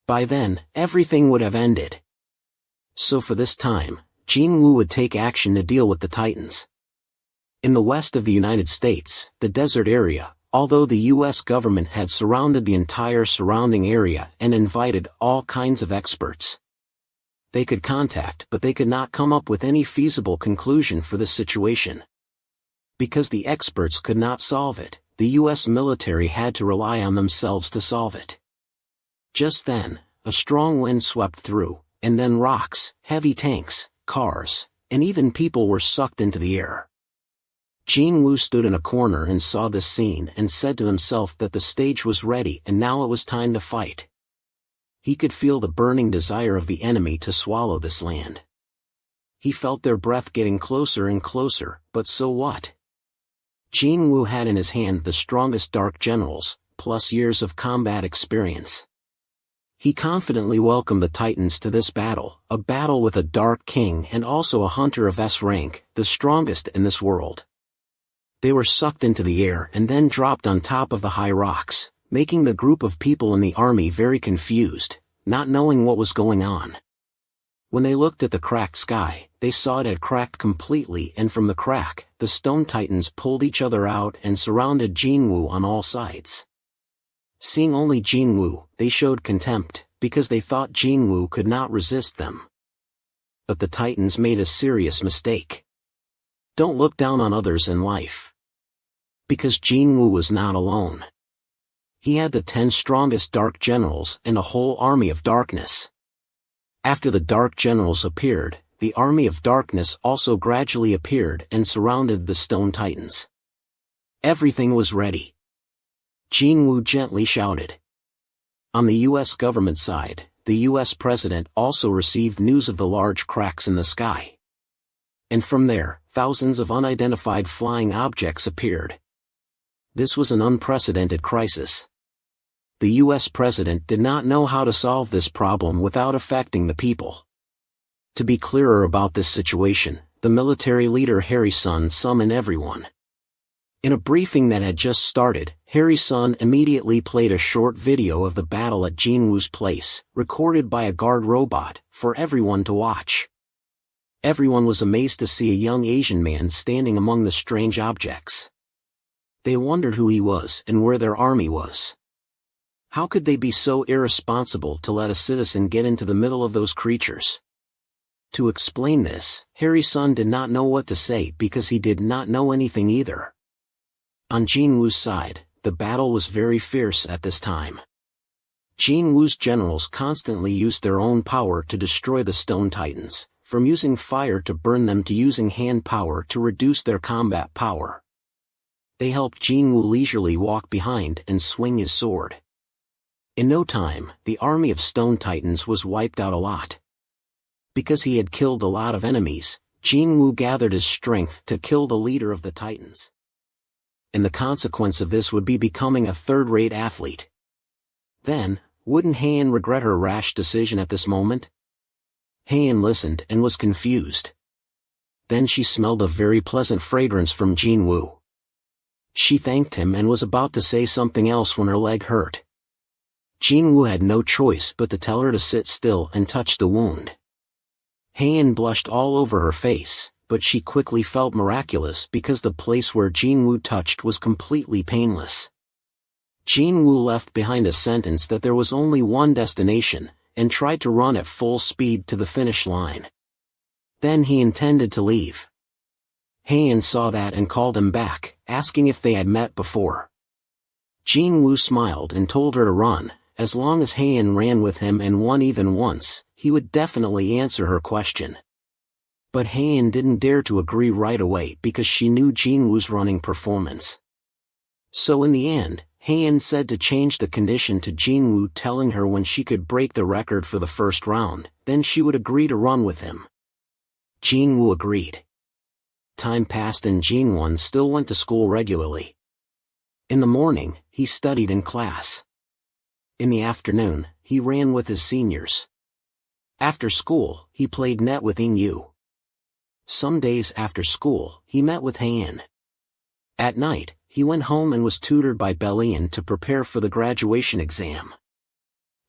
By then, everything would have ended. So for this time, Jinwoo would take action to deal with the Titans. In the west of the United States, the desert area, although the U.S. government had surrounded the entire surrounding area and invited all kinds of experts. They could contact, but they could not come up with any feasible conclusion for this situation. Because the experts could not solve it, the US military had to rely on themselves to solve it. Just then, a strong wind swept through, and then rocks, heavy tanks, cars, and even people were sucked into the air. Jinwoo stood in a corner and saw this scene and said to himself that the stage was ready and now it was time to fight. He could feel the burning desire of the enemy to swallow this land. He felt their breath getting closer and closer, but so what? Jinwoo had in his hand the strongest dark generals, plus years of combat experience. He confidently welcomed the Titans to this battle, a battle with a Dark King and also a hunter of S rank, the strongest in this world. They were sucked into the air and then dropped on top of the high rocks, making the group of people in the army very confused, not knowing what was going on. When they looked at the cracked sky, they saw it had cracked completely, and from the crack, the Stone Titans pulled each other out and surrounded Jinwoo on all sides. Seeing only Jinwoo, they showed contempt, because they thought Jinwoo could not resist them. But the Titans made a serious mistake. Don't look down on others in life. Because Jinwoo was not alone. He had the 10 strongest dark generals and a whole army of darkness. After the dark generals appeared, the army of darkness also gradually appeared and surrounded the Stone Titans. Everything was ready. Jinwoo gently shouted. On the US government side, the US president also received news of the large cracks in the sky. And from there, thousands of unidentified flying objects appeared. This was an unprecedented crisis. The US president did not know how to solve this problem without affecting the people. To be clearer about this situation, the military leader Harry Sun summoned everyone. In a briefing that had just started, Harry Sun immediately played a short video of the battle at Jinwoo's place, recorded by a guard robot, for everyone to watch. Everyone was amazed to see a young Asian man standing among the strange objects. They wondered who he was and where their army was. How could they be so irresponsible to let a citizen get into the middle of those creatures? To explain this, Harry Sun did not know what to say because he did not know anything either. On Jinwoo's side, the battle was very fierce at this time. Jinwoo's generals constantly used their own power to destroy the Stone Titans, from using fire to burn them to using hand power to reduce their combat power. They helped Jinwoo leisurely walk behind and swing his sword. In no time, the army of Stone Titans was wiped out a lot. Because he had killed a lot of enemies, Jinwoo gathered his strength to kill the leader of the Titans. And the consequence of this would be becoming a third-rate athlete. Then, wouldn't Haein regret her rash decision at this moment? Haein listened and was confused. Then she smelled a very pleasant fragrance from Jinwoo. She thanked him and was about to say something else when her leg hurt. Jinwoo had no choice but to tell her to sit still and touch the wound. Haein blushed all over her face, but she quickly felt miraculous because the place where Jinwoo touched was completely painless. Jinwoo left behind a sentence that there was only one destination, and tried to run at full speed to the finish line. Then he intended to leave. Haein saw that and called him back, asking if they had met before. Jinwoo smiled and told her to run. As long as Haein ran with him and won even once, he would definitely answer her question. But Haein didn't dare to agree right away because she knew Jinwoo's running performance. So in the end, Haein said to change the condition to Jinwoo telling her when she could break the record for the first round, then she would agree to run with him. Jinwoo agreed. Time passed and Jinwoo still went to school regularly. In the morning, he studied in class. In the afternoon, he ran with his seniors. After school, he played net with Ingyu. Some days after school, he met with Haein. At night, he went home and was tutored by Belian to prepare for the graduation exam.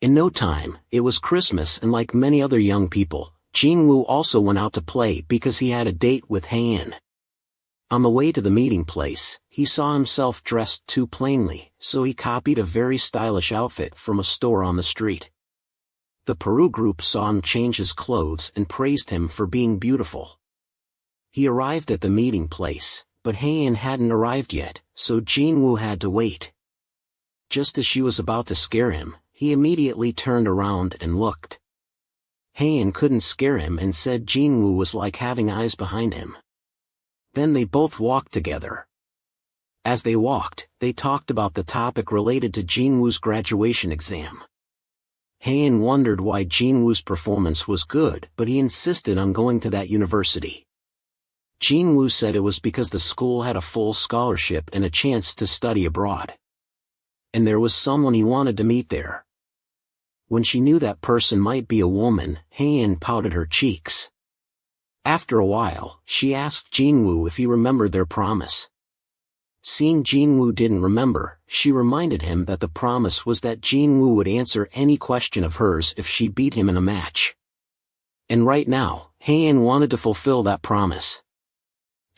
In no time, it was Christmas and like many other young people, Jinwoo also went out to play because he had a date with Haein. On the way to the meeting place, he saw himself dressed too plainly, so he copied a very stylish outfit from a store on the street. The Peru group saw him change his clothes and praised him for being beautiful. He arrived at the meeting place, but Haein hadn't arrived yet, so Jinwoo had to wait. Just as she was about to scare him, he immediately turned around and looked. Heian couldn't scare him and said Jinwoo was like having eyes behind him. Then they both walked together. As they walked, they talked about the topic related to Jinwoo's graduation exam. Heian wondered why Jinwoo's performance was good, but he insisted on going to that university. Jinwoo said it was because the school had a full scholarship and a chance to study abroad. And there was someone he wanted to meet there. When she knew that person might be a woman, Heian pouted her cheeks. After a while, she asked Jinwoo if he remembered their promise. Seeing Jinwoo didn't remember, she reminded him that the promise was that Jinwoo would answer any question of hers if she beat him in a match. And right now, Heian wanted to fulfill that promise.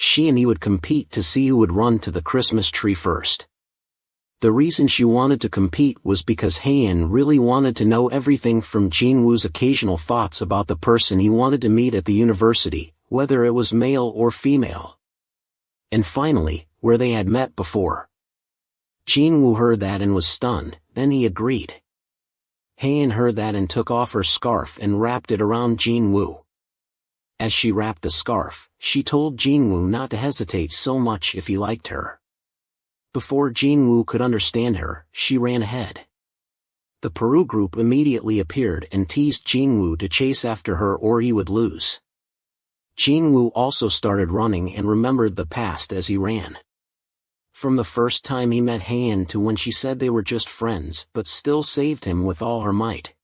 She and he would compete to see who would run to the Christmas tree first. The reason she wanted to compete was because Heian really wanted to know everything from Jinwoo's occasional thoughts about the person he wanted to meet at the university, whether it was male or female. And finally, where they had met before. Jinwoo heard that and was stunned, then he agreed. Heian heard that and took off her scarf and wrapped it around Jinwoo. As she wrapped the scarf, she told Jinwoo not to hesitate so much if he liked her. Before Jinwoo could understand her, she ran ahead. The Peru group immediately appeared and teased Jinwoo to chase after her or he would lose. Jinwoo also started running and remembered the past as he ran. From the first time he met Heian to when she said they were just friends but still saved him with all her might.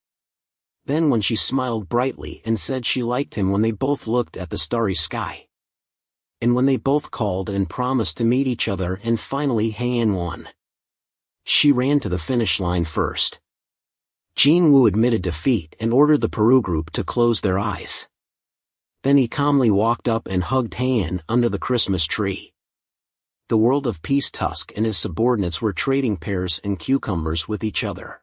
Then when she smiled brightly and said she liked him when they both looked at the starry sky. And when they both called and promised to meet each other, and finally Heian won. She ran to the finish line first. Jinwoo admitted defeat and ordered the Peru group to close their eyes. Then he calmly walked up and hugged Heian under the Christmas tree. The World of Peace Tusk and his subordinates were trading pears and cucumbers with each other.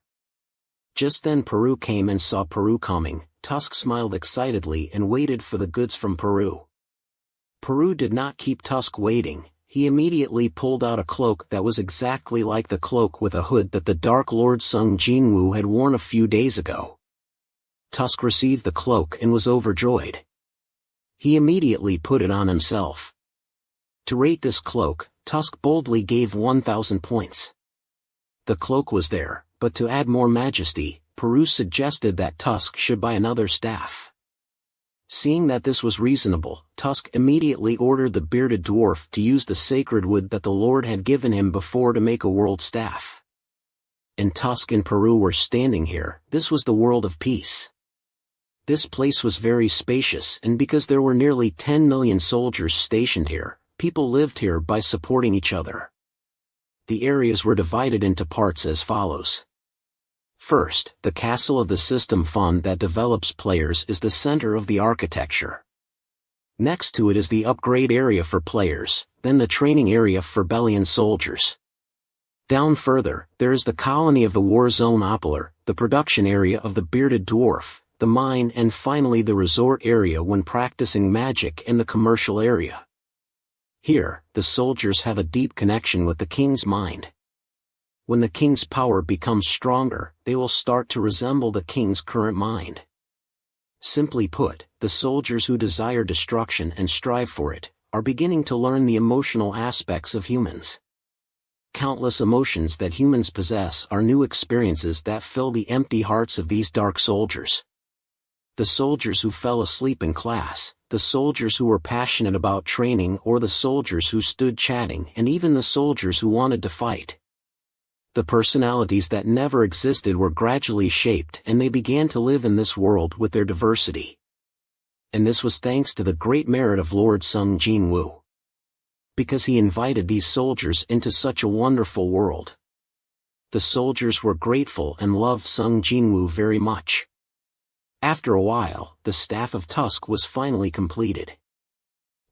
Just then Peru came and saw Peru coming. Tusk smiled excitedly and waited for the goods from Peru. Peru did not keep Tusk waiting. He immediately pulled out a cloak that was exactly like the cloak with a hood that the Dark Lord Sung Jinwoo had worn a few days ago. Tusk received the cloak and was overjoyed. He immediately put it on himself. To rate this cloak, Tusk boldly gave 1,000 points. The cloak was there, but to add more majesty, Peru suggested that Tusk should buy another staff. Seeing that this was reasonable, Tusk immediately ordered the bearded dwarf to use the sacred wood that the Lord had given him before to make a world staff. And Tusk and Peru were standing here. This was the world of peace. This place was very spacious, and because there were nearly 10 million soldiers stationed here, people lived here by supporting each other. The areas were divided into parts as follows. First, the castle of the system fund that develops players is the center of the architecture. Next to it is the upgrade area for players, then the training area for Bellion soldiers. Down further, there is the colony of the war zone Opler, the production area of the bearded dwarf, the mine, and finally the resort area when practicing magic, and the commercial area. Here, the soldiers have a deep connection with the king's mind. When the king's power becomes stronger, they will start to resemble the king's current mind. Simply put, the soldiers who desire destruction and strive for it, are beginning to learn the emotional aspects of humans. Countless emotions that humans possess are new experiences that fill the empty hearts of these dark soldiers. The soldiers who fell asleep in class, the soldiers who were passionate about training, or the soldiers who stood chatting, and even the soldiers who wanted to fight. The personalities that never existed were gradually shaped, and they began to live in this world with their diversity. And this was thanks to the great merit of Lord Sung Jinwoo. Because he invited these soldiers into such a wonderful world. The soldiers were grateful and loved Sung Jinwoo very much. After a while, the staff of Tusk was finally completed.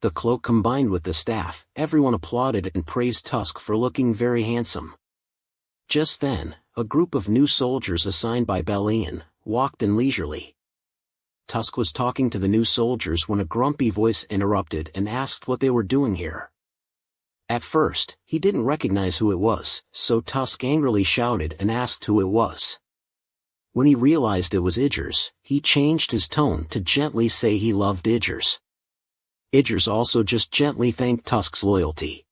The cloak combined with the staff, everyone applauded and praised Tusk for looking very handsome. Just then, a group of new soldiers assigned by Bellion walked in leisurely. Tusk was talking to the new soldiers when a grumpy voice interrupted and asked what they were doing here. At first, he didn't recognize who it was, so Tusk angrily shouted and asked who it was. When he realized it was Idris, he changed his tone to gently say he loved Idris. Idris also just gently thanked Tusk's loyalty.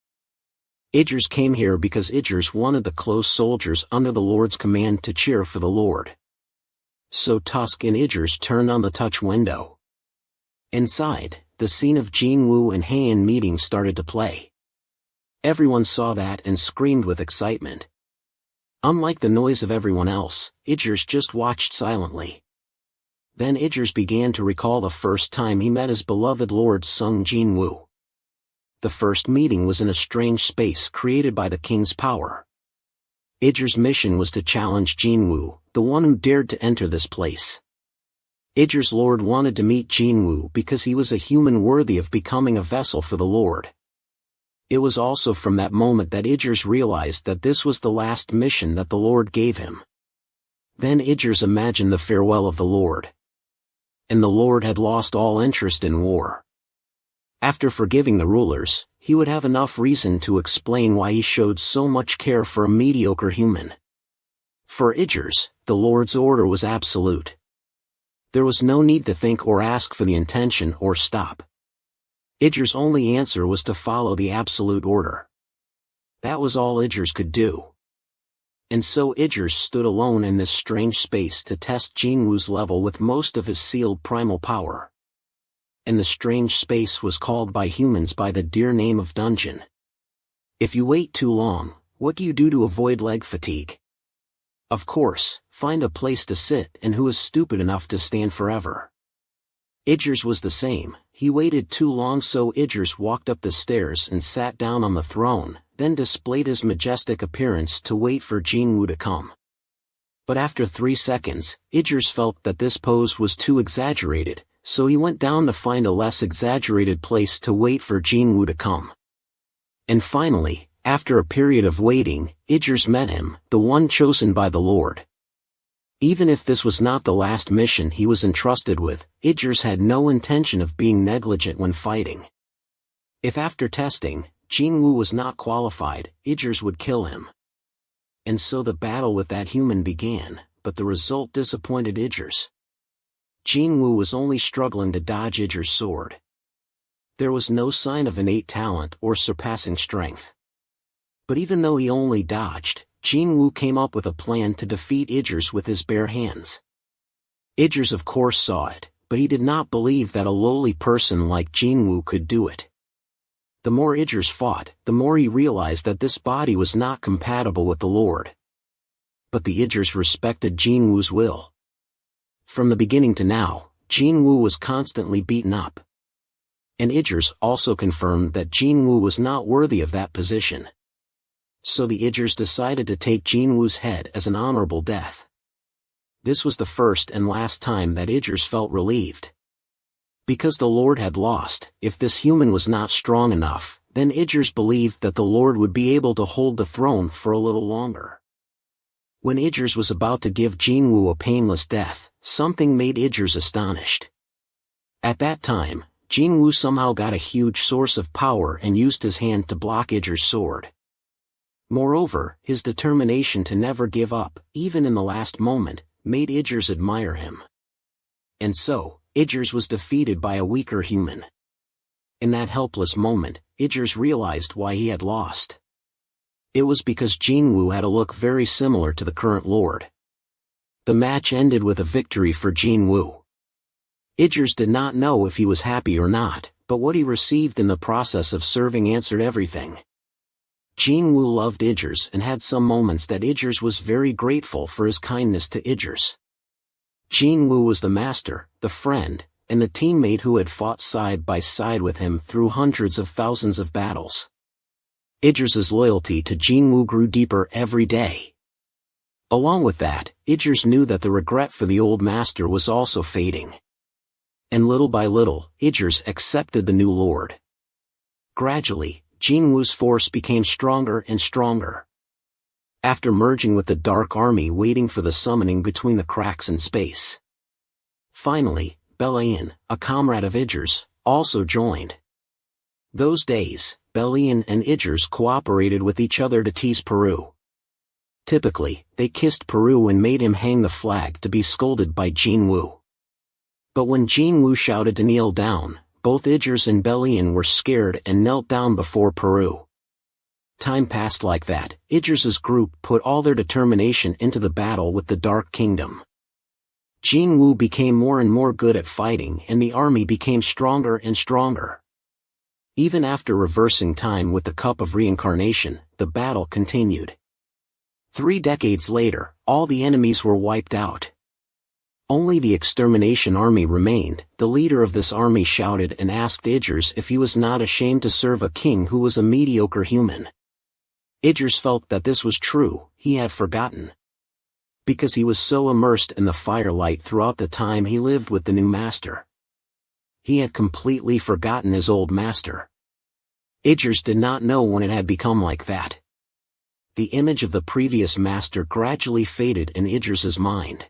Idris came here because Idris wanted the close soldiers under the Lord's command to cheer for the Lord. So Tusk and Idris turned on the touch window. Inside, the scene of Jinwoo and Heian meeting started to play. Everyone saw that and screamed with excitement. Unlike the noise of everyone else, Idris just watched silently. Then Idris began to recall the first time he met his beloved Lord Sung Jinwoo. The first meeting was in a strange space created by the king's power. Idris' mission was to challenge Jinwoo, the one who dared to enter this place. Idris' Lord wanted to meet Jinwoo because he was a human worthy of becoming a vessel for the Lord. It was also from that moment that Idris realized that this was the last mission that the Lord gave him. Then Idris imagined the farewell of the Lord. And the Lord had lost all interest in war. After forgiving the rulers, he would have enough reason to explain why he showed so much care for a mediocre human. For Idris, the Lord's order was absolute. There was no need to think or ask for the intention or stop. Idris' only answer was to follow the absolute order. That was all Idris could do. And so Idris stood alone in this strange space to test Jinwoo's level with most of his sealed primal power. And the strange space was called by humans by the dear name of dungeon. If you wait too long, what do you do to avoid leg fatigue? Of course, find a place to sit, and who is stupid enough to stand forever? Idris was the same. He waited too long, so Idris walked up the stairs and sat down on the throne, then displayed his majestic appearance to wait for Jinwoo to come. But after 3 seconds, Idris felt that this pose was too exaggerated, so he went down to find a less exaggerated place to wait for Jinwoo to come. And finally, after a period of waiting, Idris met him, the one chosen by the Lord. Even if this was not the last mission he was entrusted with, Idris had no intention of being negligent when fighting. If after testing, Jinwoo was not qualified, Idris would kill him. And so the battle with that human began, but the result disappointed Idris. Jinwoo was only struggling to dodge Idris' sword. There was no sign of innate talent or surpassing strength. But even though he only dodged, Jinwoo came up with a plan to defeat Idris with his bare hands. Idris of course saw it, but he did not believe that a lowly person like Jinwoo could do it. The more Idris fought, the more he realized that this body was not compatible with the Lord. But the Idris respected Jinwoo's will. From the beginning to now, Jinwoo was constantly beaten up. And Idris also confirmed that Jinwoo was not worthy of that position. So the Idris decided to take Jinwoo's head as an honorable death. This was the first and last time that Idris felt relieved. Because the Lord had lost, if this human was not strong enough, then Idris believed that the Lord would be able to hold the throne for a little longer. When Idris was about to give Jinwoo a painless death, something made Idris astonished. At that time, Jinwoo somehow got a huge source of power and used his hand to block Idris' sword. Moreover, his determination to never give up, even in the last moment, made Idris admire him. And so, Idris was defeated by a weaker human. In that helpless moment, Idris realized why he had lost. It was because Jinwoo had a look very similar to the current Lord. The match ended with a victory for Jinwoo. Idris did not know if he was happy or not, but what he received in the process of serving answered everything. Jinwoo loved Idris and had some moments that Idris was very grateful for his kindness to Idris. Jinwoo was the master, the friend, and the teammate who had fought side by side with him through hundreds of thousands of battles. Idris's loyalty to Jinwoo grew deeper every day. Along with that, Idris knew that the regret for the old master was also fading. And little by little, Idris accepted the new lord. Gradually, Jinwoo's force became stronger and stronger. After merging with the Dark Army waiting for the summoning between the cracks in space. Finally, Belayan, a comrade of Idris, also joined. Those days, Belian and Idris cooperated with each other to tease Peru. Typically, they kissed Peru and made him hang the flag to be scolded by Jinwoo. But when Jinwoo shouted to kneel down, both Idris and Belian were scared and knelt down before Peru. Time passed like that. Idris's group put all their determination into the battle with the Dark Kingdom. Jinwoo became more and more good at fighting and the army became stronger and stronger. Even after reversing time with the Cup of Reincarnation, the battle continued. 3 decades later, all the enemies were wiped out. Only the extermination army remained. The leader of this army shouted and asked Idris if he was not ashamed to serve a king who was a mediocre human. Idris felt that this was true. He had forgotten. Because he was so immersed in the firelight throughout the time he lived with the new master. He had completely forgotten his old master. Idris did not know when it had become like that. The image of the previous master gradually faded in Idris's mind.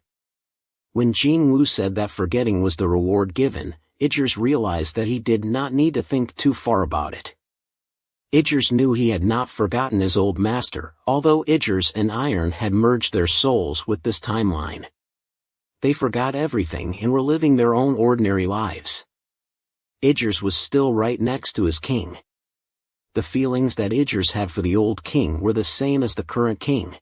When Jinwoo said that forgetting was the reward given, Idris realized that he did not need to think too far about it. Idris knew he had not forgotten his old master, although Idris and Iron had merged their souls with this timeline. They forgot everything and were living their own ordinary lives. Idris was still right next to his king. The feelings that Idris had for the old king were the same as the current king.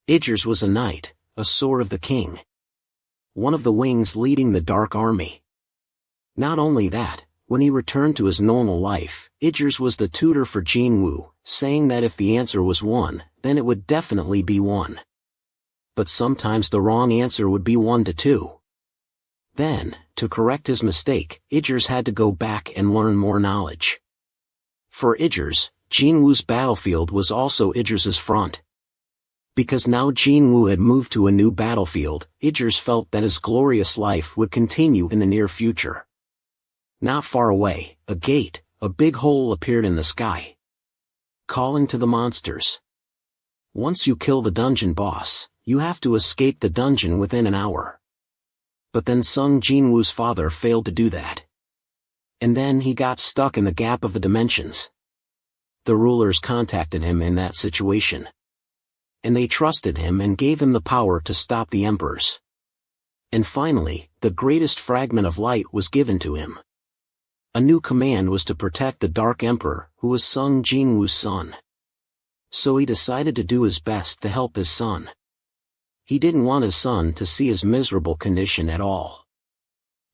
Idris was a knight, a sword of the king. One of the wings leading the Dark Army. Not only that, when he returned to his normal life, Idris was the tutor for Jinwoo, saying that if the answer was 1, then it would definitely be 1. But sometimes the wrong answer would be 1 to 2. Then, to correct his mistake, Idris had to go back and learn more knowledge. For Idris, Jinwoo's battlefield was also Idris's front. Because now Jinwoo had moved to a new battlefield, Idris felt that his glorious life would continue in the near future. Not far away, a gate, a big hole appeared in the sky. Calling to the monsters. Once you kill the dungeon boss, you have to escape the dungeon within an hour. But then Sung Jinwoo's father failed to do that. And then he got stuck in the gap of the dimensions. The rulers contacted him in that situation. And they trusted him and gave him the power to stop the emperors. And finally, the greatest fragment of light was given to him. A new command was to protect the Dark Emperor, who was Sung Jinwoo's son. So he decided to do his best to help his son. He didn't want his son to see his miserable condition at all.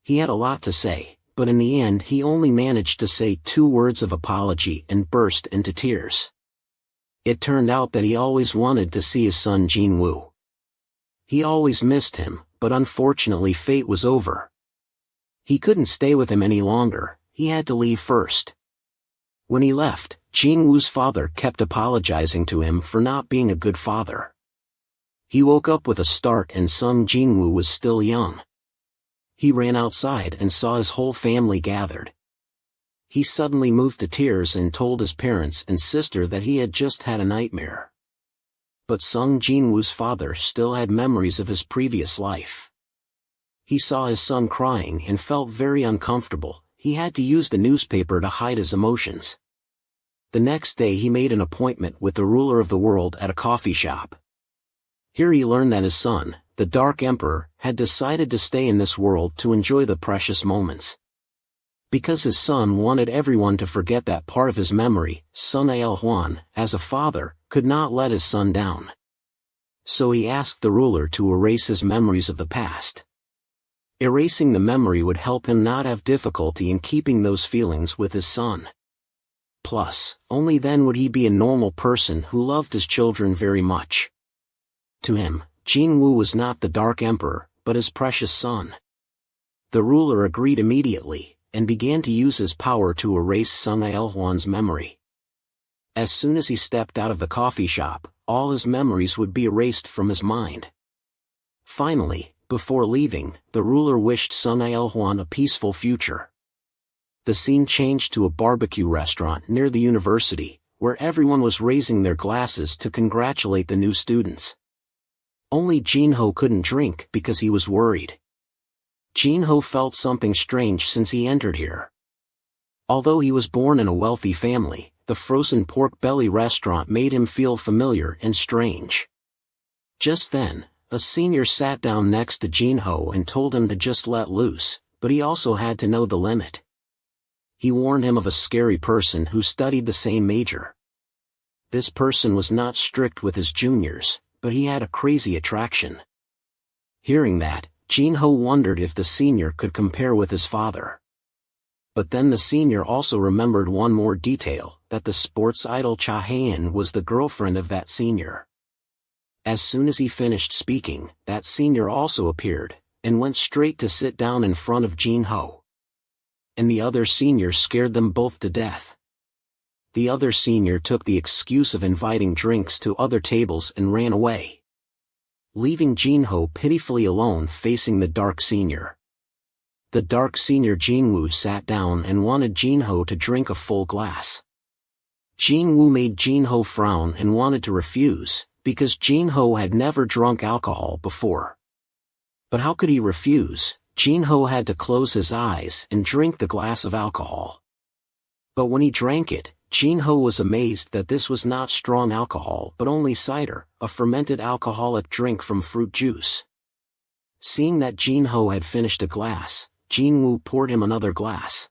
He had a lot to say, but in the end he only managed to say 2 words of apology and burst into tears. It turned out that he always wanted to see his son Jinwoo. He always missed him, but unfortunately fate was over. He couldn't stay with him any longer, he had to leave first. When he left, Jinwoo's father kept apologizing to him for not being a good father. He woke up with a start and Sung Jinwoo was still young. He ran outside and saw his whole family gathered. He suddenly moved to tears and told his parents and sister that he had just had a nightmare. But Sung Jinwoo's father still had memories of his previous life. He saw his son crying and felt very uncomfortable. He had to use the newspaper to hide his emotions. The next day he made an appointment with the ruler of the world at a coffee shop. Here he learned that his son, the Dark Emperor, had decided to stay in this world to enjoy the precious moments. Because his son wanted everyone to forget that part of his memory, Sun Aelhuan, as a father, could not let his son down. So he asked the ruler to erase his memories of the past. Erasing the memory would help him not have difficulty in keeping those feelings with his son. Plus, only then would he be a normal person who loved his children very much. To him, Jinwoo was not the Dark Emperor, but his precious son. The ruler agreed immediately, and began to use his power to erase Sung Aelhuan's memory. As soon as he stepped out of the coffee shop, all his memories would be erased from his mind. Finally, before leaving, the ruler wished Sung Aelhuan a peaceful future. The scene changed to a barbecue restaurant near the university, where everyone was raising their glasses to congratulate the new students. Only Jinho couldn't drink because he was worried. Jinho felt something strange since he entered here. Although he was born in a wealthy family, the frozen pork belly restaurant made him feel familiar and strange. Just then, a senior sat down next to Jinho and told him to just let loose, but he also had to know the limit. He warned him of a scary person who studied the same major. This person was not strict with his juniors, but he had a crazy attraction. Hearing that, Jinho wondered if the senior could compare with his father. But then the senior also remembered one more detail, that the sports idol Cha Hae-in was the girlfriend of that senior. As soon as he finished speaking, that senior also appeared, and went straight to sit down in front of Jinho. And the other senior scared them both to death. The other senior took the excuse of inviting drinks to other tables and ran away, leaving Jinho pitifully alone facing the dark senior. The dark senior Jinwoo sat down and wanted Jinho to drink a full glass. Jinwoo made Jinho frown and wanted to refuse, because Jinho had never drunk alcohol before. But how could he refuse? Jinho had to close his eyes and drink the glass of alcohol. But when he drank it, Jinho was amazed that this was not strong alcohol but only cider, a fermented alcoholic drink from fruit juice. Seeing that Jinho had finished a glass, Jinwoo poured him another glass.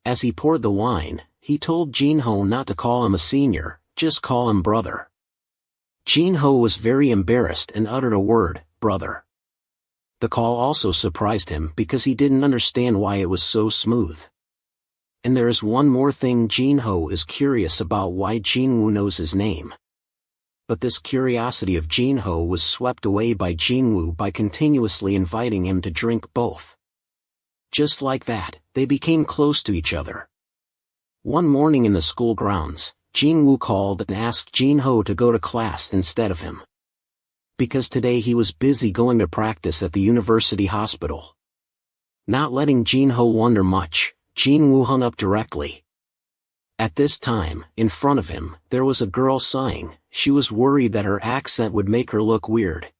As he poured the wine, he told Jinho not to call him a senior, just call him brother. Jinho was very embarrassed and uttered a word, brother. The call also surprised him because he didn't understand why it was so smooth. And there is one more thing: Jinho is curious about why Jinwoo knows his name. But this curiosity of Jinho was swept away by Jinwoo by continuously inviting him to drink both. Just like that, they became close to each other. One morning in the school grounds, Jinwoo called and asked Jinho to go to class instead of him, because today he was busy going to practice at the university hospital. Not letting Jinho wonder much, Jinwoo hung up directly. At this time, in front of him, there was a girl sighing. She was worried that her accent would make her look weird.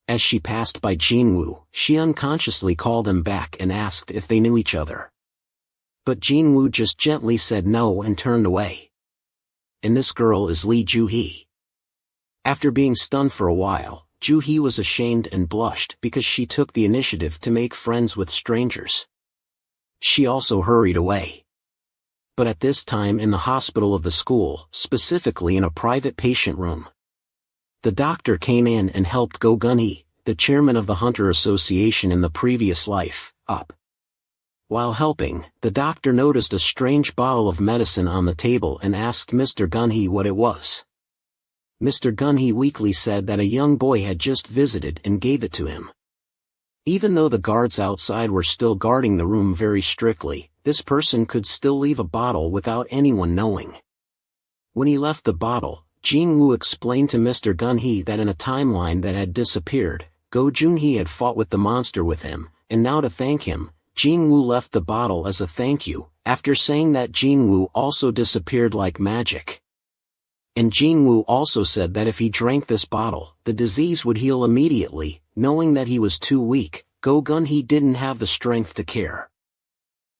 As she passed by Jinwoo, she unconsciously called him back and asked if they knew each other. But Jinwoo just gently said no and turned away. And this girl is Lee Ju-hee. After being stunned for a while, Ju-hee was ashamed and blushed because she took the initiative to make friends with strangers. She also hurried away. But at this time in the hospital of the school, specifically in a private patient room, the doctor came in and helped Go Gun-hee, the chairman of the Hunter Association in the previous life, up. While helping, the doctor noticed a strange bottle of medicine on the table and asked Mr. Gun-hee what it was. Mr. Gun-hee weakly said that a young boy had just visited and gave it to him. Even though the guards outside were still guarding the room very strictly, this person could still leave a bottle without anyone knowing. When he left the bottle, Jinwoo explained to Mr. Gun-hee that in a timeline that had disappeared, Go Jun-hee had fought with the monster with him, and now to thank him, Jinwoo left the bottle as a thank you, after saying that Jinwoo also disappeared like magic. And Jinwoo also said that if he drank this bottle, the disease would heal immediately. Knowing that he was too weak, Go Gun-hee didn't have the strength to care.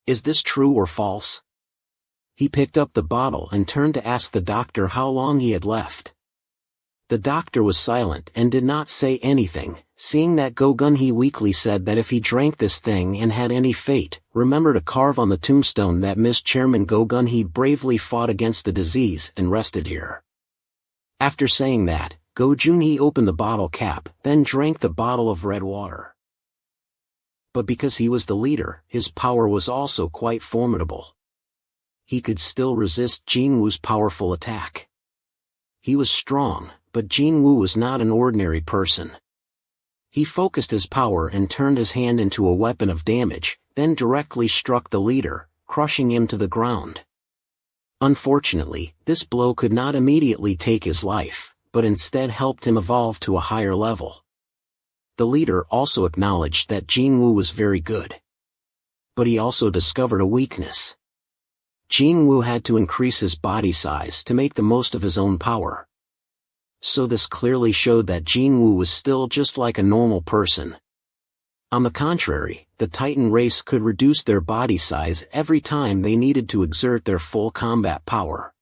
Is this true or false? He picked up the bottle and turned to ask the doctor how long he had left. The doctor was silent and did not say anything, seeing that Go Gun-hee weakly said that if he drank this thing and had any fate, remember to carve on the tombstone that Miss Chairman Go Gun-hee bravely fought against the disease and rested here. After saying that, Go Jun-hee opened the bottle cap, then drank the bottle of red water. But because he was the leader, his power was also quite formidable. He could still resist Jinwoo's powerful attack. He was strong, but Jinwoo was not an ordinary person. He focused his power and turned his hand into a weapon of damage, then directly struck the leader, crushing him to the ground. Unfortunately, this blow could not immediately take his life, but instead helped him evolve to a higher level. The leader also acknowledged that Jinwoo was very good. But he also discovered a weakness. Jinwoo had to increase his body size to make the most of his own power. So this clearly showed that Jinwoo was still just like a normal person. On the contrary, the Titan race could reduce their body size every time they needed to exert their full combat power.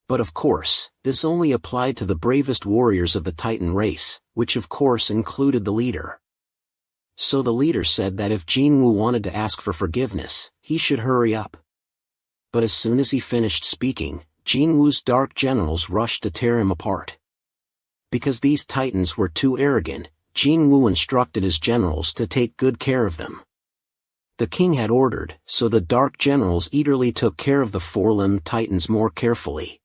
But of course, this only applied to the bravest warriors of the Titan race, which of course included the leader. So the leader said that if Jinwoo wanted to ask for forgiveness, he should hurry up. But as soon as he finished speaking, Jinwoo's dark generals rushed to tear him apart. Because these Titans were too arrogant, Jinwoo instructed his generals to take good care of them. The king had ordered, so the dark generals eagerly took care of the four-limbed Titans more carefully.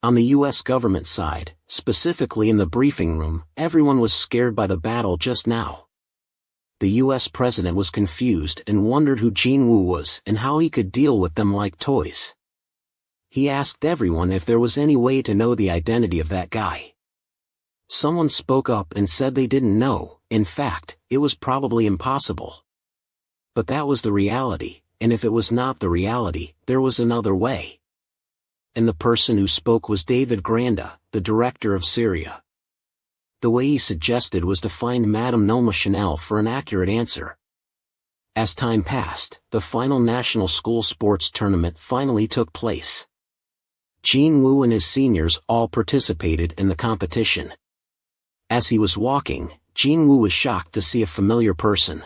On the US government side, specifically in the briefing room, everyone was scared by the battle just now. The US president was confused and wondered who Jinwoo was and how he could deal with them like toys. He asked everyone if there was any way to know the identity of that guy. Someone spoke up and said they didn't know. In fact, it was probably impossible. But that was the reality, and if it was not the reality, there was another way. And the person who spoke was David Granda, the director of Syria. The way he suggested was to find Madame Noma Chanel for an accurate answer. As time passed, the final national school sports tournament finally took place. Jinwoo and his seniors all participated in the competition. As he was walking, Jinwoo was shocked to see a familiar person.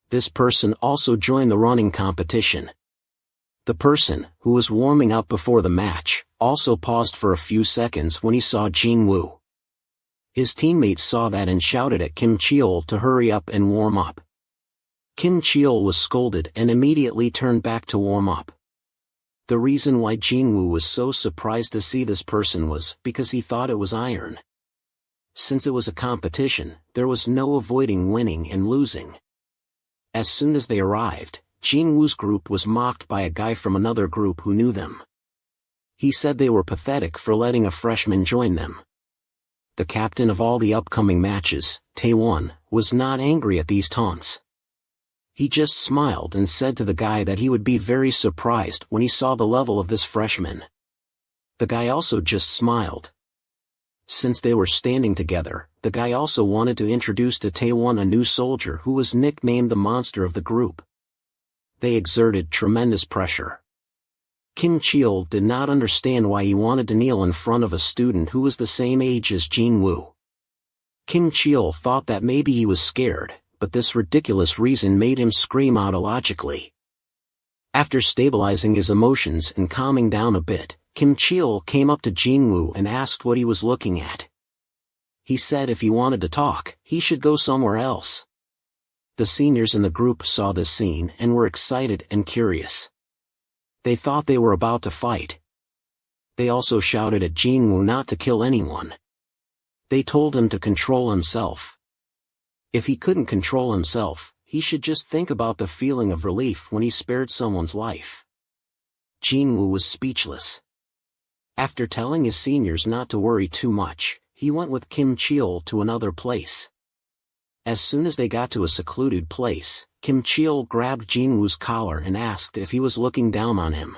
This person also joined the running competition. The person, who was warming up before the match, also paused for a few seconds when he saw Jinwoo. His teammates saw that and shouted at Kim Cheol to hurry up and warm up. Kim Cheol was scolded and immediately turned back to warm up. The reason why Jinwoo was so surprised to see this person was because he thought it was Iron. Since it was a competition, there was no avoiding winning and losing. As soon as they arrived, Jinwoo's group was mocked by a guy from another group who knew them. He said they were pathetic for letting a freshman join them. The captain of all the upcoming matches, Taewon, was not angry at these taunts. He just smiled and said to the guy that he would be very surprised when he saw the level of this freshman. The guy also just smiled. Since they were standing together, the guy also wanted to introduce to Taewon a new soldier who was nicknamed the monster of the group. They exerted tremendous pressure. Kim Cheol did not understand why he wanted to kneel in front of a student who was the same age as Jinwoo. Kim Cheol thought that maybe he was scared, but this ridiculous reason made him scream out illogically. After stabilizing his emotions and calming down a bit, Kim Cheol came up to Jinwoo and asked what he was looking at. He said if he wanted to talk, he should go somewhere else. The seniors in the group saw this scene and were excited and curious. They thought they were about to fight. They also shouted at Jinwoo not to kill anyone. They told him to control himself. If he couldn't control himself, he should just think about the feeling of relief when he spared someone's life. Jinwoo was speechless. After telling his seniors not to worry too much, he went with Kim Cheol to another place. As soon as they got to a secluded place, Kim Cheol grabbed Jinwoo's collar and asked if he was looking down on him.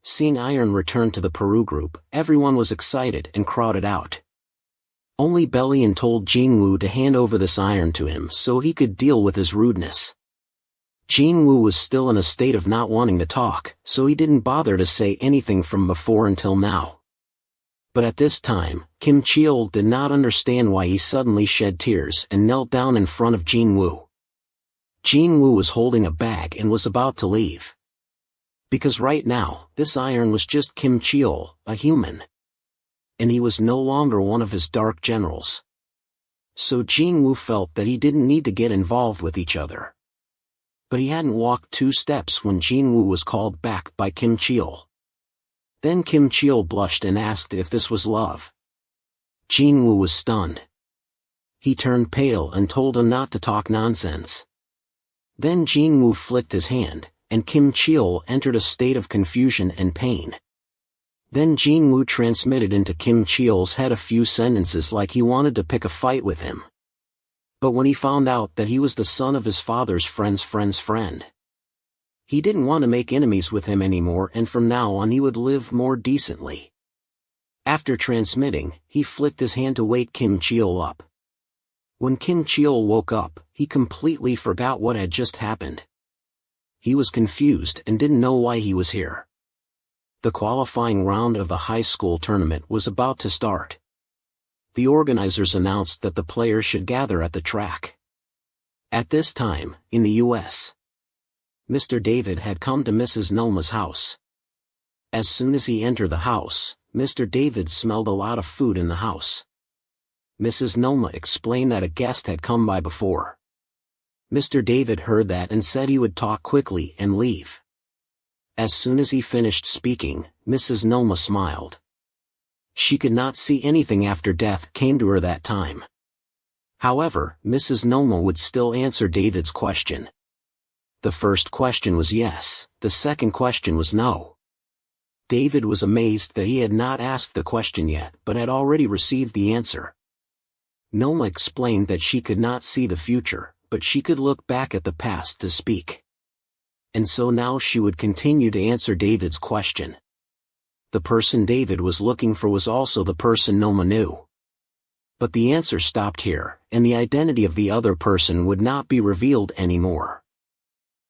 Seeing Iron return to the Peru group, everyone was excited and crowded out. Only Bellion told Jinwoo to hand over this Iron to him so he could deal with his rudeness. Jinwoo was still in a state of not wanting to talk, so he didn't bother to say anything from before until now. But at this time, Kim Cheol did not understand why he suddenly shed tears and knelt down in front of Jinwoo. Jinwoo was holding a bag and was about to leave. Because right now, this Iron was just Kim Cheol, a human. And he was no longer one of his dark generals. So Jinwoo felt that he didn't need to get involved with each other. But he hadn't walked 2 steps when Jinwoo was called back by Kim Cheol. Then Kim Cheol blushed and asked if this was love. Jinwoo was stunned. He turned pale and told him not to talk nonsense. Then Jinwoo flicked his hand, and Kim Cheol entered a state of confusion and pain. Then Jinwoo transmitted into Kim Cheol's head a few sentences like he wanted to pick a fight with him. But when he found out that he was the son of his father's friend's friend, he didn't want to make enemies with him anymore, and from now on he would live more decently. After transmitting, he flicked his hand to wake Kim Cheol up. When Kim Cheol woke up, he completely forgot what had just happened. He was confused and didn't know why he was here. The qualifying round of the high school tournament was about to start. The organizers announced that the players should gather at the track. At this time, in the U.S., Mr. David had come to Mrs. Noma's house. As soon as he entered the house, Mr. David smelled a lot of food in the house. Mrs. Noma explained that a guest had come by before. Mr. David heard that and said he would talk quickly and leave. As soon as he finished speaking, Mrs. Noma smiled. She could not see anything after death came to her that time. However, Mrs. Noma would still answer David's question. The first question was yes, the second question was no. David was amazed that he had not asked the question yet but had already received the answer. Noma explained that she could not see the future, but she could look back at the past to speak. And so now she would continue to answer David's question. The person David was looking for was also the person Noma knew. But the answer stopped here, and the identity of the other person would not be revealed anymore.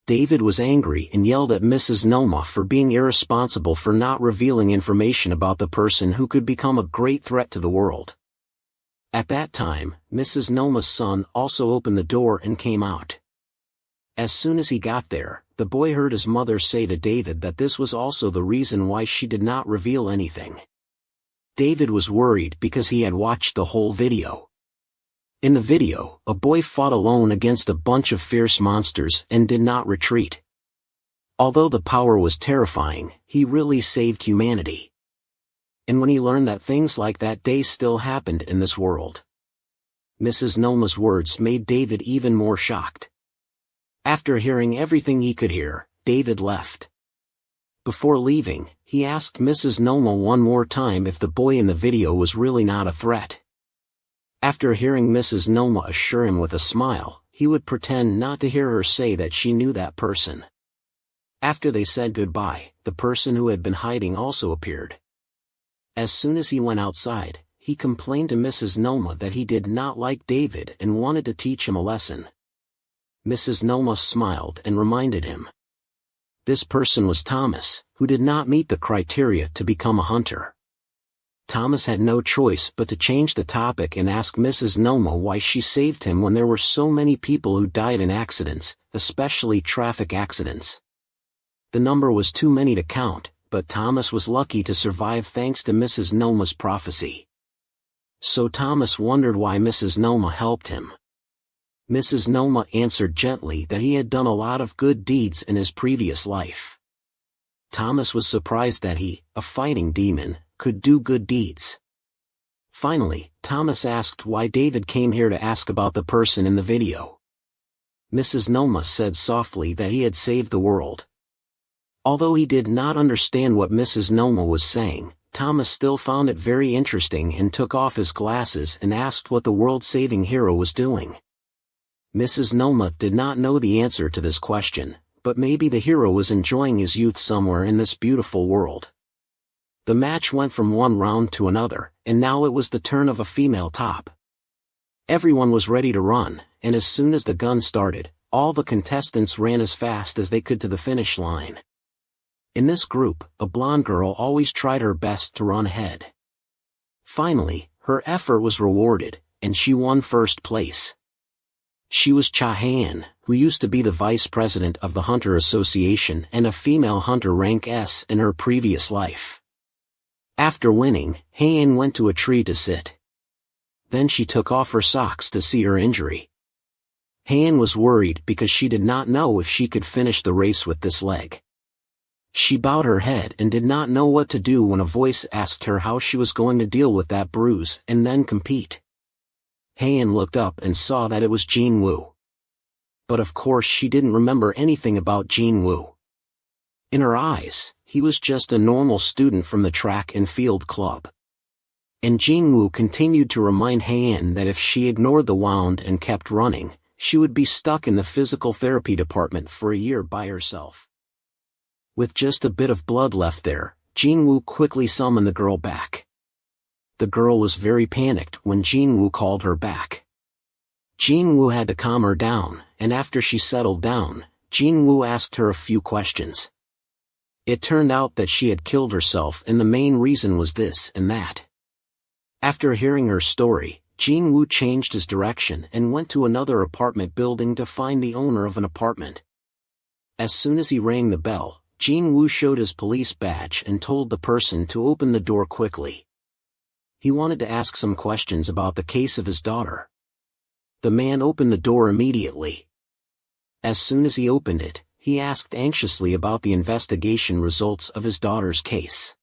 David was angry and yelled at Mrs. Noma for being irresponsible for not revealing information about the person who could become a great threat to the world. At that time, Mrs. Noma's son also opened the door and came out. As soon as he got there, the boy heard his mother say to David that this was also the reason why she did not reveal anything. David was worried because he had watched the whole video. In the video, a boy fought alone against a bunch of fierce monsters and did not retreat. Although the power was terrifying, he really saved humanity. And when he learned that things like that day still happened in this world, Mrs. Noma's words made David even more shocked. After hearing everything he could hear, David left. Before leaving, he asked Mrs. Noma one more time if the boy in the video was really not a threat. After hearing Mrs. Noma assure him with a smile, he would pretend not to hear her say that she knew that person. After they said goodbye, the person who had been hiding also appeared. As soon as he went outside, he complained to Mrs. Noma that he did not like David and wanted to teach him a lesson. Mrs. Noma smiled and reminded him. This person was Thomas, who did not meet the criteria to become a hunter. Thomas had no choice but to change the topic and ask Mrs. Noma why she saved him when there were so many people who died in accidents, especially traffic accidents. The number was too many to count, but Thomas was lucky to survive thanks to Mrs. Noma's prophecy. So Thomas wondered why Mrs. Noma helped him. Mrs. Noma answered gently that he had done a lot of good deeds in his previous life. Thomas was surprised that he, a fighting demon, could do good deeds. Finally, Thomas asked why David came here to ask about the person in the video. Mrs. Noma said softly that he had saved the world. Although he did not understand what Mrs. Noma was saying, Thomas still found it very interesting and took off his glasses and asked what the world-saving hero was doing. Mrs. Noma did not know the answer to this question, but maybe the hero was enjoying his youth somewhere in this beautiful world. The match went from one round to another, and now it was the turn of a female top. Everyone was ready to run, and as soon as the gun started, all the contestants ran as fast as they could to the finish line. In this group, a blonde girl always tried her best to run ahead. Finally, her effort was rewarded, and she won first place. She was Cha-Han, who used to be the vice president of the Hunter Association and a female hunter rank S in her previous life. After winning, Han went to a tree to sit. Then she took off her socks to see her injury. Han was worried because she did not know if she could finish the race with this leg. She bowed her head and did not know what to do when a voice asked her how she was going to deal with that bruise and then compete. Han looked up and saw that it was Jin Woo. But of course she didn't remember anything about Jin Woo. In her eyes, he was just a normal student from the track and field club. And Jin Woo continued to remind Han that if she ignored the wound and kept running, she would be stuck in the physical therapy department for a year by herself. With just a bit of blood left there, Jin Woo quickly summoned the girl back. The girl was very panicked when Jin Woo called her back. Jin Woo had to calm her down, and after she settled down, Jin Woo asked her a few questions. It turned out that she had killed herself, and the main reason was this and that. After hearing her story, Jin Woo changed his direction and went to another apartment building to find the owner of an apartment. As soon as he rang the bell, Jin Woo showed his police badge and told the person to open the door quickly. He wanted to ask some questions about the case of his daughter. The man opened the door immediately. As soon as he opened it, he asked anxiously about the investigation results of his daughter's case.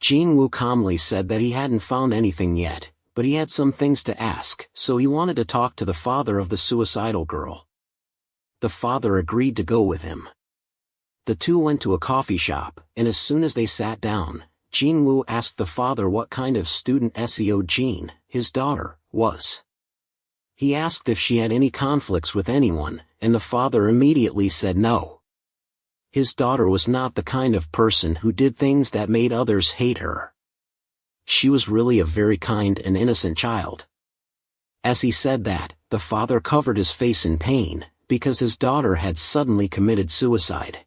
Jin Woo calmly said that he hadn't found anything yet, but he had some things to ask, so he wanted to talk to the father of the suicidal girl. The father agreed to go with him. The two went to a coffee shop, and as soon as they sat down, Jin Woo asked the father what kind of student Seo Jin, his daughter, was. He asked if she had any conflicts with anyone, and the father immediately said no. His daughter was not the kind of person who did things that made others hate her. She was really a very kind and innocent child. As he said that, the father covered his face in pain, because his daughter had suddenly committed suicide.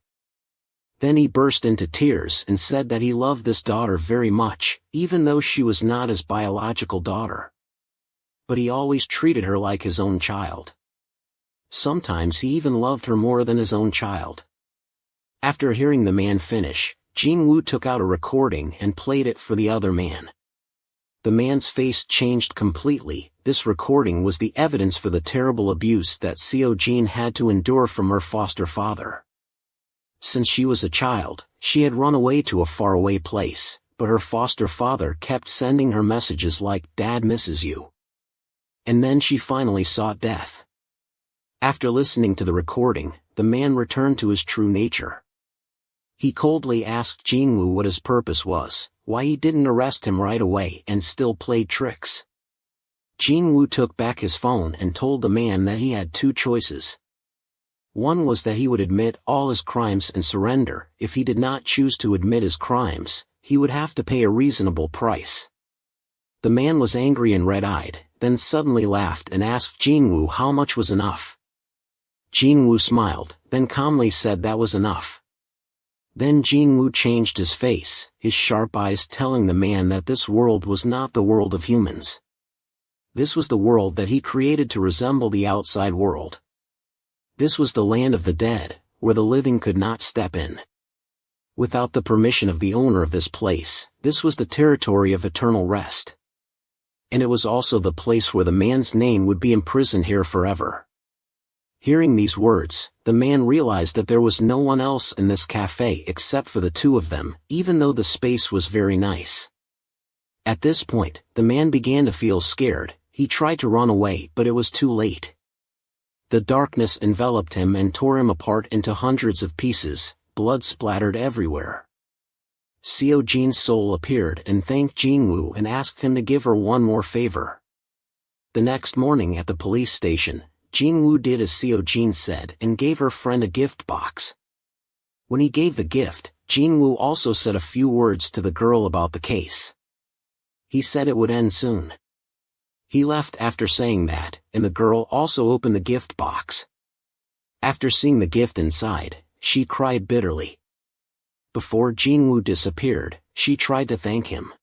Then he burst into tears and said that he loved this daughter very much, even though she was not his biological daughter. But he always treated her like his own child. Sometimes he even loved her more than his own child. After hearing the man finish, Jin Woo took out a recording and played it for the other man. The man's face changed completely. This recording was the evidence for the terrible abuse that Seo Jin had to endure from her foster father. Since she was a child, she had run away to a faraway place, but her foster father kept sending her messages like, "Dad misses you." And then she finally sought death. After listening to the recording, the man returned to his true nature. He coldly asked Jin Woo what his purpose was, why he didn't arrest him right away and still played tricks. Jin Woo took back his phone and told the man that he had two choices. One was that he would admit all his crimes and surrender. If he did not choose to admit his crimes, he would have to pay a reasonable price. The man was angry and red-eyed, then suddenly laughed and asked Jin Woo how much was enough. Jin Woo smiled, then calmly said that was enough. Then Jin Woo changed his face, his sharp eyes telling the man that this world was not the world of humans. This was the world that he created to resemble the outside world. This was the land of the dead, where the living could not step in. Without the permission of the owner of this place, this was the territory of eternal rest. And it was also the place where the man's name would be imprisoned here forever. Hearing these words, the man realized that there was no one else in this cafe except for the two of them, even though the space was very nice. At this point, the man began to feel scared. He tried to run away, but it was too late. The darkness enveloped him and tore him apart into hundreds of pieces, blood splattered everywhere. Seo Jin's soul appeared and thanked Jin Woo and asked him to give her one more favor. The next morning at the police station, Jin Woo did as Seo Jin said and gave her friend a gift box. When he gave the gift, Jin Woo also said a few words to the girl about the case. He said it would end soon. He left after saying that, and the girl also opened the gift box. After seeing the gift inside, she cried bitterly. Before Jin Woo disappeared, she tried to thank him.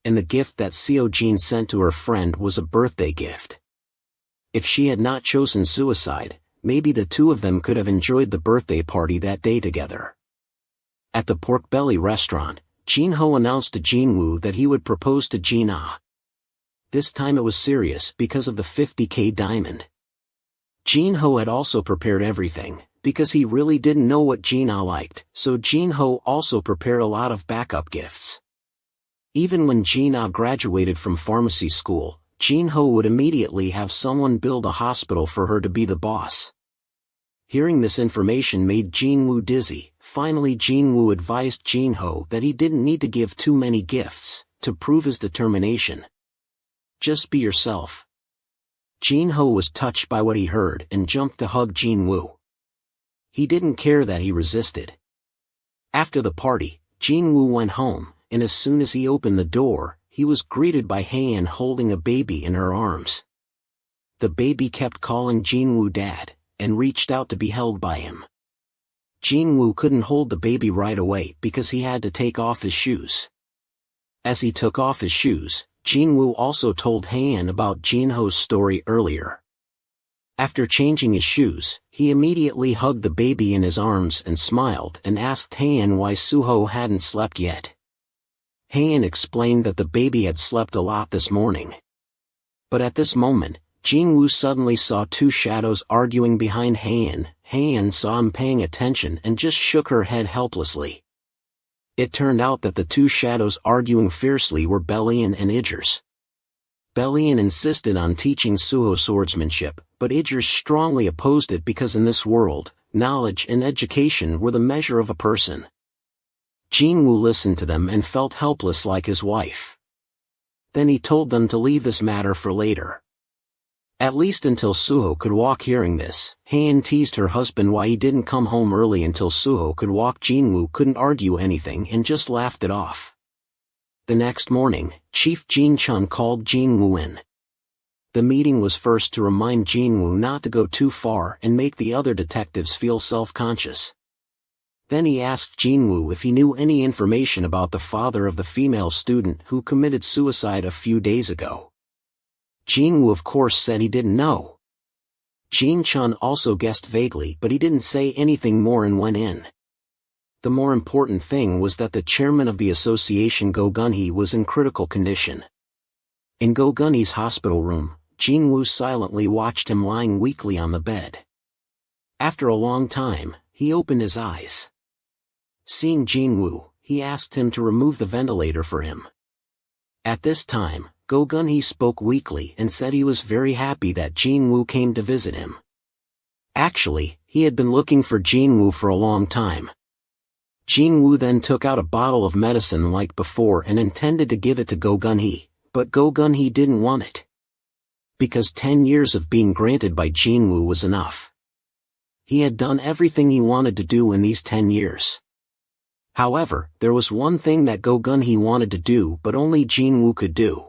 And the gift that Seo Jin sent to her friend was a birthday gift. If she had not chosen suicide, maybe the two of them could have enjoyed the birthday party that day together. At the pork belly restaurant, Jin Ho announced to Jin Woo that he would propose to Jin Ah. This time it was serious because of the 50K diamond. Jin Ho had also prepared everything, because he really didn't know what Jin Ah liked, so Jin Ho also prepared a lot of backup gifts. Even when Jin Ah graduated from pharmacy school, Jin Ho would immediately have someone build a hospital for her to be the boss. Hearing this information made Jin Woo dizzy. Finally Jin Woo advised Jin Ho that he didn't need to give too many gifts, to prove his determination. Just be yourself. Jin Ho was touched by what he heard and jumped to hug Jin Woo. He didn't care that he resisted. After the party, Jin Woo went home, and as soon as he opened the door, he was greeted by Hyein holding a baby in her arms. the baby kept calling Jinwoo dad, and reached out to be held by him. Jinwoo couldn't hold the baby right away because he had to take off his shoes. As he took off his shoes, Jinwoo also told Haein about Jinho's story earlier. After changing his shoes, he immediately hugged the baby in his arms and smiled and asked Haein why Suho hadn't slept yet. Haein explained that the baby had slept a lot this morning. But at this moment, Jinwoo suddenly saw two shadows arguing behind Haein. Haein saw him paying attention and just shook her head helplessly. It turned out that the two shadows arguing fiercely were Belian and Idris. Belian insisted on teaching Suho swordsmanship, but Idris strongly opposed it because in this world, knowledge and education were the measure of a person. Jinwoo listened to them and felt helpless like his wife. Then he told them to leave this matter for later. At least until Suho could walk. Hearing this, Haein teased her husband why he didn't come home early until Suho could walk. Jinwoo couldn't argue anything and just laughed it off. The next morning, Chief Jin Chun called Jinwoo in. The meeting was first to remind Jinwoo not to go too far and make the other detectives feel self-conscious. Then he asked Jinwoo if he knew any information about the father of the female student who committed suicide a few days ago. Jinwoo of course said he didn't know. Jin Chun also guessed vaguely, but he didn't say anything more and went in. The more important thing was that the chairman of the association Go Gun-hee was in critical condition. In Go Gun-hee's hospital room, Jinwoo silently watched him lying weakly on the bed. After a long time, he opened his eyes. Seeing Jinwoo, he asked him to remove the ventilator for him. At this time, Go Gun-hee spoke weakly and said he was very happy that Jinwoo came to visit him. Actually, he had been looking for Jinwoo for a long time. Jinwoo then took out a bottle of medicine like before and intended to give it to Go Gun-hee, but Go Gun-hee didn't want it. Because 10 years of being granted by Jinwoo was enough. He had done everything he wanted to do in these 10 years. However, there was one thing that Go Gun-hee wanted to do but only Jinwoo could do.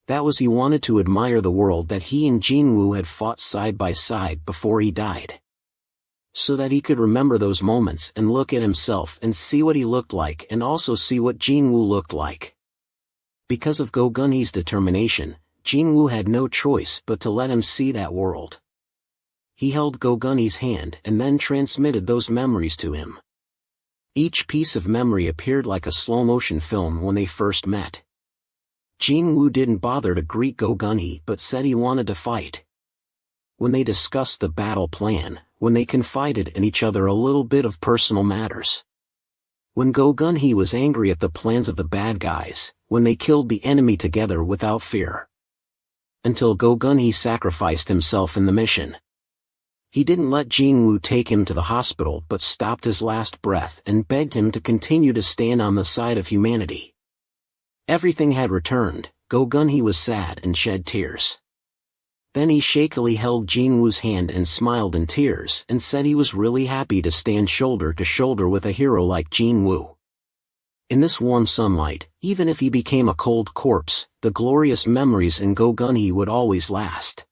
That was he wanted to admire the world that he and Jinwoo had fought side by side before he died. So that he could remember those moments and look at himself and see what he looked like and also see what Jinwoo looked like. Because of Go Gun-hee's determination, Jinwoo had no choice but to let him see that world. He held Go Gun-hee's hand and then transmitted those memories to him. Each piece of memory appeared like a slow-motion film when they first met. Jinwoo didn't bother to greet Go Gun-hee but said he wanted to fight. When they discussed the battle plan, when they confided in each other a little bit of personal matters. When Go Gun-hee was angry at the plans of the bad guys, when they killed the enemy together without fear. Until Go Gun-hee sacrificed himself in the mission. He didn't let Jinwoo take him to the hospital but stopped his last breath and begged him to continue to stand on the side of humanity. Everything had returned. Go Gun-hee was sad and shed tears. Then he shakily held Jinwoo's hand and smiled in tears and said he was really happy to stand shoulder to shoulder with a hero like Jinwoo. In this warm sunlight, even if he became a cold corpse, the glorious memories in Go Gun-hee would always last.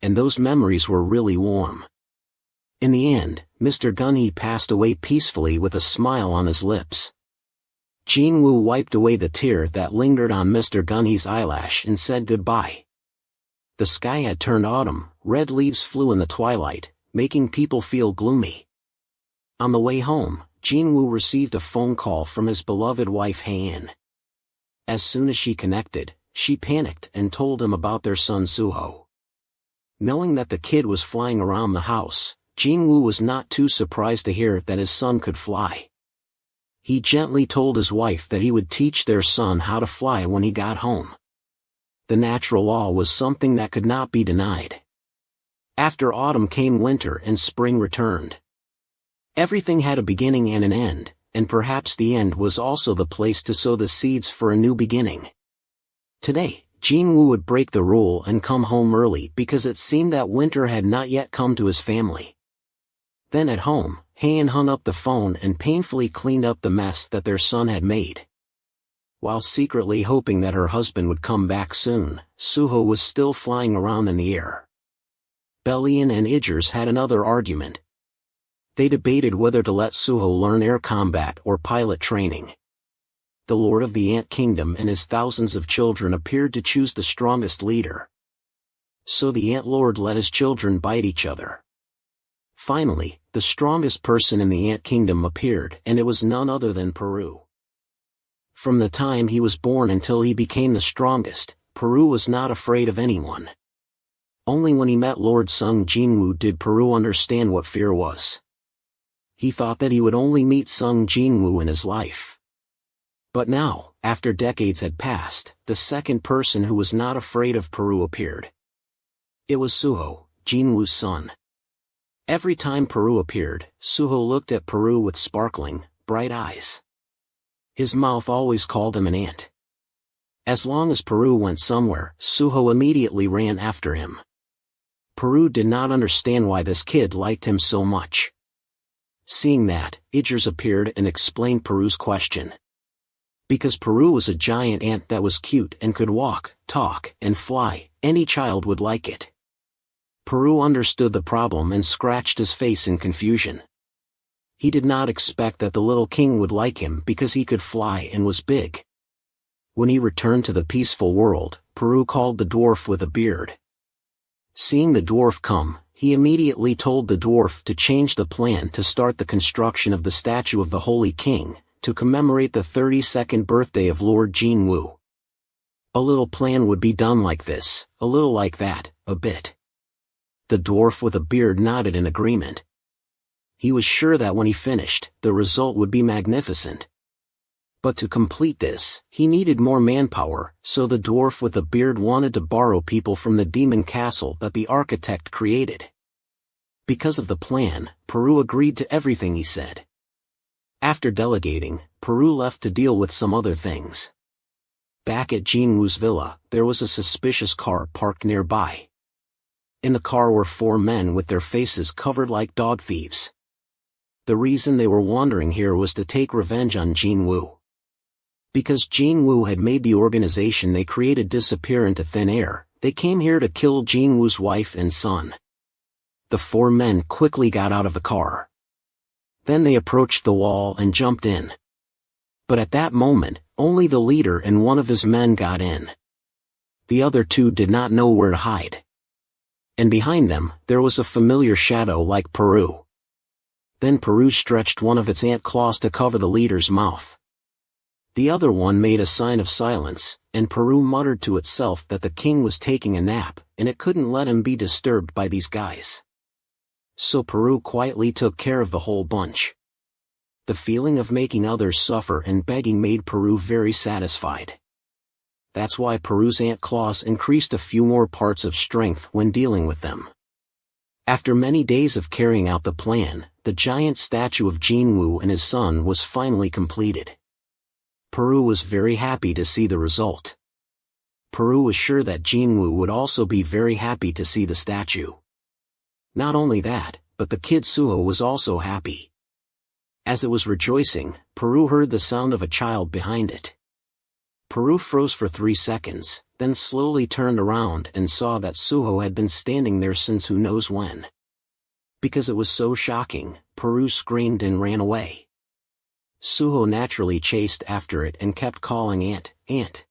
And those memories were really warm. In the end, Mr. Gun-hee passed away peacefully with a smile on his lips. Jinwoo wiped away the tear that lingered on Mr. Gun-hee's eyelash and said goodbye. The sky had turned autumn, red leaves flew in the twilight, making people feel gloomy. On the way home, Jinwoo received a phone call from his beloved wife Haein. As soon as she connected, she panicked and told him about their son Suho. Knowing that the kid was flying around the house, Jinwoo was not too surprised to hear that his son could fly. He gently told his wife that he would teach their son how to fly when he got home. The natural law was something that could not be denied. After autumn came winter and spring returned. Everything had a beginning and an end, and perhaps the end was also the place to sow the seeds for a new beginning. Today, Jinwoo would break the rule and come home early because it seemed that winter had not yet come to his family. Then at home, Haein hung up the phone and painfully cleaned up the mess that their son had made. While secretly hoping that her husband would come back soon, Suho was still flying around in the air. Belian and Idris had another argument. They debated whether to let Suho learn air combat or pilot training. The Lord of the Ant Kingdom and his thousands of children appeared to choose the strongest leader. So the Ant Lord let his children bite each other. Finally, the strongest person in the Ant Kingdom appeared, and it was none other than Peru. From the time he was born until he became the strongest, Peru was not afraid of anyone. Only when he met Lord Sung Jinwoo did Peru understand what fear was. He thought that he would only meet Sung Jinwoo in his life. But now, after decades had passed, the second person who was not afraid of Peru appeared. It was Suho, Jinwoo's son. Every time Peru appeared, Suho looked at Peru with sparkling, bright eyes. His mouth always called him an ant. As long as Peru went somewhere, Suho immediately ran after him. Peru did not understand why this kid liked him so much. Seeing that, Idris appeared and explained Peru's question. Because Peru was a giant ant that was cute and could walk, talk, and fly, any child would like it. Peru understood the problem and scratched his face in confusion. He did not expect that the little king would like him because he could fly and was big. When he returned to the peaceful world, Peru called the dwarf with a beard. Seeing the dwarf come, he immediately told the dwarf to change the plan to start the construction of the statue of the Holy King, to commemorate the 32nd birthday of Lord Jinwoo. A little plan would be done like this, a little like that, a bit. The dwarf with a beard nodded in agreement. He was sure that when he finished, the result would be magnificent. But to complete this, he needed more manpower, so the dwarf with a beard wanted to borrow people from the demon castle that the architect created. Because of the plan, Peru agreed to everything he said. After delegating, Peru left to deal with some other things. Back at Jinwoo's villa, there was a suspicious car parked nearby. In the car were 4 men with their faces covered like dog thieves. The reason they were wandering here was to take revenge on Jinwoo. Because Jinwoo had made the organization they created disappear into thin air, they came here to kill Jinwoo's wife and son. The 4 men quickly got out of the car. Then they approached the wall and jumped in. But at that moment, only the leader and one of his men got in. The other 2 did not know where to hide. And behind them, there was a familiar shadow like Peru. Then Peru stretched one of its ant claws to cover the leader's mouth. The other one made a sign of silence, and Peru muttered to itself that the king was taking a nap, and it couldn't let him be disturbed by these guys. So Peru quietly took care of the whole bunch. The feeling of making others suffer and begging made Peru very satisfied. That's why Peru's ant claws increased a few more parts of strength when dealing with them. After many days of carrying out the plan, the giant statue of Jinwoo and his son was finally completed. Peru was very happy to see the result. Peru was sure that Jinwoo would also be very happy to see the statue. Not only that, but the kid Suho was also happy. As it was rejoicing, Peru heard the sound of a child behind it. Peru froze for 3 seconds, then slowly turned around and saw that Suho had been standing there since who knows when. Because it was so shocking, Peru screamed and ran away. Suho naturally chased after it and kept calling "Aunt, Aunt."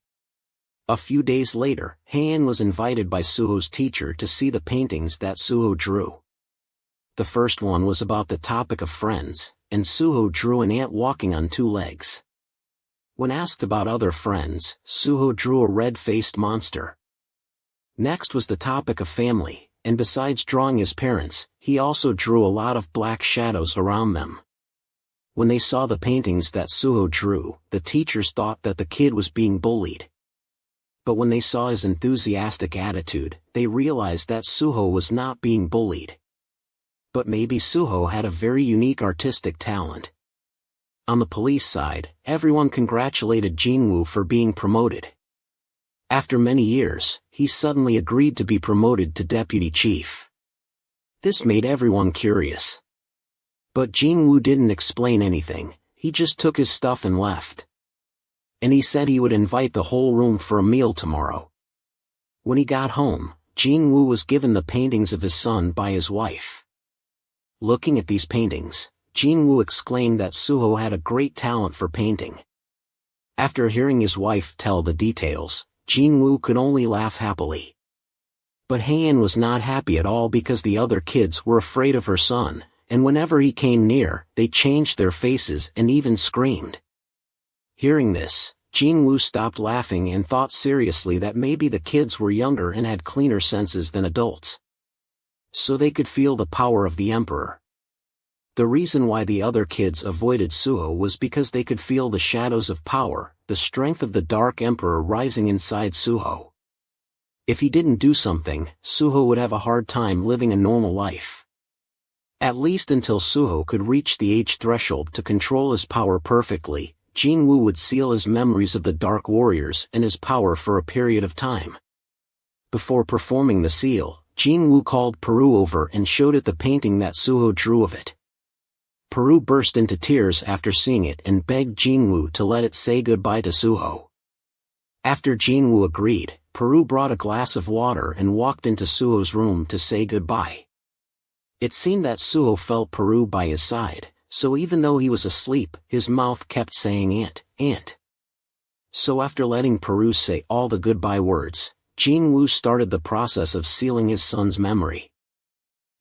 A few days later, Heian was invited by Suho's teacher to see the paintings that Suho drew. The first one was about the topic of friends, and Suho drew an ant walking on 2 legs. When asked about other friends, Suho drew a red-faced monster. Next was the topic of family, and besides drawing his parents, he also drew a lot of black shadows around them. When they saw the paintings that Suho drew, the teachers thought that the kid was being bullied. But when they saw his enthusiastic attitude, they realized that Suho was not being bullied. But maybe Suho had a very unique artistic talent. On the police side, everyone congratulated Jinwoo for being promoted. After many years, he suddenly agreed to be promoted to deputy chief. This made everyone curious. But Jinwoo didn't explain anything, he just took his stuff and left. and he said he would invite the whole room for a meal tomorrow. When he got home, Jinwoo was given the paintings of his son by his wife. Looking at these paintings, Jinwoo exclaimed that Suho had a great talent for painting. After hearing his wife tell the details, Jinwoo could only laugh happily. But Haein was not happy at all because the other kids were afraid of her son, and whenever he came near, they changed their faces and even screamed. Hearing this, Jinwoo stopped laughing and thought seriously that maybe the kids were younger and had cleaner senses than adults. So they could feel the power of the emperor. The reason why the other kids avoided Suho was because they could feel the shadows of power, the strength of the Dark Emperor rising inside Suho. If he didn't do something, Suho would have a hard time living a normal life. At least until Suho could reach the age threshold to control his power perfectly, Jinwoo would seal his memories of the Dark Warriors and his power for a period of time. Before performing the seal, Jinwoo called Peru over and showed it the painting that Suho drew of it. Peru burst into tears after seeing it and begged Jinwoo to let it say goodbye to Suho. After Jinwoo agreed, Peru brought a glass of water and walked into Suho's room to say goodbye. It seemed that Suho felt Peru by his side, so even though he was asleep, his mouth kept saying "Aunt, Aunt." So after letting Peru say all the goodbye words, Jinwoo started the process of sealing his son's memory.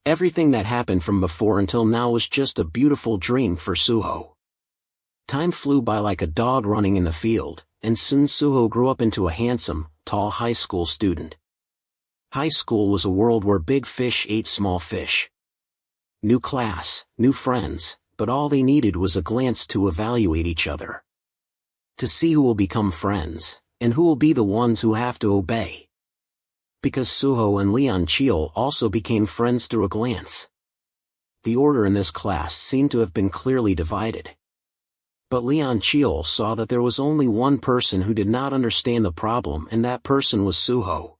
Everything that happened from before until now was just a beautiful dream for Suho. Time flew by like a dog running in the field, and soon Suho grew up into a handsome, tall high school student. High school was a world where big fish ate small fish. New class, new friends, but all they needed was a glance to evaluate each other. To see who will become friends, and who will be the ones who have to obey. Because Suho and Leon Cheol also became friends through a glance. The order in this class seemed to have been clearly divided. But Leon Cheol saw that there was only one person who did not understand the problem, and that person was Suho.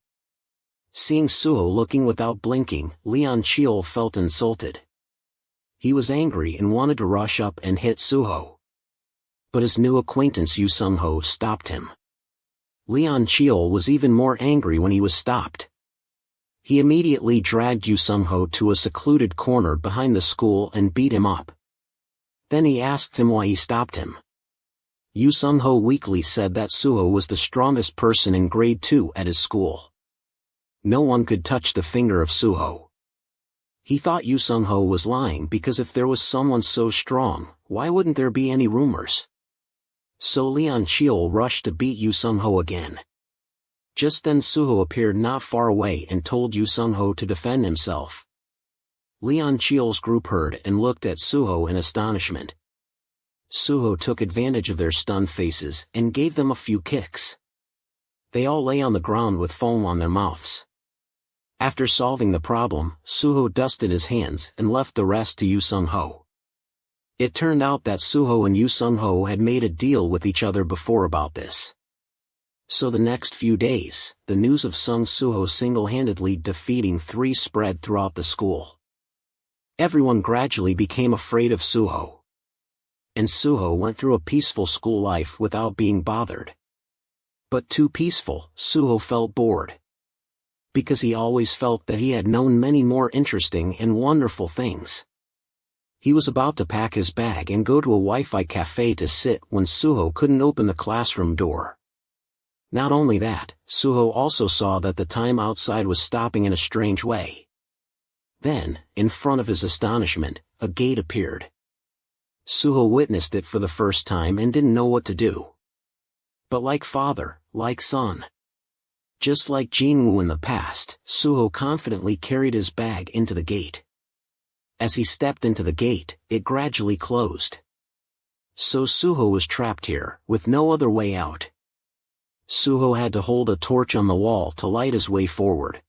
Seeing Suho looking without blinking, Leon Cheol felt insulted. He was angry and wanted to rush up and hit Suho. But his new acquaintance Yu Sung-ho stopped him. Leon Cheol was even more angry when he was stopped. He immediately dragged Yu Sung-ho to a secluded corner behind the school and beat him up. Then he asked him why he stopped him. Yu Sung-ho weakly said that Suho was the strongest person in grade 2 at his school. No one could touch the finger of Suho. He thought Yu Sung-ho was lying because if there was someone so strong, why wouldn't there be any rumors? So Leon Cheol rushed to beat Yu Sung-ho again. Just then Suho appeared not far away and told Yu Sung-ho to defend himself. Leon Cheol's group heard and looked at Suho in astonishment. Suho took advantage of their stunned faces and gave them a few kicks. They all lay on the ground with foam on their mouths. After solving the problem, Suho dusted his hands and left the rest to Yu Sung-ho. It turned out that Suho and Yu Sung-ho had made a deal with each other before about this. So the next few days, the news of Suho single-handedly defeating 3 spread throughout the school. Everyone gradually became afraid of Suho. And Suho went through a peaceful school life without being bothered. But too peaceful, Suho felt bored. Because he always felt that he had known many more interesting and wonderful things. He was about to pack his bag and go to a Wi-Fi cafe to sit when Suho couldn't open the classroom door. Not only that, Suho also saw that the time outside was stopping in a strange way. Then, in front of his astonishment, a gate appeared. Suho witnessed it for the first time and didn't know what to do. But like father, like son. Just like Jinwoo in the past, Suho confidently carried his bag into the gate. As he stepped into the gate, it gradually closed. So Suho was trapped here, with no other way out. Suho had to hold a torch on the wall to light his way forward.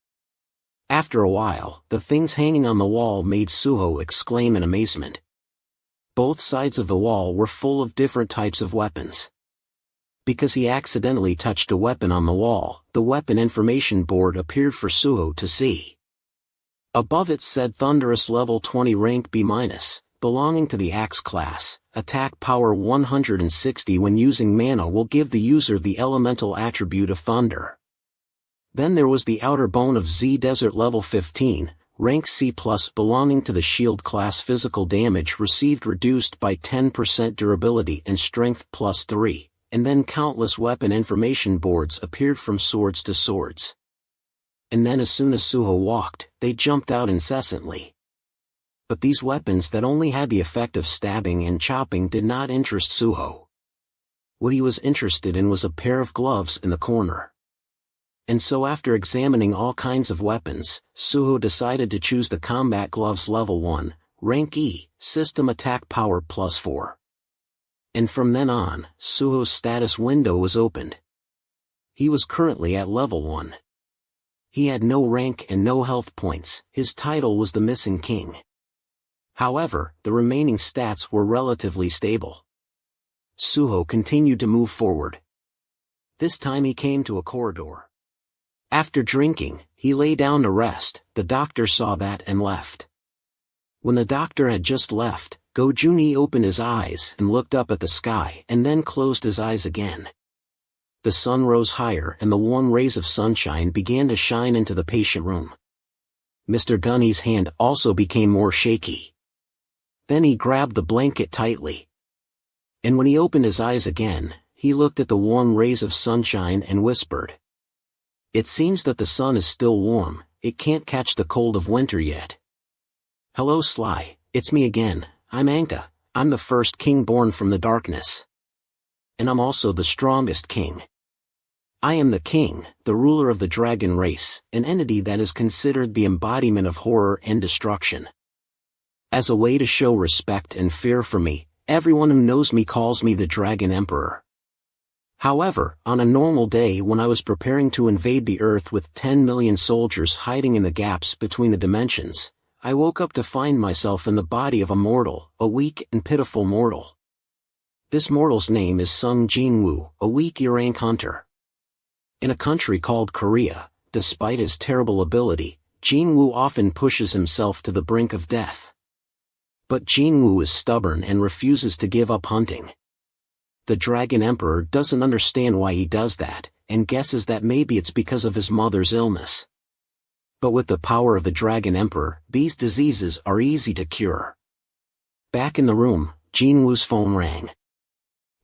After a while, the things hanging on the wall made Suho exclaim in amazement. Both sides of the wall were full of different types of weapons. Because he accidentally touched a weapon on the wall, the weapon information board appeared for Suho to see. Above it said Thunderous Level 20 Rank B-, belonging to the Axe class. Attack power 160 when using mana will give the user the elemental attribute of thunder. Then there was the Outer Bone of Z Desert level 15, rank C+, belonging to the Shield class. Physical damage received reduced by 10% durability and strength +3, and then countless weapon information boards appeared from swords to swords. And then as soon as Suho walked, they jumped out incessantly. But these weapons that only had the effect of stabbing and chopping did not interest Suho. What he was interested in was a pair of gloves in the corner. And so after examining all kinds of weapons, Suho decided to choose the combat gloves level 1, rank E, system attack power +4. And from then on, Suho's status window was opened. He was currently at level 1. He had no rank and no health points. His title was the Missing King. However, the remaining stats were relatively stable. Suho continued to move forward. This time he came to a corridor. After drinking, he lay down to rest. The doctor saw that and left. When the doctor had just left, Go-Juni opened his eyes and looked up at the sky and then closed his eyes again. The sun rose higher and the warm rays of sunshine began to shine into the patient room. Mr. Gunny's hand also became more shaky. Then he grabbed the blanket tightly. And when he opened his eyes again, he looked at the warm rays of sunshine and whispered, "It seems that the sun is still warm, it can't catch the cold of winter yet." "Hello Sly, it's me again, I'm Ankta, I'm the first king born from the darkness. And I'm also the strongest king. I am the king, the ruler of the dragon race, an entity that is considered the embodiment of horror and destruction. As a way to show respect and fear for me, everyone who knows me calls me the Dragon Emperor. However, on a normal day when I was preparing to invade the Earth with 10 million soldiers hiding in the gaps between the dimensions, I woke up to find myself in the body of a mortal, a weak and pitiful mortal. This mortal's name is Sung Jin-woo, a weak rank hunter. In a country called Korea, despite his terrible ability, Jin-woo often pushes himself to the brink of death. But Jin-woo is stubborn and refuses to give up hunting. The Dragon Emperor doesn't understand why he does that, and guesses that maybe it's because of his mother's illness. But with the power of the Dragon Emperor, these diseases are easy to cure. Back in the room, Jin-woo's phone rang.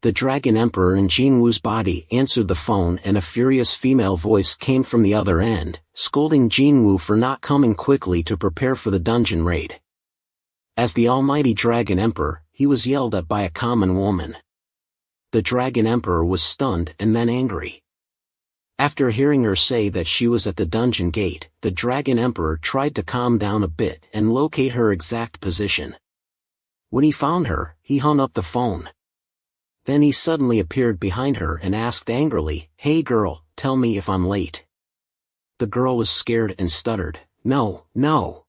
The Dragon Emperor in Jin-woo's body answered the phone and a furious female voice came from the other end, scolding Jin-woo for not coming quickly to prepare for the dungeon raid. As the almighty Dragon Emperor, he was yelled at by a common woman. The Dragon Emperor was stunned and then angry. After hearing her say that she was at the dungeon gate, the Dragon Emperor tried to calm down a bit and locate her exact position. When he found her, he hung up the phone. Then he suddenly appeared behind her and asked angrily, "Hey girl, tell me if I'm late." The girl was scared and stuttered, "No, no."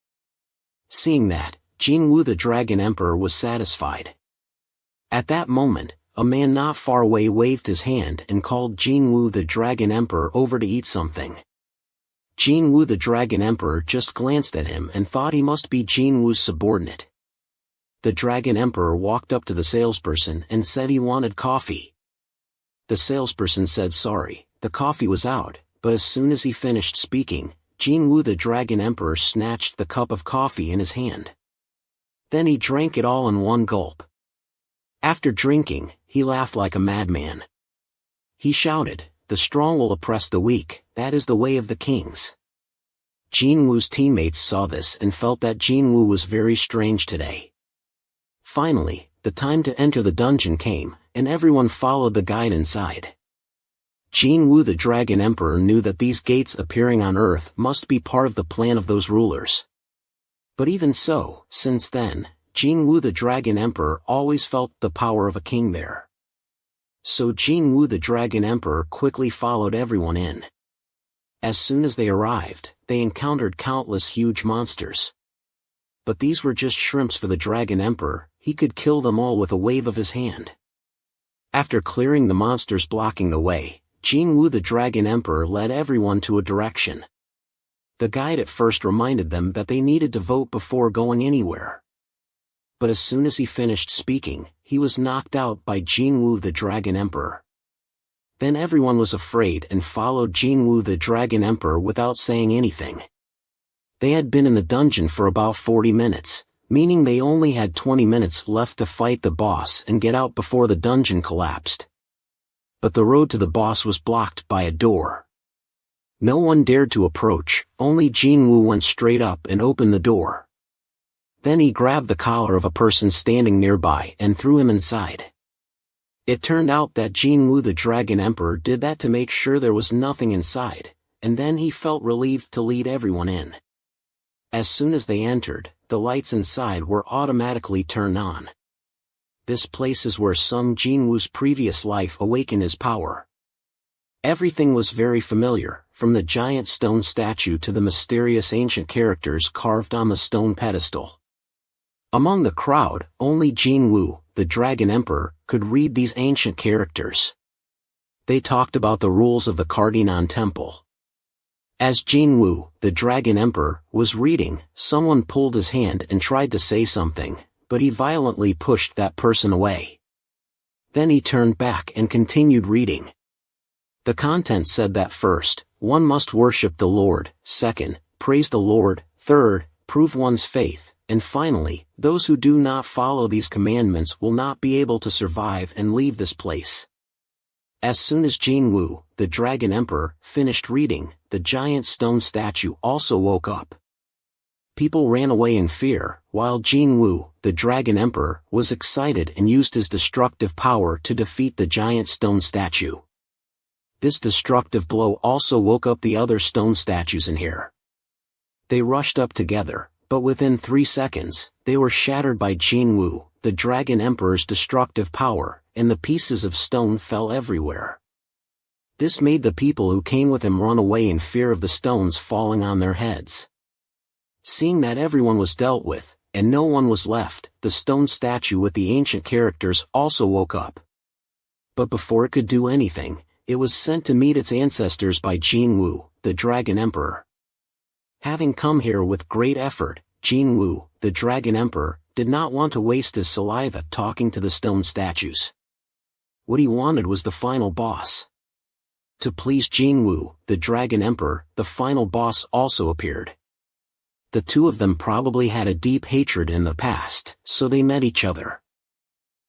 Seeing that, Jin-woo the Dragon Emperor was satisfied. At that moment, a man not far away waved his hand and called Jin-woo the Dragon Emperor over to eat something. Jin-woo the Dragon Emperor just glanced at him and thought he must be Jin-woo's subordinate. The Dragon Emperor walked up to the salesperson and said he wanted coffee. The salesperson said sorry, the coffee was out, but as soon as he finished speaking, Jin-woo the Dragon Emperor snatched the cup of coffee in his hand. Then he drank it all in one gulp. After drinking, he laughed like a madman. He shouted, "The strong will oppress the weak, that is the way of the kings." Jin-woo's teammates saw this and felt that Jin-woo was very strange today. Finally, the time to enter the dungeon came, and everyone followed the guide inside. Jin-woo the Dragon Emperor knew that these gates appearing on Earth must be part of the plan of those rulers. But even so, since then, Jin-woo the Dragon Emperor always felt the power of a king there. So Jin-woo the Dragon Emperor quickly followed everyone in. As soon as they arrived, they encountered countless huge monsters. But these were just shrimps for the Dragon Emperor, he could kill them all with a wave of his hand. After clearing the monsters blocking the way, Jin-woo the Dragon Emperor led everyone to a direction. The guide at first reminded them that they needed to vote before going anywhere. But as soon as he finished speaking, he was knocked out by Jinwu the Dragon Emperor. Then everyone was afraid and followed Jinwu the Dragon Emperor without saying anything. They had been in the dungeon for about 40 minutes, meaning they only had 20 minutes left to fight the boss and get out before the dungeon collapsed. But the road to the boss was blocked by a door. No one dared to approach, only Jinwu went straight up and opened the door. Then he grabbed the collar of a person standing nearby and threw him inside. It turned out that Jinwu the Dragon Emperor did that to make sure there was nothing inside, and then he felt relieved to lead everyone in. As soon as they entered, the lights inside were automatically turned on. This place is where Sung Jinwoo's previous life awakened his power. Everything was very familiar, from the giant stone statue to the mysterious ancient characters carved on the stone pedestal. Among the crowd, only Jinwu, the Dragon Emperor, could read these ancient characters. They talked about the rules of the Cardinal Temple. As Jinwu, the Dragon Emperor, was reading, someone pulled his hand and tried to say something, but he violently pushed that person away. Then he turned back and continued reading. The content said that first, one must worship the Lord, second, praise the Lord, third, prove one's faith, and finally, those who do not follow these commandments will not be able to survive and leave this place. As soon as Jinwu, the Dragon Emperor, finished reading, the giant stone statue also woke up. People ran away in fear, while Jinwu, the Dragon Emperor, was excited and used his destructive power to defeat the giant stone statue. This destructive blow also woke up the other stone statues in here. They rushed up together, but within 3 seconds, they were shattered by Jinwu, the Dragon Emperor's destructive power, and the pieces of stone fell everywhere. This made the people who came with him run away in fear of the stones falling on their heads. Seeing that everyone was dealt with, and no one was left, the stone statue with the ancient characters also woke up. But before it could do anything, it was sent to meet its ancestors by Jinwu, the Dragon Emperor. Having come here with great effort, Jinwu, the Dragon Emperor, did not want to waste his saliva talking to the stone statues. What he wanted was the final boss. To please Jinwu, the Dragon Emperor, the final boss also appeared. The two of them probably had a deep hatred in the past, so they met each other.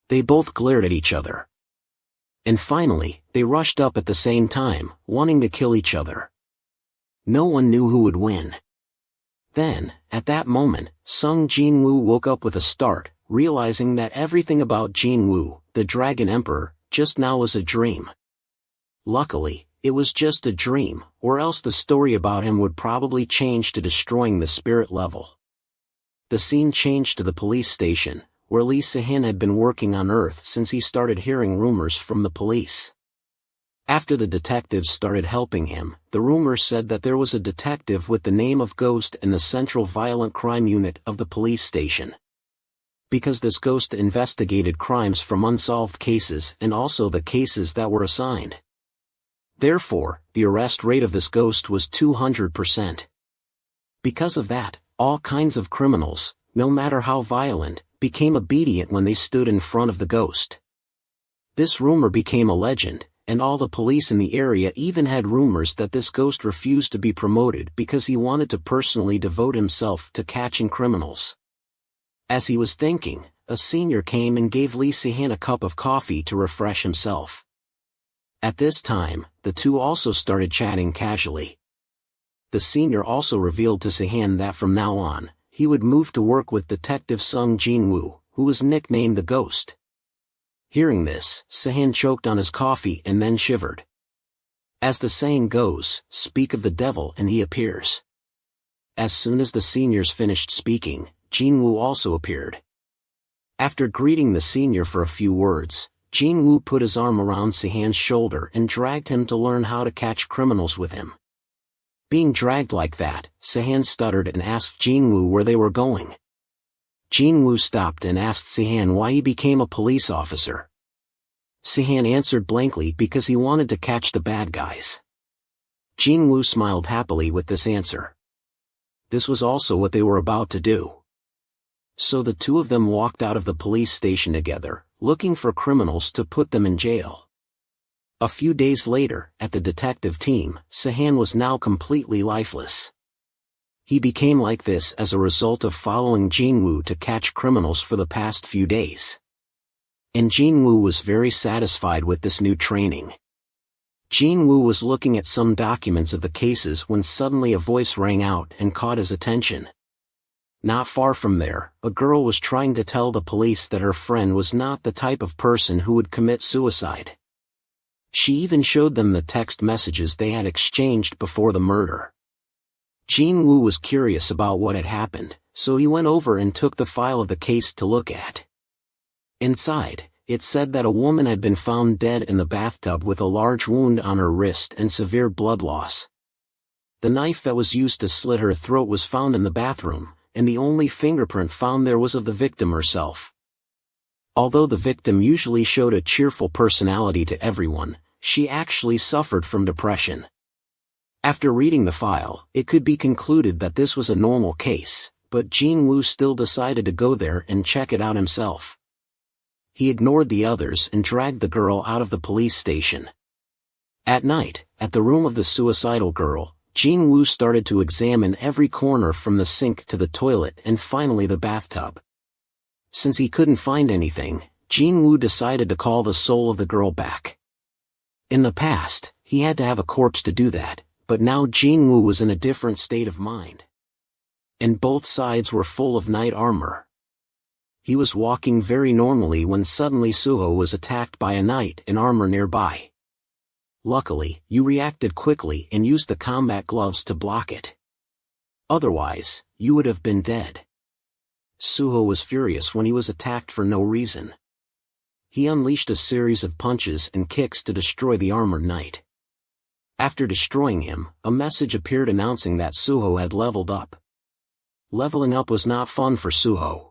They both glared at each other. And finally, they rushed up at the same time, wanting to kill each other. No one knew who would win. Then, at that moment, Sung Jinwu woke up with a start, realizing that everything about Jinwu, the Dragon Emperor, just now was a dream. Luckily, it was just a dream, or else the story about him would probably change to destroying the spirit level. The scene changed to the police station, where Lee Se-hin had been working on Earth since he started hearing rumors from the police. After the detectives started helping him, the rumors said that there was a detective with the name of Ghost in the Central Violent Crime Unit of the police station. Because this Ghost investigated crimes from unsolved cases and also the cases that were assigned. Therefore, the arrest rate of this Ghost was 200%. Because of that, all kinds of criminals, no matter how violent, became obedient when they stood in front of the Ghost. This rumor became a legend, and all the police in the area even had rumors that this Ghost refused to be promoted because he wanted to personally devote himself to catching criminals. As he was thinking, a senior came and gave Lee Se-hin a cup of coffee to refresh himself. At this time, the two also started chatting casually. The senior also revealed to Se-hin that from now on, he would move to work with Detective Sung Jinwoo, who was nicknamed the Ghost. Hearing this, Se-hin choked on his coffee and then shivered. As the saying goes, speak of the devil and he appears. As soon as the seniors finished speaking, Jinwoo also appeared. After greeting the senior for a few words, Jinwoo put his arm around Se-hin's shoulder and dragged him to learn how to catch criminals with him. Being dragged like that, Se-hin stuttered and asked Jinwoo where they were going. Jinwoo stopped and asked Se-hin why he became a police officer. Se-hin answered blankly because he wanted to catch the bad guys. Jinwoo smiled happily with this answer. This was also what they were about to do. So the two of them walked out of the police station together, looking for criminals to put them in jail. A few days later, at the detective team, Sahan was now completely lifeless. He became like this as a result of following Jinwoo to catch criminals for the past few days. And Jinwoo was very satisfied with this new training. Jinwoo was looking at some documents of the cases when suddenly a voice rang out and caught his attention. Not far from there, a girl was trying to tell the police that her friend was not the type of person who would commit suicide. She even showed them the text messages they had exchanged before the murder. Jinwoo was curious about what had happened, so he went over and took the file of the case to look at. Inside, it said that a woman had been found dead in the bathtub with a large wound on her wrist and severe blood loss. The knife that was used to slit her throat was found in the bathroom, and the only fingerprint found there was of the victim herself. Although the victim usually showed a cheerful personality to everyone, she actually suffered from depression. After reading the file, it could be concluded that this was a normal case, but Jinwoo still decided to go there and check it out himself. He ignored the others and dragged the girl out of the police station. At night, at the room of the suicidal girl, Jinwoo started to examine every corner from the sink to the toilet and finally the bathtub. Since he couldn't find anything, Jinwoo decided to call the soul of the girl back. In the past, he had to have a corpse to do that, but now Jinwoo was in a different state of mind. And both sides were full of knight armor. He was walking very normally when suddenly Suho was attacked by a knight in armor nearby. Luckily, you reacted quickly and used the combat gloves to block it. Otherwise, you would have been dead. Suho was furious when he was attacked for no reason. He unleashed a series of punches and kicks to destroy the armored knight. After destroying him, a message appeared announcing that Suho had leveled up. Leveling up was not fun for Suho.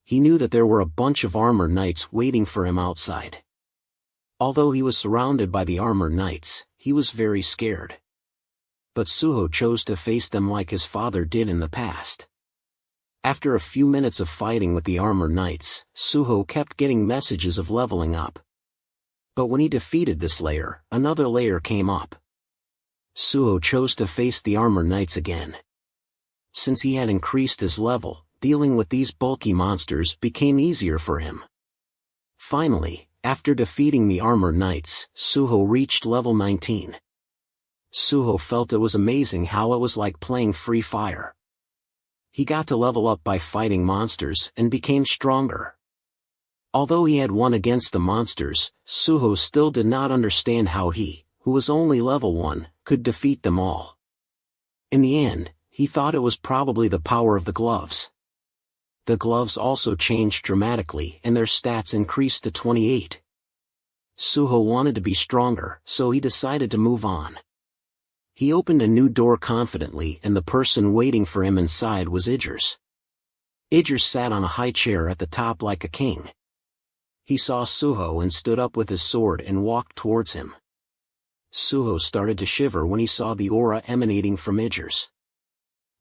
He knew that there were a bunch of armored knights waiting for him outside. Although he was surrounded by the armored knights, he was very scared. But Suho chose to face them like his father did in the past. After a few minutes of fighting with the armored knights, Suho kept getting messages of leveling up. But when he defeated this layer, another layer came up. Suho chose to face the armored knights again. Since he had increased his level, dealing with these bulky monsters became easier for him. Finally, after defeating the armored knights, Suho reached level 19. Suho felt it was amazing how it was like playing Free Fire. He got to level up by fighting monsters and became stronger. Although he had won against the monsters, Suho still did not understand how he, who was only level 1, could defeat them all. In the end, he thought it was probably the power of the gloves. The gloves also changed dramatically and their stats increased to 28. Suho wanted to be stronger, so he decided to move on. He opened a new door confidently and the person waiting for him inside was Idris. Idris sat on a high chair at the top like a king. He saw Suho and stood up with his sword and walked towards him. Suho started to shiver when he saw the aura emanating from Idris.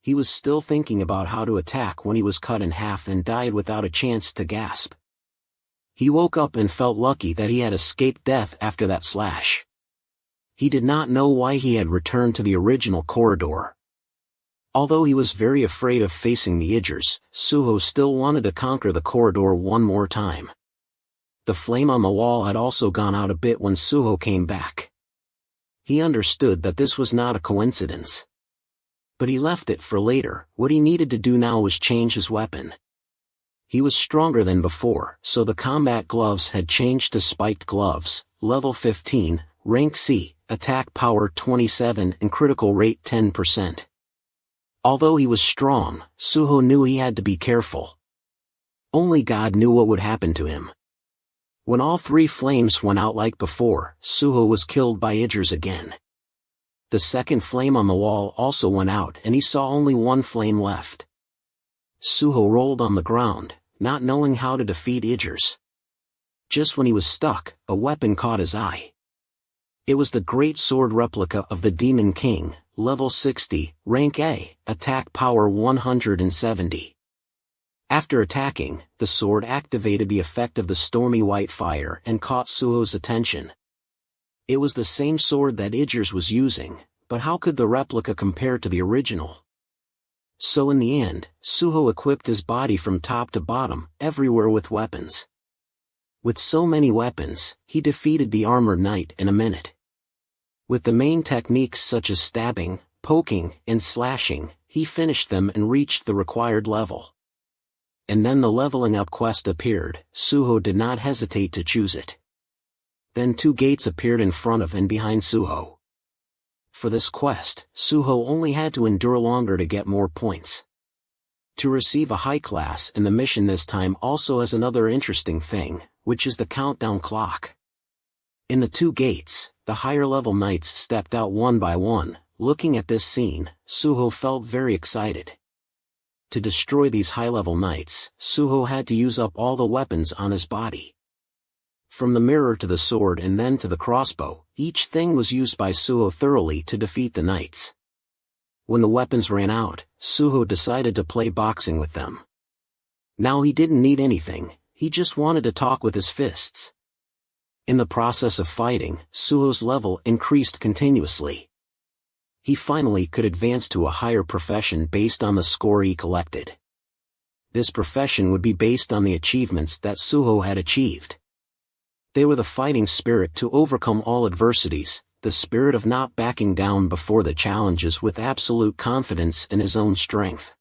He was still thinking about how to attack when he was cut in half and died without a chance to gasp. He woke up and felt lucky that he had escaped death after that slash. He did not know why he had returned to the original corridor. Although he was very afraid of facing the Idris, Suho still wanted to conquer the corridor one more time. The flame on the wall had also gone out a bit when Suho came back. He understood that this was not a coincidence. But he left it for later. What he needed to do now was change his weapon. He was stronger than before, so the combat gloves had changed to spiked gloves, level 15, rank C, attack power 27 and critical rate 10%. Although he was strong, Suho knew he had to be careful. Only God knew what would happen to him. When all three flames went out like before, Suho was killed by Idris again. The second flame on the wall also went out and he saw only one flame left. Suho rolled on the ground, not knowing how to defeat Idris. Just when he was stuck, a weapon caught his eye. It was the great sword replica of the Demon King, level 60, rank A, attack power 170. After attacking, the sword activated the effect of the stormy white fire and caught Suho's attention. It was the same sword that Idris was using, but how could the replica compare to the original? So in the end, Suho equipped his body from top to bottom, everywhere with weapons. With so many weapons, he defeated the armored knight in a minute. With the main techniques such as stabbing, poking, and slashing, he finished them and reached the required level. And then the leveling up quest appeared. Suho did not hesitate to choose it. Then 2 gates appeared in front of and behind Suho. For this quest, Suho only had to endure longer to get more points. To receive a high class in the mission this time also has another interesting thing, which is the countdown clock. In the 2 gates, the higher level knights stepped out one by one. Looking at this scene, Suho felt very excited. To destroy these high-level knights, Suho had to use up all the weapons on his body. From the mirror to the sword and then to the crossbow, each thing was used by Suho thoroughly to defeat the knights. When the weapons ran out, Suho decided to play boxing with them. Now he didn't need anything, he just wanted to talk with his fists. In the process of fighting, Suho's level increased continuously. He finally could advance to a higher profession based on the score he collected. This profession would be based on the achievements that Suho had achieved. They were the fighting spirit to overcome all adversities, the spirit of not backing down before the challenges with absolute confidence in his own strength.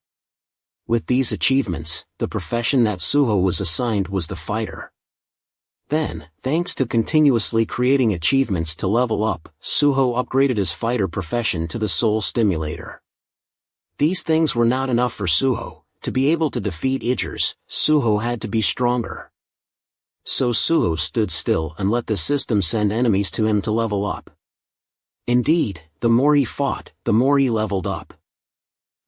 With these achievements, the profession that Suho was assigned was the fighter. Then, thanks to continuously creating achievements to level up, Suho upgraded his fighter profession to the Soul Stimulator. These things were not enough for Suho. To be able to defeat Idris, Suho had to be stronger. So Suho stood still and let the system send enemies to him to level up. Indeed, the more he fought, the more he leveled up.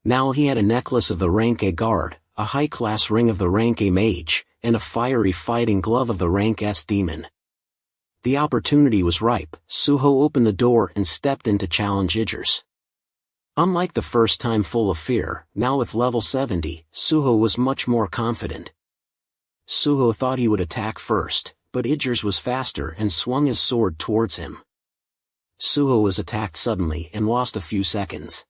Now he had a necklace of the rank A guard, a high-class ring of the rank A mage, and a fiery fighting glove of the rank S demon. The opportunity was ripe. Suho opened the door and stepped in to challenge Idris. Unlike the first time full of fear, now with level 70, Suho was much more confident. Suho thought he would attack first, but Idris was faster and swung his sword towards him. Suho was attacked suddenly and lost a few seconds.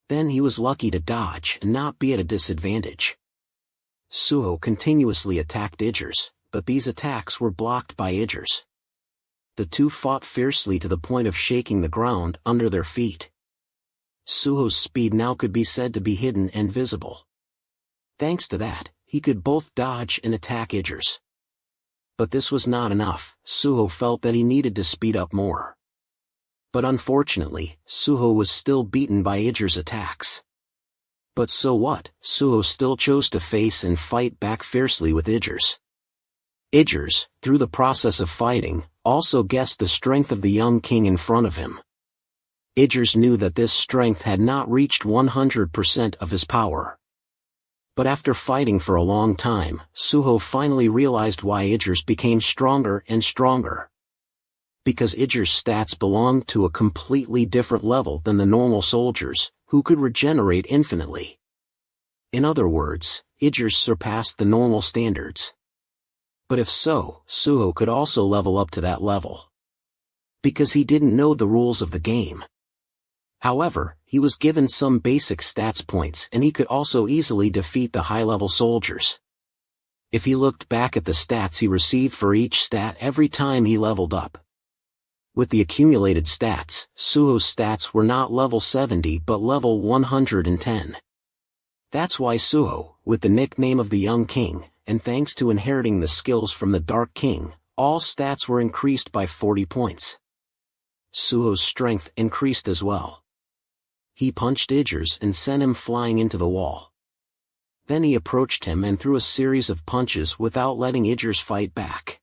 Then he was lucky to dodge and not be at a disadvantage. Suho continuously attacked Idris, but these attacks were blocked by Idris. The two fought fiercely to the point of shaking the ground under their feet. Suho's speed now could be said to be hidden and visible. Thanks to that, he could both dodge and attack Idris. But this was not enough. Suho felt that he needed to speed up more. But unfortunately, Suho was still beaten by Idris' attacks. But so what? Suho still chose to face and fight back fiercely with Idris. Idris, through the process of fighting, also guessed the strength of the young king in front of him. Idris knew that this strength had not reached 100% of his power. But after fighting for a long time, Suho finally realized why Idris became stronger and stronger. Because Idris' stats belonged to a completely different level than the normal soldiers, who could regenerate infinitely. In other words, Idris surpassed the normal standards. But if so, Suho could also level up to that level. Because he didn't know the rules of the game. However, he was given some basic stats points and he could also easily defeat the high-level soldiers. If he looked back at the stats he received for each stat every time he leveled up. With the accumulated stats, Suho's stats were not level 70 but level 110. That's why Suho, with the nickname of the Young King, and thanks to inheriting the skills from the Dark King, all stats were increased by 40 points. Suho's strength increased as well. He punched Idris and sent him flying into the wall. Then he approached him and threw a series of punches without letting Idris fight back.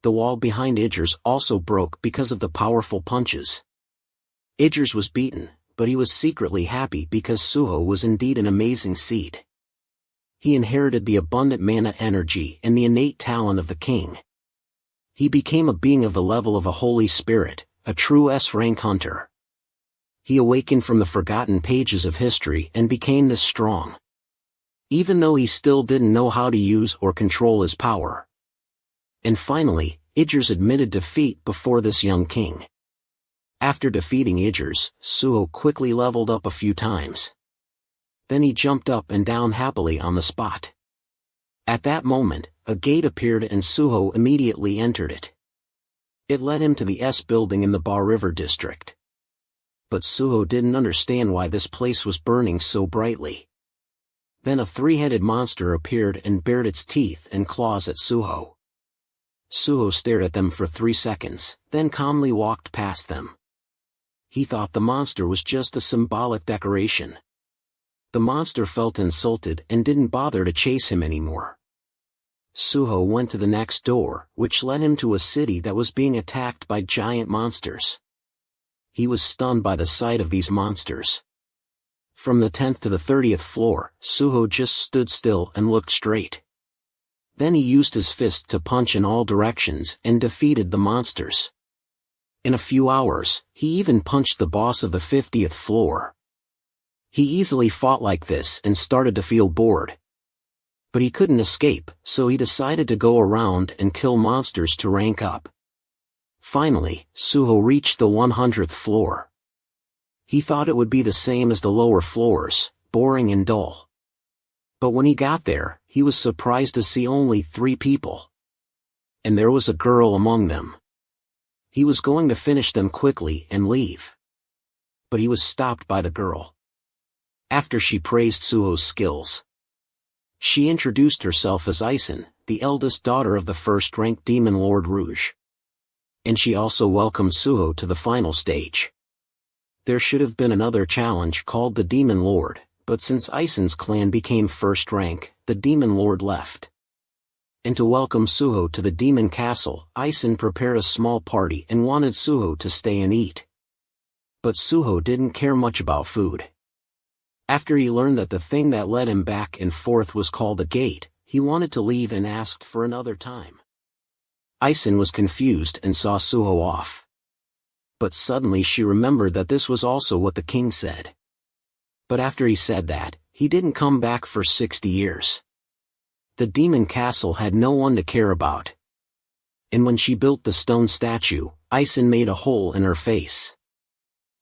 The wall behind Idris also broke because of the powerful punches. Idris was beaten, but he was secretly happy because Suho was indeed an amazing seed. He inherited the abundant mana energy and the innate talent of the king. He became a being of the level of a holy spirit, a true S-rank hunter. He awakened from the forgotten pages of history and became this strong. even though he still didn't know how to use or control his power. And finally, Idris admitted defeat before this young king. After defeating Idris, Suho quickly leveled up a few times. Then he jumped up and down happily on the spot. At that moment, a gate appeared and Suho immediately entered it. It led him to the S building in the Ba River district. But Suho didn't understand why this place was burning so brightly. Then a three-headed monster appeared and bared its teeth and claws at Suho. Suho stared at them for 3 seconds, then calmly walked past them. He thought the monster was just a symbolic decoration. The monster felt insulted and didn't bother to chase him anymore. Suho went to the next door, which led him to a city that was being attacked by giant monsters. He was stunned by the sight of these monsters. From the 10th to the 30th floor, Suho just stood still and looked straight. Then he used his fist to punch in all directions and defeated the monsters. In a few hours, he even punched the boss of the 50th floor. He easily fought like this and started to feel bored. But he couldn't escape, so he decided to go around and kill monsters to rank up. Finally, Suho reached the 100th floor. He thought it would be the same as the lower floors, boring and dull. But when he got there, he was surprised to see only 3 people. And there was a girl among them. He was going to finish them quickly and leave. But he was stopped by the girl. After she praised Suho's skills, she introduced herself as Isen, the eldest daughter of the first-ranked Demon Lord Rouge. And she also welcomed Suho to the final stage. There should have been another challenge called the Demon Lord, but since Isen's clan became first rank, the Demon Lord left. And to welcome Suho to the Demon Castle, Isen prepared a small party and wanted Suho to stay and eat. But Suho didn't care much about food. After he learned that the thing that led him back and forth was called a gate, he wanted to leave and asked for another time. Isen was confused and saw Suho off. But suddenly she remembered that this was also what the king said. But after he said that, he didn't come back for 60 years. The demon castle had no one to care about. And when she built the stone statue, Isen made a hole in her face.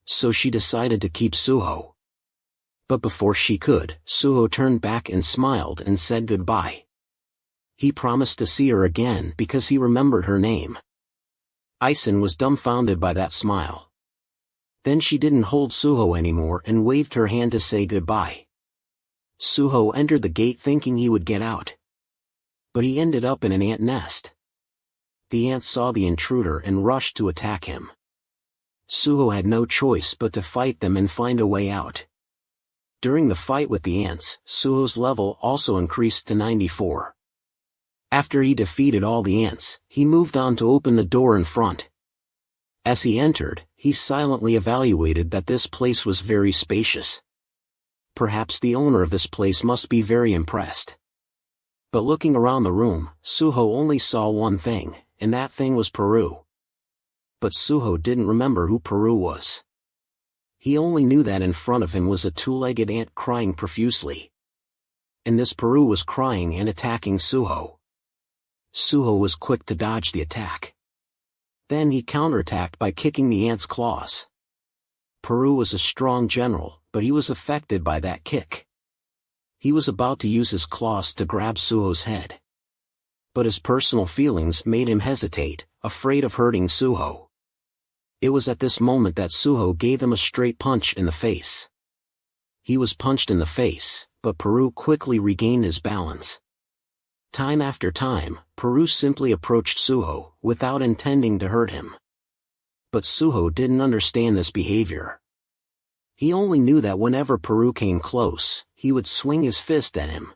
So she decided to keep Suho. But before she could, Suho turned back and smiled and said goodbye. He promised to see her again because he remembered her name. Isen was dumbfounded by that smile. Then she didn't hold Suho anymore and waved her hand to say goodbye. Suho entered the gate thinking he would get out. But he ended up in an ant nest. The ants saw the intruder and rushed to attack him. Suho had no choice but to fight them and find a way out. During the fight with the ants, Suho's level also increased to 94. After he defeated all the ants, he moved on to open the door in front. As he entered, he silently evaluated that this place was very spacious. Perhaps the owner of this place must be very impressed. But looking around the room, Suho only saw one thing, and that thing was Peru. But Suho didn't remember who Peru was. He only knew that in front of him was a two-legged ant crying profusely. And this Peru was crying and attacking Suho. Suho was quick to dodge the attack. Then he counterattacked by kicking the ant's claws. Peru was a strong general, but he was affected by that kick. He was about to use his claws to grab Suho's head. But his personal feelings made him hesitate, afraid of hurting Suho. It was at this moment that Suho gave him a straight punch in the face. He was punched in the face, but Peru quickly regained his balance. Time after time, Peru simply approached Suho, without intending to hurt him. But Suho didn't understand this behavior. He only knew that whenever Peru came close, he would swing his fist at him.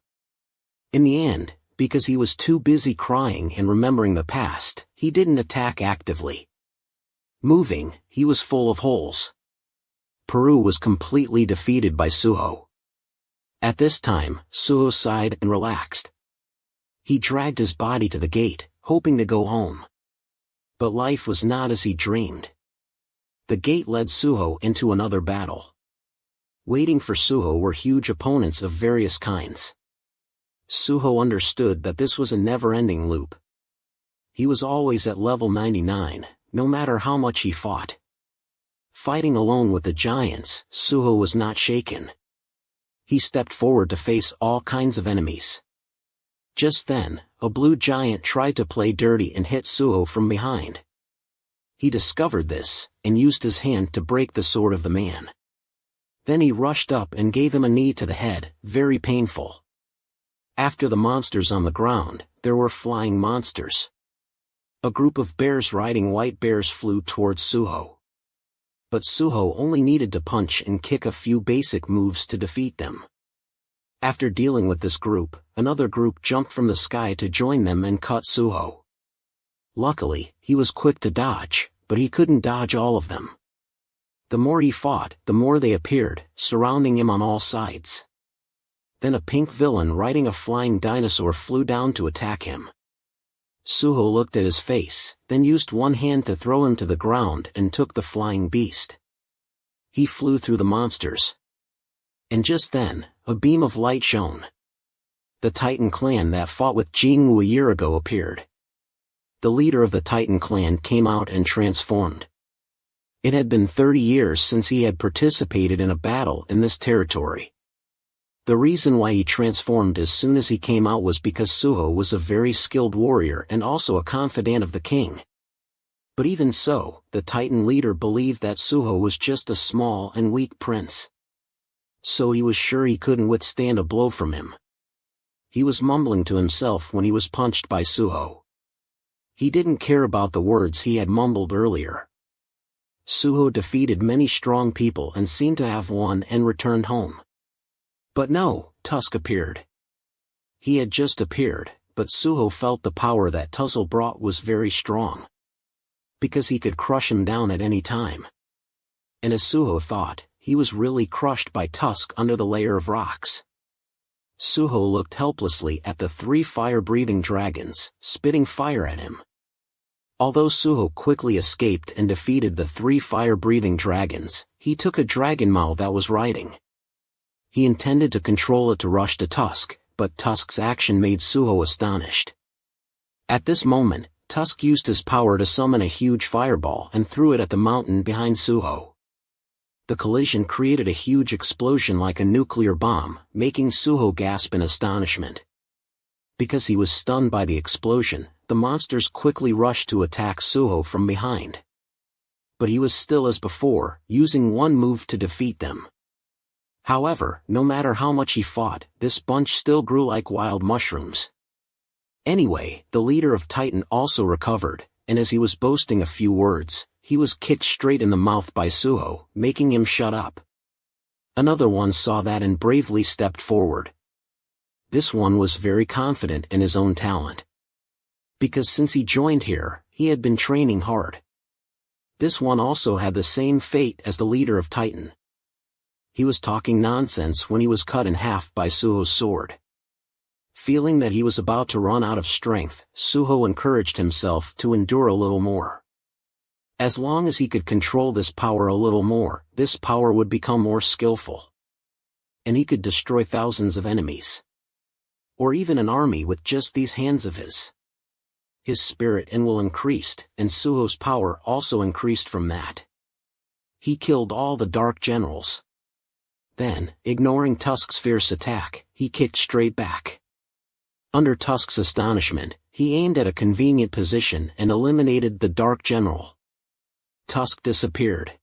In the end, because he was too busy crying and remembering the past, he didn't attack actively. Moving, he was full of holes. Peru was completely defeated by Suho. At this time, Suho sighed and relaxed. He dragged his body to the gate, hoping to go home. But life was not as he dreamed. The gate led Suho into another battle. Waiting for Suho were huge opponents of various kinds. Suho understood that this was a never-ending loop. He was always at level 99, no matter how much he fought. Fighting alone with the giants, Suho was not shaken. He stepped forward to face all kinds of enemies. Just then, a blue giant tried to play dirty and hit Suho from behind. He discovered this, and used his hand to break the sword of the man. Then he rushed up and gave him a knee to the head, very painful. After the monsters on the ground, there were flying monsters. A group of bears riding white bears flew towards Suho. But Suho only needed to punch and kick a few basic moves to defeat them. After dealing with this group, another group jumped from the sky to join them and cut Suho. Luckily, he was quick to dodge, but he couldn't dodge all of them. The more he fought, the more they appeared, surrounding him on all sides. Then a pink villain riding a flying dinosaur flew down to attack him. Suho looked at his face, then used one hand to throw him to the ground and took the flying beast. He flew through the monsters. And just then, a beam of light shone. The Titan clan that fought with Jinwoo a year ago appeared. The leader of the Titan clan came out and transformed. It had been 30 years since he had participated in a battle in this territory. The reason why he transformed as soon as he came out was because Suho was a very skilled warrior and also a confidant of the king. But even so, the Titan leader believed that Suho was just a small and weak prince. So he was sure he couldn't withstand a blow from him. He was mumbling to himself when he was punched by Suho. He didn't care about the words he had mumbled earlier. Suho defeated many strong people and seemed to have won and returned home. But no, Tusk appeared. He had just appeared, but Suho felt the power that Tuzzle brought was very strong. Because he could crush him down at any time. And as Suho thought, he was really crushed by Tusk under the layer of rocks. Suho looked helplessly at the 3 fire-breathing dragons, spitting fire at him. Although Suho quickly escaped and defeated the 3 fire-breathing dragons, he took a dragon maul that was riding. He intended to control it to rush to Tusk, but Tusk's action made Suho astonished. At this moment, Tusk used his power to summon a huge fireball and threw it at the mountain behind Suho. The collision created a huge explosion like a nuclear bomb, making Suho gasp in astonishment. Because he was stunned by the explosion, the monsters quickly rushed to attack Suho from behind. But he was still as before, using one move to defeat them. However, no matter how much he fought, this bunch still grew like wild mushrooms. Anyway, the leader of Titan also recovered, and as he was boasting a few words, he was kicked straight in the mouth by Suho, making him shut up. Another one saw that and bravely stepped forward. This one was very confident in his own talent. Because since he joined here, he had been training hard. This one also had the same fate as the leader of Titan. He was talking nonsense when he was cut in half by Suho's sword. Feeling that he was about to run out of strength, Suho encouraged himself to endure a little more. As long as he could control this power a little more, this power would become more skillful. And he could destroy thousands of enemies. Or even an army with just these hands of his. His spirit and will increased, and Suho's power also increased from that. He killed all the dark generals. Then, ignoring Tusk's fierce attack, he kicked straight back. Under Tusk's astonishment, he aimed at a convenient position and eliminated the Dark General. Tusk disappeared.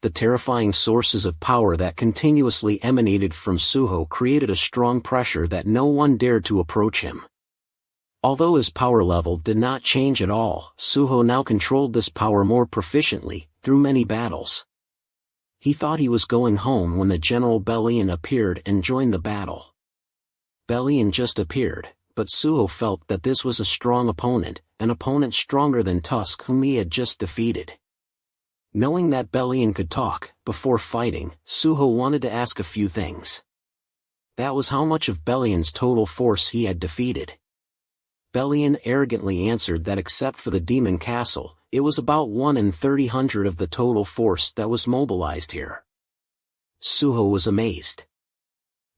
The terrifying sources of power that continuously emanated from Suho created a strong pressure that no one dared to approach him. Although his power level did not change at all, Suho now controlled this power more proficiently, through many battles. He thought he was going home when the General Belian appeared and joined the battle. Belian just appeared, but Suho felt that this was a strong opponent, an opponent stronger than Tusk whom he had just defeated. Knowing that Belian could talk, before fighting, Suho wanted to ask a few things. That was how much of Belian's total force he had defeated. Belian arrogantly answered that except for the Demon Castle, it was about 1 in 30,000 of the total force that was mobilized here. Suho was amazed.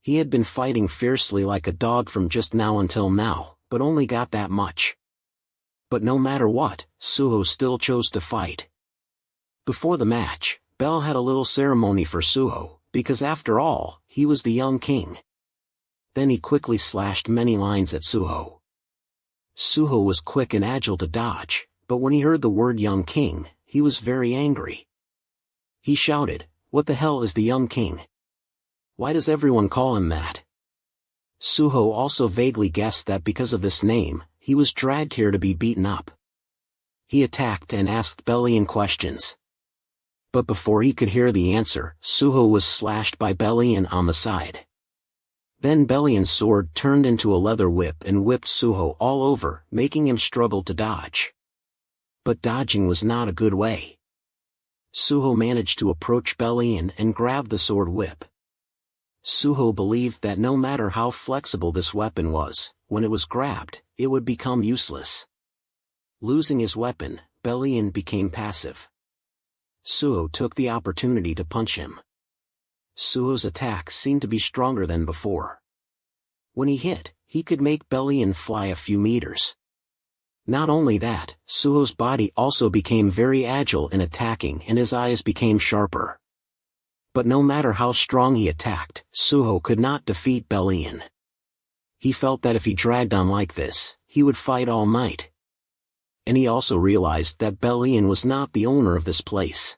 He had been fighting fiercely like a dog from just now until now, but only got that much. But no matter what, Suho still chose to fight. Before the match, Bell had a little ceremony for Suho, because after all, he was the young king. Then he quickly slashed many lines at Suho. Suho was quick and agile to dodge, but when he heard the word young king, he was very angry. He shouted, "What the hell is the young king? Why does everyone call him that?" Suho also vaguely guessed that because of this name, he was dragged here to be beaten up. He attacked and asked Bellion questions. But before he could hear the answer, Suho was slashed by Bellion on the side. Then Bellion's sword turned into a leather whip and whipped Suho all over, making him struggle to dodge. But dodging was not a good way. Suho managed to approach Bellion and grab the sword whip. Suho believed that no matter how flexible this weapon was, when it was grabbed, it would become useless. Losing his weapon, Bellion became passive. Suho took the opportunity to punch him. Suho's attack seemed to be stronger than before. When he hit, he could make Bellion fly a few meters. Not only that, Suho's body also became very agile in attacking and his eyes became sharper. But no matter how strong he attacked, Suho could not defeat Bellion. He felt that if he dragged on like this, he would fight all night. And he also realized that Bellion was not the owner of this place.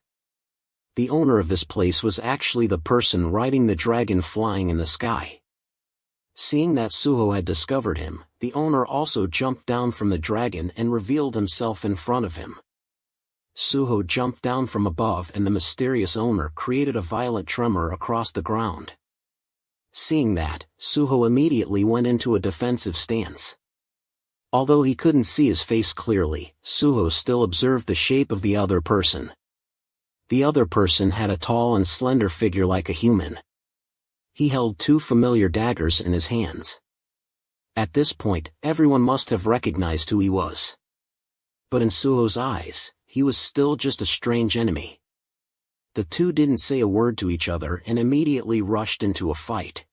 The owner of this place was actually the person riding the dragon flying in the sky. Seeing that Suho had discovered him, the owner also jumped down from the dragon and revealed himself in front of him. Suho jumped down from above and the mysterious owner created a violent tremor across the ground. Seeing that, Suho immediately went into a defensive stance. Although he couldn't see his face clearly, Suho still observed the shape of the other person. The other person had a tall and slender figure like a human. He held two familiar daggers in his hands. At this point, everyone must have recognized who he was. But in Suho's eyes, he was still just a strange enemy. The two didn't say a word to each other and immediately rushed into a fight.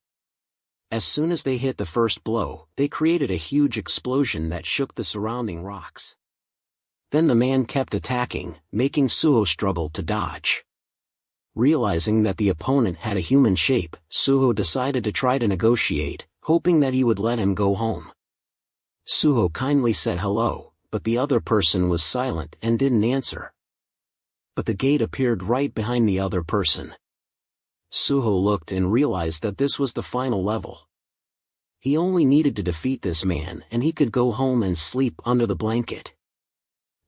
As soon as they hit the first blow, they created a huge explosion that shook the surrounding rocks. Then the man kept attacking, making Suho struggle to dodge. Realizing that the opponent had a human shape, Suho decided to try to negotiate, hoping that he would let him go home. Suho kindly said hello, but the other person was silent and didn't answer. But the gate appeared right behind the other person. Suho looked and realized that this was the final level. He only needed to defeat this man and he could go home and sleep under the blanket.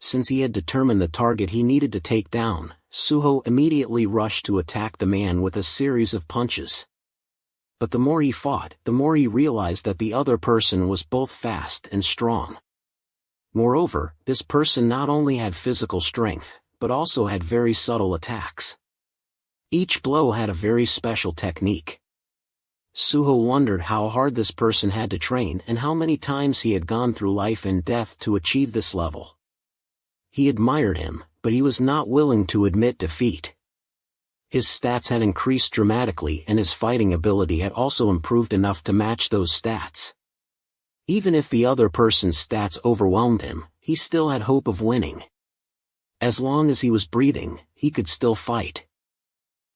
Since he had determined the target he needed to take down, Suho immediately rushed to attack the man with a series of punches. But the more he fought, the more he realized that the other person was both fast and strong. Moreover, this person not only had physical strength, but also had very subtle attacks. Each blow had a very special technique. Suho wondered how hard this person had to train and how many times he had gone through life and death to achieve this level. He admired him, but he was not willing to admit defeat. His stats had increased dramatically and his fighting ability had also improved enough to match those stats. Even if the other person's stats overwhelmed him, he still had hope of winning. As long as he was breathing, he could still fight.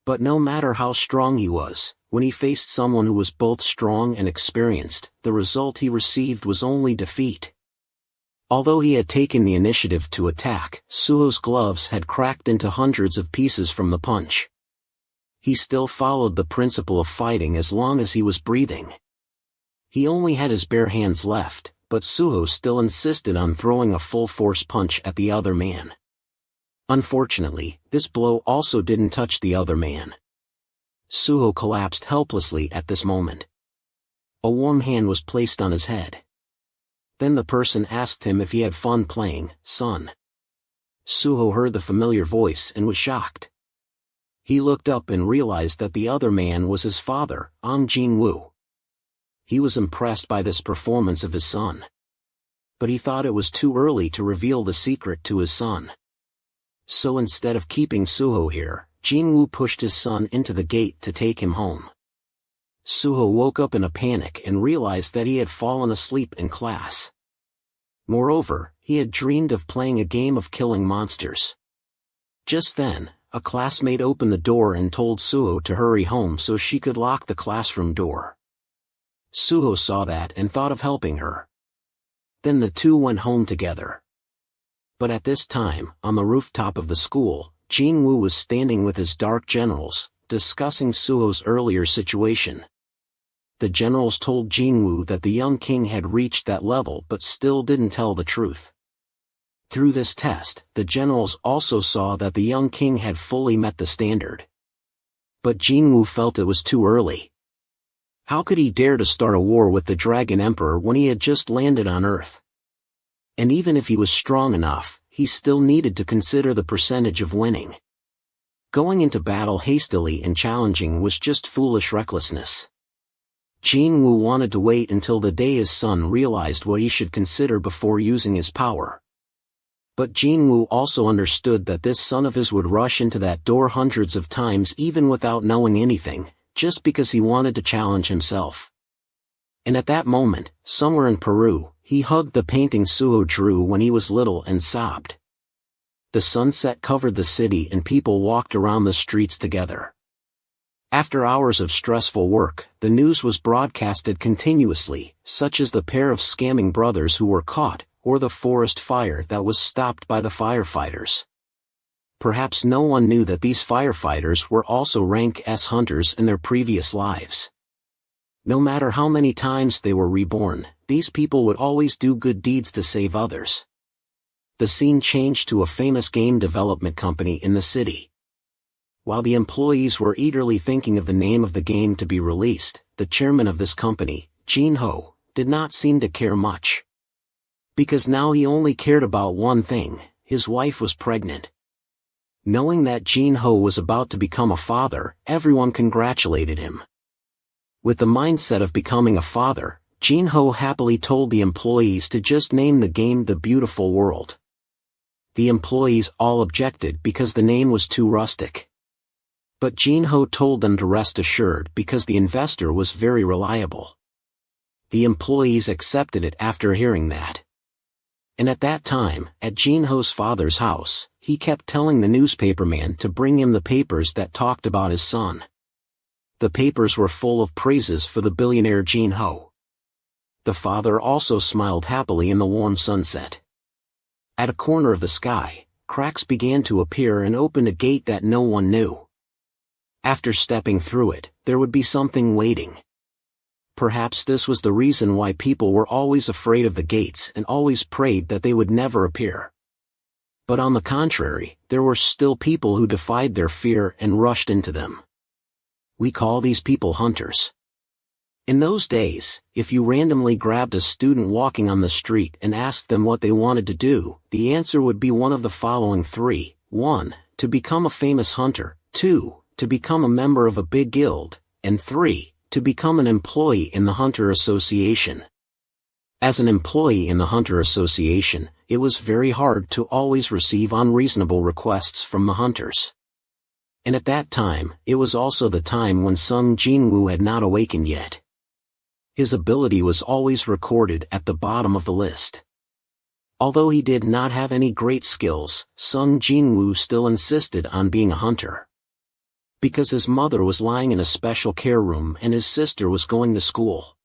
But no matter how strong he was, when he faced someone who was both strong and experienced, the result he received was only defeat. Although he had taken the initiative to attack, Suho's gloves had cracked into hundreds of pieces from the punch. He still followed the principle of fighting as long as he was breathing. He only had his bare hands left, but Suho still insisted on throwing a full-force punch at the other man. Unfortunately, this blow also didn't touch the other man. Suho collapsed helplessly at this moment. A warm hand was placed on his head. Then the person asked him if he had fun playing, son. Suho heard the familiar voice and was shocked. He looked up and realized that the other man was his father, Jin-woo. He was impressed by this performance of his son. But he thought it was too early to reveal the secret to his son. So instead of keeping Suho here, Jin-woo pushed his son into the gate to take him home. Suho woke up in a panic and realized that he had fallen asleep in class. Moreover, he had dreamed of playing a game of killing monsters. Just then, a classmate opened the door and told Suho to hurry home so she could lock the classroom door. Suho saw that and thought of helping her. Then the two went home together. But at this time, on the rooftop of the school, Jinwoo was standing with his dark generals, discussing Suho's earlier situation. The generals told Jinwoo that the young king had reached that level but still didn't tell the truth. Through this test, the generals also saw that the young king had fully met the standard. But Jinwoo felt it was too early. How could he dare to start a war with the Dragon Emperor when he had just landed on Earth? And even if he was strong enough, he still needed to consider the percentage of winning. Going into battle hastily and challenging was just foolish recklessness. Jinwoo wanted to wait until the day his son realized what he should consider before using his power. But Jinwoo also understood that this son of his would rush into that door hundreds of times even without knowing anything, just because he wanted to challenge himself. And at that moment, somewhere in Peru, he hugged the painting Suho drew when he was little and sobbed. The sunset covered the city and people walked around the streets together. After hours of stressful work, the news was broadcasted continuously, such as the pair of scamming brothers who were caught, or the forest fire that was stopped by the firefighters. Perhaps no one knew that these firefighters were also rank S hunters in their previous lives. No matter how many times they were reborn, these people would always do good deeds to save others. The scene changed to a famous game development company in the city. While the employees were eagerly thinking of the name of the game to be released, the chairman of this company, Jin Ho, did not seem to care much. Because now he only cared about one thing: his wife was pregnant. Knowing that Jin Ho was about to become a father, everyone congratulated him. With the mindset of becoming a father, Jin Ho happily told the employees to just name the game The Beautiful World. The employees all objected because the name was too rustic. But Jin Ho told them to rest assured because the investor was very reliable. The employees accepted it after hearing that. And at that time, at Jin Ho's father's house, he kept telling the newspaperman to bring him the papers that talked about his son. The papers were full of praises for the billionaire Jin Ho. The father also smiled happily in the warm sunset. At a corner of the sky, cracks began to appear and opened a gate that no one knew. After stepping through it, there would be something waiting. Perhaps this was the reason why people were always afraid of the gates and always prayed that they would never appear. But on the contrary, there were still people who defied their fear and rushed into them. We call these people hunters. In those days, if you randomly grabbed a student walking on the street and asked them what they wanted to do, the answer would be one of the following three: 1. To become a famous hunter, 2. To become a member of a big guild, and 3. To become an employee in the Hunter Association. As an employee in the Hunter Association, it was very hard to always receive unreasonable requests from the hunters. And at that time, it was also the time when Sung Jinwoo had not awakened yet. His ability was always recorded at the bottom of the list. Although he did not have any great skills, Sung Jinwoo still insisted on being a hunter. Because his mother was lying in a special care room and his sister was going to school.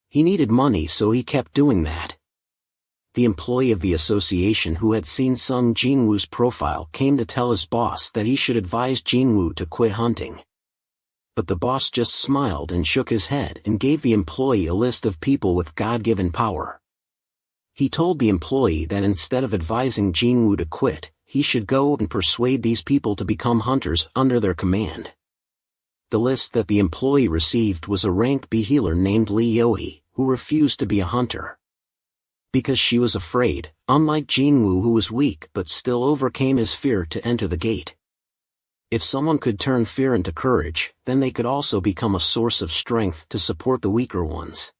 He needed money, so he kept doing that. The employee of the association who had seen Sung Jinwoo's profile came to tell his boss that he should advise Jinwoo to quit hunting. But the boss just smiled and shook his head and gave the employee a list of people with God-given power. He told the employee that instead of advising Jinwoo to quit, he should go and persuade these people to become hunters under their command. The list that the employee received was a rank B healer named Lee Yohee, who refused to be a hunter. Because she was afraid, unlike Jinwoo who was weak but still overcame his fear to enter the gate. If someone could turn fear into courage, then they could also become a source of strength to support the weaker ones.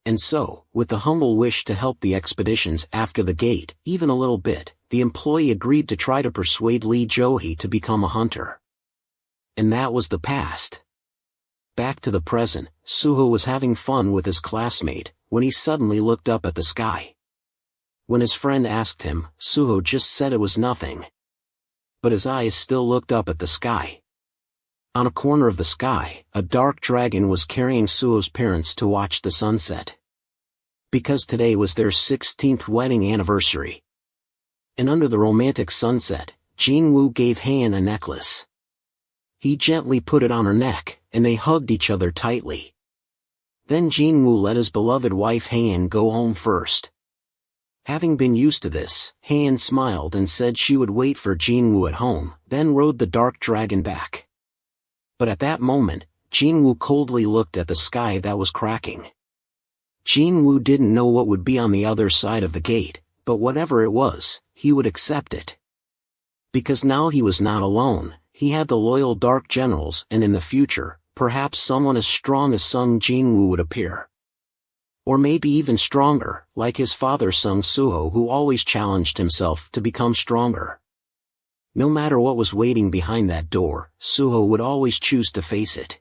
And so, with the humble wish to help the expeditions after the gate, even a little bit, the employee agreed to try to persuade Lee Yohee to become a hunter. And that was the past. Back to the present, Suho was having fun with his classmate, when he suddenly looked up at the sky. When his friend asked him, Suho just said it was nothing. But his eyes still looked up at the sky. On a corner of the sky, a dark dragon was carrying Suho's parents to watch the sunset. Because today was their 16th wedding anniversary. And under the romantic sunset, Jinwoo gave Han a necklace. He gently put it on her neck, and they hugged each other tightly. Then Jinwoo let his beloved wife Han go home first. Having been used to this, Han smiled and said she would wait for Jinwoo at home, then rode the dark dragon back. But at that moment, Jinwoo coldly looked at the sky that was cracking. Jinwoo didn't know what would be on the other side of the gate, but whatever it was, he would accept it. Because now he was not alone, he had the loyal dark generals, and in the future, perhaps someone as strong as Sung Jinwoo would appear. Or maybe even stronger, like his father Sung Suho, who always challenged himself to become stronger. No matter what was waiting behind that door, Suho would always choose to face it.